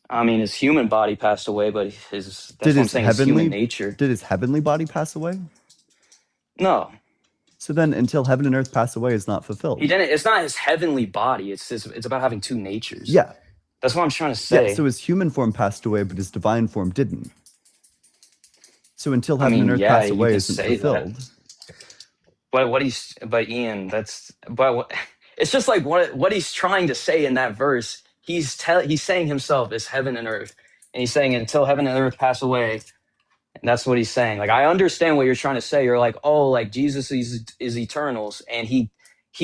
I mean, his human body passed away, but that's Did what I'm his saying, his human heavenly nature. did his heavenly body pass away? No. So then until heaven and earth pass away is not He fulfilled. didn't. It's not his heavenly body. It's about having two natures. Yeah. That's what I'm trying to Yeah, say. so his human form passed away, but his divine form didn't. So until I heaven and mean, earth yeah, pass you away can isn't say fulfilled. that. But Ian, it's just like what he's trying to say in that verse. He's saying himself is heaven and earth, and he's saying until heaven and earth pass away. And that's what he's saying. Like, I understand what you're trying to say. You're like, oh, like Jesus is eternals, and he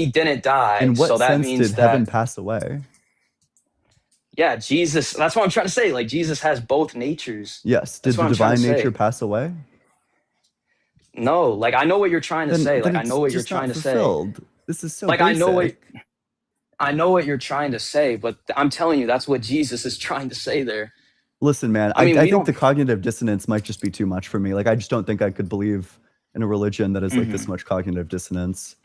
didn't die, In what so that sense means did heaven that pass away? yeah, Jesus. That's what I'm trying to say. Like, Jesus has both natures. Yes. Did That's the what I'm trying divine to nature say. pass away? No, like I know what you're trying to say. Like Then I it's know what you're just not trying to say. fulfilled. This is so Like basic. I know what you're trying to say, but I'm telling you, that's what Jesus is trying to say there. Listen, man, I mean, I we think don't. the cognitive dissonance might just be too much for me. Like, I just don't think I could believe in a religion that has like this much cognitive dissonance.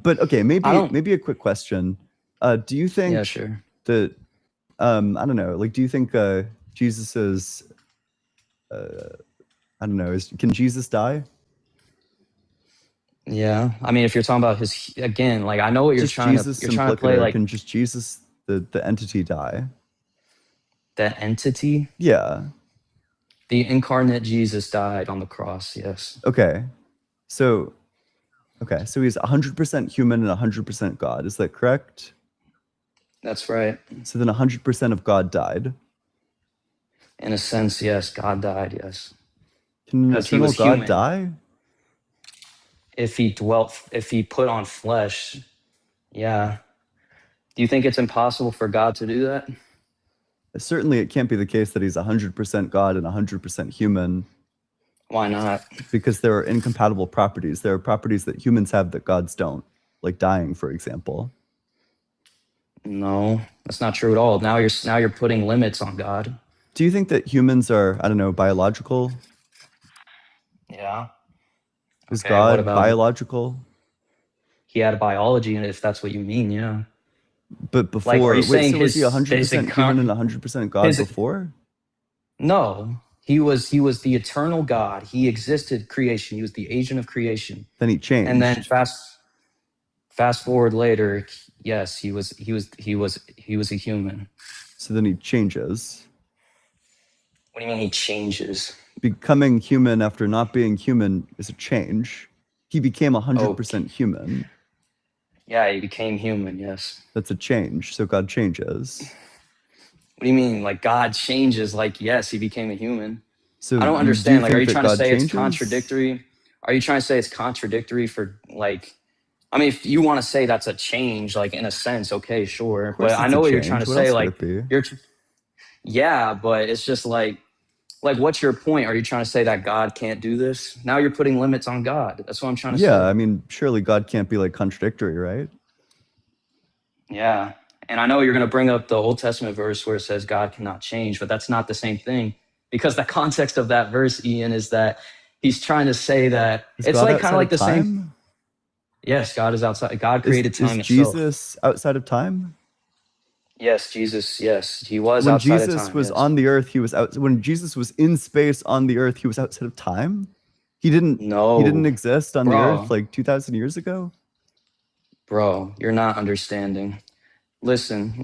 But okay, I don't. maybe a quick question. Do you think Yeah, sure. that I don't know, like, do you think Jesus is I don't know, can Jesus die? Yeah, I mean, if you're talking about his again, like I know what Just Jesus you're trying to play implicator. like Can just Jesus the entity die? that entity. Yeah. The incarnate Jesus died on the cross. Yes. Okay. So he's 100% human and 100% God. Is that correct? That's right. So then 100% of God died. In a sense, yes, God died. Yes, Can an because he eternal was God human. die? If he put on flesh, yeah. Do you think it's impossible for God to do that? Certainly, it can't be the case that he's 100% God and 100% human. Why not? Because there are incompatible properties. There are properties that humans have that gods don't, like dying, for example. No, that's not true at all. Now you're putting limits on God. Do you think that humans are, I don't know, biological? Yeah. Is Okay, what God about biological? he had a biology, and if that's what you mean, yeah. But Like, before, are you wait, saying so was he his 100% human and 100% God his- before? No, he was the eternal God. He existed creation. He was the agent of creation. Then he changed. And then fast forward later, yes, he was a human. So then he changes. What do you mean he changes? Becoming human after not being human is a change. He became 100% Okay. human. Yeah, he became human, yes. That's a change. So God changes. What do you mean? Like God changes? Like, yes, he became a human. So I don't you do understand. Like, are think you that trying to God say it's changes? contradictory? Are you trying to say it's contradictory for like, I mean, if you want to say that's a change, like in a sense, okay, sure. Of course But I it's a know what you're trying to change. What say. else would Like, it be? yeah, but it's just like, what's your point? Are you trying to say that God can't do this? Now you're putting limits on God. That's what I'm trying to Yeah, say. I mean, surely God can't be like contradictory, right? Yeah. And I know you're going to bring up the Old Testament verse where it says God cannot change, but that's not the same thing, because the context of that verse, Ian, is that he's trying to say that Is it's God like kind outside of of like the same. time? Yes, God is outside. God Is created time itself. Jesus outside of time? Yes, Jesus. Yes, he was When outside of Jesus time. was Yes. on the earth, he was out. When Jesus was in space on the earth, he was outside of time. He didn't No, exist on the earth bro, like 2,000 years ago. bro, you're not understanding. Listen.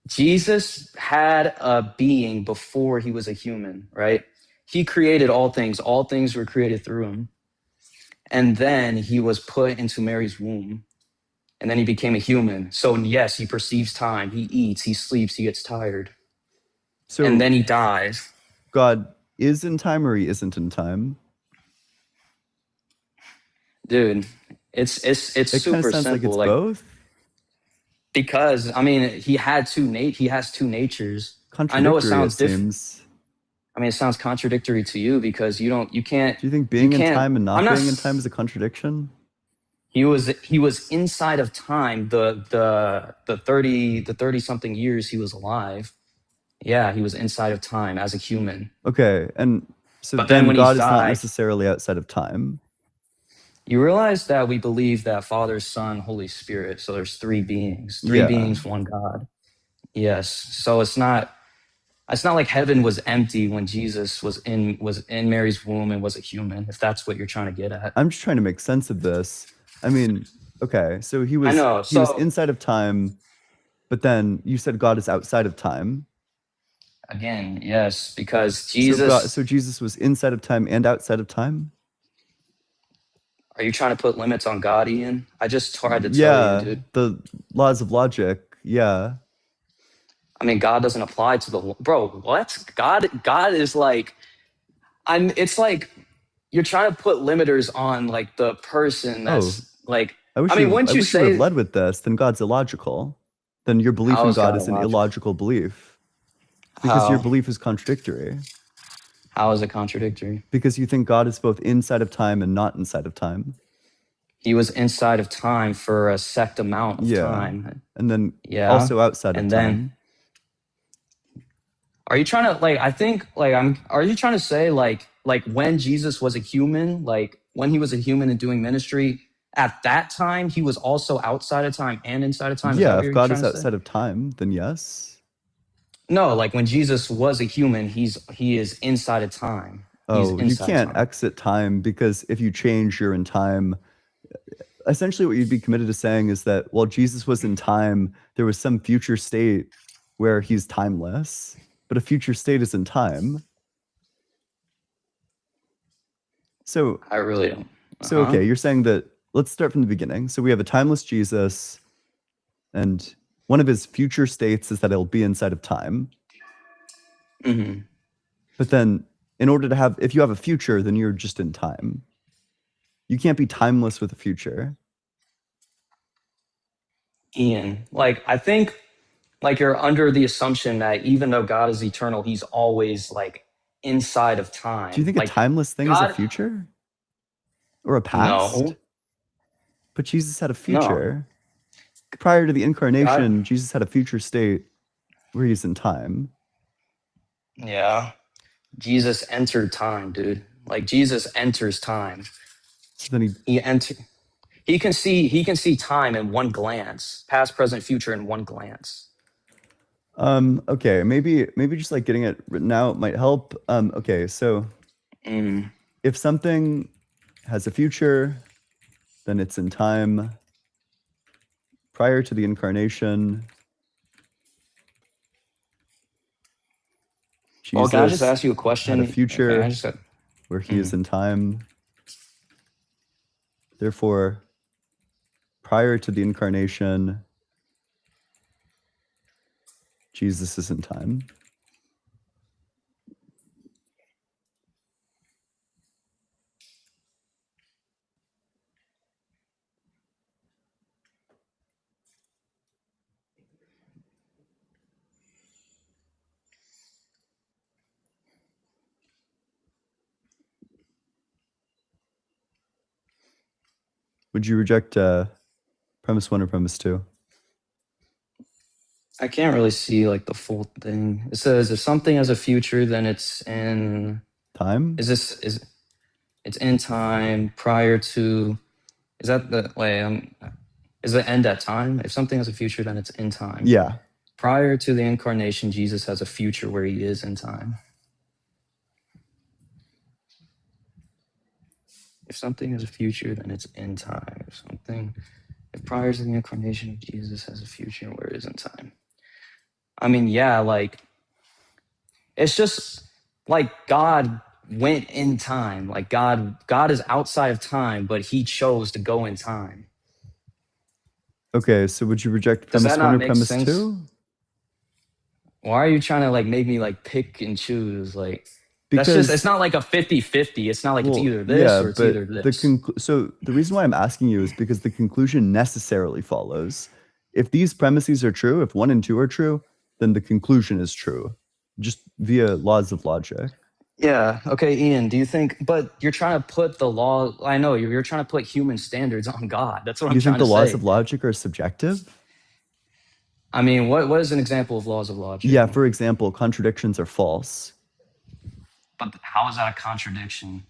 Jesus had a being before he was a human, right? He created all things. All things were created through him. And then he was put into Mary's womb. And then he became a human. So yes, he perceives time. He eats, he sleeps, he gets tired. So And then he dies. God is in time or he isn't in time? Dude, it's It kind of super sounds like simple. it's Like, both. because I mean, he has two natures. I know it Contradictory, sounds it different. seems. I mean, it sounds contradictory to you because you can't. Do you think You being in can't. time and I'm not not. being in time is a contradiction? He was inside of time. The 30 something years he was alive. Yeah, he was inside of time as a human. Okay, and so But then then when he God is not died, necessarily outside of time. you realize that we believe that Father, Son, Holy Spirit. So there's three beings, Yeah. one God. Yes. So it's not like heaven was empty when Jesus was in Mary's womb and was a human, if that's what you're trying to get at. I'm just trying to make sense of this. I mean, okay, so he I was know. he was So inside of time, but then you said God is outside of time. again, yes, because Jesus. So Jesus was inside of time and outside of time? Are you trying to put limits on God, Ian? I just tried to tell Yeah, you, dude. the laws of logic. Yeah. I mean, God doesn't apply to the bro. What? God is like, it's like you're trying to put limiters on like the person that's like. I wish mean, wouldn't I you wish you would have say? led with this. Then God's illogical. Then your belief How in is God God is an illogical? illogical belief. Because your How? belief is contradictory. How is it contradictory? Because you think God is both inside of time and not inside of time. He was inside of time for a set amount of Yeah. time. And then Yeah. also outside of And time. then, are you trying to like? I think like Are you trying to say like when Jesus was a human, like when he was a human and doing ministry, at that time he was also outside of time and inside of time? Is that Yeah, what if you're God trying is to say? outside of time, then yes. No, like when Jesus was a human, he is inside of time. He's Oh, you inside can't time. exit time because if you change, you're in time. Essentially, what you'd be committed to saying is that while Jesus was in time, there was some future state where he's timeless, but a future state is in time. So I really don't. So, okay, you're saying that, let's start from the beginning. So we have a timeless Jesus, and one of his future states is that he'll be inside of time. Mm-hmm. But then, in order to have, if you have a future, then you're just in time. You can't be timeless with a future. Ian, like I think like you're under the assumption that even though God is eternal, he's always like inside of time. Do you think like a timeless thing is a God- future? Or a past? No. But Jesus had a No. future. Prior to the incarnation, Jesus had a future state where he's in time. Yeah. Jesus entered time, dude. Like Jesus enters time. So then he can see time in one glance, past, present, future in one glance. Okay, maybe just like getting it written out might help. Okay, so if something has a future, then it's in time. Prior to the incarnation, Well, can I just Jesus ask you a had question? a Okay, future I just got. where he is in time. Therefore, prior to the incarnation, Jesus is in time. Would you reject premise 1 or premise 2? I can't really see like the full thing. It says if something has a future, then it's in Time? is it's in time prior to is that the way is the end at time? If something has a future, then it's in time. Yeah. Prior to the incarnation, Jesus has a future where he is in time. If something has a future, then it's in time. If prior to the incarnation of Jesus has a future where it is in time. I mean, yeah, like it's just like God went in time. Like God is outside of time, but he chose to go in time. Okay, so would you reject Does premise that 1 not or make premise sense? 2? Why are you trying to like make me like pick and choose? Like that's Because just it's not like a 50-50. It's not like it's well, either this yeah, or it's but either this. so the reason why I'm asking you is because the conclusion necessarily follows. If these premises are true, if 1 and 2 are true, then the conclusion is true, just via laws of logic. Yeah. Okay, Ian, do you think, but you're trying to put the law, I know you're trying to put human standards on God. That's what I'm You think trying to the laws say. of logic are subjective? I mean, what is an example of laws of logic? Yeah, for example, contradictions are false. But how is that a contradiction?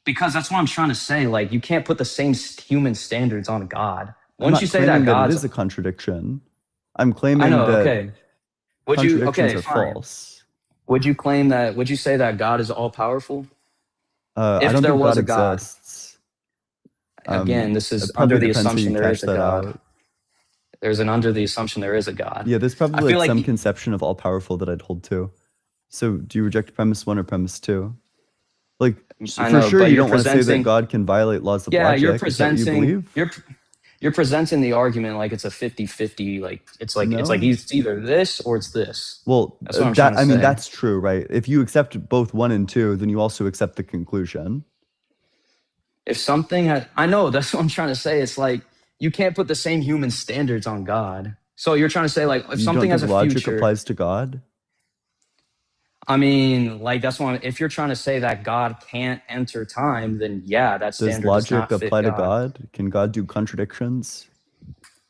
Because that's what I'm trying to say. Like, you can't put the same human standards on God. I'm Once not you say claiming that that it God's, is a contradiction. I'm I claiming know, that okay. Would you, contradictions okay, are fine. false. Would you claim that, would you say that God is all powerful? I If don't there think was God a God, exists. again, this is It under probably the depends how you assumption there catch is a that God. out. There's an under the assumption there is a God. Yeah, there's I probably feel like some like, conception of all powerful that I'd hold to. So do you reject premise 1 or premise 2? Like I for know, sure but you you're don't want to say that presenting, God can violate laws of yeah, you're logic. Is that what you presenting, believe? you're presenting the argument like it's a 50-50, like it's like No. it's either this or it's this. Well, That's what I'm trying to I mean say. that's true, right? If you accept both 1 and 2, then you also accept the conclusion. If something had, I know, that's what I'm trying to say. It's like you can't put the same human standards on God. So you're trying to say like if You something don't has think a logic future, applies to God? I mean, like that's why if you're trying to say that God can't enter time, then yeah, that Does standard does logic not fit apply to God. God? Can God do contradictions?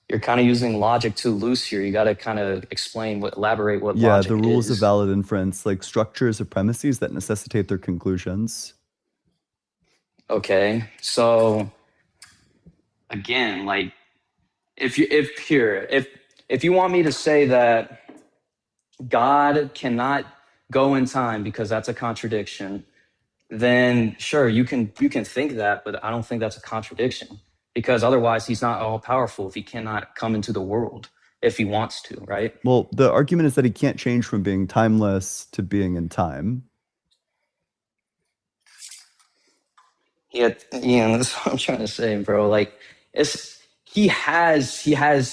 You're kind of using logic too loose here. You got to kind of elaborate what Yeah, logic the rules of is. valid inference, like structures of premises that necessitate their conclusions. Okay, so again, like if you want me to say that God cannot go in time because that's a contradiction, then sure, you can think that, but I don't think that's a contradiction because otherwise he's not all powerful if he cannot come into the world if he wants to, right? Well, the argument is that he can't change from being timeless to being in time. Yeah, that's what I'm trying to say, bro. Like he has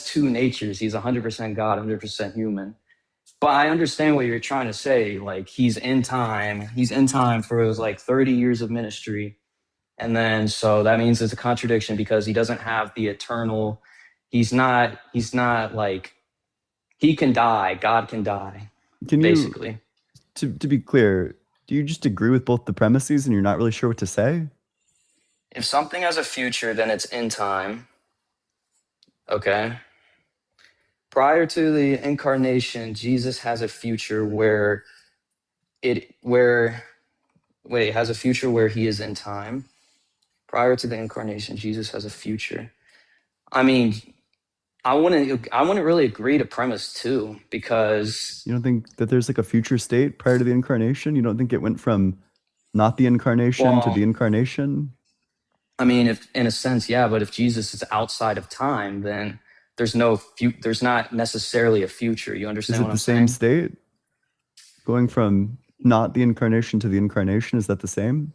two natures. He's 100% God, 100% human. But I understand what you're trying to say. Like he's in time. He's in time for his like 30 years of ministry. And then so that means it's a contradiction because he doesn't have the eternal, he's not like he can die, God can die. Can you, basically. To be clear, do you just agree with both the premises and you're not really sure what to say? If something has a future, then it's in time. Okay. Prior to the incarnation, Jesus has a future where has a future where he is in time. Prior to the incarnation, Jesus has a future. I mean, I wouldn't really agree to premise 2 because You don't think that there's like a future state prior to the incarnation? You don't think it went from not the incarnation to well, the incarnation? I mean, if in a sense, yeah, but if Jesus is outside of time, then there's not necessarily a future. You Is understand it what the I'm same saying? state? Going from not the incarnation to the incarnation? Is that the same?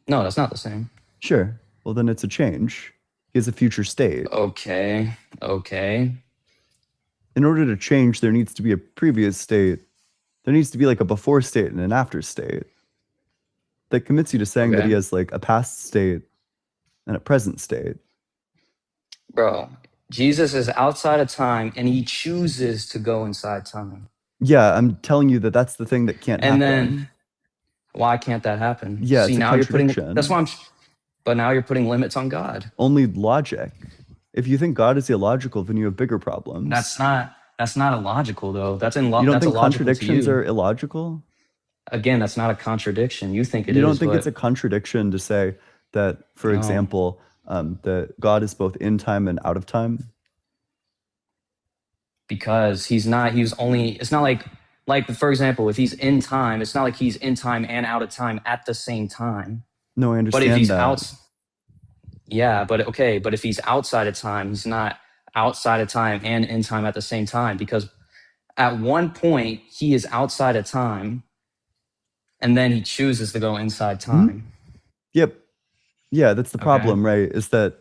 No, that's not the same. Sure. Well, then it's a change. He has a future state. Okay. Okay. In order to change, there needs to be a previous state. There needs to be like a before state and an after state that commits you to saying that Okay. he has like a past state and a present state. Bro, Jesus is outside of time and he chooses to go inside time. Yeah, I'm telling you that that's the thing that can't And happen. then why can't that happen? Yeah, See, it's a now you're putting contradiction. that's why but now you're putting limits on God. Only logic. If you think God is illogical, then you have bigger problems. That's not illogical though. That's You don't that's think illogical to contradictions you. are illogical? Again, that's not a contradiction. You think it You is, don't think it's but a contradiction to say that, for no. example, that God is both in time and out of time? Because he's only, it's not like for example, if he's in time, it's not like he's in time and out of time at the same time. No, I But if understand he's that. yeah, but okay, but if he's outside of time, he's not outside of time and in time at the same time, because at one point he is outside of time and then he chooses to go inside time. Yep. Yeah, that's the Okay. problem, right? Is that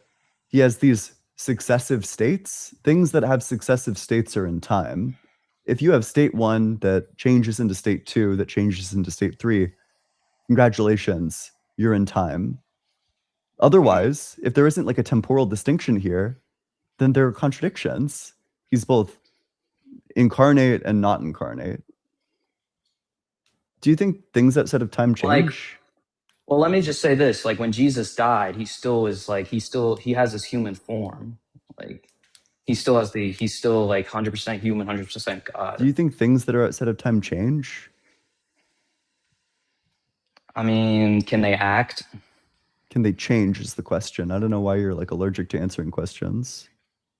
he has these successive states. Things that have successive states are in time. If you have state 1 that changes into state 2, that changes into state 3, congratulations, you're in time. Otherwise, if there isn't like a temporal distinction here, then there are contradictions. He's both incarnate and not incarnate. Do you think things outside of time Like, change? well, let me just say this, like when Jesus died, he still has his human form. Like he's still like 100% human, 100% God. Do you think things that are outside of time change? I mean, can they act? Can they change is the question. I don't know why you're like allergic to answering questions.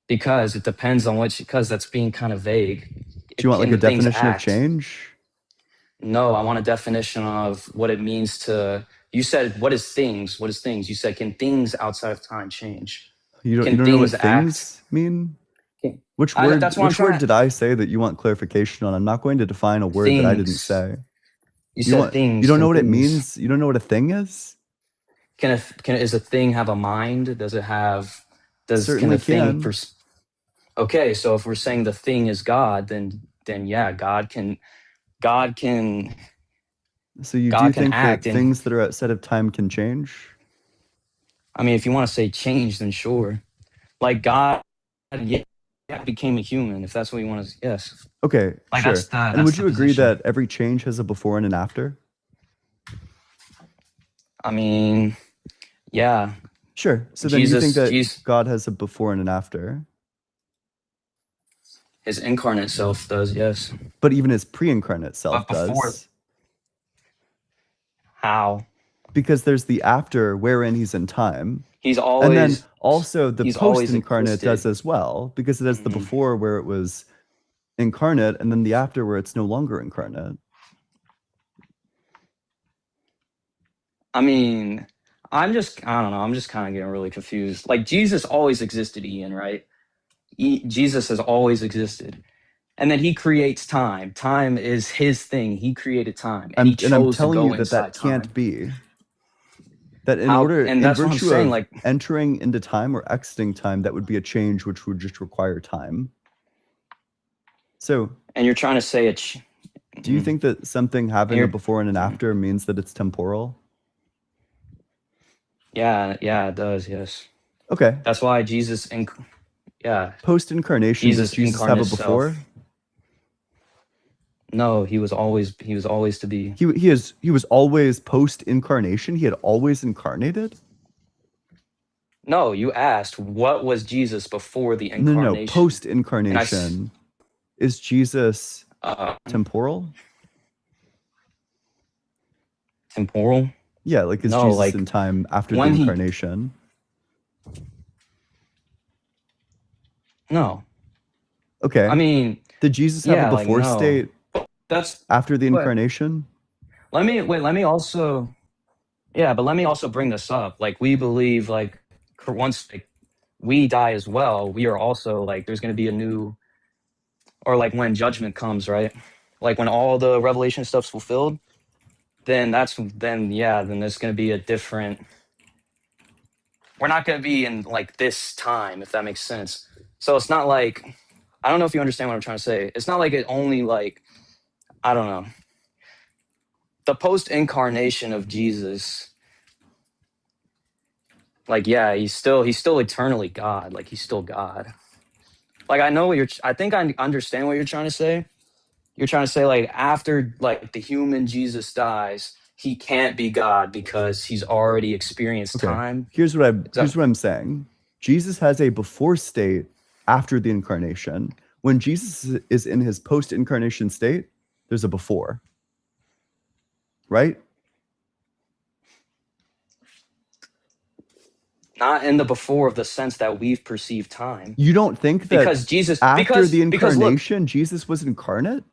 Because it depends on because that's being kind of vague. Do you want like Can a things definition of act? change? No, I want a definition of what it means to. You said, what is things? What is things? You said, can things outside of time change? You Can don't know what things act? things mean? Can- Which I- word that's what I'm which word trying- did I say that you want clarification on? I'm not going to define a word that I didn't Things. say. You said things. You don't can know what it things- means? You don't know what a thing is? Is a thing have a mind? Does it have? Certainly can. Okay, so if we're saying the thing is God, then yeah, God can. So you God do can think that act and- things that are outside of time can change? I mean, if you want to say change, then sure. Like God, yeah, became a human. If that's what you want to, yes. Okay, Like, sure. that's the- And that's would the you agree position. that every change has a before and an after? I mean, yeah. Sure. So then you think that Jesus- God has a before and an after, His incarnate self does, yes. but even his pre-incarnate self But before- does. How? Because there's the after wherein he's in time. He's And always. then also the he's always post-incarnate does existed. as well, because it has the Mhm. before where it was incarnate and then the after where it's no longer incarnate. I mean, I don't know. I'm just kind of getting really confused. Like Jesus always existed, Ian, right? Jesus has always existed. And then he creates time. Time is his thing. He created time. And he chose I'm to telling go you that inside that can't time. be. That in How- order, and in that's what I'm virtue saying, of like- entering into time or exiting time, that would be a change which would just require time. So And you're trying to say do you think that something having a You're- before and an after means that it's temporal? Yeah, it does, yes. Okay. That's why Jesus yeah. Post-incarnation, does Jesus Jesus have a incarnate before? self. No, he was always to be. He was always post-incarnation? He had always incarnated? No, you asked what was Jesus before the No, incarnation? post-incarnation. Is Jesus temporal? Temporal? Yeah, like is No, Jesus like, in time after the when he- incarnation? No. Okay. I mean, Did Jesus have yeah, a like, before no. state That's after the But- incarnation? let me also bring this up. Like we believe like once like, we die as well, we are also like there's going to be a new, or like when judgment comes, right? like when all the revelation stuff's fulfilled, then there's going to be a different, we're not going to be in like this time, if that makes sense. So it's not like, I don't know if you understand what I'm trying to say. It's not like it only like, I don't know. The post-incarnation of Jesus, like, yeah, he's still eternally God. Like, he's still God. Like, I think I understand what you're trying to say. You're trying to say, like, after, like, the human Jesus dies, he can't be God because he's already experienced time. Here's what I'm saying. Jesus has a before state after the incarnation. When Jesus is in his post-incarnation state, there's a before. Right? Not in the before of the sense that we've perceived time. You don't think that because Jesus after the because look, incarnation, Jesus was incarnate?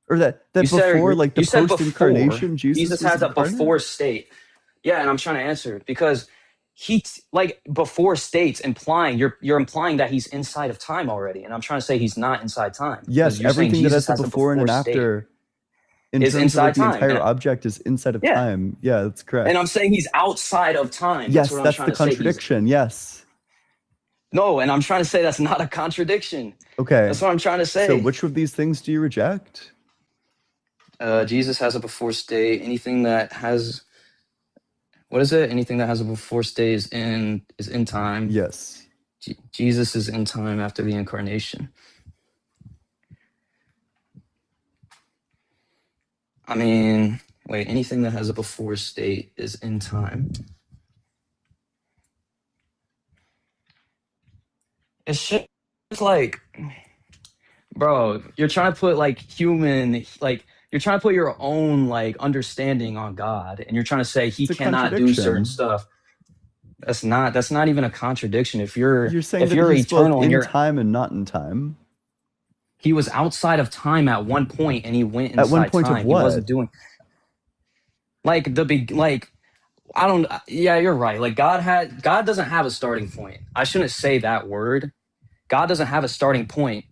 Or that you said- before, like the you said post-incarnation, before, Jesus was has a incarnate? before state. Yeah, and I'm trying to answer because like before states implying you're implying that he's inside of time already, and I'm trying to say he's not inside time. Yes, You're saying everything that Jesus has a before and an state. after in is terms of inside like the time, entire and- object is inside of Yeah. time. Yeah, that's correct. And I'm saying he's outside of time. yes, what I'm that's trying the to say. He's- contradiction. Yes. No, and I'm trying to say that's not a contradiction. Okay. That's what I'm trying to say. So which of these things do you reject? Jesus has a before state. Anything that has, what is it? Anything that has a before state is in time. Yes. Jesus is in time after the incarnation. I mean, wait, anything that has a before state is in time. It's just like, bro, you're trying to put like human, like you're trying to put your own like understanding on God, and you're trying to say he It's a cannot do contradiction. certain stuff. That's not even a contradiction. If you're You're saying if that you're he's eternal both and in you're time and not in time. he was outside of time at one point and he went inside At one point time. of He wasn't what? doing like the big like I don't yeah, you're right. Like God doesn't have a starting point. I shouldn't say that word. God doesn't have a starting point.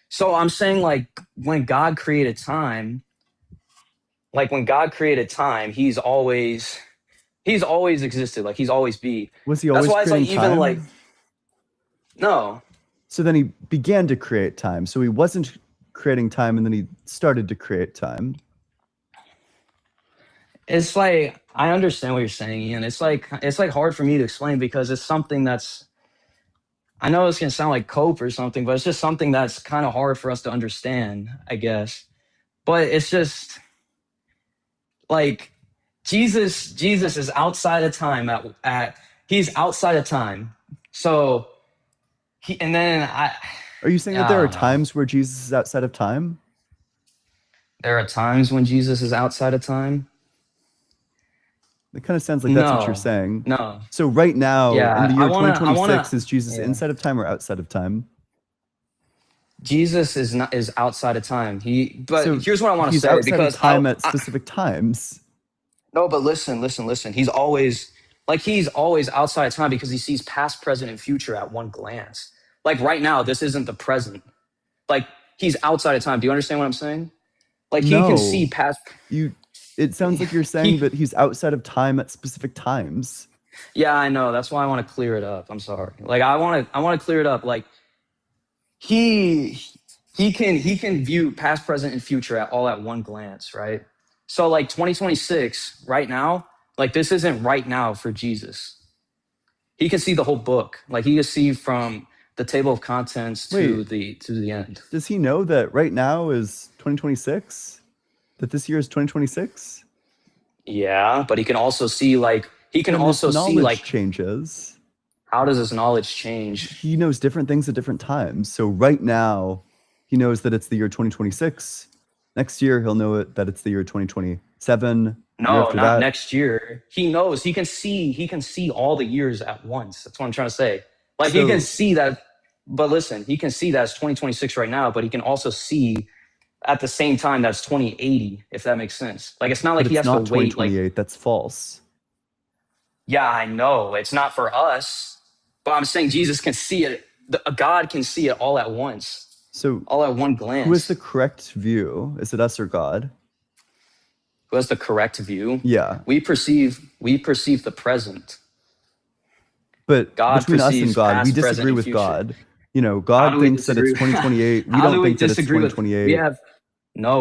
So I'm saying like when God created time, he's always existed. Like he's always be. Was he That's always why it's like creating even time? like no. So then he began to create time. So he wasn't creating time and then he started to create time. It's like I understand what you're saying, Ian. It's like hard for me to explain because it's something that's I know it's gonna sound like cope or something, but it's just something that's kind of hard for us to understand, I guess. But it's just like Jesus is outside of time he's outside of time. So Are you saying that there are times where Jesus is outside of time? there are times when Jesus is outside of time. It kind of sounds like that's what No. you're saying. No. So right now, Yeah, in the year I wanna- 2026, is Jesus yeah. inside of time or outside of time? Jesus is outside of time. But So here's what I want to he's say outside because of time at specific times. No, but listen. He's always outside of time because he sees past, present, and future at one glance. Like right now, this isn't the present. Like he's outside of time. Do you understand what I'm saying? Like he can see past. It sounds like you're saying that he's outside of time at specific times. Yeah, I know. That's why I want to clear it up. I'm sorry. Like I want to clear it up. Like he can view past, present, and future all at one glance, right? So like 2026 right now, like this isn't right now for Jesus. He can see the whole book. Like he can see from the table of contents to the end. Does he know that right now is 2026? That this year is 2026? Yeah, but he can also see like knowledge changes. How does his knowledge change? He knows different things at different times. So right now, he knows that it's the year 2026. Next year, he'll know that it's the year 2027. No, not next year. He knows. He can see all the years at once. That's what I'm trying to say. Like he can see that. But listen, he can see that it's 2026 right now. But he can also see at the same time that's 2080. If that makes sense. Like it's not like he has to wait. 2028. That's false. Yeah, I know it's not for us. But I'm saying Jesus can see it. God can see it all at once. So all at one who has the glance. correct view? Is it us or God? Who has the correct view? Yeah. We perceive the present. But God between us and perceives God, we past, present, disagree and with future. God. You know, How God do we thinks that it's disagree? 2028. We How don't do we think that it's disagree with? 2028.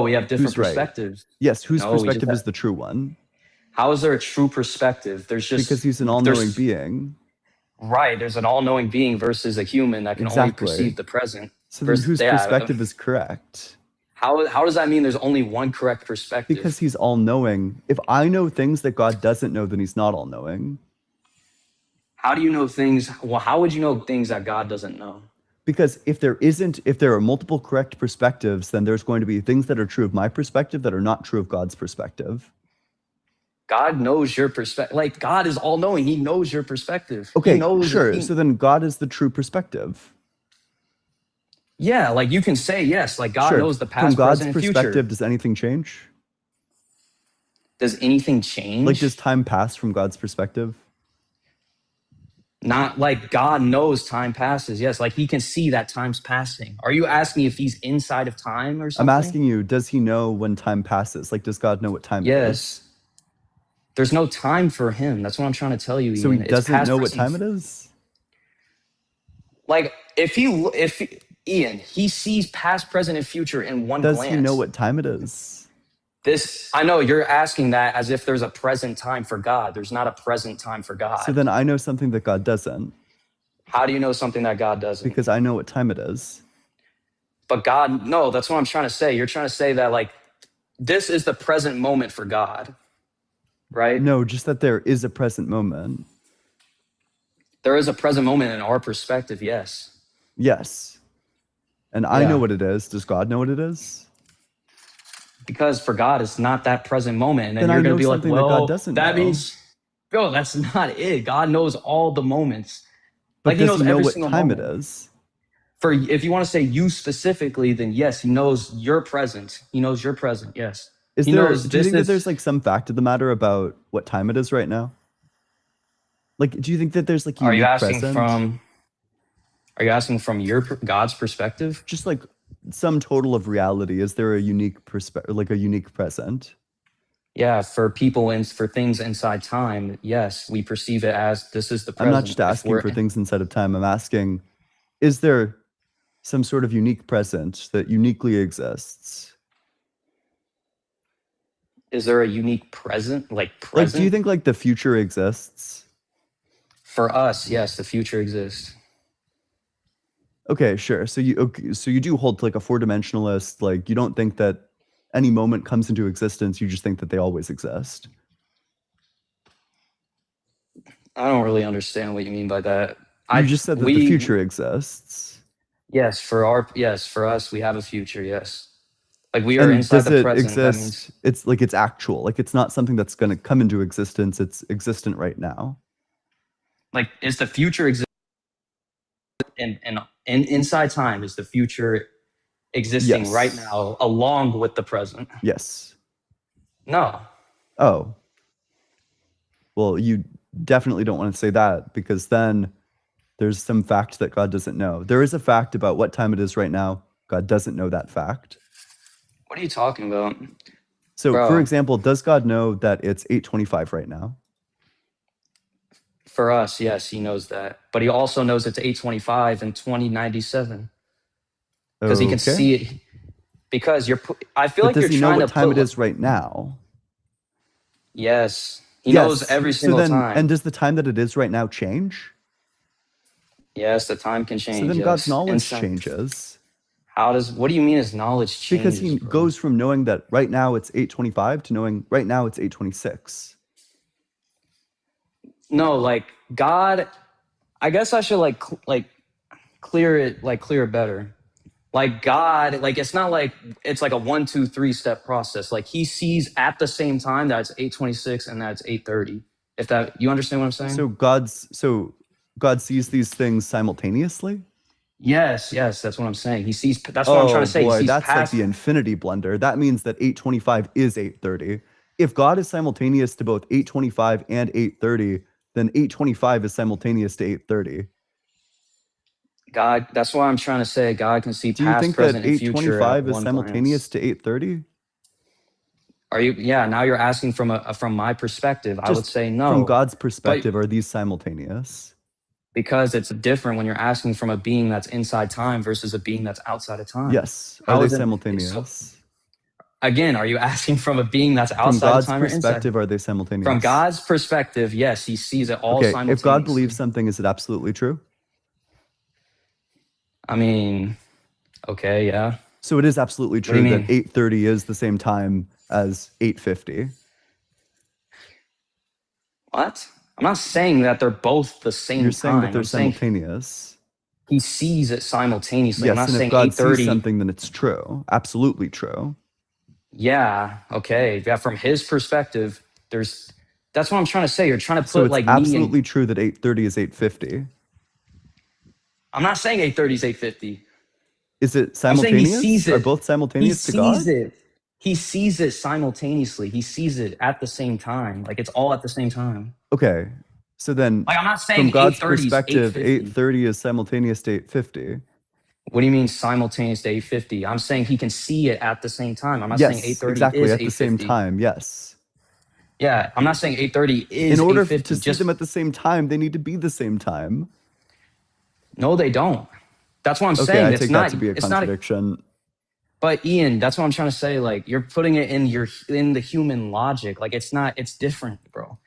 We have different Who's right? perspectives. Yes, whose No, we just perspective is have. the true one? How is there a true perspective? There's Because just he's an all-knowing being. right. There's an all-knowing being versus a human that can only Exactly. perceive the present. So then whose Yeah. perspective is correct? How does that mean there's only one correct perspective? Because he's all-knowing. If I know things that God doesn't know, then he's not all-knowing. How do you know things? Well, how would you know things that God doesn't know? Because if there are multiple correct perspectives, then there's going to be things that are true of my perspective that are not true of God's perspective. God knows your perspective. Like, God is all knowing. He knows your perspective. Okay, He knows, sure. So then God is the true perspective. yeah, like you can say yes, like God Sure. knows the From past, God's present, and perspective, future. does anything change? Does anything change? Like, does time pass from God's perspective? Not like God knows time passes. Yes, like he can see that time's passing. Are you asking if he's inside of time or I'm something? asking you, does he know when time passes? Like, does God know what time it is? Yes. There's no time for him. That's what I'm trying to tell you. So he Ian. It's doesn't past, know what present, time it is? Like Ian, he sees past, present, and future in one Does glance. he know what time it is? I know you're asking that as if there's a present time for God. There's not a present time for God. So then I know something that God doesn't. How do you know something that God doesn't? Because I know what time it is. But God, no, that's what I'm trying to say. You're trying to say that like this is the present moment for God, right? No, just that there is a present moment. There is a present moment in our perspective, yes. Yes. And I Yeah. know what it is. Does God know what it is? Because for God, it's not that present moment. And then Then you're I going know to be like, something that well, God doesn't that know. means, bro, that's not it. God knows all the moments. But Like he does knows he know every what single time moment. it is? For if you want to say you specifically, then yes, he knows your present. He knows your present, yes. Do He you knows think this that is- there's like some fact of the matter about what time it is right now? Like, do you think that there's like Are you unique asking present? from God's perspective? Just like some total of reality. Is there a unique perspective, like a unique present? Yeah, for people and for things inside time, yes, we perceive it as this is the I'm present. not just If asking we're- for things inside of time. I'm asking, is there some sort of unique present that uniquely exists? Is there a unique present? Like present? Like, do you think like the future exists? For us, yes, the future exists. Okay, sure. So you do hold to like a four-dimensionalist, like you don't think that any moment comes into existence, you just think that they always exist. I don't really understand what you mean by that. You just said that the future exists. Yes, for us, we have a future. Yes, like we are And inside does the it present. That means exist? It's like it's actual. Like it's not something that's going to come into existence. It's existent right now. like is the future exist and inside time is the future existing Yes. right now along with the present? Yes. No. Oh. Well, you definitely don't want to say that because then there's some fact that God doesn't know. There is a fact about what time it is right now. God doesn't know that fact. What are you talking about? So, Bro. for example, does God know that it's 8:25 right now? For us, yes, he knows that, but he also knows it's 8:25 and 2097 because he can Okay. see it. Because I feel But like does you're he know trying what to time put. it is right now? Yes, he Yes. knows every single time. And does the time that it is right now change? Yes, the time can change. So then yes. God's knowledge Inside- changes. What do you mean his knowledge changes? Because he bro? goes from knowing that right now it's 8:25 to knowing right now it's 8:26. No, like God, I guess I should clear it better. Like God, like it's not like it's like a 1, 2, 3 step process. Like he sees at the same time that it's 8:26 and that it's 8:30. If that you understand what I'm saying? So God sees these things simultaneously? Yes, that's what I'm saying. He sees. That's what I'm trying to say. Boy, he sees that's past. like the infinity blender. That means that 8:25 is 8:30. If God is simultaneous to both 8:25 and 8:30, then 8:25 is simultaneous to 8:30. God, that's why I'm trying to say God can see Do you past, think that present, and future at 825 is one simultaneous glance. to 830? Are you? Yeah. Now you're asking from my perspective. I would Just say from no, God's but perspective, are these simultaneous? because it's different when you're asking from a being that's inside time versus a being that's outside of time. Yes. Are How they is it? So simultaneous? again, are you asking from a being that's From outside of God's time or inside? perspective, are they From simultaneous? God's perspective, yes, he sees it all Okay, if God believes simultaneously. something, is it absolutely true? I mean, okay, yeah. So it is absolutely What do you true that mean? 830 is the same time as 850. What? I'm not saying that they're both the same You're saying that time. they're I'm saying simultaneous. he sees it simultaneously. I'm Yes, not and if saying God sees 830. something, then it's true. Absolutely true. Yeah, okay. Yeah, from his perspective, that's what I'm trying to say. You're trying to So put it's like me absolutely in. true that 830 is 850. I'm not saying 830 is 850. Is it I'm saying he sees simultaneous? Are it. both He simultaneous to God? sees it. He sees it simultaneously. He sees it at the same time. Like it's all at the same time. Okay. So then, Like I'm not from saying God's 830 is perspective, 850. 830 is simultaneous to 850. What do you mean simultaneous to 850? I'm saying he can see it at the same time. I'm not saying Yes, 830 exactly. is At the same 850. time. Yes. Yeah, I'm not saying 830 is In order 850. to see them at the same time, they need to be the same time. No, they don't. That's what I'm Okay, saying. I It's take not. that to be a It's not. contradiction. But Ian, that's what I'm trying to say. Like you're putting it in the human logic. Like it's not. It's different, bro.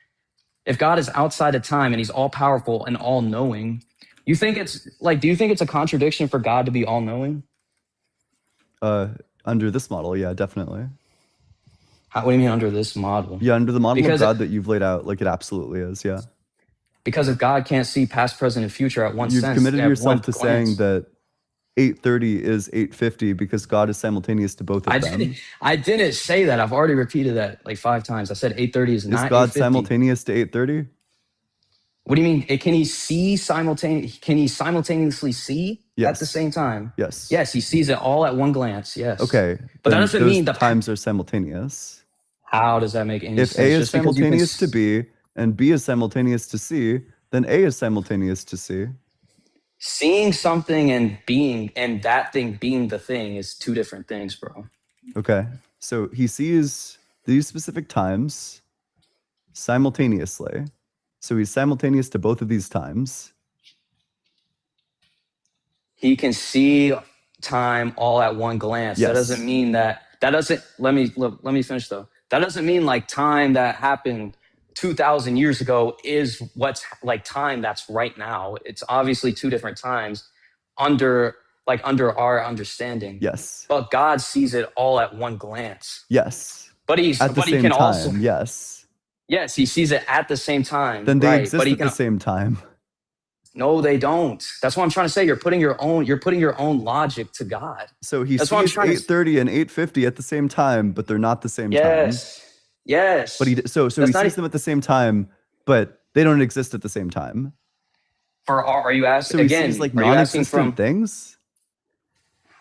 If God is outside of time and he's all powerful and all knowing, you think it's like, do you think it's a contradiction for God to be all knowing? Under this model, yeah, definitely. What do you mean under this model? Yeah, under the model Because of God that you've laid out, like it absolutely is, yeah. Because if God can't see past, present, and future at one You've sense, committed at yourself one to glance, saying that 830 is 850 because God is simultaneous to both of them. I didn't say that. I've already repeated that like 5 times. I said 830 is Is not God 850. simultaneous to 830? What do you mean? Can he see Can he simultaneously see at the Yes. same time? Yes. Yes, he sees it all at one glance. Yes. Okay. But that then doesn't those mean the times are simultaneous. How does that make any If sense? A is Just because you can simultaneous to B and B is simultaneous to C, then A is simultaneous to C. seeing something and being and that thing being the thing is two different things, bro. Okay. So he sees these specific times simultaneously. So he's simultaneous to both of these times. He can see time all at one glance. Yes. That doesn't mean that doesn't let me finish though. That doesn't mean like time that happened 2,000 years ago is what's like time that's right now. It's obviously two different times under our understanding. Yes. But God sees it all at one glance. Yes. But he At the same can time, also yes. yes, he sees it at the same time. Then they right, exist but he at can the same time. no, they don't. That's what I'm trying to say. You're putting your own logic to God. So he That's what I'm sees trying to 830 and 850 at the same time, but they're not the same time. Yes. Yes. But he That's he not sees them at the same time, but they don't exist at the same time. are you asking So he again? sees like Are you asking non-existent from things.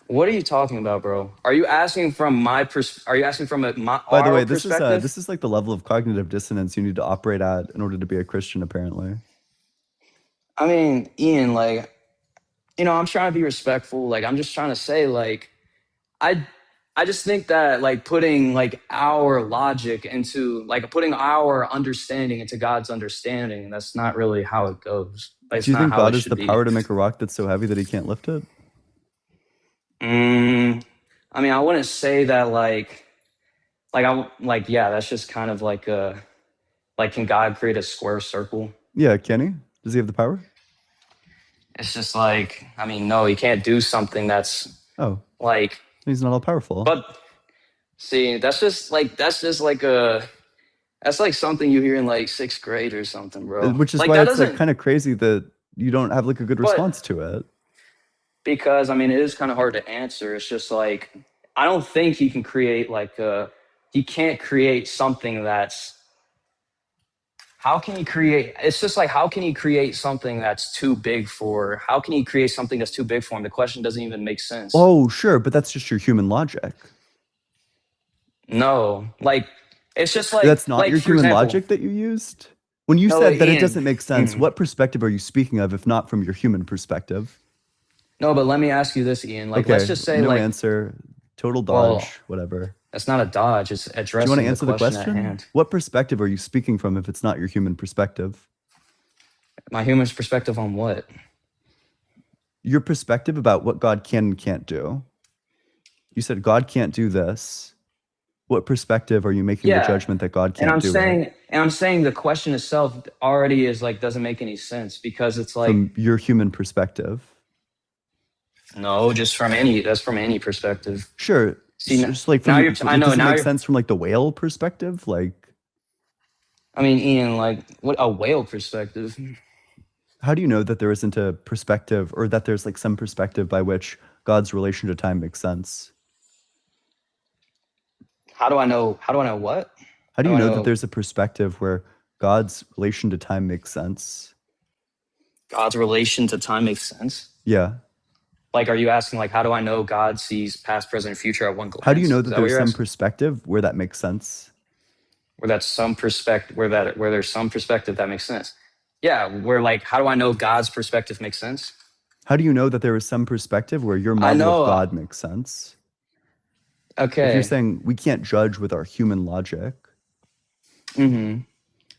what are you talking about, bro? Are you asking from my are you asking from By the our way, perspective? this is like the level of cognitive dissonance you need to operate at in order to be a Christian, apparently. I mean, Ian, like, I'm trying to be respectful. Like, I'm just trying to say, like, I just think that like putting like our logic into like putting our understanding into God's understanding, that's not really how it goes. Like, it's Do you not think how God it has should the be. power to make a rock that's so heavy that he can't lift it? I mean, I wouldn't say that yeah, that's just kind of like can God create a square circle? Yeah, can he? Does he have the power? It's just like, I mean, no, he can't do something that's Oh, like, he's not all powerful. but see, that's like that's like something you hear in like 6th grade or something, bro. Which is like, why that it's like doesn't kind of crazy that you don't have like a good But- response to it. because I mean, it is kind of hard to answer. It's just like, I don't think he can create he can't create something that's, how can he create, it's just like, how can he create something that's too big for, how can he create something that's too big for him? The question doesn't even make sense. Oh, sure, but that's just your human logic. No, like, it's just like, That's not like, your for human example, logic that you used? When you No, said that it Ian. doesn't make sense, what perspective are you speaking of if not from your human perspective? No, but let me ask you this, Ian. Like, let's Okay, just say, no like, answer. Total well, dodge, whatever. that's not a dodge. It's Do you want addressing to the answer the question at question? hand. What perspective are you speaking from if it's not your human perspective? My human's perspective on what? Your perspective about what God can and can't do. You said God can't do this. What perspective are you making the Yeah, judgment that God and can't I'm do it saying, the question itself already is like doesn't make any sense because it's like from your human perspective? no, just from any that's from any perspective. Sure. See, Just like now from, you're. I know does it now make you're. sense from like the whale perspective? Like, I mean, Ian, like what a whale perspective. how do you know that there isn't a perspective or that there's like some perspective by which God's relation to time makes sense? How do I know? How do I know what? How do you I know that there's a perspective where God's relation to time makes sense? God's relation to time makes sense? Yeah. Like, are you asking like how do I know God sees past, present, and future at one glance? How do you know Is that that what there's you're some asking? perspective where that makes sense? Where that's some perspective, where there's some perspective that makes sense. Yeah, where like how do I know God's perspective makes sense? How do you know that there is some perspective where your I model know. of God makes sense? If you're Okay. saying we can't judge with our human logic, Mm-hmm.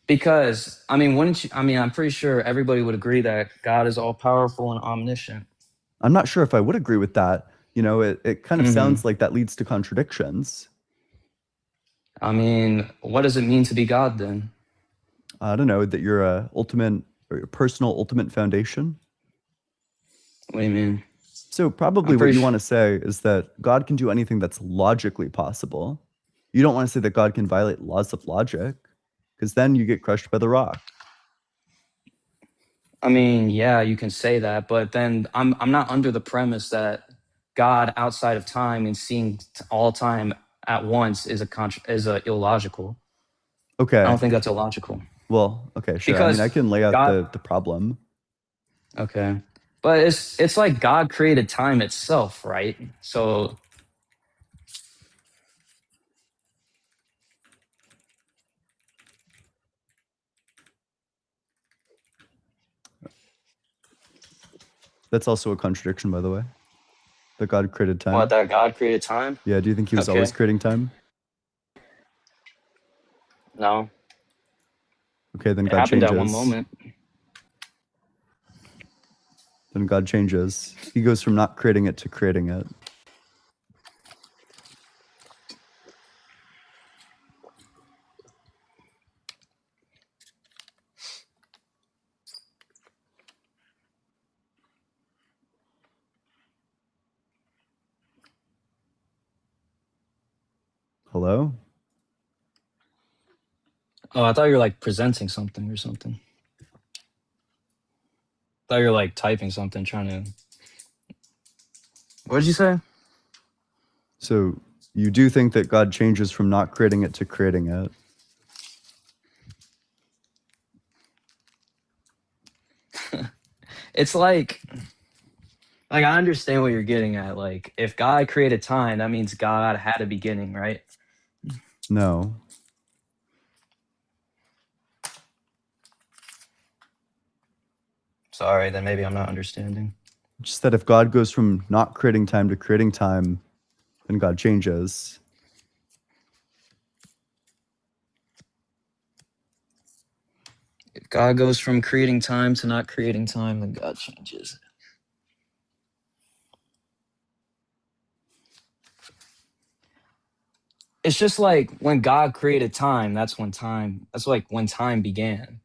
Because I mean, wouldn't you? I mean, I'm pretty sure everybody would agree that God is all powerful and omniscient. I'm not sure if I would agree with that. You know, it kind of Mhm. sounds like that leads to contradictions. I mean, what does it mean to be God then? I don't know, that you're a ultimate or your personal ultimate foundation. What do you mean? So probably I'm what pretty you su- want to say is that God can do anything that's logically possible. You don't want to say that God can violate laws of logic, because then you get crushed by the rock. I mean, yeah, you can say that, but then I'm not under the premise that God outside of time and seeing all time at once is a illogical. I Okay. don't think that's illogical. Well, okay, sure. I mean, Because I can lay out God, the problem. okay, but it's like God created time itself, right? So That's also a contradiction, by the way. That God created time. what, that God created time? Yeah, do you think he was always Okay. creating time? No, Okay, then it God happened changes. at one moment. Then God changes. He goes from not creating it to creating it. Hello? Oh, I thought you were like presenting something or something. I thought you were like typing something, trying to. What did you say? So you do think that God changes from not creating it to creating it. It's like I understand what you're getting at. Like, if God created time, that means God had a beginning, right? No. Sorry, then maybe I'm not understanding. Just that if God goes from not creating time to creating time, then God changes. If God goes from creating time to not creating time, then God changes. It's just like when God created time, that's like when time began.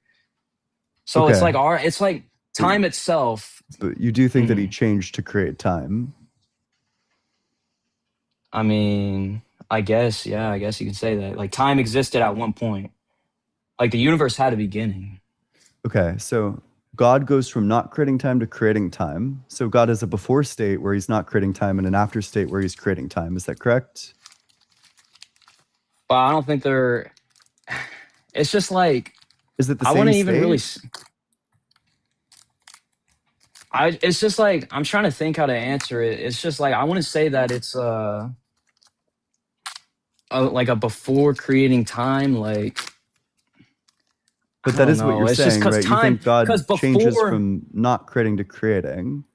So it's Okay. like it's like time itself. But you do think that he Mhm. changed to create time. I mean, I guess you can say that. Like time existed at one point. Like the universe had a beginning. Okay, so God goes from not creating time to creating time. So God is a before state where he's not creating time and an after state where he's creating time. Is that correct? But I don't think they're. It's just like Is it the I same wouldn't state? even really. It's just like I'm trying to think how to answer it. It's just like I want to say that it's like a before creating time, like. But I that don't is what know. you're It's just saying, because right? You time. think God Because changes before. from not creating to creating.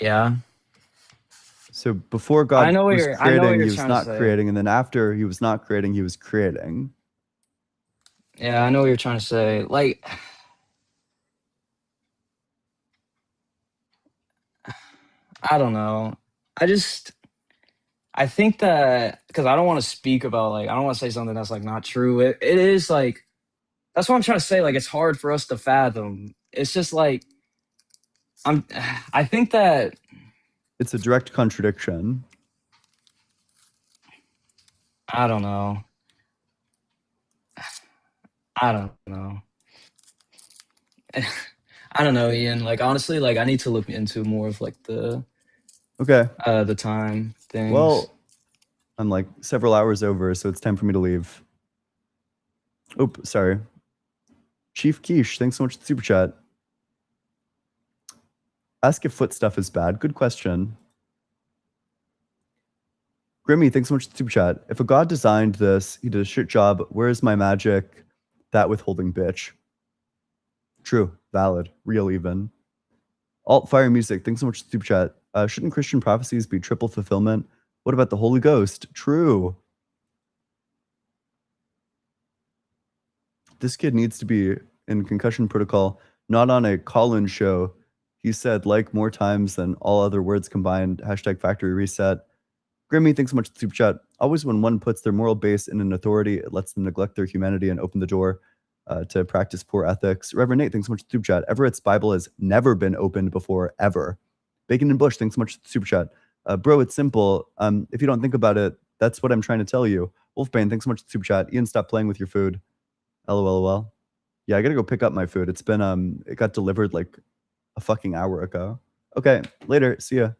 Yeah. So before I God know what was you're I know what creating, you're he was trying to not say. creating, and then after he was not creating, he was creating. Yeah, I know what you're trying to say. Like, I don't know. I think that because I don't want to speak about like I don't want to say something that's like not true. It is like that's what I'm trying to say. Like it's hard for us to fathom. It's just like I think that It's a direct contradiction. I don't know. I don't know. I don't know, Ian. Like honestly, like I need to look into more of like Okay. the time things. Well, I'm like several hours over, so it's time for me to leave. Oh, sorry. Chief Quiche, thanks so much for the super chat. Ask if foot stuff is bad. Good question. Grimmy, thanks so much for the super chat. If a god designed this, he did a shit job. Where's my magic? That withholding bitch. True. Valid. Real even. Alt Fire Music, thanks so much for the super chat. Shouldn't Christian prophecies be triple fulfillment? What about the Holy Ghost? True. This kid needs to be in concussion protocol, not on a call-in show. He said like more times than all other words combined. Hashtag factory reset. Grimmy, thanks so much for the super chat. Always when one puts their moral base in an authority, it lets them neglect their humanity and open the door to practice poor ethics. Reverend Nate, thanks so much for the super chat. Everett's Bible has never been opened before, ever. Bacon and Bush, thanks so much for the super chat. Bro, it's simple. If you don't think about it, that's what I'm trying to tell you. Wolfbane, thanks so much for the super chat. Ian, stop playing with your food. LOL. Yeah, I gotta go pick up my food. It's been it got delivered like a fucking hour ago. Okay, later. See ya.